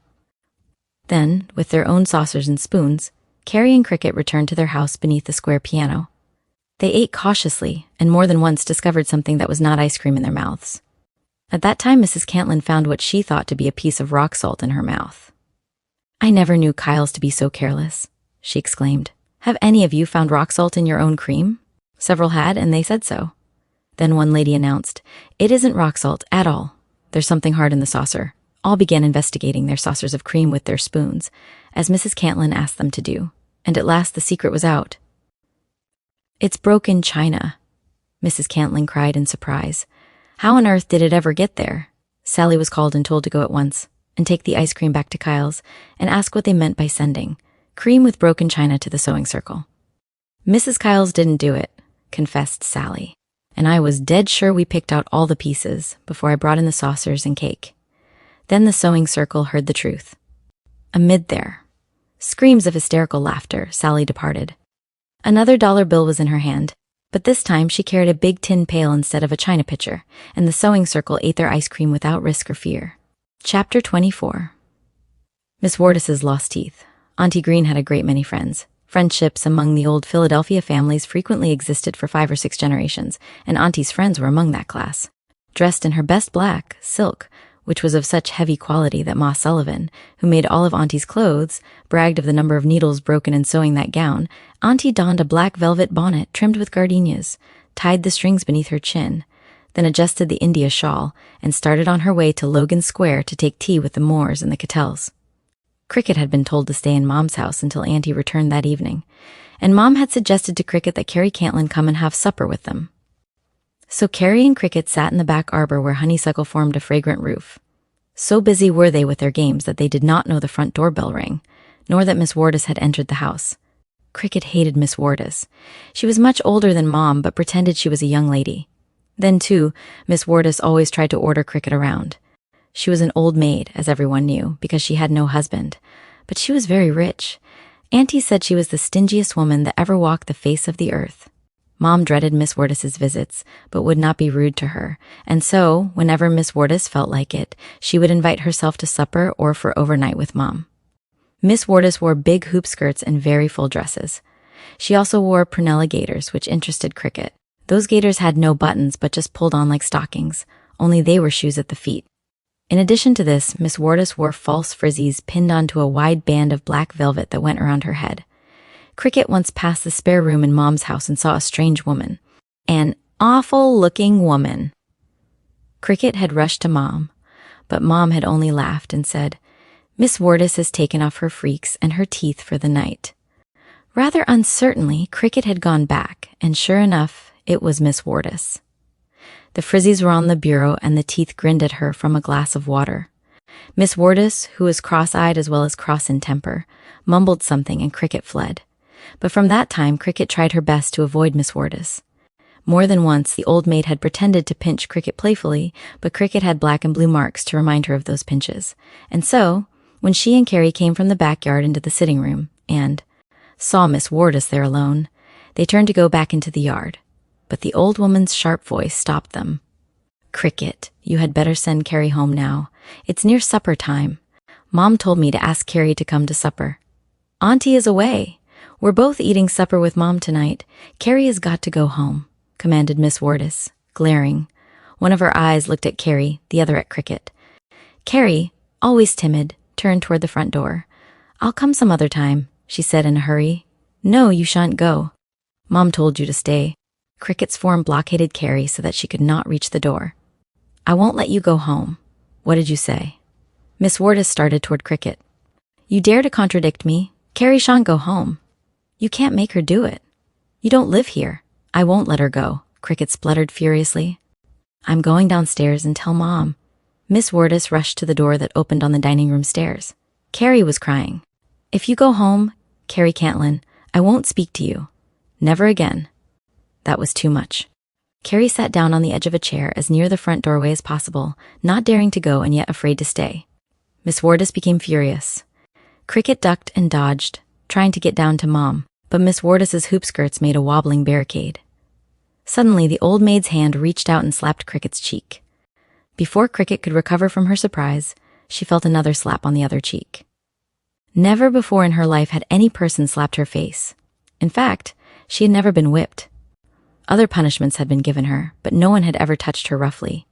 Then, with their own saucers and spoons, Carrie and Cricket returned to their house beneath the square piano. They ate cautiously, and more than once discovered something that was not ice cream in their mouths. At that time, Mrs. Cantlin found what she thought to be a piece of rock salt in her mouth. "I never knew Kyles to be so careless," she exclaimed. "Have any of you found rock salt in your own cream?" Several had, and they said so. Then one lady announced, "It isn't rock salt at all. There's something hard in the saucer." All began investigating their saucers of cream with their spoons, as Mrs. Cantlin asked them to do, and at last the secret was out. "It's broken china," Mrs. Cantlin cried in surprise. "How on earth did it ever get there?" Sally was called and told to go at once, and take the ice cream back to Kyle's, and ask what they meant by sending cream with broken china to the sewing circle. "Mrs. Kyles didn't do it," confessed Sally, "and I was dead sure we picked out all the pieces before I brought in the saucers and cake." Then the sewing circle heard the truth. Amid their screams of hysterical laughter, Sally departed. Another dollar bill was in her hand, but this time she carried a big tin pail instead of a china pitcher, and the sewing circle ate their ice cream without risk or fear. Chapter 24. Miss Wardis's lost teeth. Auntie Green had a great many friends. Friendships among the old Philadelphia families frequently existed for 5 or 6 generations, and Auntie's friends were among that class. Dressed in her best black, silk, which was of such heavy quality that Ma Sullivan, who made all of Auntie's clothes, bragged of the number of needles broken in sewing that gown, Auntie donned a black velvet bonnet trimmed with gardenias, tied the strings beneath her chin, then adjusted the India shawl, and started on her way to Logan Square to take tea with the Moores and the Cattells. Cricket had been told to stay in Mom's house until Auntie returned that evening, and Mom had suggested to Cricket that Carrie Cantlin come and have supper with them. So Carrie and Cricket sat in the back arbor where honeysuckle formed a fragrant roof. So busy were they with their games that they did not know the front doorbell rang, nor that Miss Wardus had entered the house. Cricket hated Miss Wardus. She was much older than Mom, but pretended she was a young lady. Then, too, Miss Wardus always tried to order Cricket around. She was an old maid, as everyone knew, because she had no husband. But she was very rich. Auntie said she was the stingiest woman that ever walked the face of the earth. Mom dreaded Miss Wardus's visits, but would not be rude to her, and so, whenever Miss Wardus felt like it, she would invite herself to supper or for overnight with Mom. Miss Wardus wore big hoop skirts and very full dresses. She also wore prunella gaiters, which interested Cricket. Those gaiters had no buttons but just pulled on like stockings, only they were shoes at the feet. In addition to this, Miss Wardus wore false frizzies pinned onto a wide band of black velvet that went around her head. Cricket once passed the spare room in Mom's house and saw a strange woman. An awful-looking woman. Cricket had rushed to Mom, but Mom had only laughed and said, "Miss Wardus has taken off her freaks and her teeth for the night." Rather uncertainly, Cricket had gone back, and sure enough, it was Miss Wardus. The frizzies were on the bureau, and the teeth grinned at her from a glass of water. Miss Wardus, who was cross-eyed as well as cross in temper, mumbled something and Cricket fled. But from that time, Cricket tried her best to avoid Miss Wardus. More than once, the old maid had pretended to pinch Cricket playfully, but Cricket had black and blue marks to remind her of those pinches. And so, when she and Carrie came from the backyard into the sitting room and saw Miss Wardus there alone, they turned to go back into the yard. But the old woman's sharp voice stopped them. "Cricket, you had better send Carrie home now. It's near supper time. Mom told me to ask Carrie to come to supper. Auntie is away. We're both eating supper with Mom tonight. Carrie has got to go home," commanded Miss Wardus, glaring. One of her eyes looked at Carrie, the other at Cricket. Carrie, always timid, turned toward the front door. "I'll come some other time," she said in a hurry. "No, you shan't go. Mom told you to stay." Cricket's form blockaded Carrie so that she could not reach the door. "I won't let you go home. What did you say?" Miss Wardus started toward Cricket. "You dare to contradict me? Carrie shan't go home. You can't make her do it. You don't live here. I won't let her go," Cricket spluttered furiously. "I'm going downstairs and tell Mom." Miss Wardus rushed to the door that opened on the dining room stairs. Carrie was crying. "If you go home, Carrie Cantlin, I won't speak to you. Never again." That was too much. Carrie sat down on the edge of a chair as near the front doorway as possible, not daring to go and yet afraid to stay. Miss Wardus became furious. Cricket ducked and dodged, trying to get down to Mom, but Miss Wardus's hoop skirts made a wobbling barricade. Suddenly, the old maid's hand reached out and slapped Cricket's cheek. Before Cricket could recover from her surprise, she felt another slap on the other cheek. Never before in her life had any person slapped her face. In fact, she had never been whipped. Other punishments had been given her, but no one had ever touched her roughly.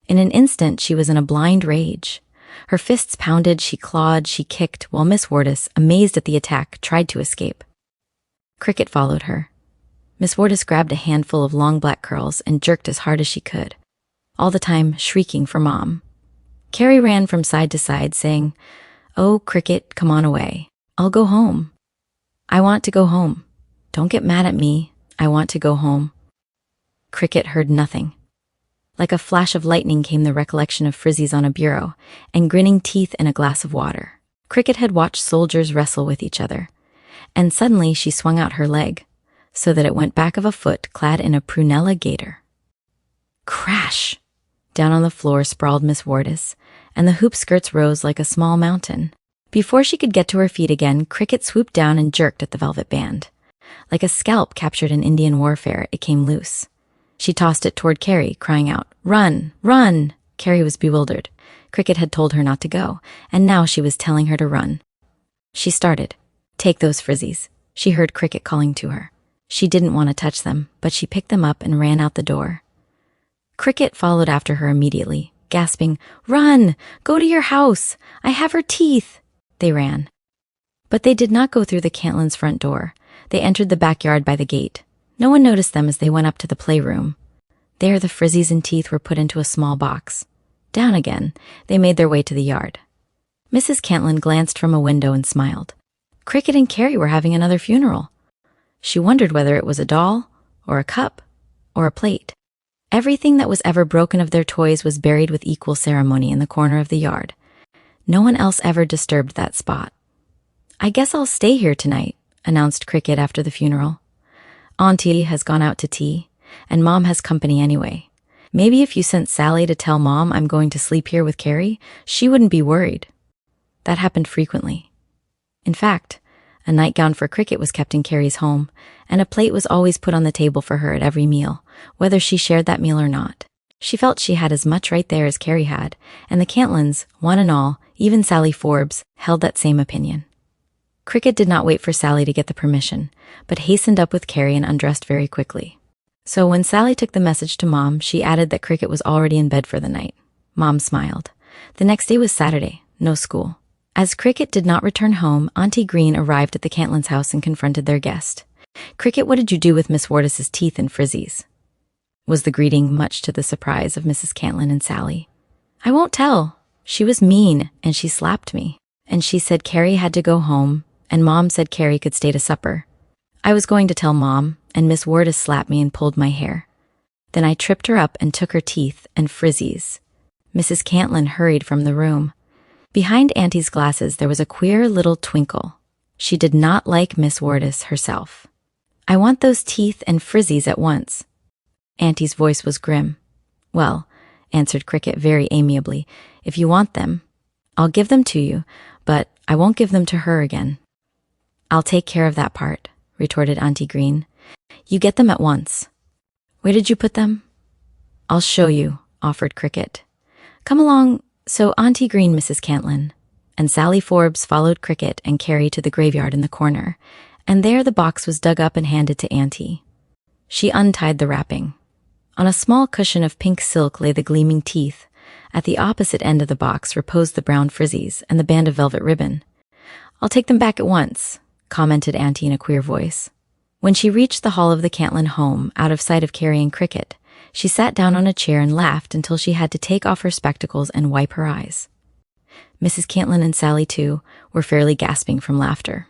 In an instant, she was in a blind rage. Her fists pounded, she clawed, she kicked, while Miss Wardus, amazed at the attack, tried to escape. Cricket followed her. Miss Wardus grabbed a handful of long black curls and jerked as hard as she could, all the time shrieking for Mom. Carrie ran from side to side, saying, "Oh, Cricket, come on away. I'll go home. I want to go home. Don't get mad at me. I want to go home." Cricket heard nothing. Like a flash of lightning came the recollection of frizzies on a bureau and grinning teeth in a glass of water. Cricket had watched soldiers wrestle with each other, and suddenly she swung out her leg, so that it went back of a foot clad in a prunella gaiter. Crash! Down on the floor sprawled Miss Wardus, and the hoop skirts rose like a small mountain. Before she could get to her feet again, Cricket swooped down and jerked at the velvet band. Like a scalp captured in Indian warfare, it came loose. She tossed it toward Carrie, crying out, "Run! Run!" Carrie was bewildered. Cricket had told her not to go, and now she was telling her to run. She started. "Take those frizzies," she heard Cricket calling to her. She didn't want to touch them, but she picked them up and ran out the door. Cricket followed after her immediately, gasping, "Run! Go to your house! I have her teeth!" They ran. But they did not go through the Cantlins' front door. They entered the backyard by the gate. No one noticed them as they went up to the playroom. There the frizzies and teeth were put into a small box. Down again, they made their way to the yard. Mrs. Cantlin glanced from a window and smiled. Cricket and Carrie were having another funeral. She wondered whether it was a doll, or a cup, or a plate. Everything that was ever broken of their toys was buried with equal ceremony in the corner of the yard. No one else ever disturbed that spot. "I guess I'll stay here tonight," announced Cricket after the funeral. "Auntie has gone out to tea, and Mom has company anyway. Maybe if you sent Sally to tell Mom I'm going to sleep here with Carrie, she wouldn't be worried." That happened frequently. In fact, a nightgown for Cricket was kept in Carrie's home, and a plate was always put on the table for her at every meal, whether she shared that meal or not. She felt she had as much right there as Carrie had, and the Cantlins, one and all, even Sally Forbes, held that same opinion. Cricket did not wait for Sally to get the permission, but hastened up with Carrie and undressed very quickly. So when Sally took the message to Mom, she added that Cricket was already in bed for the night. Mom smiled. The next day was Saturday, no school. As Cricket did not return home, Auntie Green arrived at the Cantlins' house and confronted their guest. "Cricket, what did you do with Miss Wardis's teeth and frizzies?" was the greeting, much to the surprise of Mrs. Cantlin and Sally. "I won't tell. She was mean, and she slapped me. And she said Carrie had to go home, and Mom said Carrie could stay to supper. I was going to tell Mom, and Miss Wardis slapped me and pulled my hair. Then I tripped her up and took her teeth and frizzies." Mrs. Cantlin hurried from the room. Behind Auntie's glasses there was a queer little twinkle. She did not like Miss Wardis herself. "I want those teeth and frizzies at once." Auntie's voice was grim. "Well," answered Cricket very amiably, "if you want them, I'll give them to you, but I won't give them to her again." "I'll take care of that part," retorted Auntie Green. "You get them at once." "Where did you put them?" "I'll show you," offered Cricket. "Come along." So Auntie Green, Mrs. Cantlin, and Sally Forbes followed Cricket and Carrie to the graveyard in the corner, and there the box was dug up and handed to Auntie. She untied the wrapping. On a small cushion of pink silk lay the gleaming teeth. At the opposite end of the box reposed the brown frizzies and the band of velvet ribbon. "I'll take them back at once," commented Auntie in a queer voice. When she reached the hall of the Cantlin home, out of sight of Carrie and Cricket, she sat down on a chair and laughed until she had to take off her spectacles and wipe her eyes. Mrs. Cantlin and Sally, too, were fairly gasping from laughter.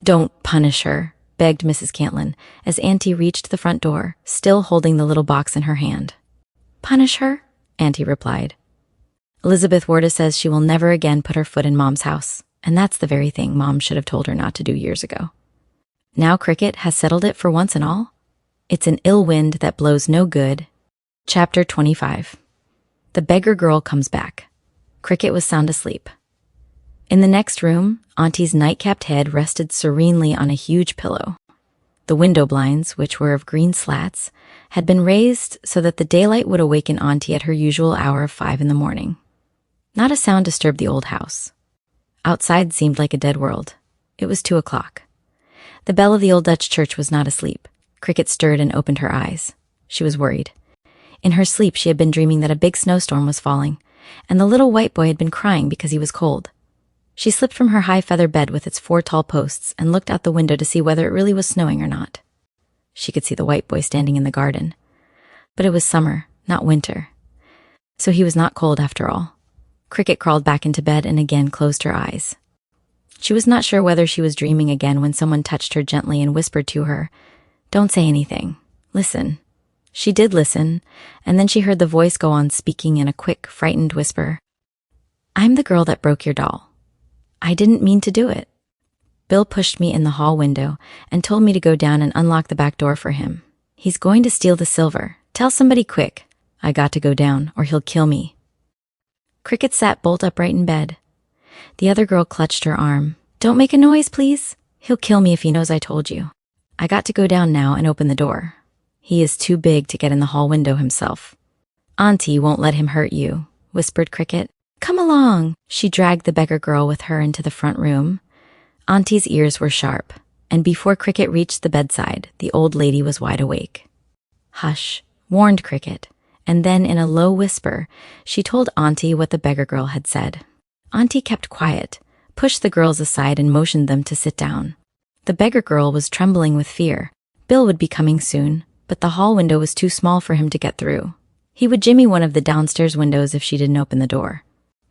"Don't punish her," begged Mrs. Cantlin, as Auntie reached the front door, still holding the little box in her hand. "Punish her?" Auntie replied. "Elizabeth Wardis says she will never again put her foot in Mom's house, and that's the very thing Mom should have told her not to do years ago. Now Cricket has settled it for once and all. It's an ill wind that blows no good." Chapter 25. The beggar girl comes back. Cricket was sound asleep. In the next room, Auntie's night-capped head rested serenely on a huge pillow. The window blinds, which were of green slats, had been raised so that the daylight would awaken Auntie at her usual hour of 5 in the morning. Not a sound disturbed the old house. Outside seemed like a dead world. It was 2 o'clock. The bell of the old Dutch church was not asleep. Cricket stirred and opened her eyes. She was worried. In her sleep, she had been dreaming that a big snowstorm was falling, and the little white boy had been crying because he was cold. She slipped from her high feather bed with its 4 tall posts and looked out the window to see whether it really was snowing or not. She could see the white boy standing in the garden. But it was summer, not winter. So he was not cold after all. Cricket crawled back into bed and again closed her eyes. She was not sure whether she was dreaming again when someone touched her gently and whispered to her, "Don't say anything. Listen." She did listen, and then she heard the voice go on speaking in a quick, frightened whisper. "I'm the girl that broke your doll. I didn't mean to do it. Bill pushed me in the hall window and told me to go down and unlock the back door for him. He's going to steal the silver. Tell somebody quick. I got to go down, or he'll kill me." Cricket sat bolt upright in bed. The other girl clutched her arm. "Don't make a noise, please. He'll kill me if he knows I told you. I got to go down now and open the door. He is too big to get in the hall window himself." "Auntie won't let him hurt you," whispered Cricket. "Come along." She dragged the beggar girl with her into the front room. Auntie's ears were sharp, and before Cricket reached the bedside, the old lady was wide awake. "Hush," warned Cricket, and then in a low whisper, she told Auntie what the beggar girl had said. Auntie kept quiet, pushed the girls aside and motioned them to sit down. The beggar girl was trembling with fear. Bill would be coming soon, but the hall window was too small for him to get through. He would jimmy one of the downstairs windows if she didn't open the door.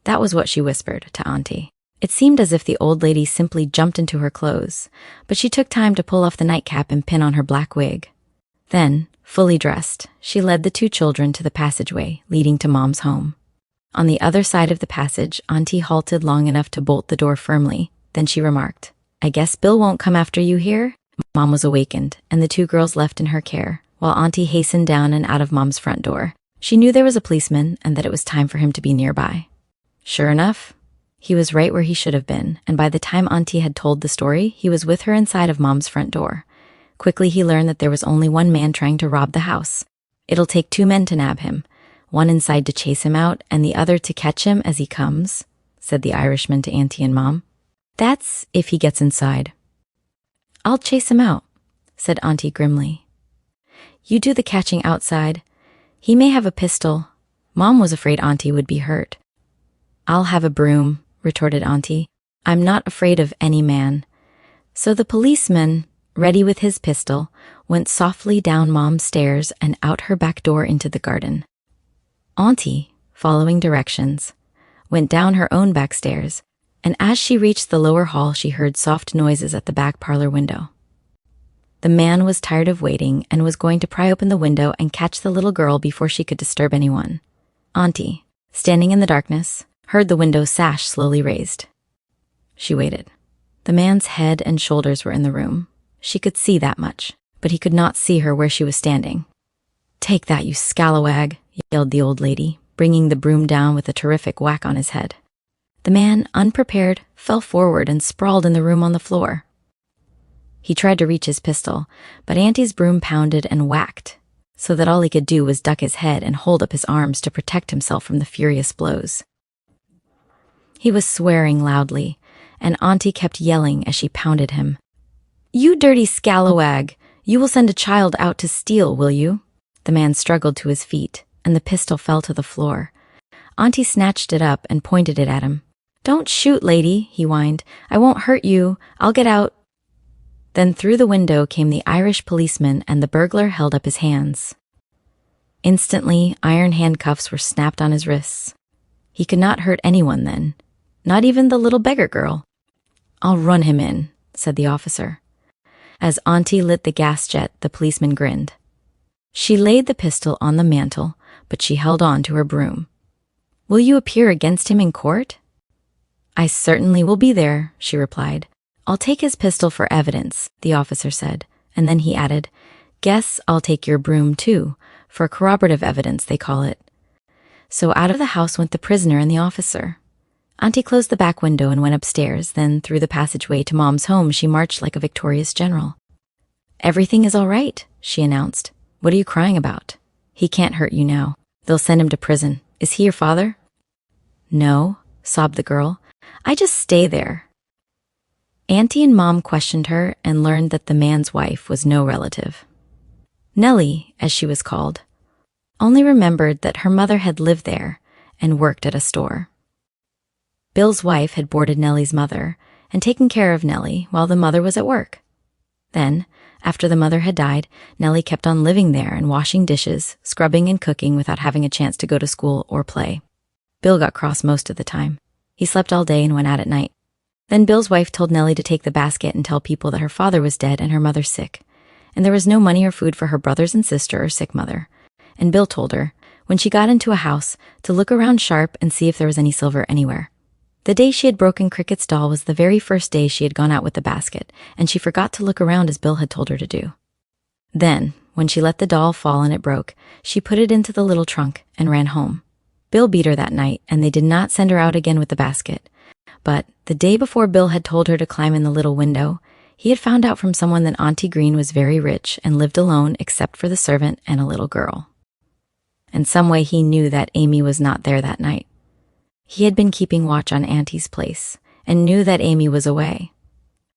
That was what she whispered to Auntie. It seemed as if the old lady simply jumped into her clothes, but she took time to pull off the nightcap and pin on her black wig. Then, Fully dressed, she led the two children to the passageway leading to Mom's home. On the other side of the passage, Auntie halted long enough to bolt the door firmly. Then she remarked, "I guess Bill won't come after you here?" Mom was awakened, and the two girls left in her care, while Auntie hastened down and out of Mom's front door. She knew there was a policeman and that it was time for him to be nearby. Sure enough, he was right where he should have been, and by the time Auntie had told the story, he was with her inside of Mom's front door. Quickly he learned that there was only one man trying to rob the house. "It'll take two men to nab him, one inside to chase him out and the other to catch him as he comes," said the Irishman to Auntie and Mom. "That's if he gets inside." "I'll chase him out," said Auntie grimly. "You do the catching outside. He may have a pistol." Mom was afraid Auntie would be hurt. "I'll have a broom," retorted Auntie. "I'm not afraid of any man." So the policeman, ready with his pistol, went softly down Mom's stairs and out her back door into the garden. Auntie, following directions, went down her own back stairs, and as she reached the lower hall, she heard soft noises at the back parlor window. The man was tired of waiting and was going to pry open the window and catch the little girl before she could disturb anyone. Auntie, standing in the darkness, heard the window sash slowly raised. She waited. The man's head and shoulders were in the room. She could see that much, but he could not see her where she was standing. "Take that, you scalawag," yelled the old lady, bringing the broom down with a terrific whack on his head. The man, unprepared, fell forward and sprawled in the room on the floor. He tried to reach his pistol, but Auntie's broom pounded and whacked, so that all he could do was duck his head and hold up his arms to protect himself from the furious blows. He was swearing loudly, and Auntie kept yelling as she pounded him. "You dirty scalawag! You will send a child out to steal, will you?" The man struggled to his feet, and the pistol fell to the floor. Auntie snatched it up and pointed it at him. "Don't shoot, lady," he whined. "I won't hurt you. I'll get out." Then through the window came the Irish policeman, and the burglar held up his hands. Instantly, iron handcuffs were snapped on his wrists. He could not hurt anyone then, not even the little beggar girl. "I'll run him in," said the officer. As Auntie lit the gas jet, the policeman grinned. She laid the pistol on the mantel, but she held on to her broom. "Will you appear against him in court?" "I certainly will be there," she replied. "I'll take his pistol for evidence," the officer said, and then he added, "Guess I'll take your broom too, for corroborative evidence, they call it." So out of the house went the prisoner and the officer. Auntie closed the back window and went upstairs, then through the passageway to Mom's home she marched like a victorious general. "Everything is all right," she announced. "What are you crying about? He can't hurt you now. They'll send him to prison. Is he your father?" "No," sobbed the girl. "I just stay there." Auntie and Mom questioned her and learned that the man's wife was no relative. Nellie, as she was called, only remembered that her mother had lived there and worked at a store. Bill's wife had boarded Nellie's mother and taken care of Nellie while the mother was at work. Then, after the mother had died, Nellie kept on living there and washing dishes, scrubbing and cooking without having a chance to go to school or play. Bill got cross most of the time. He slept all day and went out at night. Then Bill's wife told Nellie to take the basket and tell people that her father was dead and her mother sick, and there was no money or food for her brothers and sister or sick mother. And Bill told her, when she got into a house, to look around sharp and see if there was any silver anywhere. The day she had broken Cricket's doll was the very first day she had gone out with the basket, and she forgot to look around as Bill had told her to do. Then, when she let the doll fall and it broke, she put it into the little trunk and ran home. Bill beat her that night, and they did not send her out again with the basket. But the day before Bill had told her to climb in the little window, he had found out from someone that Auntie Green was very rich and lived alone except for the servant and a little girl. And some way he knew that Amy was not there that night. He had been keeping watch on Auntie's place and knew that Amy was away.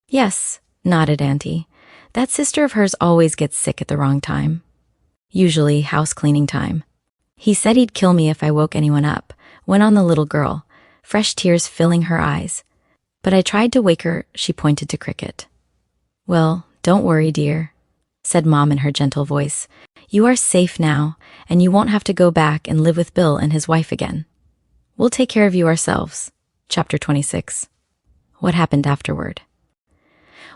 "Yes," nodded Auntie. "That sister of hers always gets sick at the wrong time. Usually house cleaning time. He said he'd kill me if I woke anyone up," went on the little girl, fresh tears filling her eyes. "But I tried to wake her," she pointed to Cricket. "Well, don't worry, dear," said Mom in her gentle voice. "You are safe now, and you won't have to go back and live with Bill and his wife again. We'll take care of you ourselves." Chapter 26. What happened afterward?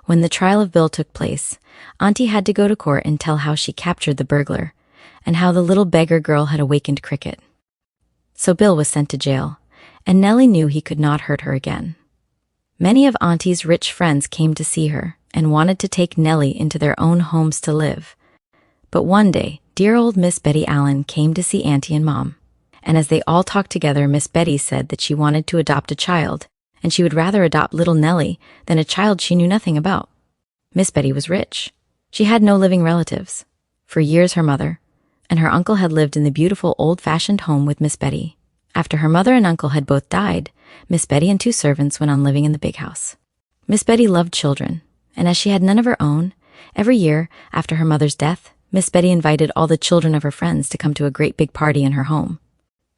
When the trial of Bill took place, Auntie had to go to court and tell how she captured the burglar, and how the little beggar girl had awakened Cricket. So Bill was sent to jail, and Nellie knew he could not hurt her again. Many of Auntie's rich friends came to see her and wanted to take Nellie into their own homes to live. But one day, dear old Miss Betty Allen came to see Auntie and Mom, and as they all talked together, Miss Betty said that she wanted to adopt a child, and she would rather adopt little Nellie than a child she knew nothing about. Miss Betty was rich. She had no living relatives. For years her mother and her uncle had lived in the beautiful old-fashioned home with Miss Betty. After her mother and uncle had both died, Miss Betty and 2 servants went on living in the big house. Miss Betty loved children, and as she had none of her own, every year after her mother's death, Miss Betty invited all the children of her friends to come to a great big party in her home.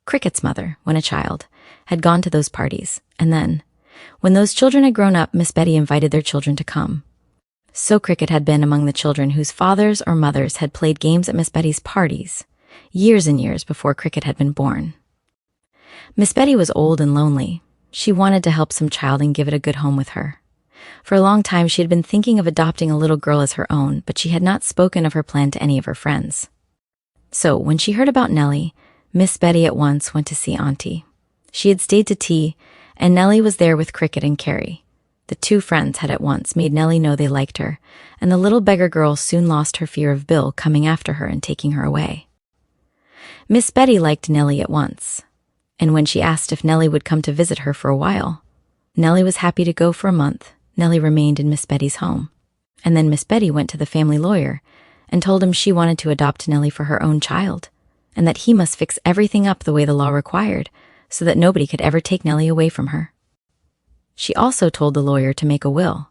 Cricket's mother, when a child, had gone to those parties, and then, when those children had grown up, Miss Betty invited their children to come. So Cricket had been among the children whose fathers or mothers had played games at Miss Betty's parties, years and years before Cricket had been born. Miss Betty was old and lonely. She wanted to help some child and give it a good home with her. For a long time she had been thinking of adopting a little girl as her own, but she had not spoken of her plan to any of her friends. So when she heard about Nellie, Miss Betty at once went to see Auntie. She had stayed to tea, and Nellie was there with Cricket and Carrie. The 2 friends had at once made Nellie know they liked her, and the little beggar girl soon lost her fear of Bill coming after her and taking her away. Miss Betty liked Nellie at once, and when she asked if Nellie would come to visit her for a while, Nellie was happy to go for a month. Nellie remained in Miss Betty's home, and then Miss Betty went to the family lawyer and told him she wanted to adopt Nellie for her own child, and that he must fix everything up the way the law required so that nobody could ever take Nellie away from her. She also told the lawyer to make a will,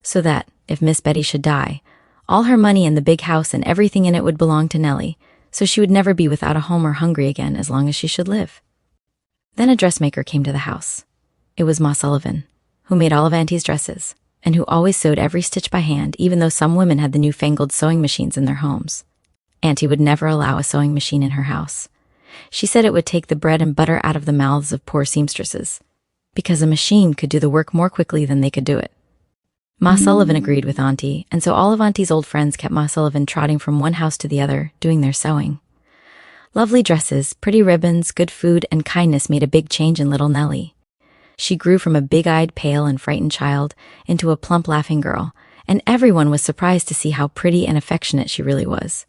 so that, if Miss Betty should die, all her money and the big house and everything in it would belong to Nellie, so she would never be without a home or hungry again as long as she should live. Then a dressmaker came to the house. It was Ma Sullivan, who made all of Auntie's dresses, and who always sewed every stitch by hand, even though some women had the newfangled sewing machines in their homes. Auntie would never allow a sewing machine in her house. She said it would take the bread and butter out of the mouths of poor seamstresses, because a machine could do the work more quickly than they could do it. Ma Sullivan agreed with Auntie, and so all of Auntie's old friends kept Ma Sullivan trotting from one house to the other, doing their sewing. Lovely dresses, pretty ribbons, good food, and kindness made a big change in little Nellie. She grew from a big-eyed, pale, and frightened child into a plump, laughing girl, and everyone was surprised to see how pretty and affectionate she really was.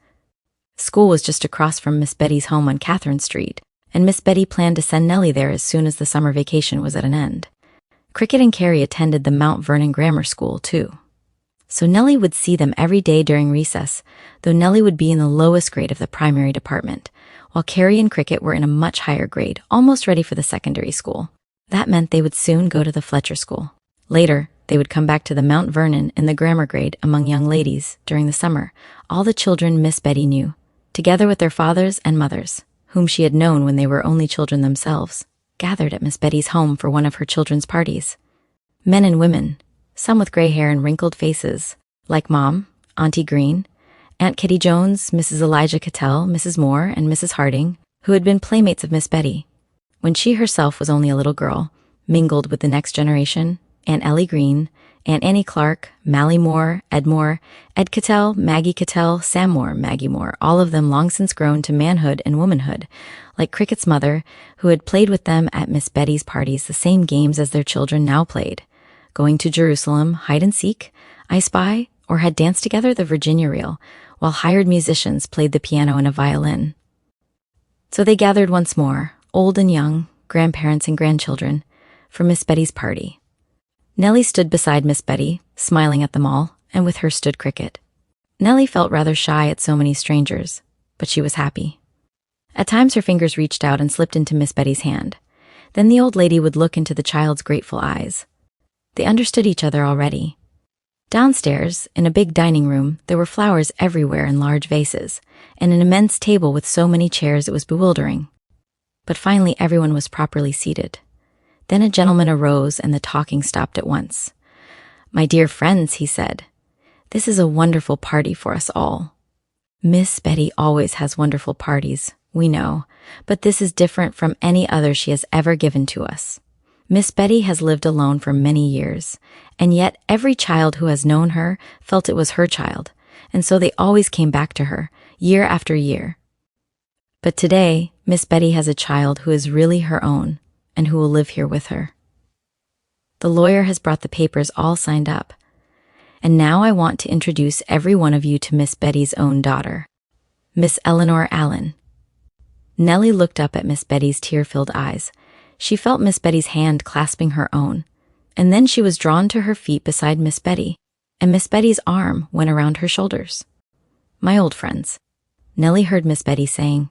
School was just across from Miss Betty's home on Catherine Street, and Miss Betty planned to send Nellie there as soon as the summer vacation was at an end. Cricket and Carrie attended the Mount Vernon Grammar School, too. So Nellie would see them every day during recess, though Nellie would be in the lowest grade of the primary department, while Carrie and Cricket were in a much higher grade, almost ready for the secondary school. That meant they would soon go to the Fletcher School. Later, they would come back to the Mount Vernon in the grammar grade among young ladies during the summer, all the children Miss Betty knew, together with their fathers and mothers, whom she had known when they were only children themselves, gathered at Miss Betty's home for one of her children's parties. Men and women, some with gray hair and wrinkled faces, like Mom, Auntie Green, Aunt Kitty Jones, Mrs. Elijah Cattell, Mrs. Moore, and Mrs. Harding, who had been playmates of Miss Betty when she herself was only a little girl, mingled with the next generation, Aunt Ellie Green, Aunt Annie Clark, Mally Moore, Ed Cattell, Maggie Cattell, Sam Moore, Maggie Moore, all of them long since grown to manhood and womanhood, like Cricket's mother, who had played with them at Miss Betty's parties the same games as their children now played, going to Jerusalem, hide and seek, I Spy, or had danced together the Virginia Reel, while hired musicians played the piano and a violin. So they gathered once more, old and young, grandparents and grandchildren, for Miss Betty's party. Nellie stood beside Miss Betty, smiling at them all, and with her stood Cricket. Nellie felt rather shy at so many strangers, but she was happy. At times her fingers reached out and slipped into Miss Betty's hand. Then the old lady would look into the child's grateful eyes. They understood each other already. Downstairs, in a big dining room, there were flowers everywhere in large vases, and an immense table with so many chairs it was bewildering. But finally everyone was properly seated. Then a gentleman arose and the talking stopped at once. "My dear friends," he said, "this is a wonderful party for us all. Miss Betty always has wonderful parties, we know, but this is different from any other she has ever given to us. Miss Betty has lived alone for many years, and yet every child who has known her felt it was her child, and so they always came back to her, year after year. But today, Miss Betty has a child who is really her own, and who will live here with her. The lawyer has brought the papers all signed up, and now I want to introduce every one of you to Miss Betty's own daughter, Miss Eleanor Allen. Nellie looked up at Miss Betty's tear-filled eyes. She felt Miss Betty's hand clasping her own, and then she was drawn to her feet beside Miss Betty, and Miss Betty's arm went around her shoulders. "My old friends," Nellie heard Miss Betty saying,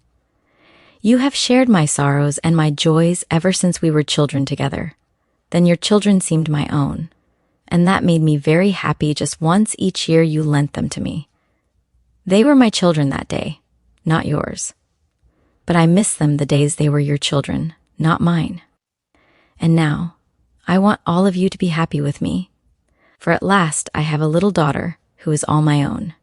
"you have shared my sorrows and my joys ever since we were children together. Then your children seemed my own, and that made me very happy just once each year you lent them to me. They were my children that day, not yours. But I miss them the days they were your children, not mine. And now, I want all of you to be happy with me, for at last I have a little daughter who is all my own.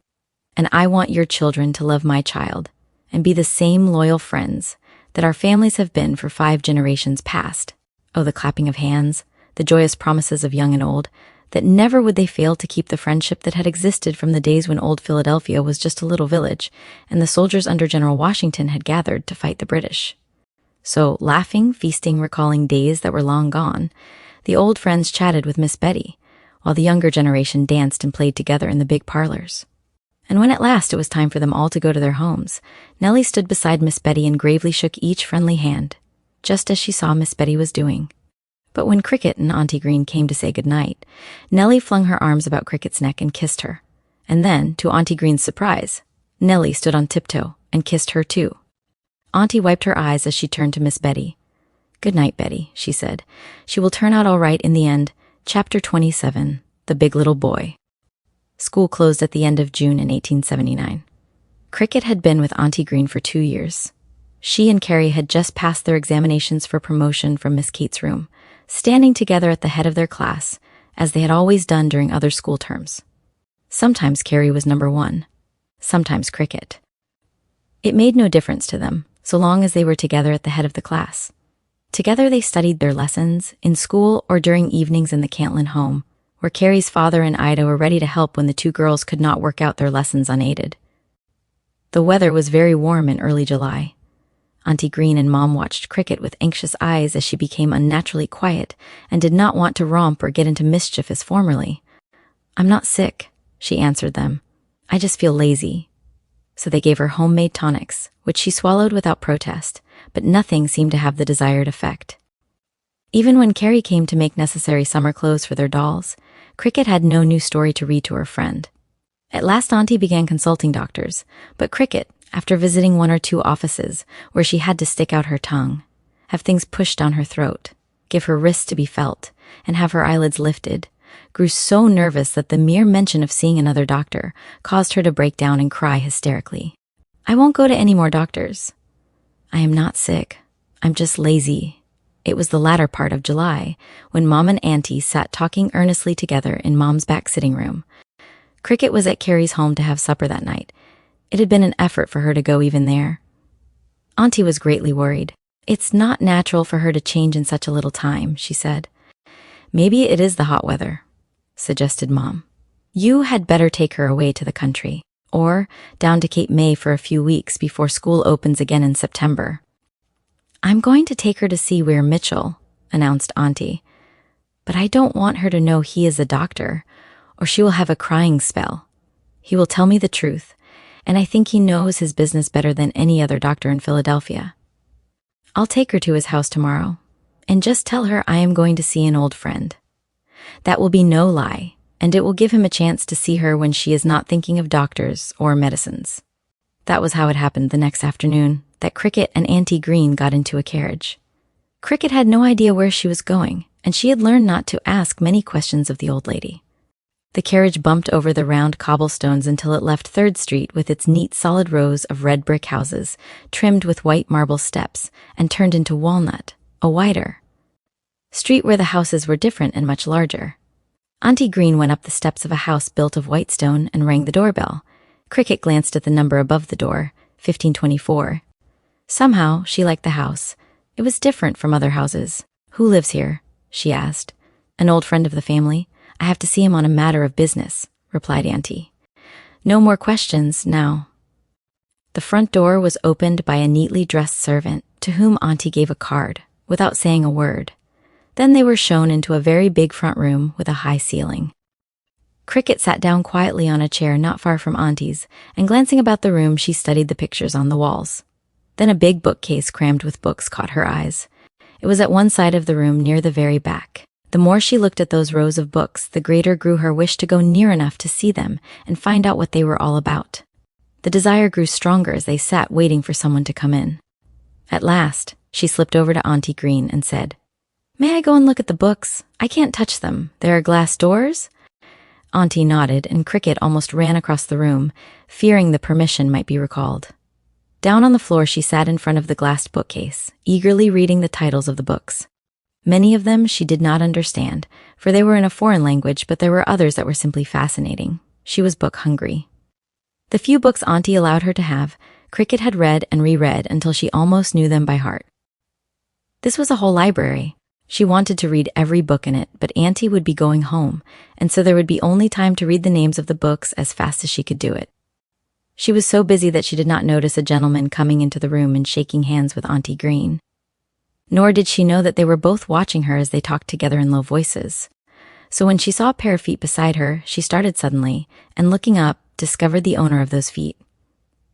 And I want your children to love my child and be the same loyal friends that our families have been for 5 generations past." Oh, the clapping of hands, the joyous promises of young and old, that never would they fail to keep the friendship that had existed from the days when old Philadelphia was just a little village, and the soldiers under General Washington had gathered to fight the British. So, laughing, feasting, recalling days that were long gone, the old friends chatted with Miss Betty, while the younger generation danced and played together in the big parlors. And when at last it was time for them all to go to their homes, Nellie stood beside Miss Betty and gravely shook each friendly hand, just as she saw Miss Betty was doing. But when Cricket and Auntie Green came to say goodnight, Nellie flung her arms about Cricket's neck and kissed her. And then, to Auntie Green's surprise, Nellie stood on tiptoe and kissed her too. Auntie wiped her eyes as she turned to Miss Betty. "Good night, Betty," she said. "She will turn out all right in the end." Chapter 27, The Big Little Boy. School closed at the end of June in 1879. Cricket had been with Auntie Green for 2 years. She and Carrie had just passed their examinations for promotion from Miss Kate's room, standing together at the head of their class, as they had always done during other school terms. Sometimes Carrie was number 1, sometimes Cricket. It made no difference to them, so long as they were together at the head of the class. Together they studied their lessons, in school or during evenings in the Cantlin home, where Carrie's father and Ida were ready to help when the 2 girls could not work out their lessons unaided. The weather was very warm in early July. Auntie Green and Mom watched Cricket with anxious eyes as she became unnaturally quiet and did not want to romp or get into mischief as formerly. "I'm not sick," she answered them. "I just feel lazy." So they gave her homemade tonics, which she swallowed without protest, but nothing seemed to have the desired effect. Even when Carrie came to make necessary summer clothes for their dolls, Cricket had no new story to read to her friend. At last Auntie began consulting doctors, but Cricket, after visiting 1 or 2 offices where she had to stick out her tongue, have things pushed down her throat, give her wrists to be felt, and have her eyelids lifted, grew so nervous that the mere mention of seeing another doctor caused her to break down and cry hysterically. "I won't go to any more doctors. I am not sick. I'm just lazy." It was the latter part of July, when Mom and Auntie sat talking earnestly together in Mom's back sitting room. Cricket was at Carrie's home to have supper that night. It had been an effort for her to go even there. Auntie was greatly worried. "It's not natural for her to change in such a little time," she said. "Maybe it is the hot weather," suggested Mom. "You had better take her away to the country, or down to Cape May for a few weeks before school opens again in September." "I'm going to take her to see Weir Mitchell," announced Auntie. "But I don't want her to know he is a doctor, or she will have a crying spell. He will tell me the truth, and I think he knows his business better than any other doctor in Philadelphia. I'll take her to his house tomorrow, and just tell her I am going to see an old friend. That will be no lie, and it will give him a chance to see her when she is not thinking of doctors or medicines." That was how it happened the next afternoon, that Cricket and Auntie Green got into a carriage. Cricket had no idea where she was going, and she had learned not to ask many questions of the old lady. The carriage bumped over the round cobblestones until it left 3rd Street with its neat solid rows of red brick houses, trimmed with white marble steps, and turned into Walnut, a wider street where the houses were different and much larger. Auntie Green went up the steps of a house built of white stone and rang the doorbell. Cricket glanced at the number above the door, 1524. Somehow, she liked the house. It was different from other houses. "Who lives here?" she asked. An old friend of the family. I have to see him on a matter of business, replied Auntie. No more questions now. The front door was opened by a neatly dressed servant, to whom Auntie gave a card, without saying a word. Then they were shown into a very big front room with a high ceiling. Cricket sat down quietly on a chair not far from Auntie's, and glancing about the room she studied the pictures on the walls. Then a big bookcase crammed with books caught her eyes. It was at one side of the room near the very back. The more she looked at those rows of books, the greater grew her wish to go near enough to see them and find out what they were all about. The desire grew stronger as they sat waiting for someone to come in. At last, she slipped over to Auntie Green and said, "May I go and look at the books? I can't touch them. There are glass doors?" Auntie nodded, and Cricket almost ran across the room, fearing the permission might be recalled. Down on the floor she sat in front of the glassed bookcase, eagerly reading the titles of the books. Many of them she did not understand, for they were in a foreign language, but there were others that were simply fascinating. She was book-hungry. The few books Auntie allowed her to have, Cricket had read and reread until she almost knew them by heart. This was a whole library. She wanted to read every book in it, but Auntie would be going home, and so there would be only time to read the names of the books as fast as she could do it. She was so busy that she did not notice a gentleman coming into the room and shaking hands with Auntie Green. Nor did she know that they were both watching her as they talked together in low voices. So when she saw a pair of feet beside her, she started suddenly, and looking up, discovered the owner of those feet.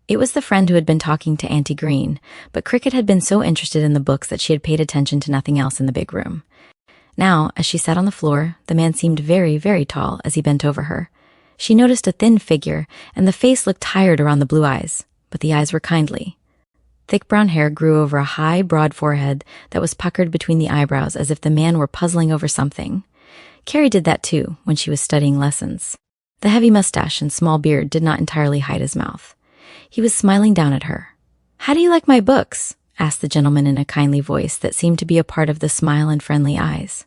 It was the friend who had been talking to Auntie Green, but Cricket had been so interested in the books that she had paid attention to nothing else in the big room. Now, as she sat on the floor, the man seemed very, very tall as he bent over her. She noticed a thin figure, and the face looked tired around the blue eyes, but the eyes were kindly. Thick brown hair grew over a high, broad forehead that was puckered between the eyebrows as if the man were puzzling over something. Carrie did that too when she was studying lessons. The heavy mustache and small beard did not entirely hide his mouth. He was smiling down at her. "How do you like my books?" asked the gentleman in a kindly voice that seemed to be a part of the smile and friendly eyes.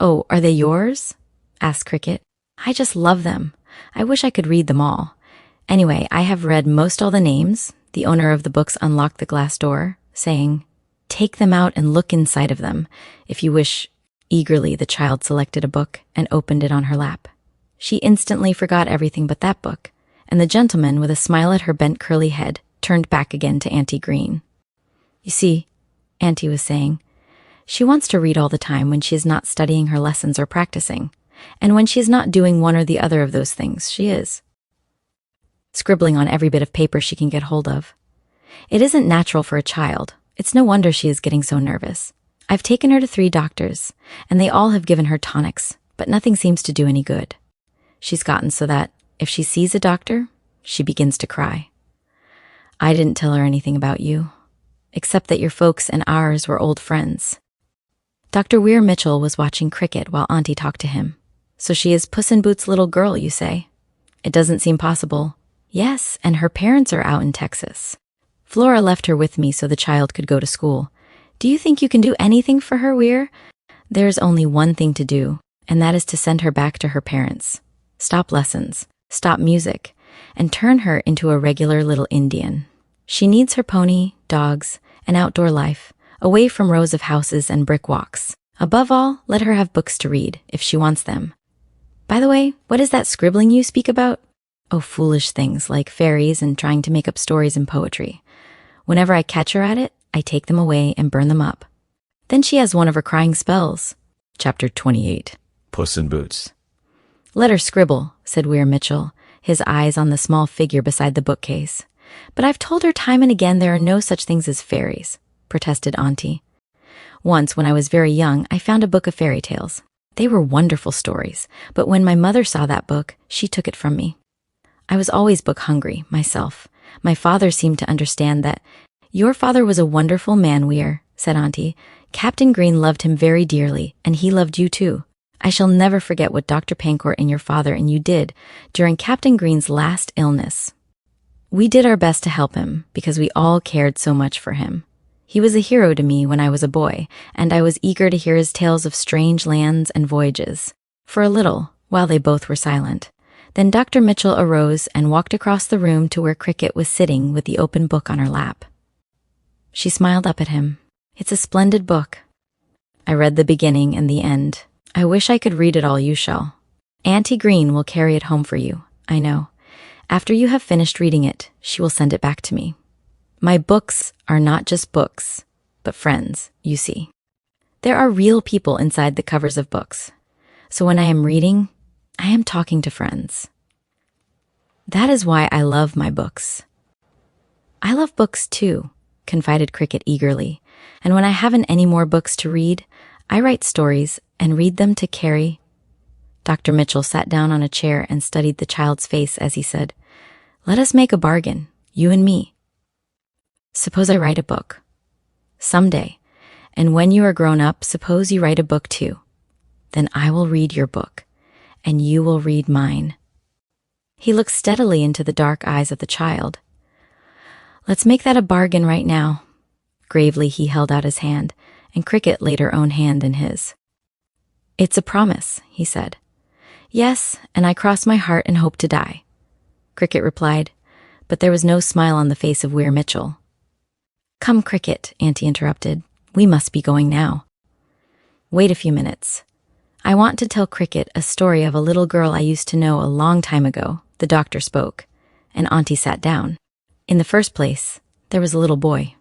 "Oh, are they yours?" asked Cricket. "I just love them. I wish I could read them all. Anyway, I have read most all the names." The owner of the books unlocked the glass door, saying, "Take them out and look inside of them, if you wish." Eagerly, the child selected a book and opened it on her lap. She instantly forgot everything but that book, and the gentleman, with a smile at her bent curly head, turned back again to Auntie Green. "You see," Auntie was saying, "she wants to read all the time when she is not studying her lessons or practicing, and when she is not doing one or the other of those things, she is scribbling on every bit of paper she can get hold of. It isn't natural for a child. It's no wonder she is getting so nervous. I've taken her to 3 doctors, and they all have given her tonics, but nothing seems to do any good. She's gotten so that, if she sees a doctor, she begins to cry. I didn't tell her anything about you, except that your folks and ours were old friends. Dr. Weir Mitchell was watching cricket while Auntie talked to him. So she is Puss in Boots' little girl, you say? It doesn't seem possible. Yes, and her parents are out in Texas. Flora left her with me so the child could go to school. Do you think you can do anything for her, Weir? There's only one thing to do, and that is to send her back to her parents. Stop lessons, stop music, and turn her into a regular little Indian. She needs her pony, dogs, and outdoor life, away from rows of houses and brick walks. Above all, let her have books to read, if she wants them. By the way, what is that scribbling you speak about? Oh, foolish things like fairies and trying to make up stories and poetry. Whenever I catch her at it, I take them away and burn them up. Then she has one of her crying spells. Chapter 28. Puss in Boots. Let her scribble, said Weir Mitchell, his eyes on the small figure beside the bookcase. But I've told her time and again there are no such things as fairies, protested Auntie. Once, when I was very young, I found a book of fairy tales. They were wonderful stories, but when my mother saw that book, she took it from me. I was always book-hungry, myself. My father seemed to understand that. Your father was a wonderful man, Weir, said Auntie. Captain Green loved him very dearly, and he loved you too. I shall never forget what Dr. Pancourt and your father and you did during Captain Green's last illness. We did our best to help him, because we all cared so much for him. He was a hero to me when I was a boy, and I was eager to hear his tales of strange lands and voyages. For a little, while they both were silent. Then Dr. Mitchell arose and walked across the room to where Cricket was sitting with the open book on her lap. She smiled up at him. It's a splendid book. I read the beginning and the end. I wish I could read it all. You shall. Auntie Green will carry it home for you, I know. After you have finished reading it, she will send it back to me. My books are not just books, but friends, you see. There are real people inside the covers of books. So when I am reading, I am talking to friends. That is why I love my books. I love books too, confided Cricket eagerly, and when I haven't any more books to read, I write stories and read them to Carrie. Dr. Mitchell sat down on a chair and studied the child's face as he said, "Let us make a bargain, you and me. Suppose I write a book. Someday, and when you are grown up, suppose you write a book too. Then I will read your book, and you will read mine." He looked steadily into the dark eyes of the child. "Let's make that a bargain right now." Gravely he held out his hand, and Cricket laid her own hand in his. "It's a promise," he said. "Yes, and I cross my heart and hope to die," Cricket replied, but there was no smile on the face of Weir Mitchell. "Come, Cricket," Auntie interrupted. "We must be going now." "Wait a few minutes. I want to tell Cricket a story of a little girl I used to know a long time ago," the doctor spoke, and Auntie sat down. In the first place, there was a little boy.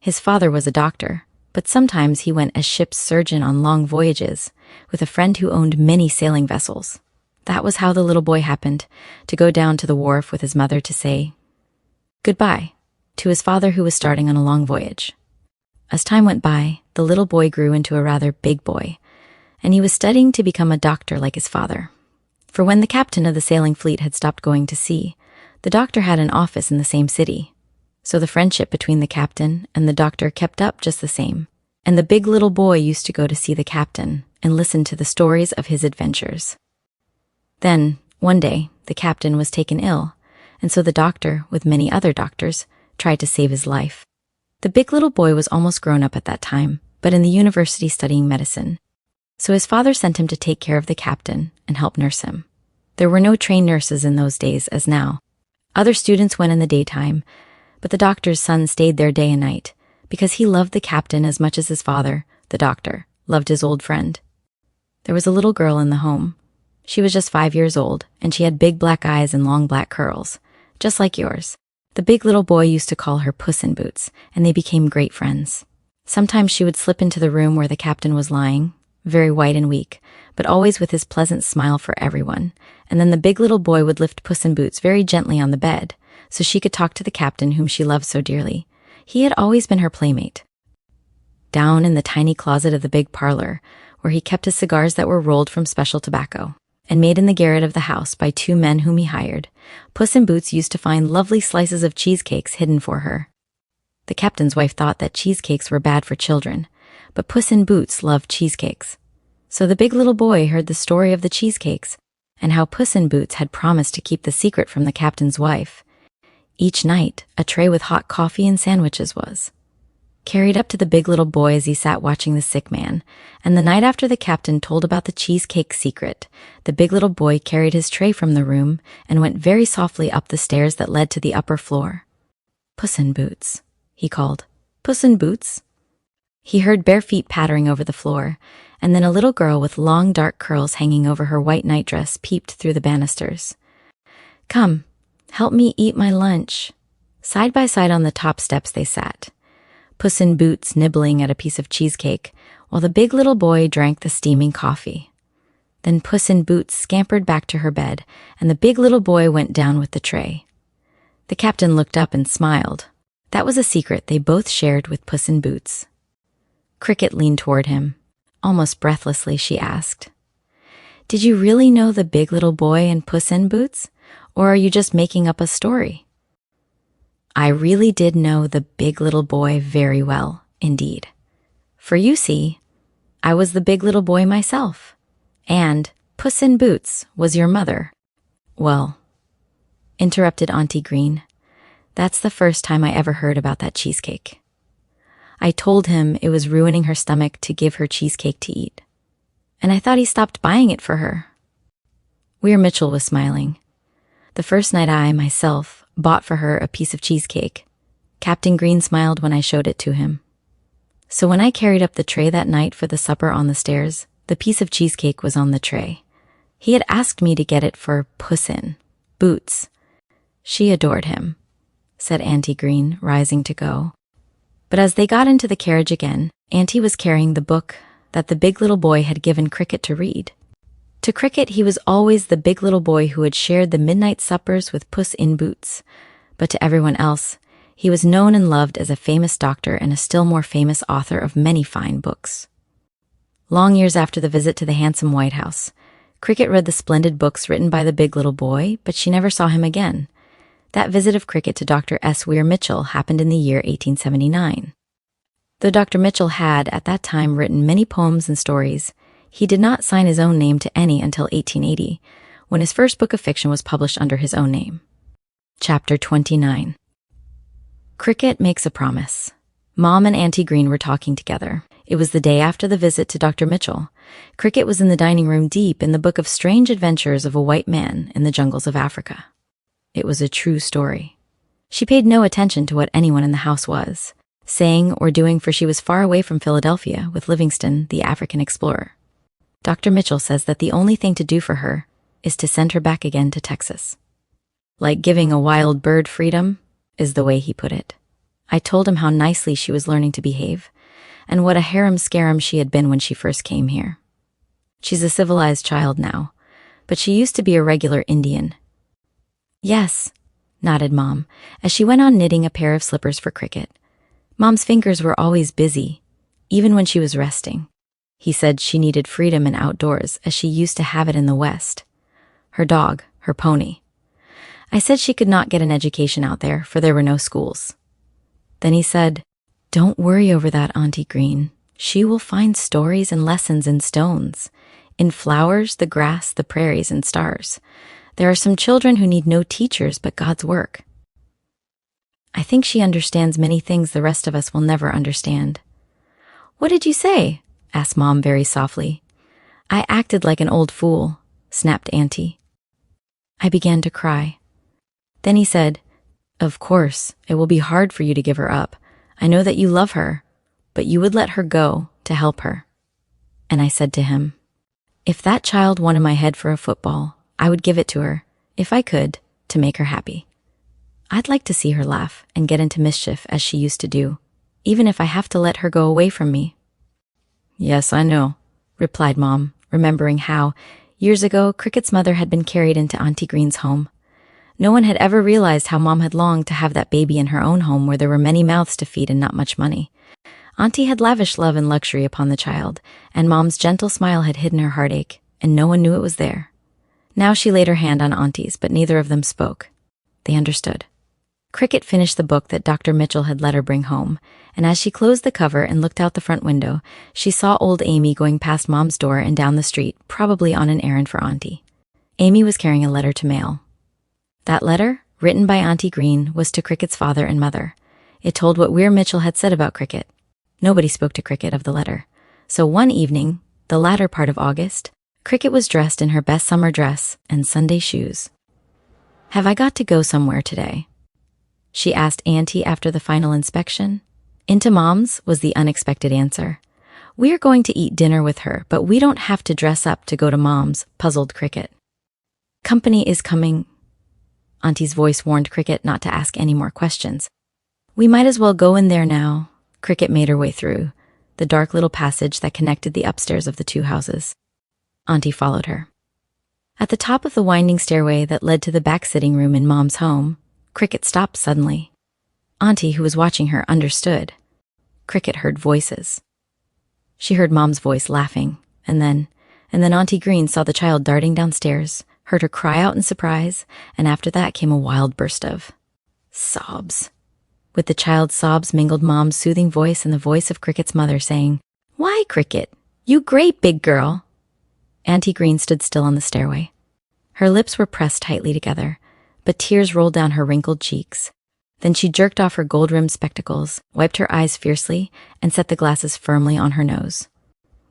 His father was a doctor, but sometimes he went as ship's surgeon on long voyages with a friend who owned many sailing vessels. That was how the little boy happened to go down to the wharf with his mother to say goodbye to his father who was starting on a long voyage. As time went by, the little boy grew into a rather big boy, and he was studying to become a doctor like his father. For when the captain of the sailing fleet had stopped going to sea, the doctor had an office in the same city. So the friendship between the captain and the doctor kept up just the same, and the big little boy used to go to see the captain and listen to the stories of his adventures. Then, one day, the captain was taken ill, and so the doctor, with many other doctors, tried to save his life. The big little boy was almost grown up at that time, but in the university studying medicine. So his father sent him to take care of the captain and help nurse him. There were no trained nurses in those days as now. Other students went in the daytime, but the doctor's son stayed there day and night because he loved the captain as much as his father, the doctor, loved his old friend. There was a little girl in the home. She was just 5 years old, and she had big black eyes and long black curls, just like yours. The big little boy used to call her Puss in Boots, and they became great friends. Sometimes she would slip into the room where the captain was lying, very white and weak, but always with his pleasant smile for everyone, and then the big little boy would lift Puss in Boots very gently on the bed, so she could talk to the captain whom she loved so dearly. He had always been her playmate. Down in the tiny closet of the big parlor, where he kept his cigars that were rolled from special tobacco, and made in the garret of the house by 2 men whom he hired, Puss in Boots used to find lovely slices of cheesecakes hidden for her. The captain's wife thought that cheesecakes were bad for children, but Puss in Boots loved cheesecakes. So the big little boy heard the story of the cheesecakes, and how Puss in Boots had promised to keep the secret from the captain's wife. Each night, a tray with hot coffee and sandwiches was carried up to the big little boy as he sat watching the sick man, and the night after the captain told about the cheesecake secret, the big little boy carried his tray from the room and went very softly up the stairs that led to the upper floor. "Puss in Boots," he called. "Puss in Boots." He heard bare feet pattering over the floor, and then a little girl with long dark curls hanging over her white nightdress peeped through the banisters. "Come, help me eat my lunch." Side by side on the top steps they sat, Puss in Boots nibbling at a piece of cheesecake, while the big little boy drank the steaming coffee. Then Puss in Boots scampered back to her bed, and the big little boy went down with the tray. The captain looked up and smiled. That was a secret they both shared with Puss in Boots. Cricket leaned toward him. Almost breathlessly, she asked, "Did you really know the big little boy and Puss in Boots, or are you just making up a story?" "I really did know the big little boy very well, indeed. For you see, I was the big little boy myself, and Puss in Boots was your mother." "Well," interrupted Auntie Green, "that's the first time I ever heard about that cheesecake. I told him it was ruining her stomach to give her cheesecake to eat, and I thought he stopped buying it for her." Weir Mitchell was smiling. "The first night I, myself, bought for her a piece of cheesecake, Captain Green smiled when I showed it to him. So when I carried up the tray that night for the supper on the stairs, the piece of cheesecake was on the tray. He had asked me to get it for Pussin, Boots. She adored him, said Auntie Green, rising to go. But as they got into the carriage again, Auntie was carrying the book that the big little boy had given Cricket to read. To Cricket, he was always the big little boy who had shared the midnight suppers with Puss in Boots. But to everyone else, he was known and loved as a famous doctor and a still more famous author of many fine books. Long years after the visit to the handsome White House, Cricket read the splendid books written by the big little boy, but she never saw him again. That visit of Cricket to Dr. S. Weir Mitchell happened in the year 1879. Though Dr. Mitchell had, at that time, written many poems and stories, he did not sign his own name to any until 1880, when his first book of fiction was published under his own name. Chapter 29. Cricket makes a promise. Mom and Auntie Green were talking together. It was the day after the visit to Dr. Mitchell. Cricket was in the dining room deep in the book of Strange Adventures of a White Man in the Jungles of Africa. It was a true story. She paid no attention to what anyone in the house was saying or doing, for she was far away from Philadelphia with Livingstone, the African explorer. Dr. Mitchell says that the only thing to do for her is to send her back again to Texas. Like giving a wild bird freedom, is the way he put it. I told him how nicely she was learning to behave, and what a harum-scarum she had been when she first came here. She's a civilized child now, but she used to be a regular Indian. Yes, nodded Mom, as she went on knitting a pair of slippers for Cricket. Mom's fingers were always busy, even when she was resting. He said she needed freedom and outdoors, as she used to have it in the West. Her dog, her pony. I said she could not get an education out there, for there were no schools. Then he said, "Don't worry over that, Auntie Green. She will find stories and lessons in stones, in flowers, the grass, the prairies, and stars. There are some children who need no teachers but God's work." I think she understands many things the rest of us will never understand. "What did you say?" asked Mom very softly. "I acted like an old fool," snapped Auntie. I began to cry. Then he said, "Of course, it will be hard for you to give her up. I know that you love her, but you would let her go to help her." And I said to him, "If that child wanted my head for a football, I would give it to her, if I could, to make her happy. I'd like to see her laugh and get into mischief as she used to do, even if I have to let her go away from me." "Yes, I know," replied Mom, remembering how, years ago, Cricket's mother had been carried into Auntie Green's home. No one had ever realized how Mom had longed to have that baby in her own home where there were many mouths to feed and not much money. Auntie had lavished love and luxury upon the child, and Mom's gentle smile had hidden her heartache, and no one knew it was there. Now she laid her hand on Auntie's, but neither of them spoke. They understood. Cricket finished the book that Dr. Mitchell had let her bring home, and as she closed the cover and looked out the front window, she saw old Amy going past Mom's door and down the street, probably on an errand for Auntie. Amy was carrying a letter to mail. That letter, written by Auntie Green, was to Cricket's father and mother. It told what Weir Mitchell had said about Cricket. Nobody spoke to Cricket of the letter. So one evening, the latter part of August, Cricket was dressed in her best summer dress and Sunday shoes. "Have I got to go somewhere today?" she asked Auntie after the final inspection. "Into Mom's," was the unexpected answer. "We're going to eat dinner with her, but we don't have to dress up to go to Mom's," puzzled Cricket. "Company is coming." Auntie's voice warned Cricket not to ask any more questions. "We might as well go in there now." Cricket made her way through the dark little passage that connected the upstairs of the two houses. Auntie followed her. At the top of the winding stairway that led to the back sitting room in Mom's home, Cricket stopped suddenly. Auntie, who was watching her, understood. Cricket heard voices. She heard Mom's voice laughing, and then Auntie Green saw the child darting downstairs, heard her cry out in surprise, and after that came a wild burst of sobs. With the child's sobs mingled Mom's soothing voice and the voice of Cricket's mother saying, "Why, Cricket, you great big girl." Auntie Green stood still on the stairway. Her lips were pressed tightly together, but tears rolled down her wrinkled cheeks. Then she jerked off her gold-rimmed spectacles, wiped her eyes fiercely, and set the glasses firmly on her nose.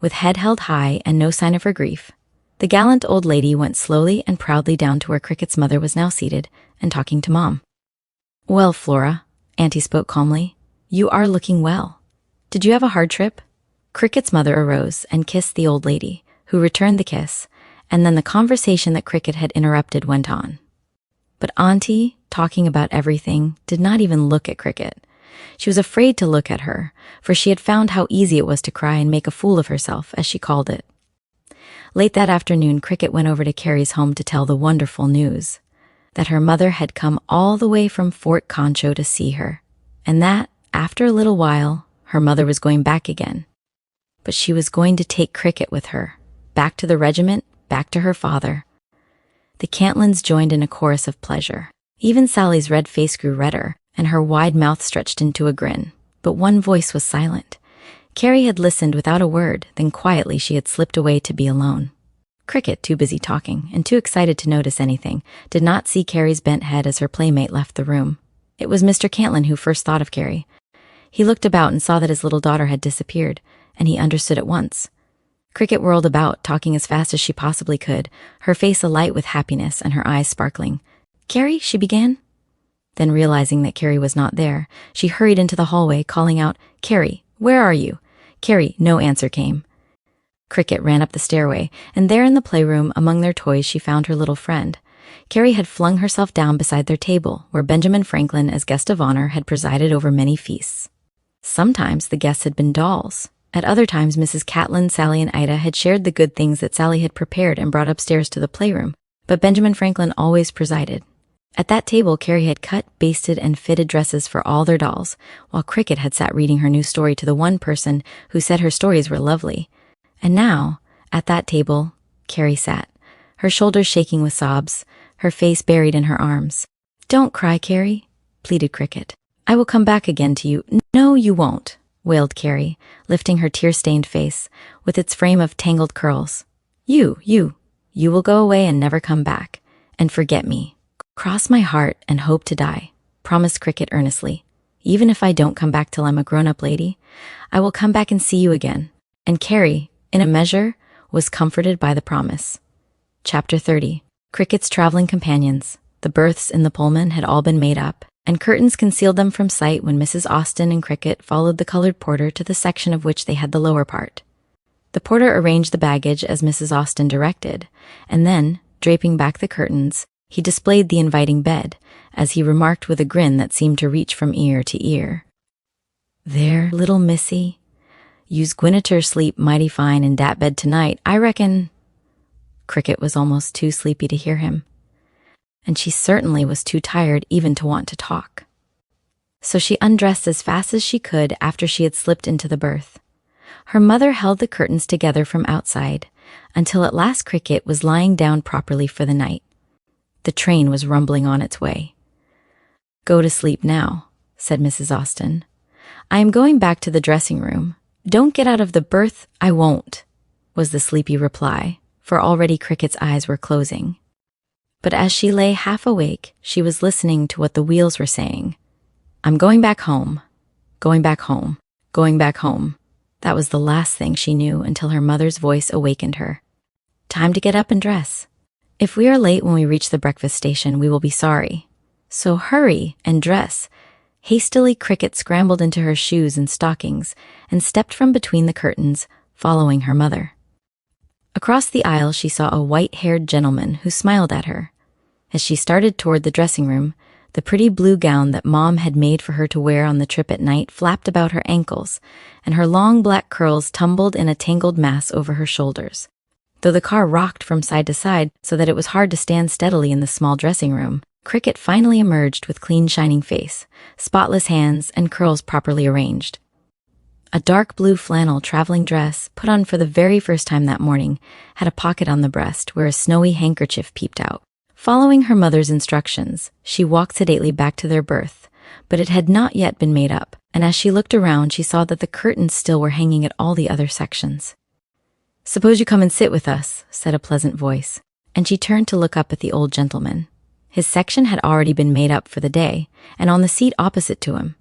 With head held high and no sign of her grief, the gallant old lady went slowly and proudly down to where Cricket's mother was now seated and talking to Mom. "Well, Flora," Auntie spoke calmly, "you are looking well. Did you have a hard trip?" Cricket's mother arose and kissed the old lady, who returned the kiss, and then the conversation that Cricket had interrupted went on. But Auntie, talking about everything, did not even look at Cricket. She was afraid to look at her, for she had found how easy it was to cry and make a fool of herself, as she called it. Late that afternoon, Cricket went over to Carrie's home to tell the wonderful news that her mother had come all the way from Fort Concho to see her, and that, after a little while, her mother was going back again. But she was going to take Cricket with her, back to the regiment, back to her father. The Cantlins joined in a chorus of pleasure. Even Sally's red face grew redder, and her wide mouth stretched into a grin. But one voice was silent. Carrie had listened without a word, then quietly she had slipped away to be alone. Cricket, too busy talking and too excited to notice anything, did not see Carrie's bent head as her playmate left the room. It was Mr. Cantlin who first thought of Carrie. He looked about and saw that his little daughter had disappeared, and he understood at once. Cricket whirled about, talking as fast as she possibly could, her face alight with happiness and her eyes sparkling. "Carrie," she began. Then realizing that Carrie was not there, she hurried into the hallway, calling out, "Carrie, where are you?" "Carrie," no answer came. Cricket ran up the stairway, and there in the playroom among their toys she found her little friend. Carrie had flung herself down beside their table, where Benjamin Franklin, as guest of honor, had presided over many feasts. Sometimes the guests had been dolls. At other times, Mrs. Catlin, Sally, and Ida had shared the good things that Sally had prepared and brought upstairs to the playroom, but Benjamin Franklin always presided. At that table, Carrie had cut, basted, and fitted dresses for all their dolls, while Cricket had sat reading her new story to the one person who said her stories were lovely. And now, at that table, Carrie sat, her shoulders shaking with sobs, her face buried in her arms. "Don't cry, Carrie," pleaded Cricket. "I will come back again to you." "No, you won't," wailed Carrie, lifting her tear-stained face, with its frame of tangled curls. You will go away and never come back, and forget me. Cross my heart and hope to die," promised Cricket earnestly. "Even if I don't come back till I'm a grown-up lady, I will come back and see you again." And Carrie, in a measure, was comforted by the promise. Chapter 30. Cricket's traveling companions. The berths in the Pullman had all been made up, and curtains concealed them from sight when Mrs. Austen and Cricket followed the colored porter to the section of which they had the lower part. The porter arranged the baggage as Mrs. Austen directed, and then, draping back the curtains, he displayed the inviting bed, as he remarked with a grin that seemed to reach from ear to ear. "There, little missy, you's gwine ter sleep mighty fine in dat bed tonight, I reckon." Cricket was almost too sleepy to hear him, and she certainly was too tired even to want to talk. So she undressed as fast as she could after she had slipped into the berth. Her mother held the curtains together from outside, until at last Cricket was lying down properly for the night. The train was rumbling on its way. "Go to sleep now," said Mrs. Austen. "I am going back to the dressing room. Don't get out of the berth." "I won't," was the sleepy reply, for already Cricket's eyes were closing. But as she lay half awake, she was listening to what the wheels were saying. "I'm going back home, going back home, going back home." That was the last thing she knew until her mother's voice awakened her. "Time to get up and dress. If we are late when we reach the breakfast station, we will be sorry. So hurry and dress." Hastily, Cricket scrambled into her shoes and stockings and stepped from between the curtains, following her mother. Across the aisle, she saw a white-haired gentleman who smiled at her. As she started toward the dressing room, the pretty blue gown that Mom had made for her to wear on the trip at night flapped about her ankles, and her long black curls tumbled in a tangled mass over her shoulders. Though the car rocked from side to side so that it was hard to stand steadily in the small dressing room, Cricket finally emerged with clean shining face, spotless hands, and curls properly arranged. A dark blue flannel traveling dress, put on for the very first time that morning, had a pocket on the breast where a snowy handkerchief peeped out. Following her mother's instructions, she walked sedately back to their berth, but it had not yet been made up, and as she looked around, she saw that the curtains still were hanging at all the other sections. "Suppose you come and sit with us," said a pleasant voice, and she turned to look up at the old gentleman. His section had already been made up for the day, and on the seat opposite to him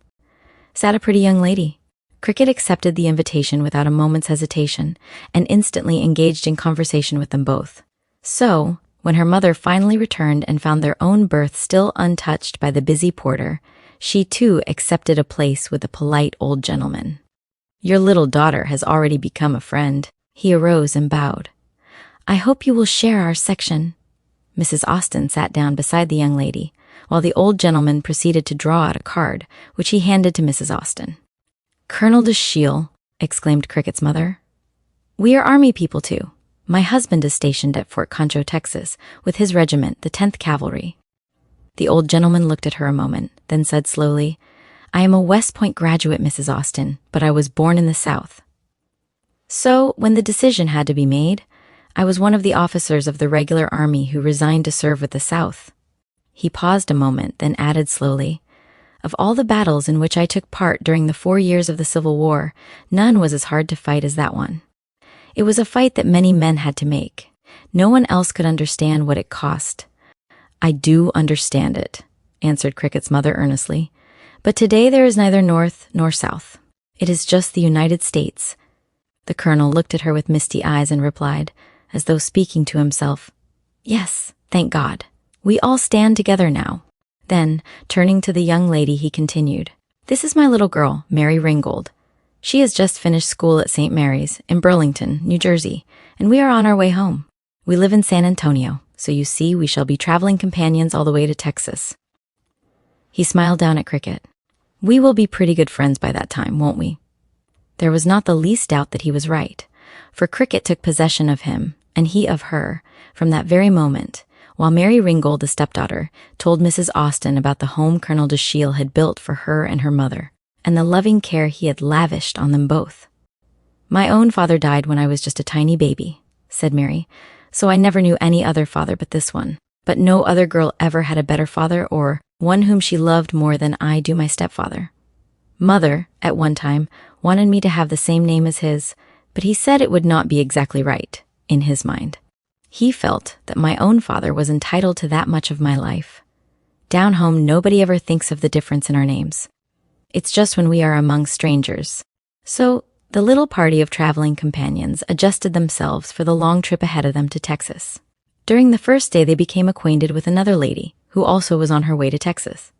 sat a pretty young lady. Cricket accepted the invitation without a moment's hesitation, and instantly engaged in conversation with them both. So, when her mother finally returned and found their own berth still untouched by the busy porter, she too accepted a place with the polite old gentleman. Your little daughter has already become a friend." He arose and bowed. "I hope you will share our section." Mrs. Austen sat down beside the young lady, while the old gentleman proceeded to draw out a card, which he handed to Mrs. Austen. "Colonel de Shiel," exclaimed Cricket's mother. "We are Army people, too. My husband is stationed at Fort Concho, Texas, with his regiment, the 10th Cavalry." The old gentleman looked at her a moment, then said slowly, "I am a West Point graduate, Mrs. Austen, but I was born in the South." "So, when the decision had to be made, I was one of the officers of the regular army who resigned to serve with the South." He paused a moment, then added slowly, "Of all the battles in which I took part during the 4 years of the Civil War, none was as hard to fight as that one. It was a fight that many men had to make. No one else could understand what it cost." "I do understand it," answered Cricket's mother earnestly. "But today there is neither North nor South. It is just the United States." The colonel looked at her with misty eyes and replied, as though speaking to himself, "Yes, thank God. We all stand together now." Then, turning to the young lady, he continued, "This is my little girl, Mary Ringgold. She has just finished school at St. Mary's in Burlington, New Jersey, and we are on our way home. We live in San Antonio, so you see we shall be traveling companions all the way to Texas." He smiled down at Cricket. "We will be pretty good friends by that time, won't we?" There was not the least doubt that he was right, for Cricket took possession of him, and he of her, from that very moment, while Mary Ringgold, the stepdaughter, told Mrs. Austen about the home Colonel de Shiel had built for her and her mother, and the loving care he had lavished on them both. "My own father died when I was just a tiny baby," said Mary, "so I never knew any other father but this one. But no other girl ever had a better father or one whom she loved more than I do my stepfather. Mother, at one time, wanted me to have the same name as his, but he said it would not be exactly right, in his mind. He felt that my own father was entitled to that much of my life. Down home, nobody ever thinks of the difference in our names. It's just when we are among strangers. So the little party of traveling companions adjusted themselves for the long trip ahead of them to Texas. During the first day, they became acquainted with another lady who also was on her way to Texas.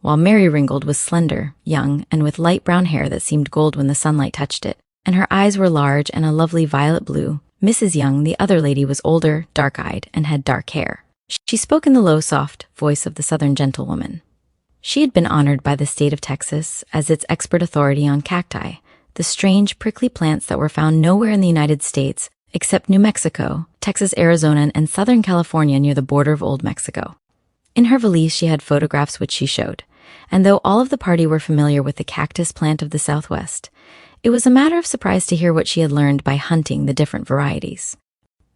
While Mary Ringgold was slender, young, and with light brown hair that seemed gold when the sunlight touched it, and her eyes were large and a lovely violet blue, Mrs. Young, the other lady, was older, dark-eyed, and had dark hair. She spoke in the low, soft voice of the Southern gentlewoman. She had been honored by the state of Texas as its expert authority on cacti, the strange, prickly plants that were found nowhere in the United States except New Mexico, Texas, Arizona, and Southern California near the border of Old Mexico. In her valise, she had photographs which she showed, and though all of the party were familiar with the cactus plant of the Southwest, it was a matter of surprise to hear what she had learned by hunting the different varieties.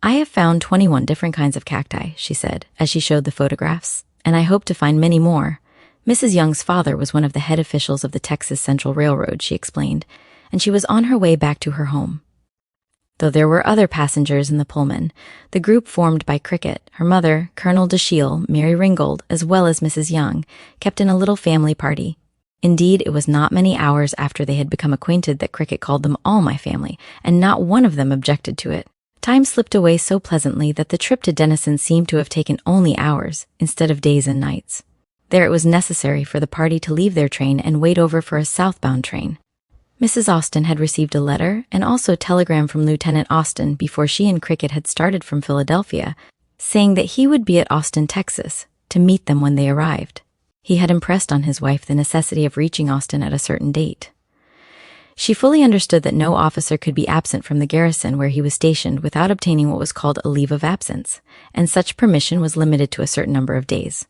"I have found 21 different kinds of cacti," she said, as she showed the photographs, "and I hope to find many more." Mrs. Young's father was one of the head officials of the Texas Central Railroad, she explained, and she was on her way back to her home. Though there were other passengers in the Pullman, the group formed by Cricket, her mother, Colonel de Shiel, Mary Ringgold, as well as Mrs. Young, kept in a little family party. Indeed, it was not many hours after they had become acquainted that Cricket called them all my family, and not one of them objected to it. Time slipped away so pleasantly that the trip to Denison seemed to have taken only hours, instead of days and nights. There it was necessary for the party to leave their train and wait over for a southbound train. Mrs. Austen had received a letter and also a telegram from Lieutenant Austen before she and Cricket had started from Philadelphia, saying that he would be at Austin, Texas, to meet them when they arrived. He had impressed on his wife the necessity of reaching Austin at a certain date. She fully understood that no officer could be absent from the garrison where he was stationed without obtaining what was called a leave of absence, and such permission was limited to a certain number of days.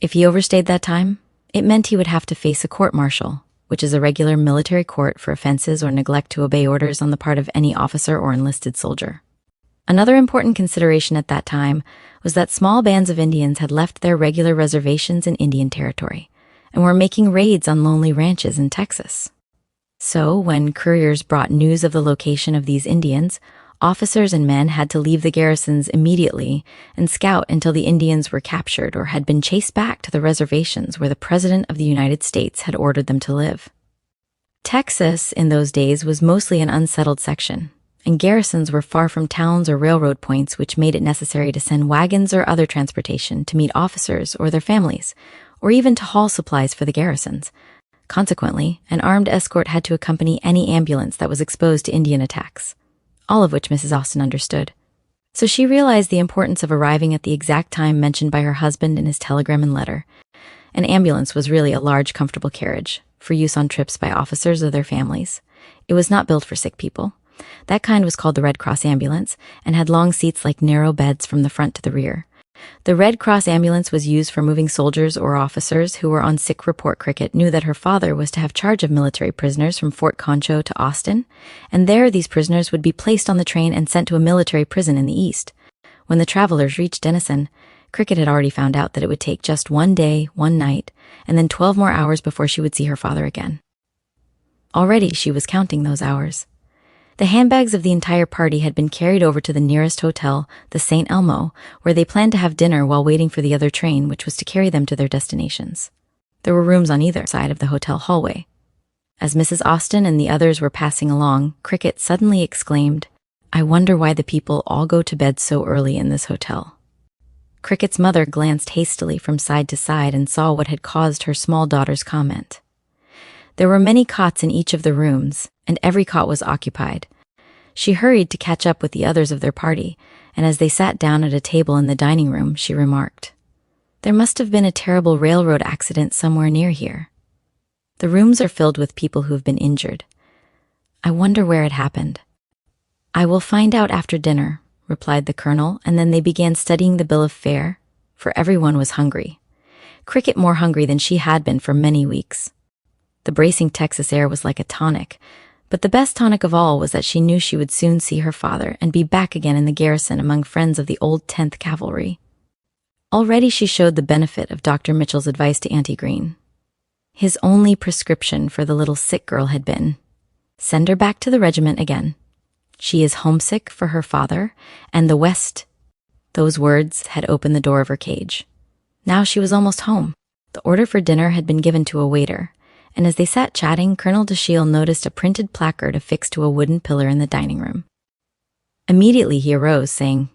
If he overstayed that time, it meant he would have to face a court-martial, which is a regular military court for offenses or neglect to obey orders on the part of any officer or enlisted soldier. Another important consideration at that time was that small bands of Indians had left their regular reservations in Indian Territory and were making raids on lonely ranches in Texas. So, when couriers brought news of the location of these Indians, officers and men had to leave the garrisons immediately and scout until the Indians were captured or had been chased back to the reservations where the President of the United States had ordered them to live. Texas, in those days, was mostly an unsettled section, and garrisons were far from towns or railroad points, which made it necessary to send wagons or other transportation to meet officers or their families, or even to haul supplies for the garrisons. Consequently, an armed escort had to accompany any ambulance that was exposed to Indian attacks, all of which Mrs. Austen understood. So she realized the importance of arriving at the exact time mentioned by her husband in his telegram and letter. An ambulance was really a large, comfortable carriage for use on trips by officers or their families. It was not built for sick people. That kind was called the Red Cross ambulance and had long seats like narrow beds from the front to the rear. The Red Cross ambulance was used for moving soldiers or officers who were on sick report. Cricket knew that her father was to have charge of military prisoners from Fort Concho to Austin, and there these prisoners would be placed on the train and sent to a military prison in the east. When the travelers reached Denison, Cricket had already found out that it would take just 1 day, 1 night, and then 12 more hours before she would see her father again. Already she was counting those hours. The handbags of the entire party had been carried over to the nearest hotel, the St. Elmo, where they planned to have dinner while waiting for the other train, which was to carry them to their destinations. There were rooms on either side of the hotel hallway. As Mrs. Austen and the others were passing along, Cricket suddenly exclaimed, "I wonder why the people all go to bed so early in this hotel." Cricket's mother glanced hastily from side to side and saw what had caused her small daughter's comment. There were many cots in each of the rooms, and every cot was occupied. She hurried to catch up with the others of their party, and as they sat down at a table in the dining room, she remarked, "There must have been a terrible railroad accident somewhere near here. The rooms are filled with people who have been injured. I wonder where it happened." "I will find out after dinner," replied the colonel, and then they began studying the bill of fare, for everyone was hungry. Cricket more hungry than she had been for many weeks. The bracing Texas air was like a tonic, but the best tonic of all was that she knew she would soon see her father and be back again in the garrison among friends of the old 10th Cavalry. Already she showed the benefit of Dr. Mitchell's advice to Auntie Green. His only prescription for the little sick girl had been, "Send her back to the regiment again. She is homesick for her father and the West." Those words had opened the door of her cage. Now she was almost home. The order for dinner had been given to a waiter, and as they sat chatting, Colonel Dashiell noticed a printed placard affixed to a wooden pillar in the dining room. Immediately he arose, saying,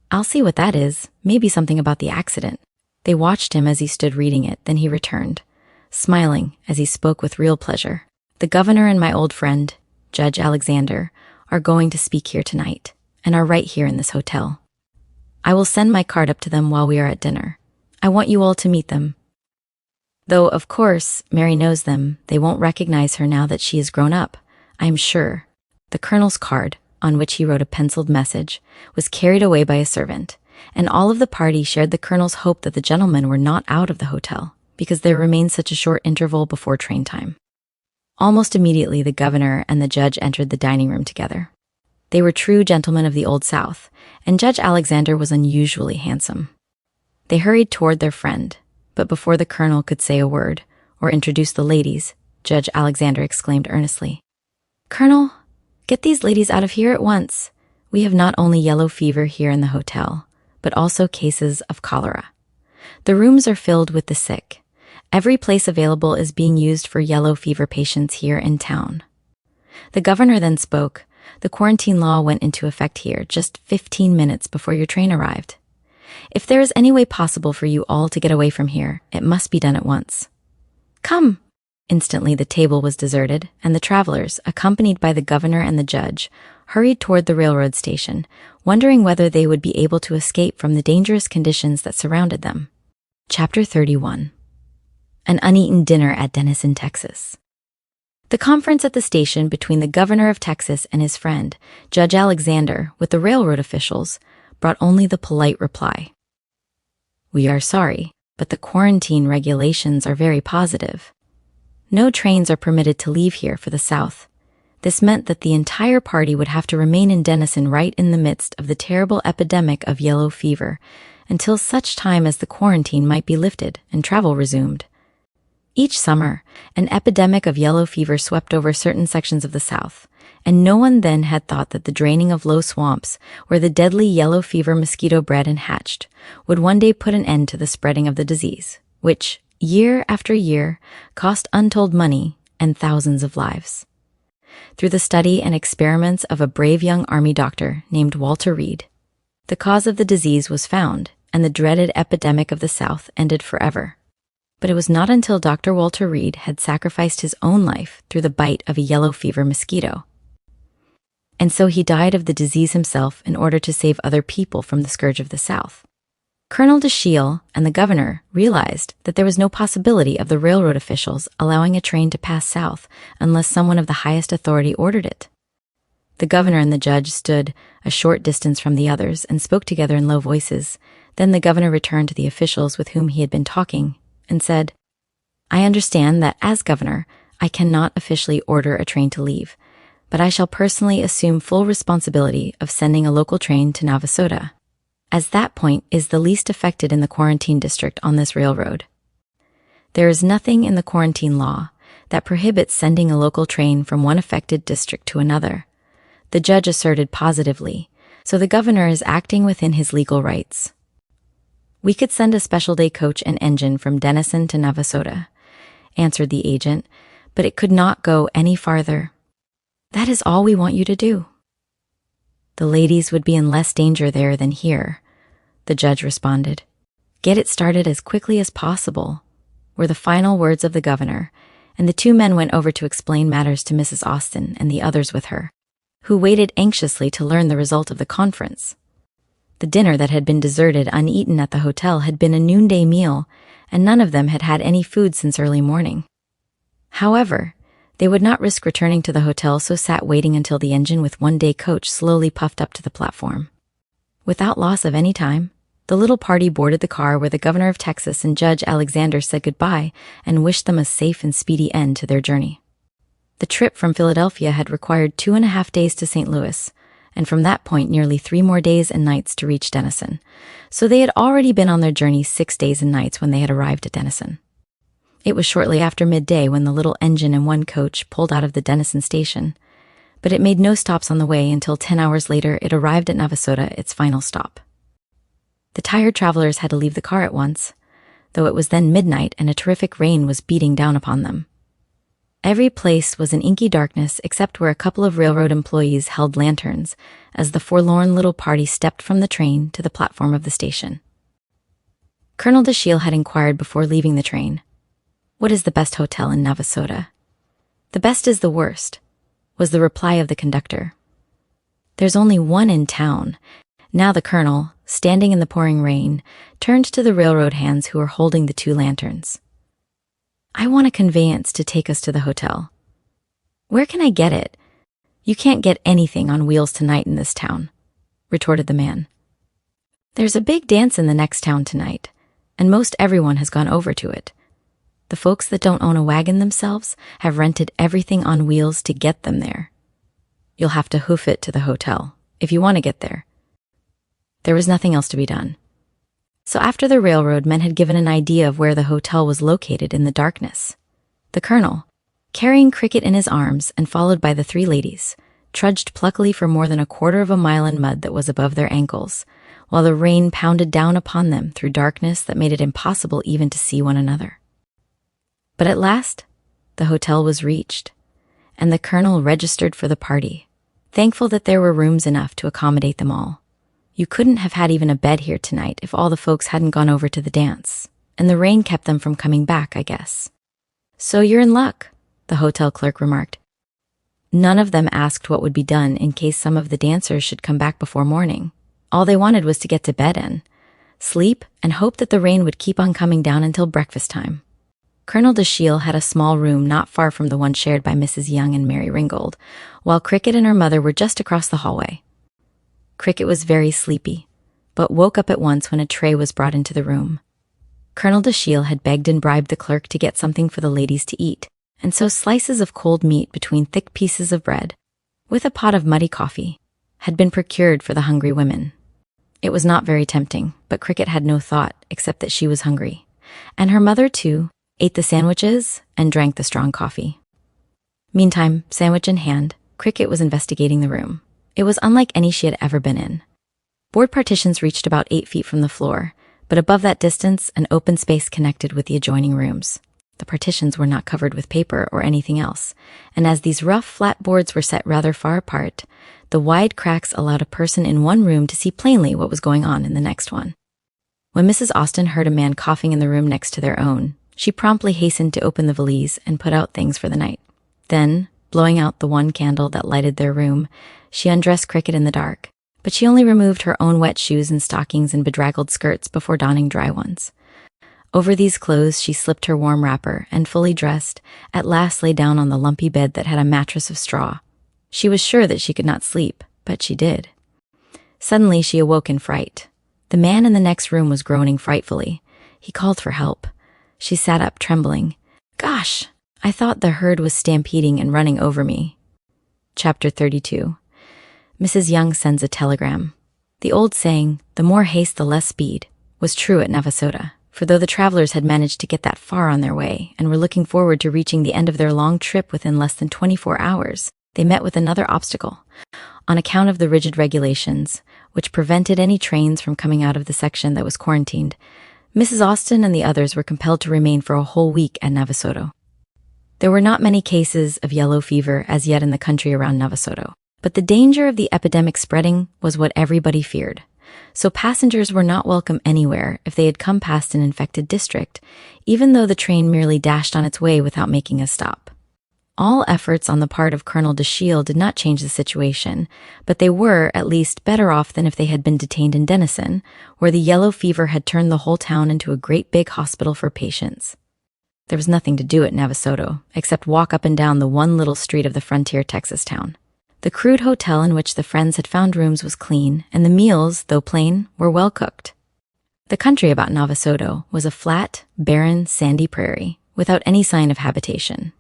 "I'll see what that is, maybe something about the accident." They watched him as he stood reading it, then he returned, smiling as he spoke with real pleasure. "The governor and my old friend, Judge Alexander, are going to speak here tonight, and are right here in this hotel. I will send my card up to them while we are at dinner. I want you all to meet them. Though, of course, Mary knows them, they won't recognize her now that she is grown up, I am sure." The colonel's card, on which he wrote a penciled message, was carried away by a servant, and all of the party shared the colonel's hope that the gentlemen were not out of the hotel, because there remained such a short interval before train time. Almost immediately the governor and the judge entered the dining room together. They were true gentlemen of the Old South, and Judge Alexander was unusually handsome. They hurried toward their friend, but before the colonel could say a word or introduce the ladies, Judge Alexander exclaimed earnestly, "Colonel, get these ladies out of here at once. We have not only yellow fever here in the hotel, but also cases of cholera. The rooms are filled with the sick. Every place available is being used for yellow fever patients here in town." The governor then spoke. "The quarantine law went into effect here just 15 minutes before your train arrived. If there is any way possible for you all to get away from here, it must be done at once. Come!" Instantly the table was deserted, and the travelers, accompanied by the governor and the judge, hurried toward the railroad station, wondering whether they would be able to escape from the dangerous conditions that surrounded them. Chapter 31. An uneaten dinner at Denison, Texas. The conference at the station between the governor of Texas and his friend, Judge Alexander, with the railroad officials, brought only the polite reply, "We are sorry, but the quarantine regulations are very positive. No trains are permitted to leave here for the South." This meant that the entire party would have to remain in Denison right in the midst of the terrible epidemic of yellow fever until such time as the quarantine might be lifted and travel resumed. Each summer, an epidemic of yellow fever swept over certain sections of the South, and no one then had thought that the draining of low swamps, where the deadly yellow fever mosquito bred and hatched, would one day put an end to the spreading of the disease, which, year after year, cost untold money and thousands of lives. Through the study and experiments of a brave young army doctor named Walter Reed, the cause of the disease was found, and the dreaded epidemic of the South ended forever. But it was not until Dr. Walter Reed had sacrificed his own life through the bite of a yellow fever mosquito. And so he died of the disease himself in order to save other people from the scourge of the South. Colonel de Shiel and the governor realized that there was no possibility of the railroad officials allowing a train to pass south unless someone of the highest authority ordered it. The governor and the judge stood a short distance from the others and spoke together in low voices. Then the governor returned to the officials with whom he had been talking and said, "I understand that as governor, I cannot officially order a train to leave, but I shall personally assume full responsibility of sending a local train to Navasota, as that point is the least affected in the quarantine district on this railroad. There is nothing in the quarantine law that prohibits sending a local train from one affected district to another," the judge asserted positively, so the governor is acting within his legal rights. "We could send a special day coach and engine from Denison to Navasota," answered the agent, "but it could not go any farther. That is all we want you to do." "The ladies would be in less danger there than here," the judge responded. "Get it started as quickly as possible," were the final words of the governor, and the two men went over to explain matters to Mrs. Austin and the others with her, who waited anxiously to learn the result of the conference. The dinner that had been deserted uneaten at the hotel had been a noonday meal, and none of them had had any food since early morning. However, they would not risk returning to the hotel, so sat waiting until the engine with one-day coach slowly puffed up to the platform. Without loss of any time, the little party boarded the car where the governor of Texas and Judge Alexander said goodbye and wished them a safe and speedy end to their journey. The trip from Philadelphia had required 2.5 days to St. Louis, and from that point nearly 3 more days and nights to reach Denison, so they had already been on their journey 6 days and nights when they had arrived at Denison. It was shortly after midday when the little engine and one coach pulled out of the Denison station, but it made no stops on the way until 10 hours later it arrived at Navasota, its final stop. The tired travelers had to leave the car at once, though it was then midnight and a terrific rain was beating down upon them. Every place was in inky darkness except where a couple of railroad employees held lanterns as the forlorn little party stepped from the train to the platform of the station. Colonel de Shiel had inquired before leaving the train, "What is the best hotel in Navasota?" "The best is the worst," was the reply of the conductor. "There's only one in town." Now the colonel, standing in the pouring rain, turned to the railroad hands who were holding the 2 lanterns. "I want a conveyance to take us to the hotel." "Where can I get it?" "You can't get anything on wheels tonight in this town," retorted the man. "There's a big dance in the next town tonight, and most everyone has gone over to it. The folks that don't own a wagon themselves have rented everything on wheels to get them there. You'll have to hoof it to the hotel if you want to get there." There was nothing else to be done. So after the railroad men had given an idea of where the hotel was located in the darkness, the colonel, carrying Cricket in his arms and followed by the 3 ladies, trudged pluckily for more than 1/4 of a mile in mud that was above their ankles, while the rain pounded down upon them through darkness that made it impossible even to see one another. But at last, the hotel was reached, and the colonel registered for the party, thankful that there were rooms enough to accommodate them all. You couldn't have had even a bed here tonight if all the folks hadn't gone over to the dance, and the rain kept them from coming back, I guess. "So you're in luck," the hotel clerk remarked. None of them asked what would be done in case some of the dancers should come back before morning. All they wanted was to get to bed and sleep and hope that the rain would keep on coming down until breakfast time. Colonel de Shiel had a small room not far from the one shared by Mrs. Young and Mary Ringgold, while Cricket and her mother were just across the hallway. Cricket was very sleepy, but woke up at once when a tray was brought into the room. Colonel de Shiel had begged and bribed the clerk to get something for the ladies to eat, and so slices of cold meat between thick pieces of bread, with a pot of muddy coffee, had been procured for the hungry women. It was not very tempting, but Cricket had no thought except that she was hungry, and her mother, too, ate the sandwiches and drank the strong coffee. Meantime, sandwich in hand, Cricket was investigating the room. It was unlike any she had ever been in. Board partitions reached about 8 feet from the floor, but above that distance, an open space connected with the adjoining rooms. The partitions were not covered with paper or anything else, and as these rough, flat boards were set rather far apart, the wide cracks allowed a person in one room to see plainly what was going on in the next one. When Mrs. Austin heard a man coughing in the room next to their own, She promptly hastened to open the valise and put out things for the night. Then, blowing out the one candle that lighted their room, she undressed Cricket in the dark, but she only removed her own wet shoes and stockings and bedraggled skirts before donning dry ones. Over these clothes, she slipped her warm wrapper and, fully dressed, at last lay down on the lumpy bed that had a mattress of straw. She was sure that she could not sleep, but she did. Suddenly, she awoke in fright. The man in the next room was groaning frightfully. He called for help. She sat up, trembling. Gosh, I thought the herd was stampeding and running over me. Chapter 32. Mrs. Young sends a telegram. The old saying, the more haste the less speed, was true at Navasota, for though the travelers had managed to get that far on their way and were looking forward to reaching the end of their long trip within less than 24 hours, they met with another obstacle. On account of the rigid regulations, which prevented any trains from coming out of the section that was quarantined, Mrs. Austen and the others were compelled to remain for a whole week at Navasota. There were not many cases of yellow fever as yet in the country around Navasota, but the danger of the epidemic spreading was what everybody feared. So passengers were not welcome anywhere if they had come past an infected district, even though the train merely dashed on its way without making a stop. All efforts on the part of Colonel de Shiel did not change the situation, but they were, at least, better off than if they had been detained in Denison, where the yellow fever had turned the whole town into a great big hospital for patients. There was nothing to do at Navasota, except walk up and down the one little street of the frontier Texas town. The crude hotel in which the friends had found rooms was clean, and the meals, though plain, were well cooked. The country about Navasota was a flat, barren, sandy prairie, without any sign of habitation.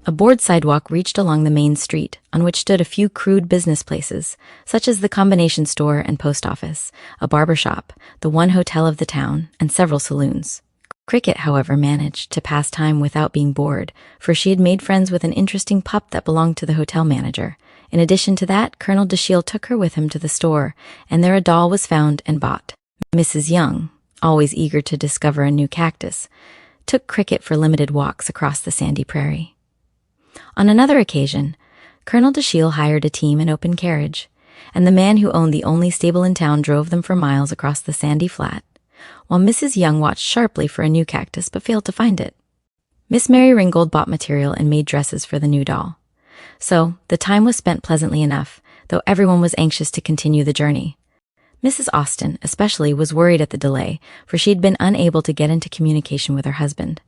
A board sidewalk reached along the main street, on which stood a few crude business places, such as the combination store and post office, a barber shop, the one hotel of the town, and several saloons. Cricket, however, managed to pass time without being bored, for she had made friends with an interesting pup that belonged to the hotel manager. In addition to that, Colonel de Shiel took her with him to the store, and there a doll was found and bought. Mrs. Young, always eager to discover a new cactus, took Cricket for limited walks across the sandy prairie. On another occasion, Colonel de Shiel hired a team and open carriage, and the man who owned the only stable in town drove them for miles across the sandy flat, while Mrs. Young watched sharply for a new cactus but failed to find it. Miss Mary Ringgold bought material and made dresses for the new doll. So, the time was spent pleasantly enough, though everyone was anxious to continue the journey. Mrs. Austen, especially, was worried at the delay, for she had been unable to get into communication with her husband.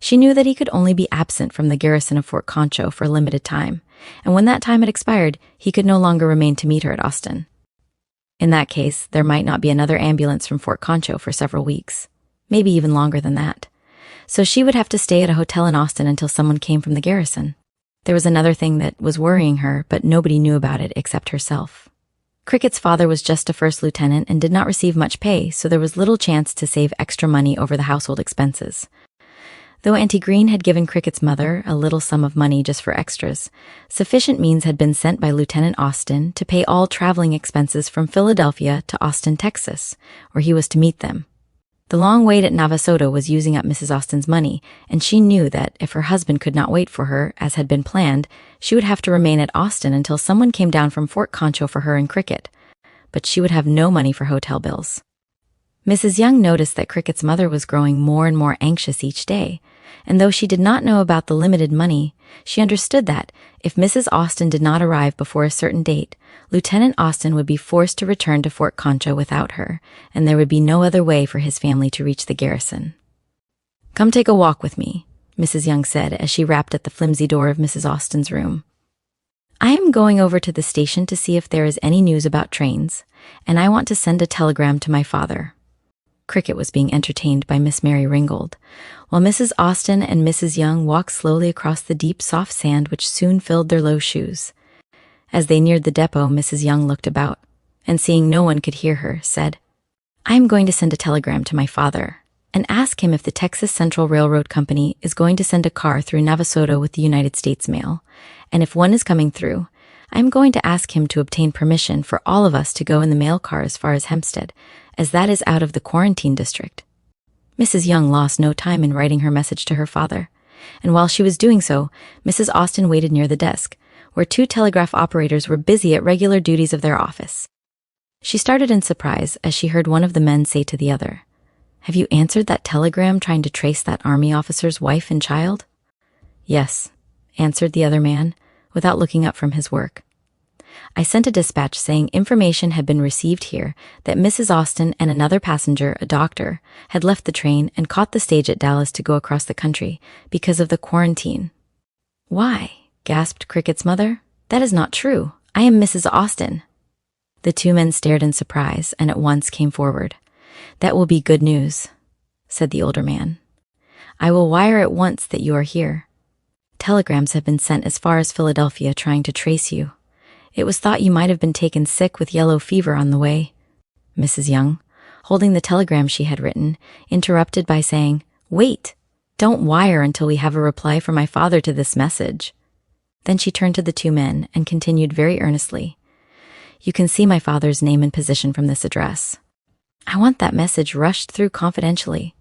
She knew that he could only be absent from the garrison of Fort Concho for a limited time, and when that time had expired, he could no longer remain to meet her at Austin. In that case, there might not be another ambulance from Fort Concho for several weeks, maybe even longer than that. So she would have to stay at a hotel in Austin until someone came from the garrison. There was another thing that was worrying her, but nobody knew about it except herself. Cricket's father was just a first lieutenant and did not receive much pay, so there was little chance to save extra money over the household expenses. Though Auntie Green had given Cricket's mother a little sum of money just for extras, sufficient means had been sent by Lieutenant Austen to pay all traveling expenses from Philadelphia to Austin, Texas, where he was to meet them. The long wait at Navasota was using up Mrs. Austen's money, and she knew that if her husband could not wait for her, as had been planned, she would have to remain at Austin until someone came down from Fort Concho for her and Cricket. But she would have no money for hotel bills. Mrs. Young noticed that Cricket's mother was growing more and more anxious each day, and though she did not know about the limited money, she understood that, if Mrs. Austen did not arrive before a certain date, Lieutenant Austen would be forced to return to Fort Concho without her, and there would be no other way for his family to reach the garrison. "Come take a walk with me," Mrs. Young said as she rapped at the flimsy door of Mrs. Austen's room. "I am going over to the station to see if there is any news about trains, and I want to send a telegram to my father." Cricket was being entertained by Miss Mary Ringgold, while Mrs. Austen and Mrs. Young walked slowly across the deep, soft sand which soon filled their low shoes. As they neared the depot, Mrs. Young looked about, and seeing no one could hear her, said, "I am going to send a telegram to my father, and ask him if the Texas Central Railroad Company is going to send a car through Navasota with the United States mail, and if one is coming through, I am going to ask him to obtain permission for all of us to go in the mail car as far as Hempstead, as that is out of the quarantine district." Mrs. Young lost no time in writing her message to her father, and while she was doing so, Mrs. Austen waited near the desk, where two telegraph operators were busy at regular duties of their office. She started in surprise as she heard one of the men say to the other, Have you answered that telegram trying to trace that army officer's wife and child?" "Yes," answered the other man, without looking up from his work. "I sent a dispatch saying information had been received here that Mrs. Austen and another passenger, a doctor, had left the train and caught the stage at Dallas to go across the country because of the quarantine." "Why?" gasped Cricket's mother. "That is not true. I am Mrs. Austen." The two men stared in surprise and at once came forward. "That will be good news," said the older man. "I will wire at once that you are here. Telegrams have been sent as far as Philadelphia trying to trace you. It was thought you might have been taken sick with yellow fever on the way." Mrs. Young, holding the telegram she had written, interrupted by saying, "Wait! Don't wire until we have a reply from my father to this message." Then she turned to the two men and continued very earnestly, "You can see my father's name and position from this address. I want that message rushed through confidentially.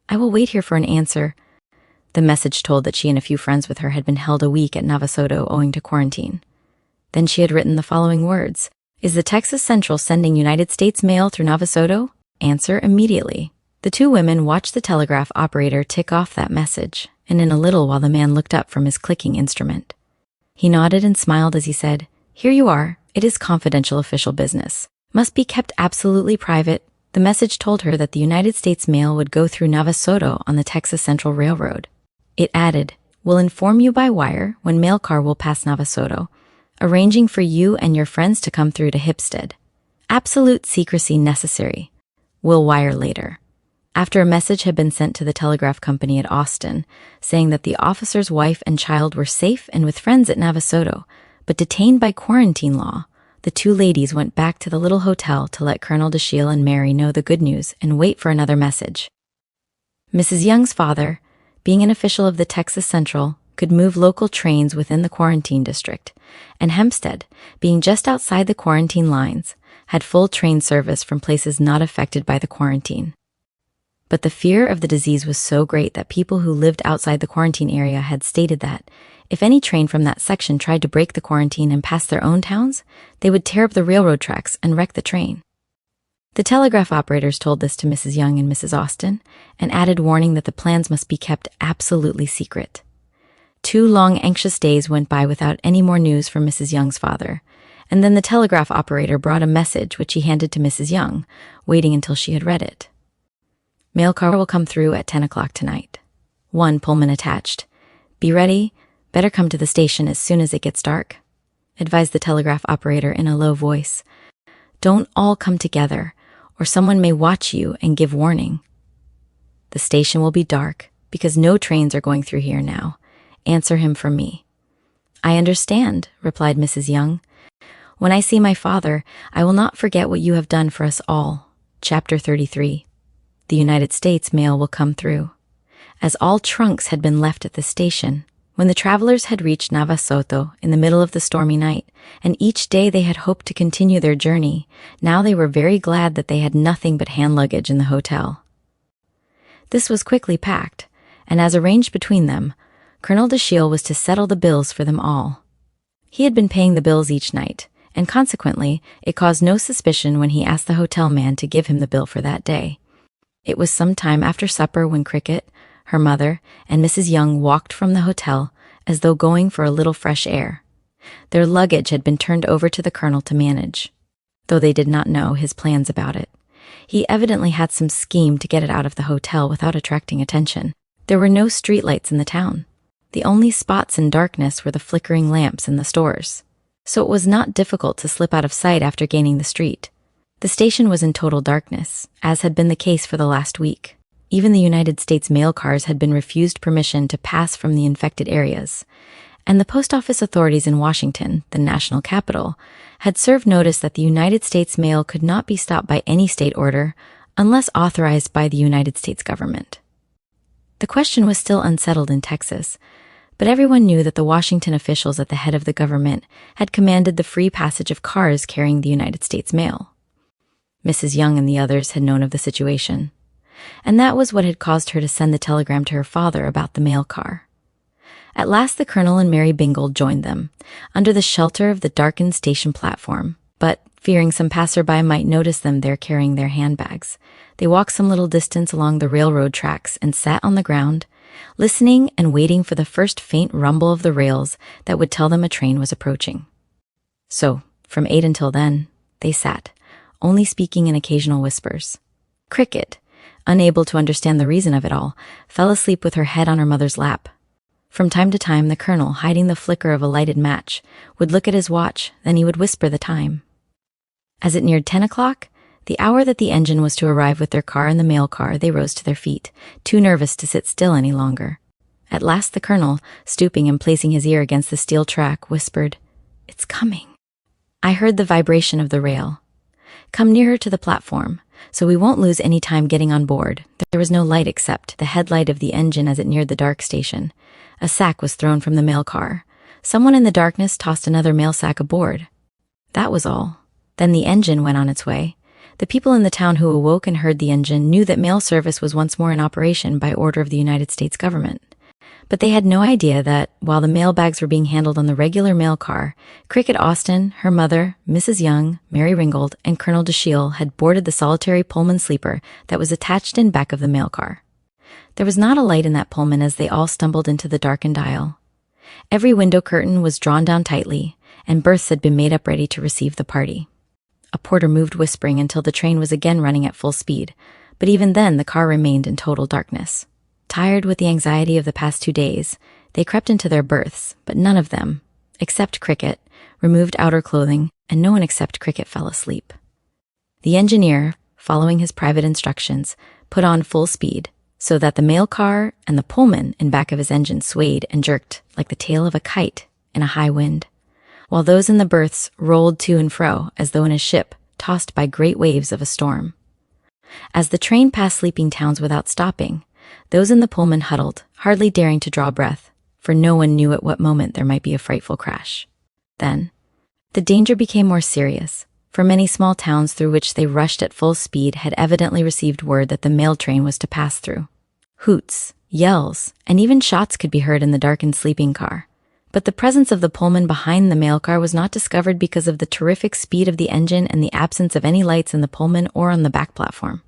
I will wait here for an answer." The message told that she and a few friends with her had been held a week at Navasota owing to quarantine. Then she had written the following words: "Is the Texas Central sending United States mail through Navasota? Answer immediately." The two women watched the telegraph operator tick off that message, and in a little while the man looked up from his clicking instrument. He nodded and smiled as he said, "Here you are. It is confidential official business. Must be kept absolutely private." The message told her that the United States mail would go through Navasota on the Texas Central Railroad. It added, "Will inform you by wire when mail car will pass Navasota, arranging for you and your friends to come through to Hipstead. Absolute secrecy necessary. Will wire later." After a message had been sent to the telegraph company at Austin, saying that the officer's wife and child were safe and with friends at Navasota, but detained by quarantine law, the two ladies went back to the little hotel to let Colonel Dashiell and Mary know the good news and wait for another message. Mrs. Young's father, being an official of the Texas Central, could move local trains within the quarantine district, and Hempstead, being just outside the quarantine lines, had full train service from places not affected by the quarantine. But the fear of the disease was so great that people who lived outside the quarantine area had stated that, if any train from that section tried to break the quarantine and pass their own towns, they would tear up the railroad tracks and wreck the train. The telegraph operators told this to Mrs. Young and Mrs. Austen, and added warning that the plans must be kept absolutely secret. 2 long, anxious days went by without any more news from Mrs. Young's father, and then the telegraph operator brought a message which he handed to Mrs. Young, waiting until she had read it. "Mail car will come through at 10 o'clock tonight. 1 Pullman attached. Be ready. Better come to the station as soon as it gets dark," advised the telegraph operator in a low voice. "Don't all come together, or someone may watch you and give warning. The station will be dark because no trains are going through here now. Answer him from me." "I understand," replied Mrs. Young. "When I see my father, I will not forget what you have done for us all." Chapter 33. The United States mail will come through. As all trunks had been left at the station, when the travelers had reached Navasota in the middle of the stormy night, and each day they had hoped to continue their journey, now they were very glad that they had nothing but hand luggage in the hotel. This was quickly packed, and as arranged between them, Colonel Dashiell was to settle the bills for them all. He had been paying the bills each night, and consequently, it caused no suspicion when he asked the hotel man to give him the bill for that day. It was some time after supper when Cricket, her mother, and Mrs. Young walked from the hotel as though going for a little fresh air. Their luggage had been turned over to the colonel to manage, though they did not know his plans about it. He evidently had some scheme to get it out of the hotel without attracting attention. There were no streetlights in the town. The only spots in darkness were the flickering lamps in the stores, so it was not difficult to slip out of sight after gaining the street. The station was in total darkness, as had been the case for the last week. Even the United States mail cars had been refused permission to pass from the infected areas, and the post office authorities in Washington, the national capital, had served notice that the United States mail could not be stopped by any state order unless authorized by the United States government. The question was still unsettled in Texas, but everyone knew that the Washington officials at the head of the government had commanded the free passage of cars carrying the United States mail. Mrs. Young and the others had known of the situation, and that was what had caused her to send the telegram to her father about the mail car. At last the colonel and Mary Bingle joined them, under the shelter of the darkened station platform, But, fearing some passerby might notice them there carrying their handbags, they walked some little distance along the railroad tracks and sat on the ground, listening and waiting for the first faint rumble of the rails that would tell them a train was approaching. So, from 8 until then, they sat, only speaking in occasional whispers. Cricket, unable to understand the reason of it all, fell asleep with her head on her mother's lap. From time to time, the colonel, hiding the flicker of a lighted match, would look at his watch, then he would whisper the time. As it neared 10 o'clock, the hour that the engine was to arrive with their car and the mail car, they rose to their feet, too nervous to sit still any longer. At last the colonel, stooping and placing his ear against the steel track, whispered, "It's coming." I heard the vibration of the rail. "Come nearer to the platform, so we won't lose any time getting on board." There was no light except the headlight of the engine as it neared the dark station. A sack was thrown from the mail car. Someone in the darkness tossed another mail sack aboard. That was all. Then the engine went on its way. The people in the town who awoke and heard the engine knew that mail service was once more in operation by order of the United States government. But they had no idea that, while the mail bags were being handled on the regular mail car, Cricket Austin, her mother, Mrs. Young, Mary Ringgold, and Colonel Dashiell had boarded the solitary Pullman sleeper that was attached in back of the mail car. There was not a light in that Pullman as they all stumbled into the darkened aisle. Every window curtain was drawn down tightly, and berths had been made up ready to receive the party. A porter moved whispering until the train was again running at full speed, but even then the car remained in total darkness. Tired with the anxiety of the past 2 days, they crept into their berths, but none of them, except Cricket, removed outer clothing, and no one except Cricket fell asleep. The engineer, following his private instructions, put on full speed, so that the mail car and the Pullman in back of his engine swayed and jerked like the tail of a kite in a high wind, while those in the berths rolled to and fro as though in a ship tossed by great waves of a storm. As the train passed sleeping towns without stopping, those in the Pullman huddled, hardly daring to draw breath, for no one knew at what moment there might be a frightful crash. Then, the danger became more serious, for many small towns through which they rushed at full speed had evidently received word that the mail train was to pass through. Hoots, yells, and even shots could be heard in the darkened sleeping car. But the presence of the Pullman behind the mail car was not discovered because of the terrific speed of the engine and the absence of any lights in the Pullman or on the back platform.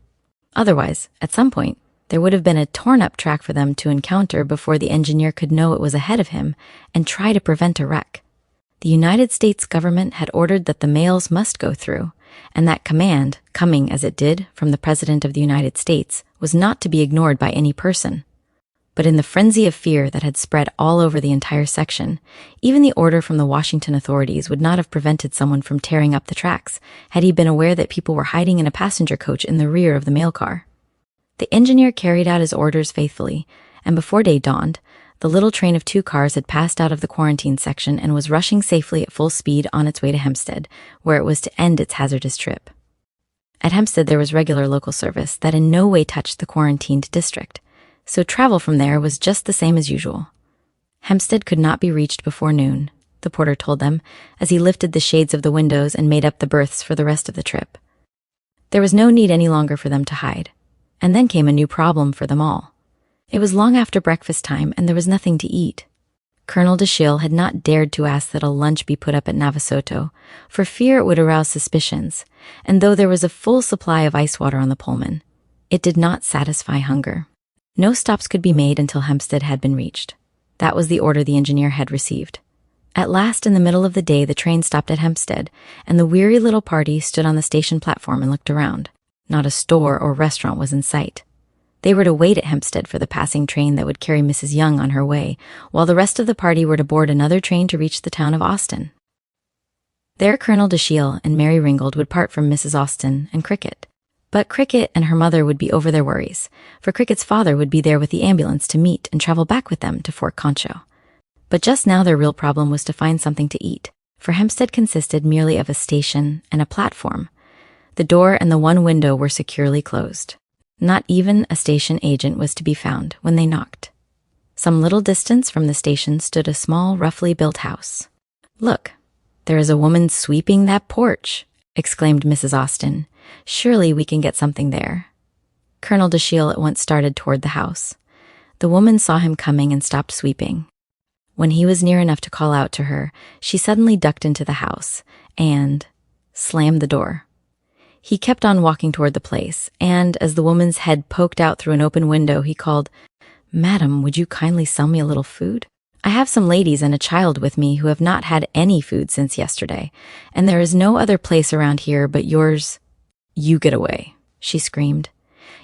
Otherwise, at some point, there would have been a torn-up track for them to encounter before the engineer could know it was ahead of him and try to prevent a wreck. The United States government had ordered that the mails must go through, and that command, coming as it did from the President of the United States, was not to be ignored by any person. But in the frenzy of fear that had spread all over the entire section, even the order from the Washington authorities would not have prevented someone from tearing up the tracks had he been aware that people were hiding in a passenger coach in the rear of the mail car. The engineer carried out his orders faithfully, and before day dawned, the little train of 2 cars had passed out of the quarantine section and was rushing safely at full speed on its way to Hempstead, where it was to end its hazardous trip. At Hempstead there was regular local service that in no way touched the quarantined district, so travel from there was just the same as usual. Hempstead could not be reached before noon, the porter told them, as he lifted the shades of the windows and made up the berths for the rest of the trip. There was no need any longer for them to hide. And then came a new problem for them all. It was long after breakfast time, and there was nothing to eat. Colonel Dashiell had not dared to ask that a lunch be put up at Navasota, for fear it would arouse suspicions, and though there was a full supply of ice water on the Pullman, it did not satisfy hunger. No stops could be made until Hempstead had been reached. That was the order the engineer had received. At last, in the middle of the day, the train stopped at Hempstead, and the weary little party stood on the station platform and looked around. Not a store or restaurant was in sight. They were to wait at Hempstead for the passing train that would carry Mrs. Young on her way, while the rest of the party were to board another train to reach the town of Austin. There Colonel Dashiell and Mary Ringgold would part from Mrs. Austin and Cricket. But Cricket and her mother would be over their worries, for Cricket's father would be there with the ambulance to meet and travel back with them to Fort Concho. But just now their real problem was to find something to eat, for Hempstead consisted merely of a station and a platform. The door and the one window were securely closed. Not even a station agent was to be found when they knocked. Some little distance from the station stood a small, roughly built house. "Look, there is a woman sweeping that porch," exclaimed Mrs. Austin. "Surely we can get something there." Colonel Dashiell at once started toward the house. The woman saw him coming and stopped sweeping. When he was near enough to call out to her, she suddenly ducked into the house, and, slammed the door. He kept on walking toward the place, and as the woman's head poked out through an open window, he called, "Madam, would you kindly sell me a little food? I have some ladies and a child with me who have not had any food since yesterday, and there is no other place around here but yours." "You get away," she screamed.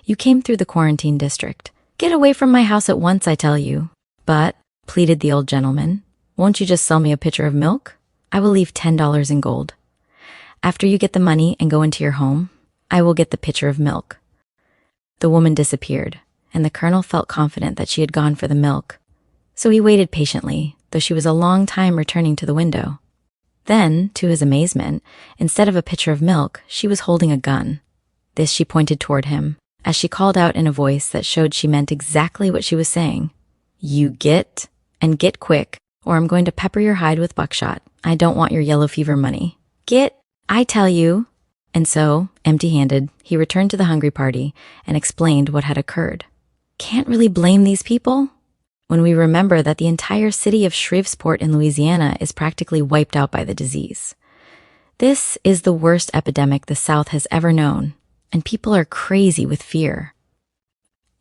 "You came through the quarantine district. Get away from my house at once, I tell you." "But," pleaded the old gentleman, "won't you just sell me a pitcher of milk? I will leave $10 in gold. After you get the money and go into your home, I will get the pitcher of milk." The woman disappeared, and the colonel felt confident that she had gone for the milk. So he waited patiently, though she was a long time returning to the window. Then, to his amazement, instead of a pitcher of milk, she was holding a gun. This she pointed toward him, as she called out in a voice that showed she meant exactly what she was saying. "You get, and get quick, or I'm going to pepper your hide with buckshot. I don't want your yellow fever money. Get, I tell you." And so, empty-handed, he returned to the hungry party and explained what had occurred. Can't really blame these people when we remember that the entire city of Shreveport in Louisiana is practically wiped out by the disease. This is the worst epidemic the South has ever known, and people are crazy with fear.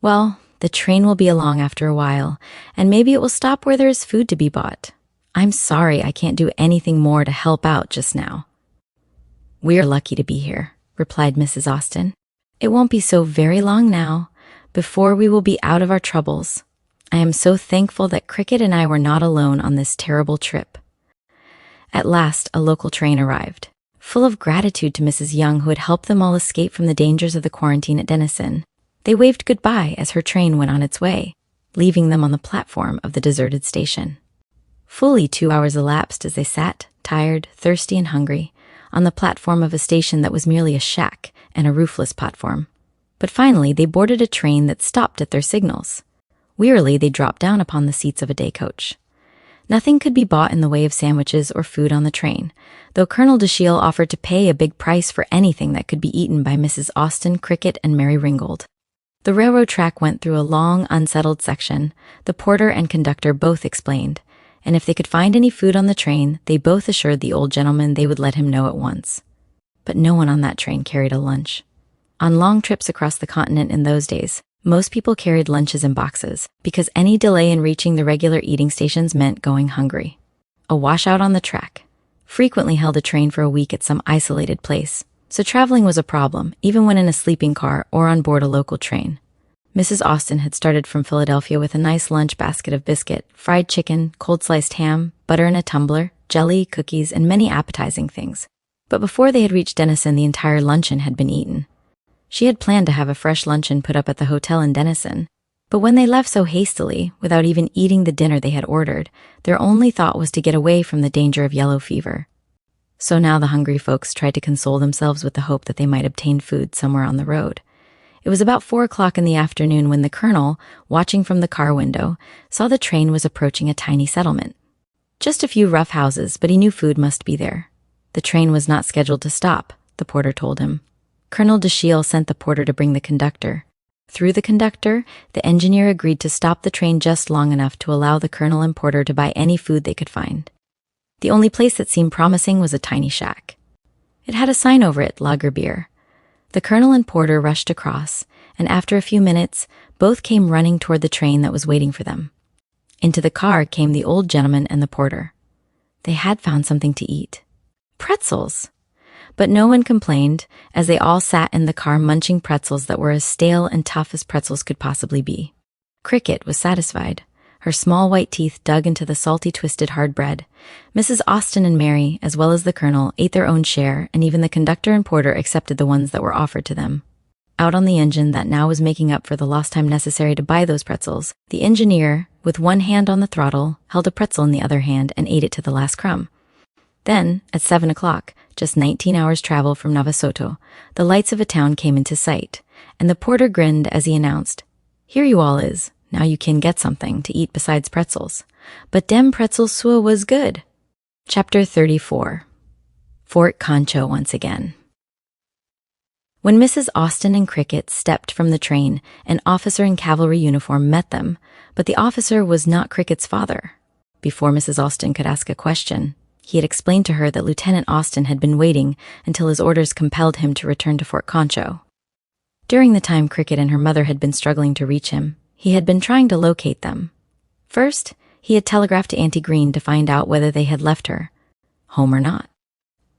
Well, the train will be along after a while, and maybe it will stop where there is food to be bought. I'm sorry I can't do anything more to help out just now. "We are lucky to be here," replied Mrs. Austen. "It won't be so very long now before we will be out of our troubles. I am so thankful that Cricket and I were not alone on this terrible trip." At last, a local train arrived. Full of gratitude to Mrs. Young, who had helped them all escape from the dangers of the quarantine at Denison, they waved goodbye as her train went on its way, leaving them on the platform of the deserted station. Fully 2 hours elapsed as they sat, tired, thirsty, and hungry, on the platform of a station that was merely a shack and a roofless platform. But finally, they boarded a train that stopped at their signals. Wearily, they dropped down upon the seats of a day coach. Nothing could be bought in the way of sandwiches or food on the train, though Colonel Dashiell offered to pay a big price for anything that could be eaten by Mrs. Austen, Cricket, and Mary Ringgold. The railroad track went through a long, unsettled section, the porter and conductor both explained, and if they could find any food on the train, they both assured the old gentleman they would let him know at once. But no one on that train carried a lunch. On long trips across the continent in those days, most people carried lunches in boxes, because any delay in reaching the regular eating stations meant going hungry. A washout on the track frequently held a train for a week at some isolated place, so traveling was a problem, even when in a sleeping car or on board a local train. Mrs. Austen had started from Philadelphia with a nice lunch basket of biscuit, fried chicken, cold sliced ham, butter in a tumbler, jelly, cookies, and many appetizing things. But before they had reached Denison, the entire luncheon had been eaten. She had planned to have a fresh luncheon put up at the hotel in Denison, but when they left so hastily, without even eating the dinner they had ordered, their only thought was to get away from the danger of yellow fever. So now the hungry folks tried to console themselves with the hope that they might obtain food somewhere on the road. It was about 4 o'clock in the afternoon when the colonel, watching from the car window, saw the train was approaching a tiny settlement. Just a few rough houses, but he knew food must be there. The train was not scheduled to stop, the porter told him. Colonel Dashiell sent the porter to bring the conductor. Through the conductor, the engineer agreed to stop the train just long enough to allow the colonel and porter to buy any food they could find. The only place that seemed promising was a tiny shack. It had a sign over it, lager beer. The colonel and porter rushed across, and after a few minutes, both came running toward the train that was waiting for them. Into the car came the old gentleman and the porter. They had found something to eat. Pretzels! But no one complained, as they all sat in the car munching pretzels that were as stale and tough as pretzels could possibly be. Cricket was satisfied. Her small white teeth dug into the salty, twisted hard bread. Mrs. Austen and Mary, as well as the colonel, ate their own share, and even the conductor and porter accepted the ones that were offered to them. Out on the engine that now was making up for the lost time necessary to buy those pretzels, the engineer, with one hand on the throttle, held a pretzel in the other hand and ate it to the last crumb. Then, at 7 o'clock, just 19 hours' travel from Navasoto, the lights of a town came into sight, and the porter grinned as he announced, "Here you all is. Now you can get something to eat besides pretzels. But dem pretzels sua was good." Chapter 34. Fort Concho once again. When Mrs. Austen and Cricket stepped from the train, an officer in cavalry uniform met them, but the officer was not Cricket's father. Before Mrs. Austen could ask a question, He had explained to her that Lieutenant Austin had been waiting until his orders compelled him to return to Fort Concho. During the time Cricket and her mother had been struggling to reach him, he had been trying to locate them. First, he had telegraphed to Auntie Green to find out whether they had left her, home or not.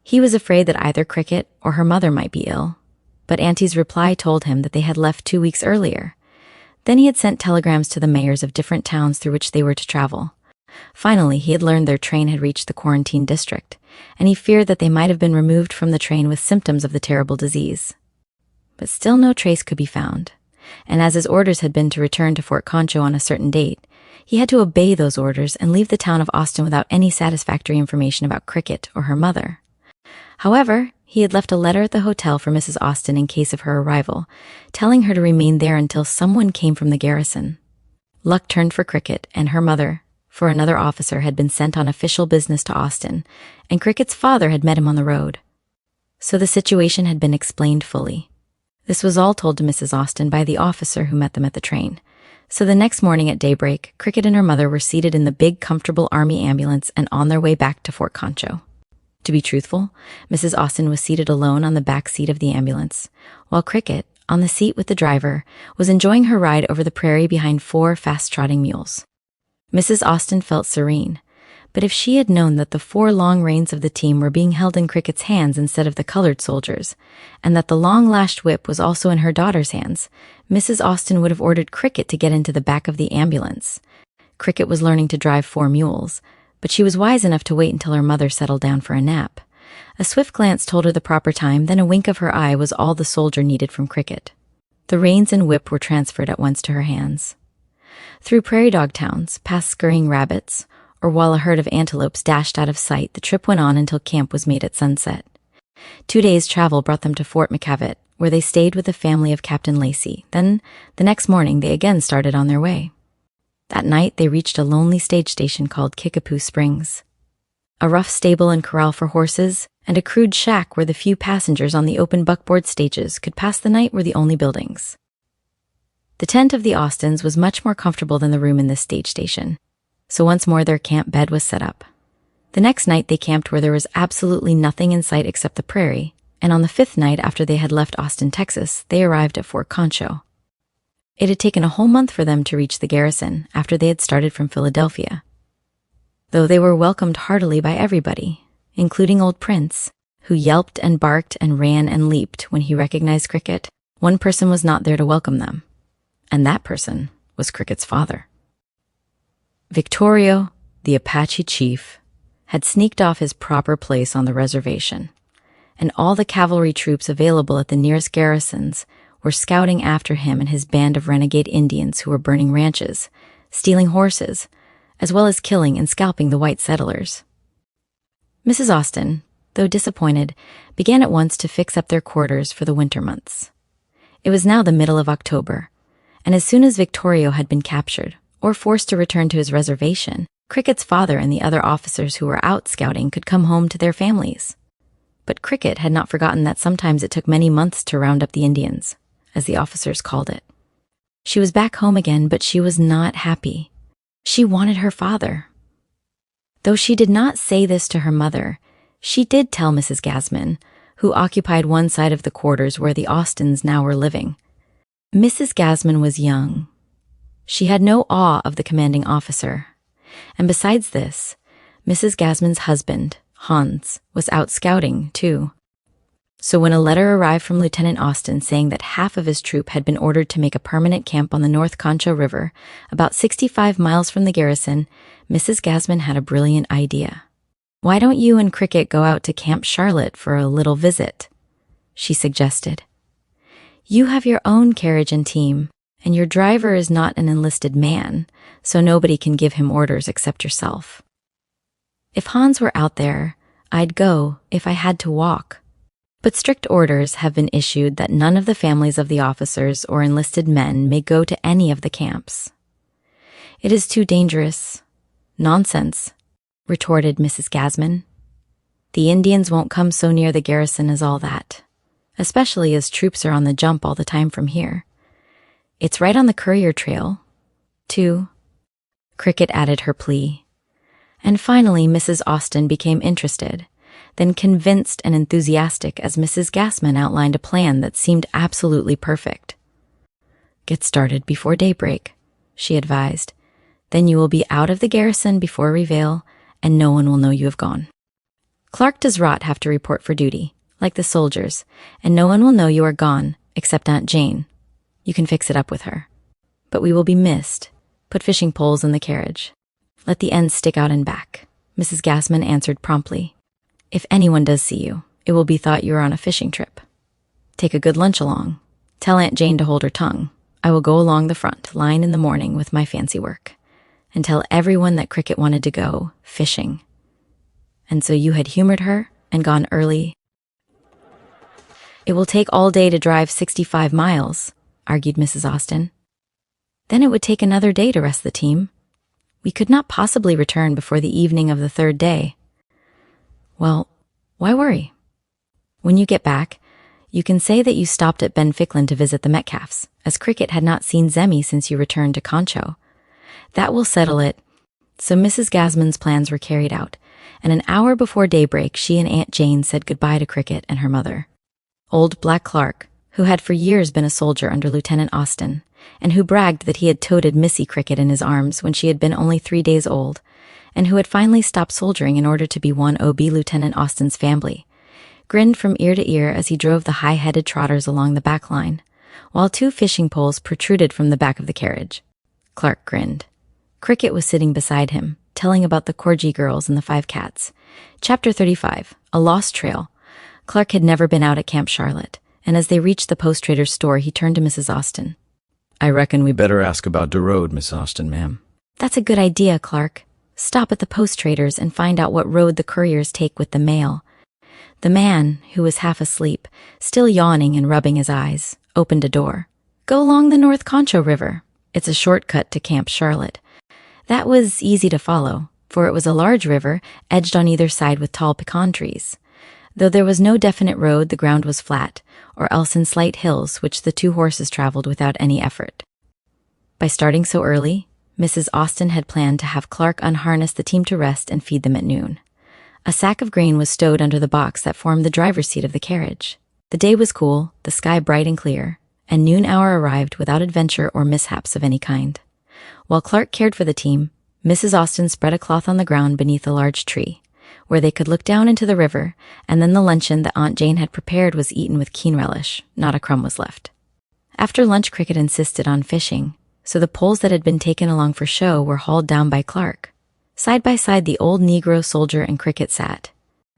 He was afraid that either Cricket or her mother might be ill, but Auntie's reply told him that they had left 2 weeks earlier. Then he had sent telegrams to the mayors of different towns through which they were to travel. Finally, he had learned their train had reached the quarantine district, and he feared that they might have been removed from the train with symptoms of the terrible disease. But still no trace could be found, and as his orders had been to return to Fort Concho on a certain date, he had to obey those orders and leave the town of Austin without any satisfactory information about Cricket or her mother. However, he had left a letter at the hotel for Mrs. Austin in case of her arrival, telling her to remain there until someone came from the garrison. Luck turned for Cricket and her mother, for another officer had been sent on official business to Austin, and Cricket's father had met him on the road. So the situation had been explained fully. This was all told to Mrs. Austin by the officer who met them at the train. So the next morning at daybreak, Cricket and her mother were seated in the big, comfortable army ambulance and on their way back to Fort Concho. To be truthful, Mrs. Austin was seated alone on the back seat of the ambulance, while Cricket, on the seat with the driver, was enjoying her ride over the prairie behind 4 fast-trotting mules. Mrs. Austin felt serene, but if she had known that the 4 long reins of the team were being held in Cricket's hands instead of the colored soldiers, and that the long-lashed whip was also in her daughter's hands, Mrs. Austin would have ordered Cricket to get into the back of the ambulance. Cricket was learning to drive 4 mules, but she was wise enough to wait until her mother settled down for a nap. A swift glance told her the proper time, then a wink of her eye was all the soldier needed from Cricket. The reins and whip were transferred at once to her hands. Through prairie dog towns, past scurrying rabbits, or while a herd of antelopes dashed out of sight, the trip went on until camp was made at sunset. 2 days' travel brought them to Fort McKavett, where they stayed with the family of Captain Lacey. Then, the next morning, they again started on their way. That night, they reached a lonely stage station called Kickapoo Springs. A rough stable and corral for horses, and a crude shack where the few passengers on the open buckboard stages could pass the night were the only buildings. The tent of the Austins was much more comfortable than the room in this stage station, so once more their camp bed was set up. The next night they camped where there was absolutely nothing in sight except the prairie, and on the 5th night after they had left Austin, Texas, they arrived at Fort Concho. It had taken a whole month for them to reach the garrison after they had started from Philadelphia. Though they were welcomed heartily by everybody, including old Prince, who yelped and barked and ran and leaped when he recognized Cricket, one person was not there to welcome them, and that person was Cricket's father. Victorio, the Apache chief, had sneaked off his proper place on the reservation, and all the cavalry troops available at the nearest garrisons were scouting after him and his band of renegade Indians who were burning ranches, stealing horses, as well as killing and scalping the white settlers. Mrs. Austin, though disappointed, began at once to fix up their quarters for the winter months. It was now the middle of October, and as soon as Victorio had been captured, or forced to return to his reservation, Cricket's father and the other officers who were out scouting could come home to their families. But Cricket had not forgotten that sometimes it took many months to round up the Indians, as the officers called it. She was back home again, but she was not happy. She wanted her father. Though she did not say this to her mother, she did tell Mrs. Gasman, who occupied one side of the quarters where the Austins now were living. Mrs. Gasman was young. She had no awe of the commanding officer. And besides this, Mrs. Gasman's husband, Hans, was out scouting, too. So when a letter arrived from Lieutenant Austin saying that half of his troop had been ordered to make a permanent camp on the North Concho River, about 65 miles from the garrison, Mrs. Gasman had a brilliant idea. "Why don't you and Cricket go out to Camp Charlotte for a little visit?" she suggested. "You have your own carriage and team, and your driver is not an enlisted man, so nobody can give him orders except yourself. If Hans were out there, I'd go if I had to walk. But strict orders have been issued that none of the families of the officers or enlisted men may go to any of the camps." "It is too dangerous." "Nonsense," retorted Mrs. Gasman. "The Indians won't come so near the garrison as all that, especially as troops are on the jump all the time from here. It's right on the courier trail, too." Cricket added her plea. And finally, Mrs. Austen became interested, then convinced and enthusiastic as Mrs. Gassman outlined a plan that seemed absolutely perfect. "Get started before daybreak," she advised. "Then you will be out of the garrison before reveille, and no one will know you have gone. Clark does not have to report for duty, like the soldiers, and no one will know you are gone, except Aunt Jane. You can fix it up with her. But we will be missed. Put fishing poles in the carriage. Let the ends stick out and back," Mrs. Gassman answered promptly. "If anyone does see you, it will be thought you are on a fishing trip. Take a good lunch along. Tell Aunt Jane to hold her tongue. I will go along the front line in the morning with my fancy work, and tell everyone that Cricket wanted to go fishing. And so you had humored her and gone early." "It will take all day to drive 65 miles, argued Mrs. Austen. "Then it would take another day to rest the team. We could not possibly return before the evening of the third day." "Well, why worry? When you get back, you can say that you stopped at Ben Ficklin to visit the Metcalfs, as Cricket had not seen Zemi since you returned to Concho. That will settle it." So Mrs. Gassman's plans were carried out, and an hour before daybreak she and Aunt Jane said goodbye to Cricket and her mother. Old Black Clark, who had for years been a soldier under Lieutenant Austen, and who bragged that he had toted Missy Cricket in his arms when she had been only 3 days old, and who had finally stopped soldiering in order to be one OB Lieutenant Austen's family, grinned from ear to ear as he drove the high-headed trotters along the back line, while 2 fishing poles protruded from the back of the carriage. Clark grinned. Cricket was sitting beside him, telling about the Corgi girls and the 5 cats. Chapter 35, A Lost Trail. Clark had never been out at Camp Charlotte, and as they reached the post-trader's store, he turned to Mrs. Austen. "I reckon we better ask about the road, Miss Austen, ma'am." "That's a good idea, Clark. Stop at the post-trader's and find out what road the couriers take with the mail." The man, who was half asleep, still yawning and rubbing his eyes, opened a door. "Go along the North Concho River. It's a shortcut to Camp Charlotte." That was easy to follow, for it was a large river edged on either side with tall pecan trees. Though there was no definite road, the ground was flat, or else in slight hills, which the 2 horses traveled without any effort. By starting so early, Mrs. Austen had planned to have Clark unharness the team to rest and feed them at noon. A sack of grain was stowed under the box that formed the driver's seat of the carriage. The day was cool, the sky bright and clear, and noon hour arrived without adventure or mishaps of any kind. While Clark cared for the team, Mrs. Austen spread a cloth on the ground beneath a large tree, where they could look down into the river, and then the luncheon that Aunt Jane had prepared was eaten with keen relish. Not a crumb was left. After lunch, Cricket insisted on fishing, so the poles that had been taken along for show were hauled down by Clark. Side by side, the old Negro soldier and Cricket sat.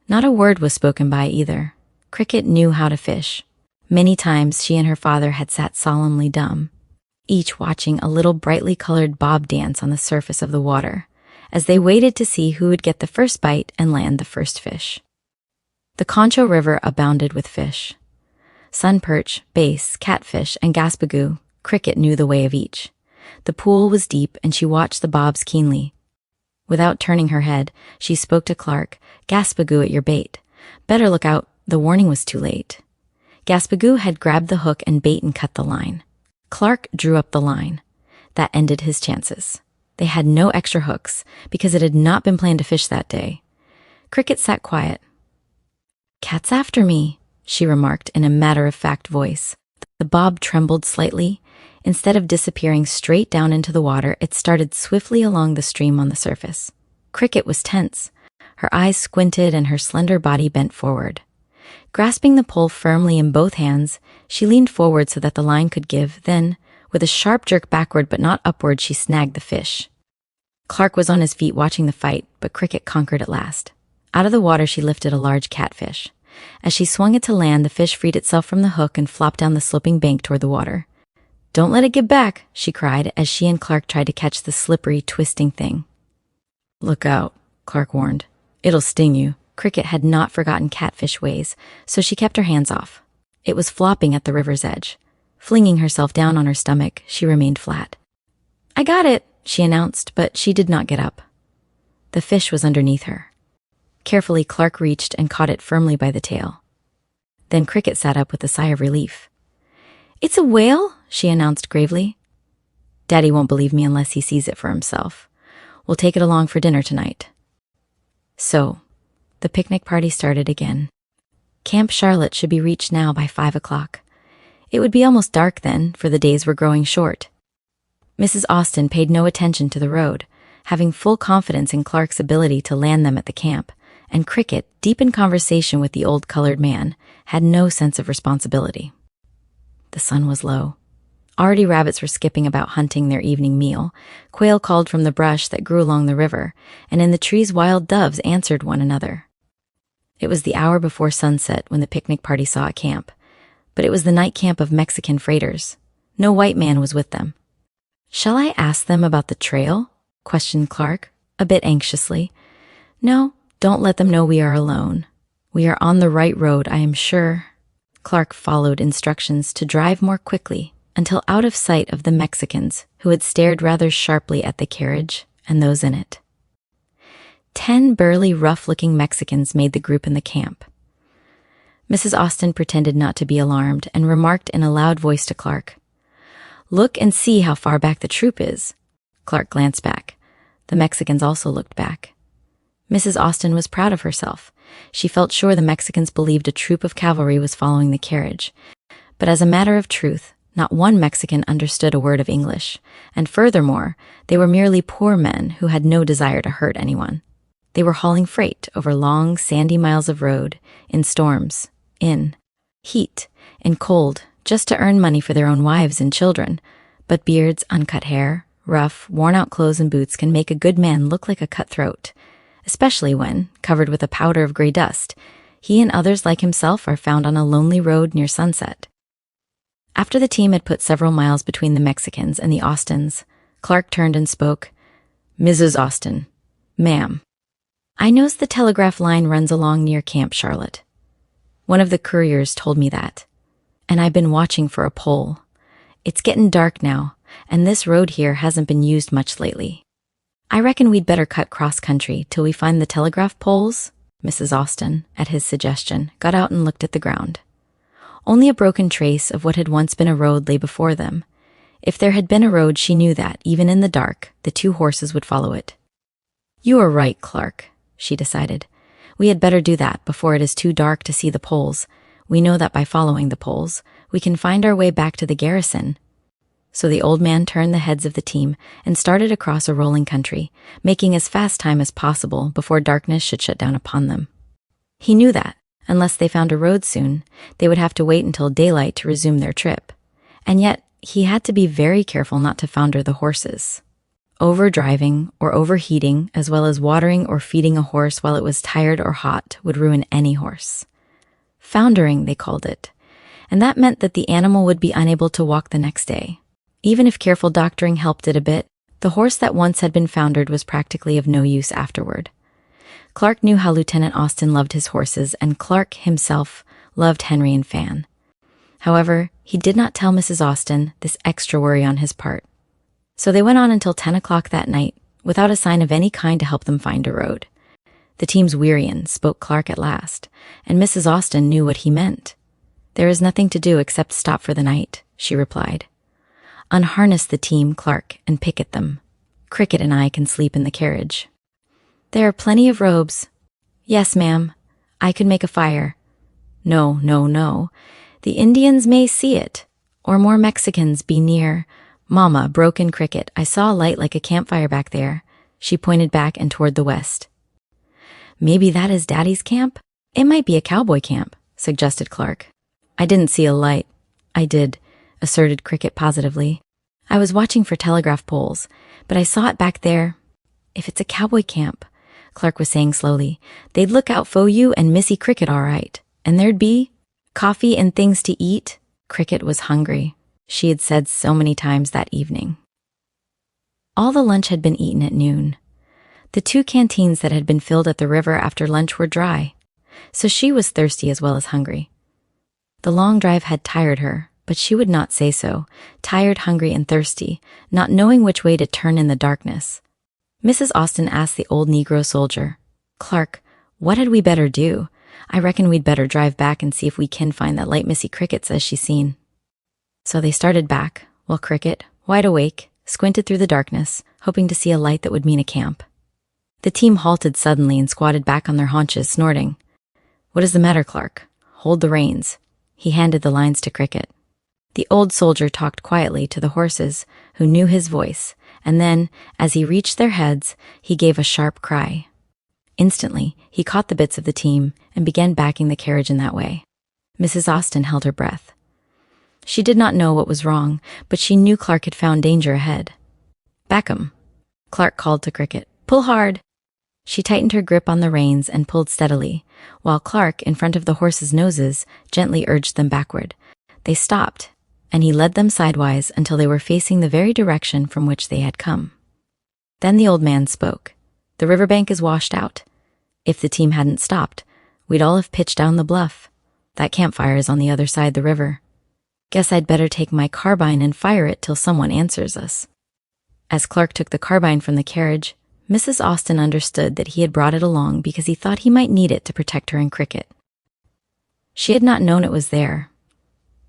Not a word was spoken by either. Cricket knew how to fish. Many times she and her father had sat solemnly dumb, each watching a little brightly colored bob dance on the surface of the water, as they waited to see who would get the first bite and land the first fish. The Concho River abounded with fish. Sunperch, bass, catfish, and gaspagoo. Cricket knew the way of each. The pool was deep, and she watched the bobs keenly. Without turning her head, she spoke to Clark. "Gaspagoo at your bait. Better look out, the warning was too late." Gaspagoo had grabbed the hook and bait and cut the line. Clark drew up the line. That ended his chances. They had no extra hooks, because it had not been planned to fish that day. Cricket sat quiet. "Cat's after me," she remarked in a matter-of-fact voice. The bob trembled slightly. Instead of disappearing straight down into the water, it started swiftly along the stream on the surface. Cricket was tense. Her eyes squinted and her slender body bent forward. Grasping the pole firmly in both hands, she leaned forward so that the line could give. Then, with a sharp jerk backward but not upward, she snagged the fish. Clark was on his feet watching the fight, but Cricket conquered at last. Out of the water she lifted a large catfish. As she swung it to land, the fish freed itself from the hook and flopped down the sloping bank toward the water. "Don't let it get back," she cried as she and Clark tried to catch the slippery, twisting thing. "Look out," Clark warned. "It'll sting you." Cricket had not forgotten catfish ways, so she kept her hands off. It was flopping at the river's edge. Flinging herself down on her stomach, she remained flat. "I got it," she announced, but she did not get up. The fish was underneath her. Carefully, Clark reached and caught it firmly by the tail. Then Cricket sat up with a sigh of relief. "It's a whale," she announced gravely. "Daddy won't believe me unless he sees it for himself. We'll take it along for dinner tonight. So, the picnic party started again. Camp Charlotte should be reached now by 5 o'clock. It would be almost dark then, for the days were growing short. Mrs. Austen paid no attention to the road, having full confidence in Clark's ability to land them at the camp, and Cricket, deep in conversation with the old colored man, had no sense of responsibility. The sun was low. Already rabbits were skipping about hunting their evening meal, quail called from the brush that grew along the river, and in the trees wild doves answered one another. It was the hour before sunset when the picnic party saw a camp, but it was the night camp of Mexican freighters. No white man was with them. "Shall I ask them about the trail?" questioned Clark, a bit anxiously. "No, don't let them know we are alone. We are on the right road, I am sure." Clark followed instructions to drive more quickly until out of sight of the Mexicans, who had stared rather sharply at the carriage and those in it. 10 burly, rough-looking Mexicans made the group in the camp. Mrs. Austen pretended not to be alarmed and remarked in a loud voice to Clark, "Look and see how far back the troop is." Clark glanced back. The Mexicans also looked back. Mrs. Austen was proud of herself. She felt sure the Mexicans believed a troop of cavalry was following the carriage. But as a matter of truth, not one Mexican understood a word of English, and furthermore, they were merely poor men who had no desire to hurt anyone. They were hauling freight over long, sandy miles of road, in storms, in heat, in cold, just to earn money for their own wives and children. But beards, uncut hair, rough, worn-out clothes and boots can make a good man look like a cutthroat, especially when, covered with a powder of gray dust, he and others like himself are found on a lonely road near sunset. After the team had put several miles between the Mexicans and the Austens, Clark turned and spoke, "Mrs. Austen, ma'am, I knows the telegraph line runs along near Camp Charlotte. One of the couriers told me that, and I've been watching for a pole. It's getting dark now, and this road here hasn't been used much lately. I reckon we'd better cut cross-country till we find the telegraph poles." Mrs. Austen, at his suggestion, got out and looked at the ground. Only a broken trace of what had once been a road lay before them. If there had been a road, she knew that, even in the dark, the 2 horses would follow it. "You are right, Clark," she decided. "We had better do that before it is too dark to see the poles. We know that by following the poles, we can find our way back to the garrison." So the old man turned the heads of the team and started across a rolling country, making as fast time as possible before darkness should shut down upon them. He knew that, unless they found a road soon, they would have to wait until daylight to resume their trip. And yet, he had to be very careful not to founder the horses. Overdriving or overheating, as well as watering or feeding a horse while it was tired or hot, would ruin any horse. Foundering, they called it, and that meant that the animal would be unable to walk the next day. Even if careful doctoring helped it a bit, the horse that once had been foundered was practically of no use afterward. Clark knew how Lieutenant Austen loved his horses, and Clark himself loved Henry and Fan. However, he did not tell Mrs. Austen this extra worry on his part. So they went on until 10 o'clock that night, without a sign of any kind to help them find a road. "The team's wearyin'," spoke Clark at last, and Mrs. Austen knew what he meant. "There is nothing to do except stop for the night," she replied. "Unharness the team, Clark, and picket them. Cricket and I can sleep in the carriage." "There are plenty of robes." "Yes, ma'am. I could make a fire." "No, no, no. The Indians may see it, or more Mexicans be near." "Mama," broke in Cricket, "I saw a light like a campfire back there." She pointed back and toward the west. "Maybe that is Daddy's camp? It might be a cowboy camp," suggested Clark. "I didn't see a light." "I did," asserted Cricket positively. "I was watching for telegraph poles, but I saw it back there. If it's a cowboy camp," Clark was saying slowly, "they'd look out for you and Missy Cricket all right. And there'd be coffee and things to eat." Cricket was hungry. She had said so many times that evening. All the lunch had been eaten at noon. The 2 canteens that had been filled at the river after lunch were dry, so she was thirsty as well as hungry. The long drive had tired her, but she would not say so, tired, hungry, and thirsty, not knowing which way to turn in the darkness. Mrs. Austen asked the old Negro soldier, "Clark, what had we better do? I reckon we'd better drive back and see if we can find that light Missy Cricket says she's seen." So they started back, while Cricket, wide awake, squinted through the darkness, hoping to see a light that would mean a camp. The team halted suddenly and squatted back on their haunches, snorting. "What is the matter, Clark? Hold the reins." He handed the lines to Cricket. The old soldier talked quietly to the horses, who knew his voice, and then, as he reached their heads, he gave a sharp cry. Instantly, he caught the bits of the team and began backing the carriage in that way. Mrs. Austen held her breath. She did not know what was wrong, but she knew Clark had found danger ahead. "Back 'em," Clark called to Cricket. "Pull hard." She tightened her grip on the reins and pulled steadily, while Clark, in front of the horses' noses, gently urged them backward. They stopped, and he led them sidewise until they were facing the very direction from which they had come. Then the old man spoke. "The riverbank is washed out. If the team hadn't stopped, we'd all have pitched down the bluff. That campfire is on the other side the river. Guess I'd better take my carbine and fire it till someone answers us." As Clark took the carbine from the carriage, Mrs. Austen understood that he had brought it along because he thought he might need it to protect her and Cricket. She had not known it was there.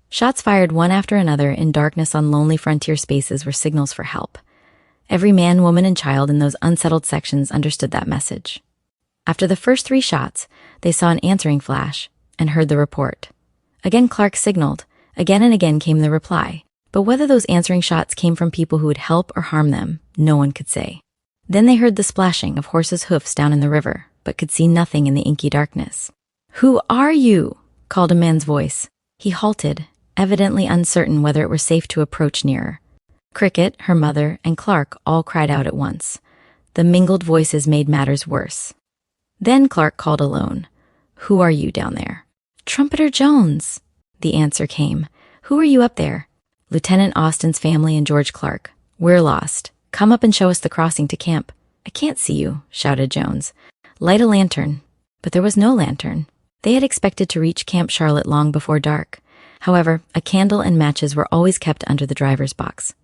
Shots fired one after another in darkness on lonely frontier spaces were signals for help. Every man, woman, and child in those unsettled sections understood that message. After the first 3 shots, they saw an answering flash and heard the report. Again Clark signaled. Again and again came the reply. But whether those answering shots came from people who would help or harm them, no one could say. Then they heard the splashing of horses' hoofs down in the river, but could see nothing in the inky darkness. "Who are you?" called a man's voice. He halted, evidently uncertain whether it were safe to approach nearer. Cricket, her mother, and Clark all cried out at once. The mingled voices made matters worse. Then Clark called alone. "Who are you down there?" "Trumpeter Jones," the answer came. "Who are you up there?" "Lieutenant Austen's family and George Clark. We're lost. Come up and show us the crossing to camp." "I can't see you," shouted Jones. "Light a lantern." But there was no lantern. They had expected to reach Camp Charlotte long before dark. However, a candle and matches were always kept under the driver's box.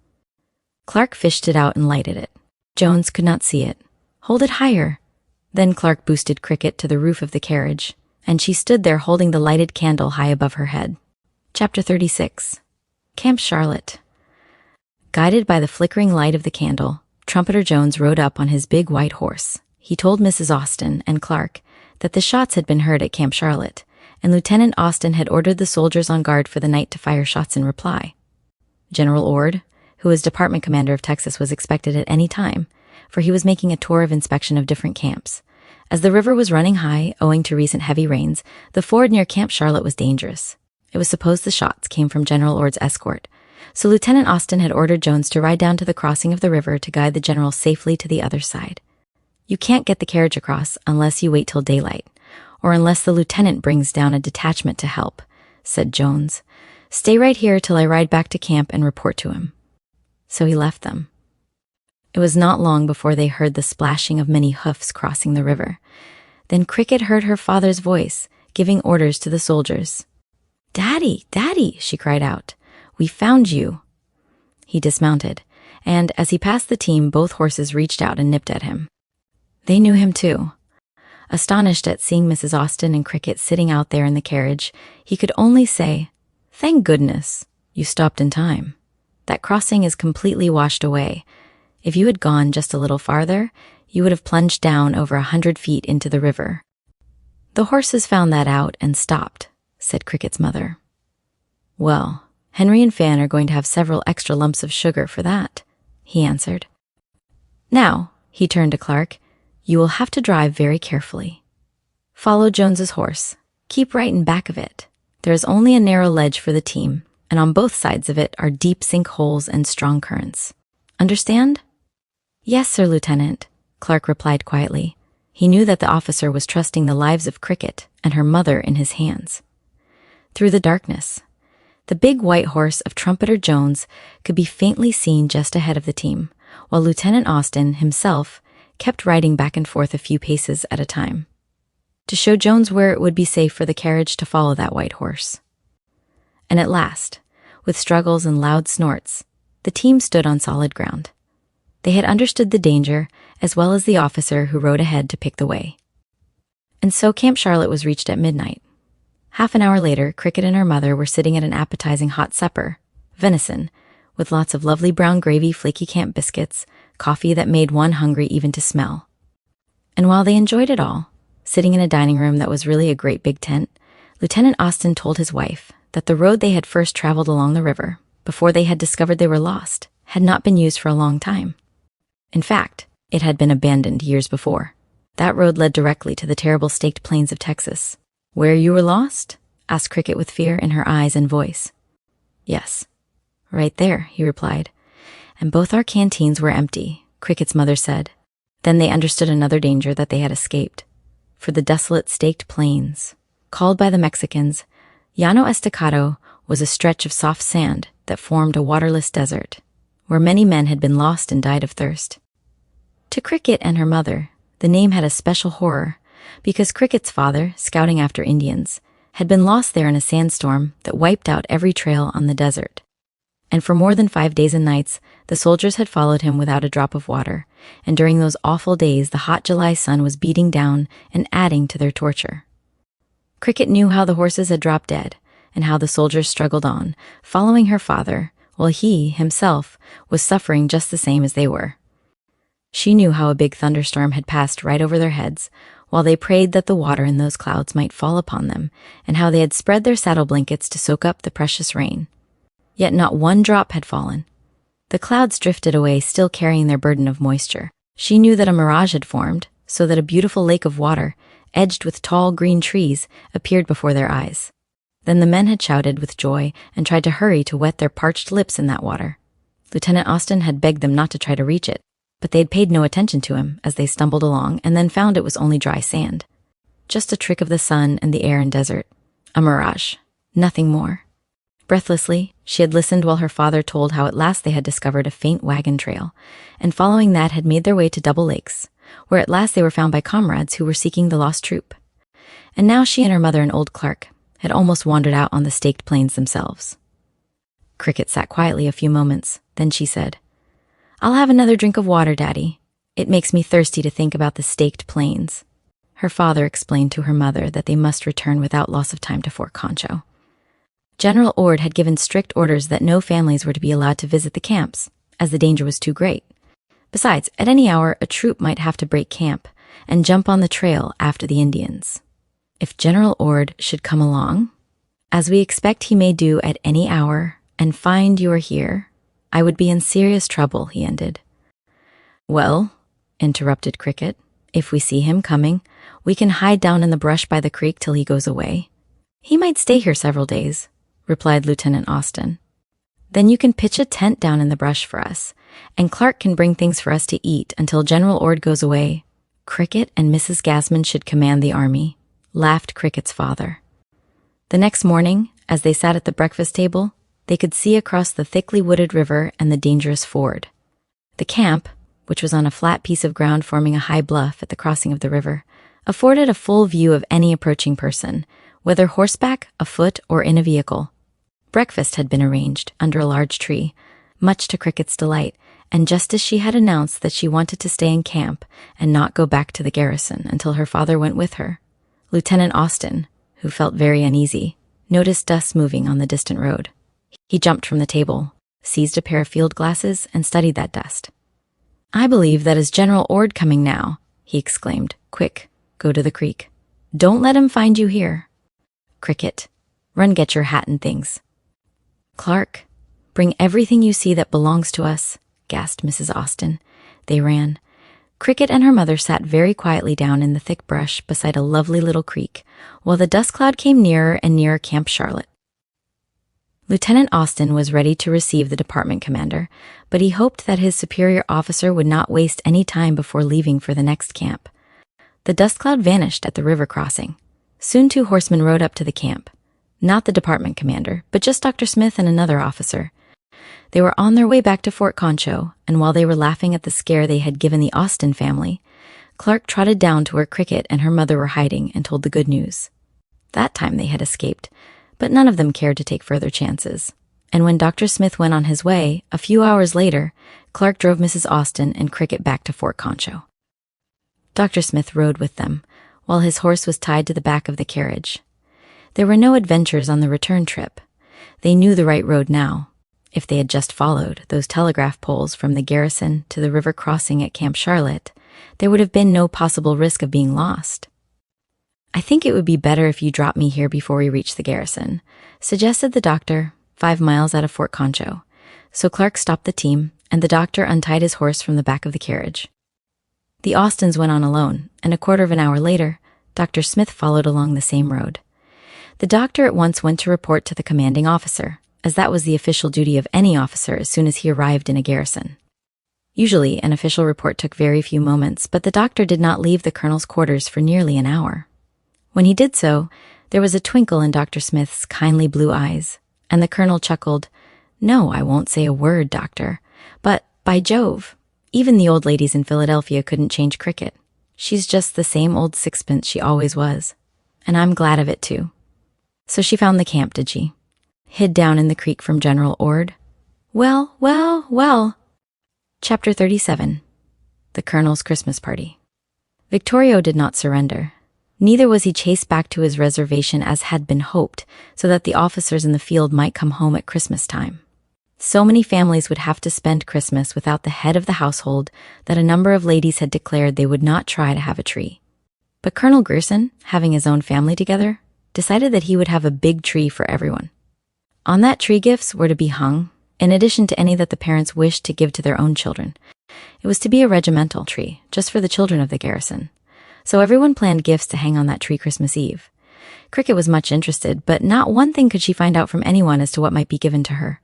Clark fished it out and lighted it. Jones could not see it. "Hold it higher." Then Clark boosted Cricket to the roof of the carriage, and she stood there holding the lighted candle high above her head. Chapter 36. Camp Charlotte. Guided by the flickering light of the candle, Trumpeter Jones rode up on his big white horse. He told Mrs. Austen and Clark that the shots had been heard at Camp Charlotte, and Lieutenant Austen had ordered the soldiers on guard for the night to fire shots in reply. General Ord, who was department commander of Texas, was expected at any time, for he was making a tour of inspection of different camps. As the river was running high, owing to recent heavy rains, the ford near Camp Charlotte was dangerous. It was supposed the shots came from General Ord's escort, so Lieutenant Austen had ordered Jones to ride down to the crossing of the river to guide the general safely to the other side. "You can't get the carriage across unless you wait till daylight, or unless the lieutenant brings down a detachment to help," said Jones. "Stay right here till I ride back to camp and report to him." So he left them. It was not long before they heard the splashing of many hoofs crossing the river. Then Cricket heard her father's voice, giving orders to the soldiers. "Daddy, Daddy," she cried out. "We found you." He dismounted, and as he passed the team, both horses reached out and nipped at him. They knew him too. Astonished at seeing Mrs. Austen and Cricket sitting out there in the carriage, he could only say, "Thank goodness, you stopped in time. That crossing is completely washed away. If you had gone just a little farther, you would have plunged down over 100 feet into the river." "The horses found that out and stopped," said Cricket's mother. "Well, Henry and Fan are going to have several extra lumps of sugar for that," he answered. "Now," he turned to Clark, "you will have to drive very carefully. Follow Jones's horse. Keep right in back of it. There is only a narrow ledge for the team, and on both sides of it are deep sinkholes and strong currents. Understand?" "Yes, Sir Lieutenant," Clark replied quietly. He knew that the officer was trusting the lives of Cricket and her mother in his hands. Through the darkness, the big white horse of Trumpeter Jones could be faintly seen just ahead of the team, while Lieutenant Austen himself kept riding back and forth a few paces at a time, to show Jones where it would be safe for the carriage to follow that white horse. And at last, with struggles and loud snorts, the team stood on solid ground. They had understood the danger, as well as the officer who rode ahead to pick the way. And so Camp Charlotte was reached at midnight. Half an hour later, Cricket and her mother were sitting at an appetizing hot supper, venison, with lots of lovely brown gravy, flaky camp biscuits, coffee that made one hungry even to smell. And while they enjoyed it all, sitting in a dining room that was really a great big tent, Lieutenant Austin told his wife that the road they had first traveled along the river, before they had discovered they were lost, had not been used for a long time. In fact, it had been abandoned years before. That road led directly to the terrible staked plains of Texas. "Where you were lost?" asked Cricket with fear in her eyes and voice. "Yes, right there," he replied. "And both our canteens were empty," Cricket's mother said. Then they understood another danger that they had escaped. For the desolate staked plains, called by the Mexicans Llano Estacado, was a stretch of soft sand that formed a waterless desert, where many men had been lost and died of thirst. To Cricket and her mother, the name had a special horror, because Cricket's father, scouting after Indians, had been lost there in a sandstorm that wiped out every trail on the desert. And for more than 5 days and nights, the soldiers had followed him without a drop of water, and during those awful days the hot July sun was beating down and adding to their torture. Cricket knew how the horses had dropped dead, and how the soldiers struggled on, following her father, while he, himself, was suffering just the same as they were. She knew how a big thunderstorm had passed right over their heads, while they prayed that the water in those clouds might fall upon them, and how they had spread their saddle blankets to soak up the precious rain. Yet not one drop had fallen. The clouds drifted away, still carrying their burden of moisture. She knew that a mirage had formed, so that a beautiful lake of water, edged with tall green trees, appeared before their eyes. Then the men had shouted with joy and tried to hurry to wet their parched lips in that water. Lieutenant Austin had begged them not to try to reach it, but they had paid no attention to him as they stumbled along and then found it was only dry sand. Just a trick of the sun and the air and desert. A mirage. Nothing more. Breathlessly, she had listened while her father told how at last they had discovered a faint wagon trail, and following that had made their way to Double Lakes, where at last they were found by comrades who were seeking the lost troop. And now she and her mother and old Clark had almost wandered out on the staked plains themselves. Cricket sat quietly a few moments, then she said, "I'll have another drink of water, Daddy. It makes me thirsty to think about the staked plains." Her father explained to her mother that they must return without loss of time to Fort Concho. General Ord had given strict orders that no families were to be allowed to visit the camps, as the danger was too great. Besides, at any hour, a troop might have to break camp and jump on the trail after the Indians. If General Ord should come along, as we expect he may do at any hour, and find you are here, I would be in serious trouble, he ended. "Well," interrupted Cricket, "if we see him coming, we can hide down in the brush by the creek till he goes away. He might stay here several days," replied Lieutenant Austin. "Then you can pitch a tent down in the brush for us, and Clark can bring things for us to eat until General Ord goes away. Cricket and Mrs. Gasman should command the army," laughed Cricket's father. The next morning, as they sat at the breakfast table, they could see across the thickly wooded river and the dangerous ford. The camp, which was on a flat piece of ground forming a high bluff at the crossing of the river, afforded a full view of any approaching person, whether horseback, afoot, or in a vehicle. Breakfast had been arranged under a large tree, much to Cricket's delight, and just as she had announced that she wanted to stay in camp and not go back to the garrison until her father went with her, Lieutenant Austin, who felt very uneasy, noticed dust moving on the distant road. He jumped from the table, seized a pair of field glasses, and studied that dust. "I believe that is General Ord coming now," he exclaimed. "Quick, go to the creek. Don't let him find you here. Cricket, run get your hat and things. Clark, bring everything you see that belongs to us," gasped Mrs. Austin. They ran. Cricket and her mother sat very quietly down in the thick brush beside a lovely little creek, while the dust cloud came nearer and nearer Camp Charlotte. Lieutenant Austin was ready to receive the department commander, but he hoped that his superior officer would not waste any time before leaving for the next camp. The dust cloud vanished at the river crossing. Soon 2 horsemen rode up to the camp. Not the department commander, but just Dr. Smith and another officer. They were on their way back to Fort Concho, and while they were laughing at the scare they had given the Austin family, Clark trotted down to where Cricket and her mother were hiding and told the good news. That time they had escaped, but none of them cared to take further chances. And when Dr. Smith went on his way, a few hours later, Clark drove Mrs. Austin and Cricket back to Fort Concho. Dr. Smith rode with them, while his horse was tied to the back of the carriage. There were no adventures on the return trip. They knew the right road now. If they had just followed those telegraph poles from the garrison to the river crossing at Camp Charlotte, there would have been no possible risk of being lost. "I think it would be better if you drop me here before we reach the garrison," suggested the doctor, 5 miles out of Fort Concho. So Clark stopped the team, and the doctor untied his horse from the back of the carriage. The Austins went on alone, and a quarter of an hour later, Dr. Smith followed along the same road. The doctor at once went to report to the commanding officer, as that was the official duty of any officer as soon as he arrived in a garrison. Usually, an official report took very few moments, but the doctor did not leave the colonel's quarters for nearly an hour. When he did so, there was a twinkle in Dr. Smith's kindly blue eyes, and the colonel chuckled, "No, I won't say a word, doctor. But, by Jove, even the old ladies in Philadelphia couldn't change cricket. She's just the same old sixpence she always was. And I'm glad of it, too." "So she found the camp, did she? Hid down in the creek from General Ord?" Well, well, well. Chapter 37. The Colonel's Christmas Party. Victorio did not surrender. Neither was he chased back to his reservation as had been hoped, so that the officers in the field might come home at Christmas time. So many families would have to spend Christmas without the head of the household that a number of ladies had declared they would not try to have a tree. But Colonel Grierson, having his own family together, decided that he would have a big tree for everyone. On that tree gifts were to be hung, in addition to any that the parents wished to give to their own children. It was to be a regimental tree, just for the children of the garrison. So everyone planned gifts to hang on that tree Christmas Eve. Cricket was much interested, but not one thing could she find out from anyone as to what might be given to her.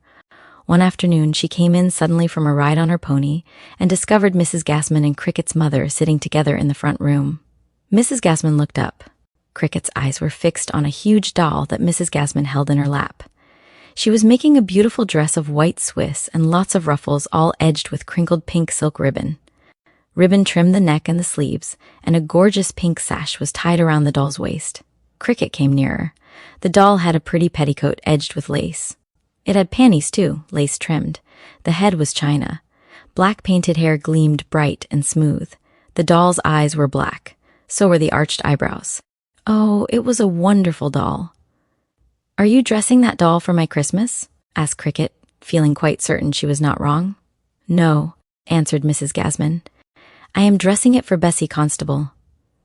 One afternoon, she came in suddenly from a ride on her pony and discovered Mrs. Gassman and Cricket's mother sitting together in the front room. Mrs. Gassman looked up. Cricket's eyes were fixed on a huge doll that Mrs. Gassman held in her lap. She was making a beautiful dress of white Swiss and lots of ruffles all edged with crinkled pink silk ribbon. Ribbon trimmed the neck and the sleeves, and a gorgeous pink sash was tied around the doll's waist. Cricket came nearer. The doll had a pretty petticoat edged with lace. It had panties, too, lace trimmed. The head was china. Black painted hair gleamed bright and smooth. The doll's eyes were black. So were the arched eyebrows. Oh, it was a wonderful doll. "Are you dressing that doll for my Christmas?" asked Cricket, feeling quite certain she was not wrong. "No," answered Mrs. Gassman. "I am dressing it for Bessie Constable."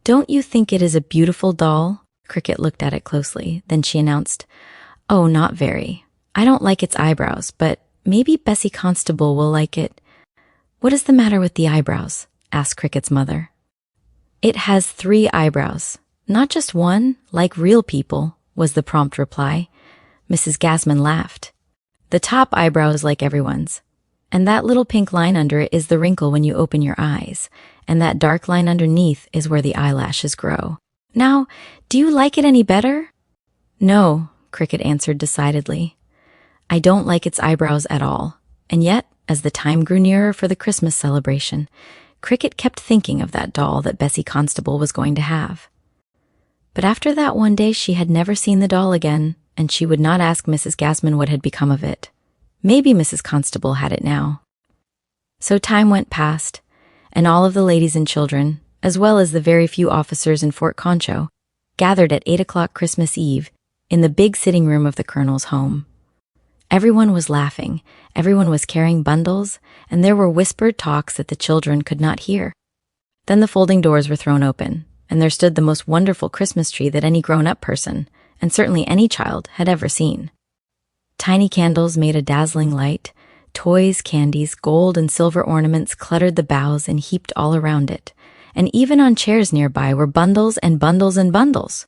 "Don't you think it is a beautiful doll?" Cricket looked at it closely. Then she announced, "Oh, not very. I don't like its eyebrows, but maybe Bessie Constable will like it." "What is the matter with the eyebrows?" asked Cricket's mother. "It has 3 eyebrows. Not just one, like real people," was the prompt reply. Mrs. Gassman laughed. "The top eyebrow is like everyone's. And that little pink line under it is the wrinkle when you open your eyes, and that dark line underneath is where the eyelashes grow. Now, do you like it any better?" "No," Cricket answered decidedly. "I don't like its eyebrows at all." And yet, as the time grew nearer for the Christmas celebration, Cricket kept thinking of that doll that Bessie Constable was going to have. But after that one day she had never seen the doll again, and she would not ask Mrs. Gassman what had become of it. Maybe Mrs. Constable had it now. So time went past, and all of the ladies and children, as well as the very few officers in Fort Concho, gathered at 8 o'clock Christmas Eve in the big sitting room of the colonel's home. Everyone was laughing, everyone was carrying bundles, and there were whispered talks that the children could not hear. Then the folding doors were thrown open, and there stood the most wonderful Christmas tree that any grown-up person, and certainly any child, had ever seen. Tiny candles made a dazzling light. Toys, candies, gold and silver ornaments cluttered the boughs and heaped all around it, and even on chairs nearby were bundles and bundles and bundles.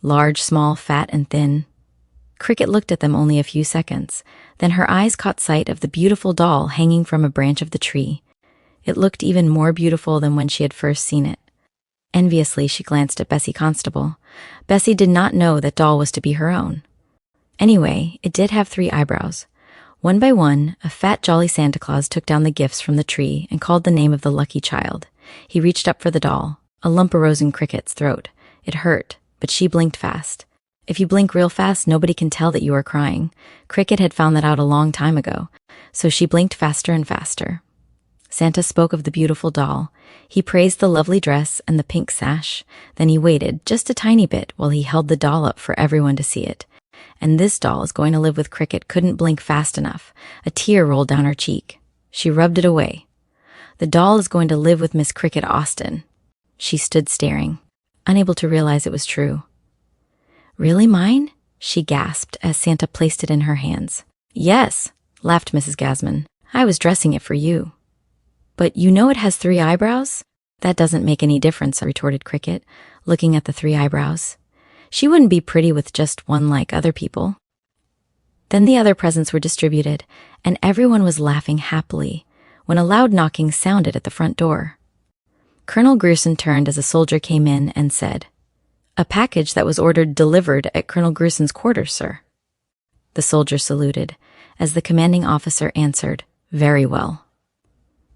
Large, small, fat, and thin. Cricket looked at them only a few seconds, then her eyes caught sight of the beautiful doll hanging from a branch of the tree. It looked even more beautiful than when she had first seen it. Enviously, she glanced at Bessie Constable. Bessie did not know that doll was to be her own. Anyway, it did have 3 eyebrows. One by one, a fat, jolly Santa Claus took down the gifts from the tree and called the name of the lucky child. He reached up for the doll. A lump arose in Cricket's throat. It hurt, but she blinked fast. If you blink real fast, nobody can tell that you are crying. Cricket had found that out a long time ago, so she blinked faster and faster. Santa spoke of the beautiful doll. He praised the lovely dress and the pink sash. Then he waited just a tiny bit while he held the doll up for everyone to see it. And this doll is going to live with Cricket couldn't blink fast enough. A tear rolled down her cheek. She rubbed it away. The doll is going to live with Miss Cricket Austen." She stood staring, unable to realize it was true. "Really mine?" she gasped as Santa placed it in her hands. "Yes," laughed Mrs. Gasman. "I was dressing it for you." "But you know it has 3 eyebrows?" "That doesn't make any difference," retorted Cricket, looking at the 3 eyebrows. "She wouldn't be pretty with just one like other people." Then the other presents were distributed, and everyone was laughing happily when a loud knocking sounded at the front door. Colonel Grierson turned as a soldier came in and said, "A package that was ordered delivered at Colonel Grierson's quarters, sir." The soldier saluted, as the commanding officer answered, "Very well."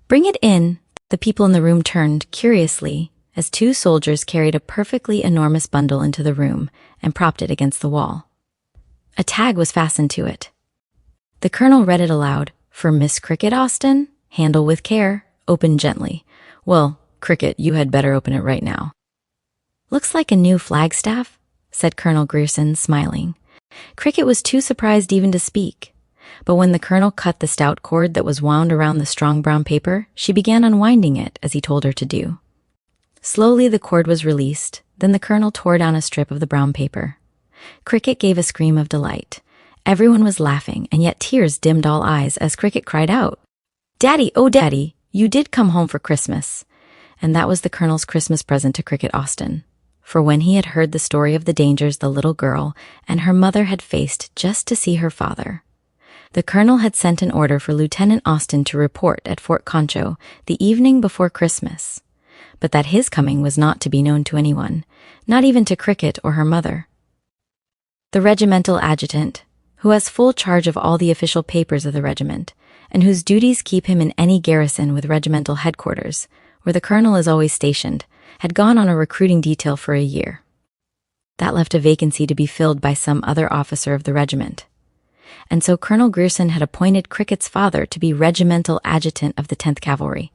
"Bring it in." The people in the room turned curiously as 2 soldiers carried a perfectly enormous bundle into the room and propped it against the wall. A tag was fastened to it. The colonel read it aloud. "For Miss Cricket Austen, handle with care, open gently." "Well, Cricket, you had better open it right now." "Looks like a new flagstaff," said Colonel Grierson, smiling. Cricket was too surprised even to speak. But when the colonel cut the stout cord that was wound around the strong brown paper, she began unwinding it as he told her to do. Slowly the cord was released, then the colonel tore down a strip of the brown paper. Cricket gave a scream of delight. Everyone was laughing, and yet tears dimmed all eyes as Cricket cried out, "Daddy, oh Daddy, you did come home for Christmas." And that was the colonel's Christmas present to Cricket Austen. For when he had heard the story of the dangers the little girl and her mother had faced just to see her father, the colonel had sent an order for Lieutenant Austen to report at Fort Concho the evening before Christmas, but that his coming was not to be known to anyone, not even to Cricket or her mother. The regimental adjutant, who has full charge of all the official papers of the regiment, and whose duties keep him in any garrison with regimental headquarters, where the colonel is always stationed, had gone on a recruiting detail for a year. That left a vacancy to be filled by some other officer of the regiment. And so Colonel Grierson had appointed Cricket's father to be regimental adjutant of the 10th Cavalry.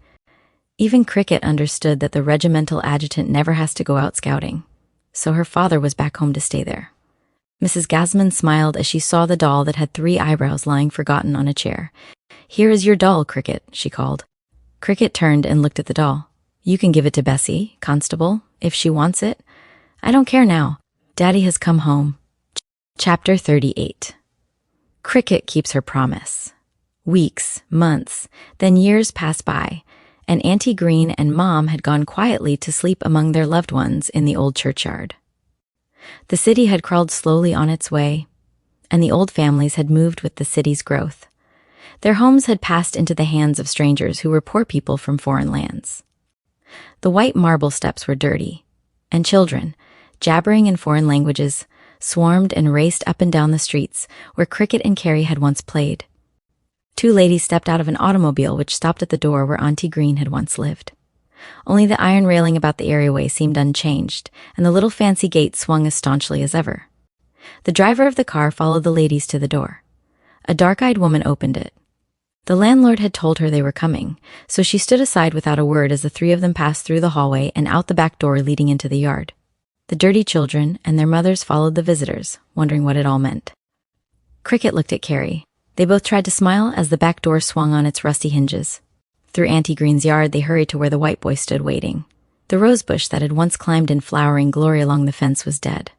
Even Cricket understood that the regimental adjutant never has to go out scouting, so her father was back home to stay there. Mrs. Gasman smiled as she saw the doll that had 3 eyebrows lying forgotten on a chair. "Here is your doll, Cricket," she called. Cricket turned and looked at the doll. "You can give it to Bessie, Constable, if she wants it. I don't care now. Daddy has come home." Chapter 38. Cricket keeps her promise. Weeks, months, then years passed by, and Auntie Green and Mom had gone quietly to sleep among their loved ones in the old churchyard. The city had crawled slowly on its way, and the old families had moved with the city's growth. Their homes had passed into the hands of strangers who were poor people from foreign lands. The white marble steps were dirty, and children, jabbering in foreign languages, swarmed and raced up and down the streets where Cricket and Carrie had once played. 2 ladies stepped out of an automobile which stopped at the door where Auntie Green had once lived. Only the iron railing about the areaway seemed unchanged, and the little fancy gate swung as staunchly as ever. The driver of the car followed the ladies to the door. A dark-eyed woman opened it. The landlord had told her they were coming, so she stood aside without a word as the 3 of them passed through the hallway and out the back door leading into the yard. The dirty children and their mothers followed the visitors, wondering what it all meant. Cricket looked at Carrie. They both tried to smile as the back door swung on its rusty hinges. Through Auntie Green's yard, they hurried to where the white boy stood waiting. The rosebush that had once climbed in flowering glory along the fence was dead.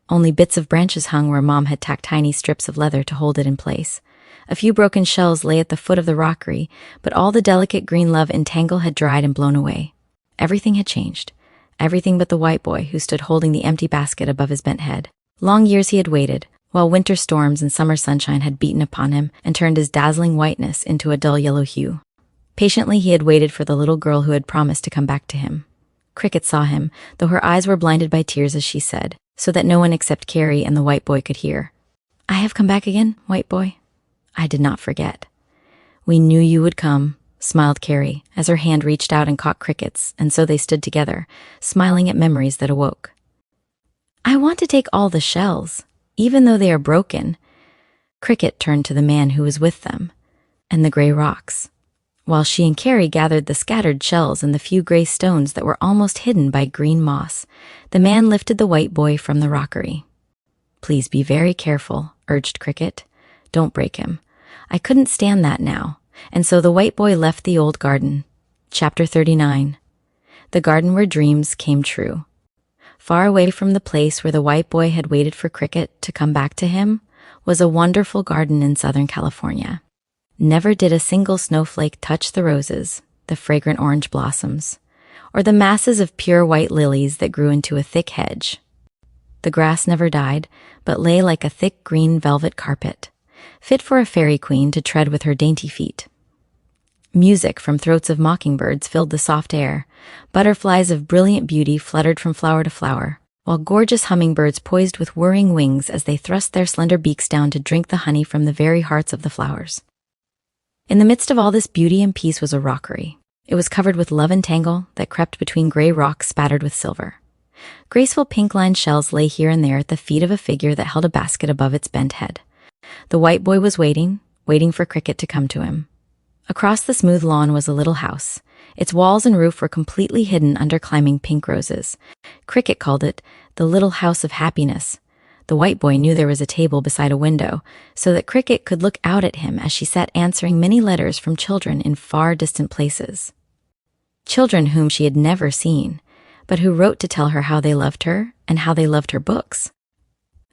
Only bits of branches hung where Mom had tacked tiny strips of leather to hold it in place. A few broken shells lay at the foot of the rockery, but all the delicate green love and tangle had dried and blown away. Everything had changed. Everything but the white boy who stood holding the empty basket above his bent head. Long years he had waited, while winter storms and summer sunshine had beaten upon him and turned his dazzling whiteness into a dull yellow hue. Patiently he had waited for the little girl who had promised to come back to him. Cricket saw him, though her eyes were blinded by tears as she said, so that no one except Carrie and the white boy could hear, "I have come back again, white boy. I did not forget." "We knew you would come," smiled Carrie, as her hand reached out and caught Cricket's, and so they stood together, smiling at memories that awoke. "I want to take all the shells, even though they are broken." Cricket turned to the man who was with them, and the gray rocks, while she and Carrie gathered the scattered shells and the few gray stones that were almost hidden by green moss. The man lifted the white boy from the rockery. "Please be very careful," urged Cricket. "Don't break him." I couldn't stand that now, and so the white boy left the old garden. Chapter 39. The Garden Where Dreams Came True. Far away from the place where the white boy had waited for Cricket to come back to him was a wonderful garden in Southern California. Never did a single snowflake touch the roses, the fragrant orange blossoms, or the masses of pure white lilies that grew into a thick hedge. The grass never died, but lay like a thick green velvet carpet, fit for a fairy queen to tread with her dainty feet. Music from throats of mockingbirds filled the soft air. Butterflies of brilliant beauty fluttered from flower to flower, while gorgeous hummingbirds poised with whirring wings as they thrust their slender beaks down to drink the honey from the very hearts of the flowers. In the midst of all this beauty and peace was a rockery. It was covered with love and tangle that crept between gray rocks spattered with silver. Graceful pink-lined shells lay here and there at the feet of a figure that held a basket above its bent head. The white boy was waiting for Cricket to come to him. Across the smooth lawn was a little house. Its walls and roof were completely hidden under climbing pink roses. Cricket called it the Little House of Happiness. The white boy knew there was a table beside a window, so that Cricket could look out at him as she sat answering many letters from children in far distant places. Children whom she had never seen, but who wrote to tell her how they loved her and how they loved her books.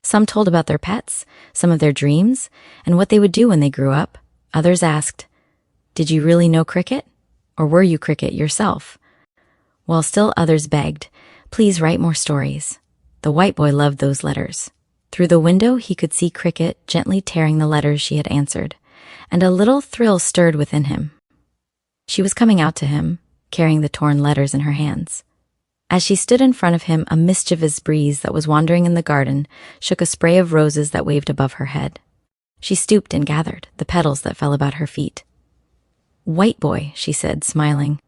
Some told about their pets, some of their dreams, and what they would do when they grew up. Others asked, "Did you really know Cricket? Or were you Cricket yourself?" While still others begged, "Please write more stories." The white boy loved those letters. Through the window he could see Cricket gently tearing the letters she had answered, and a little thrill stirred within him. She was coming out to him, carrying the torn letters in her hands. As she stood in front of him, a mischievous breeze that was wandering in the garden shook a spray of roses that waved above her head. She stooped and gathered the petals that fell about her feet. "White boy," she said, smiling,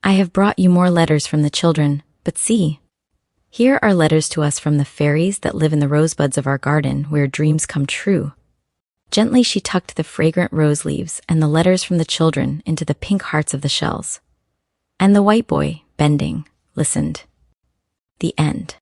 "I have brought you more letters from the children, but see, here are letters to us from the fairies that live in the rosebuds of our garden where dreams come true." Gently she tucked the fragrant rose leaves and the letters from the children into the pink hearts of the shells. And the white boy, bending, listened. The end.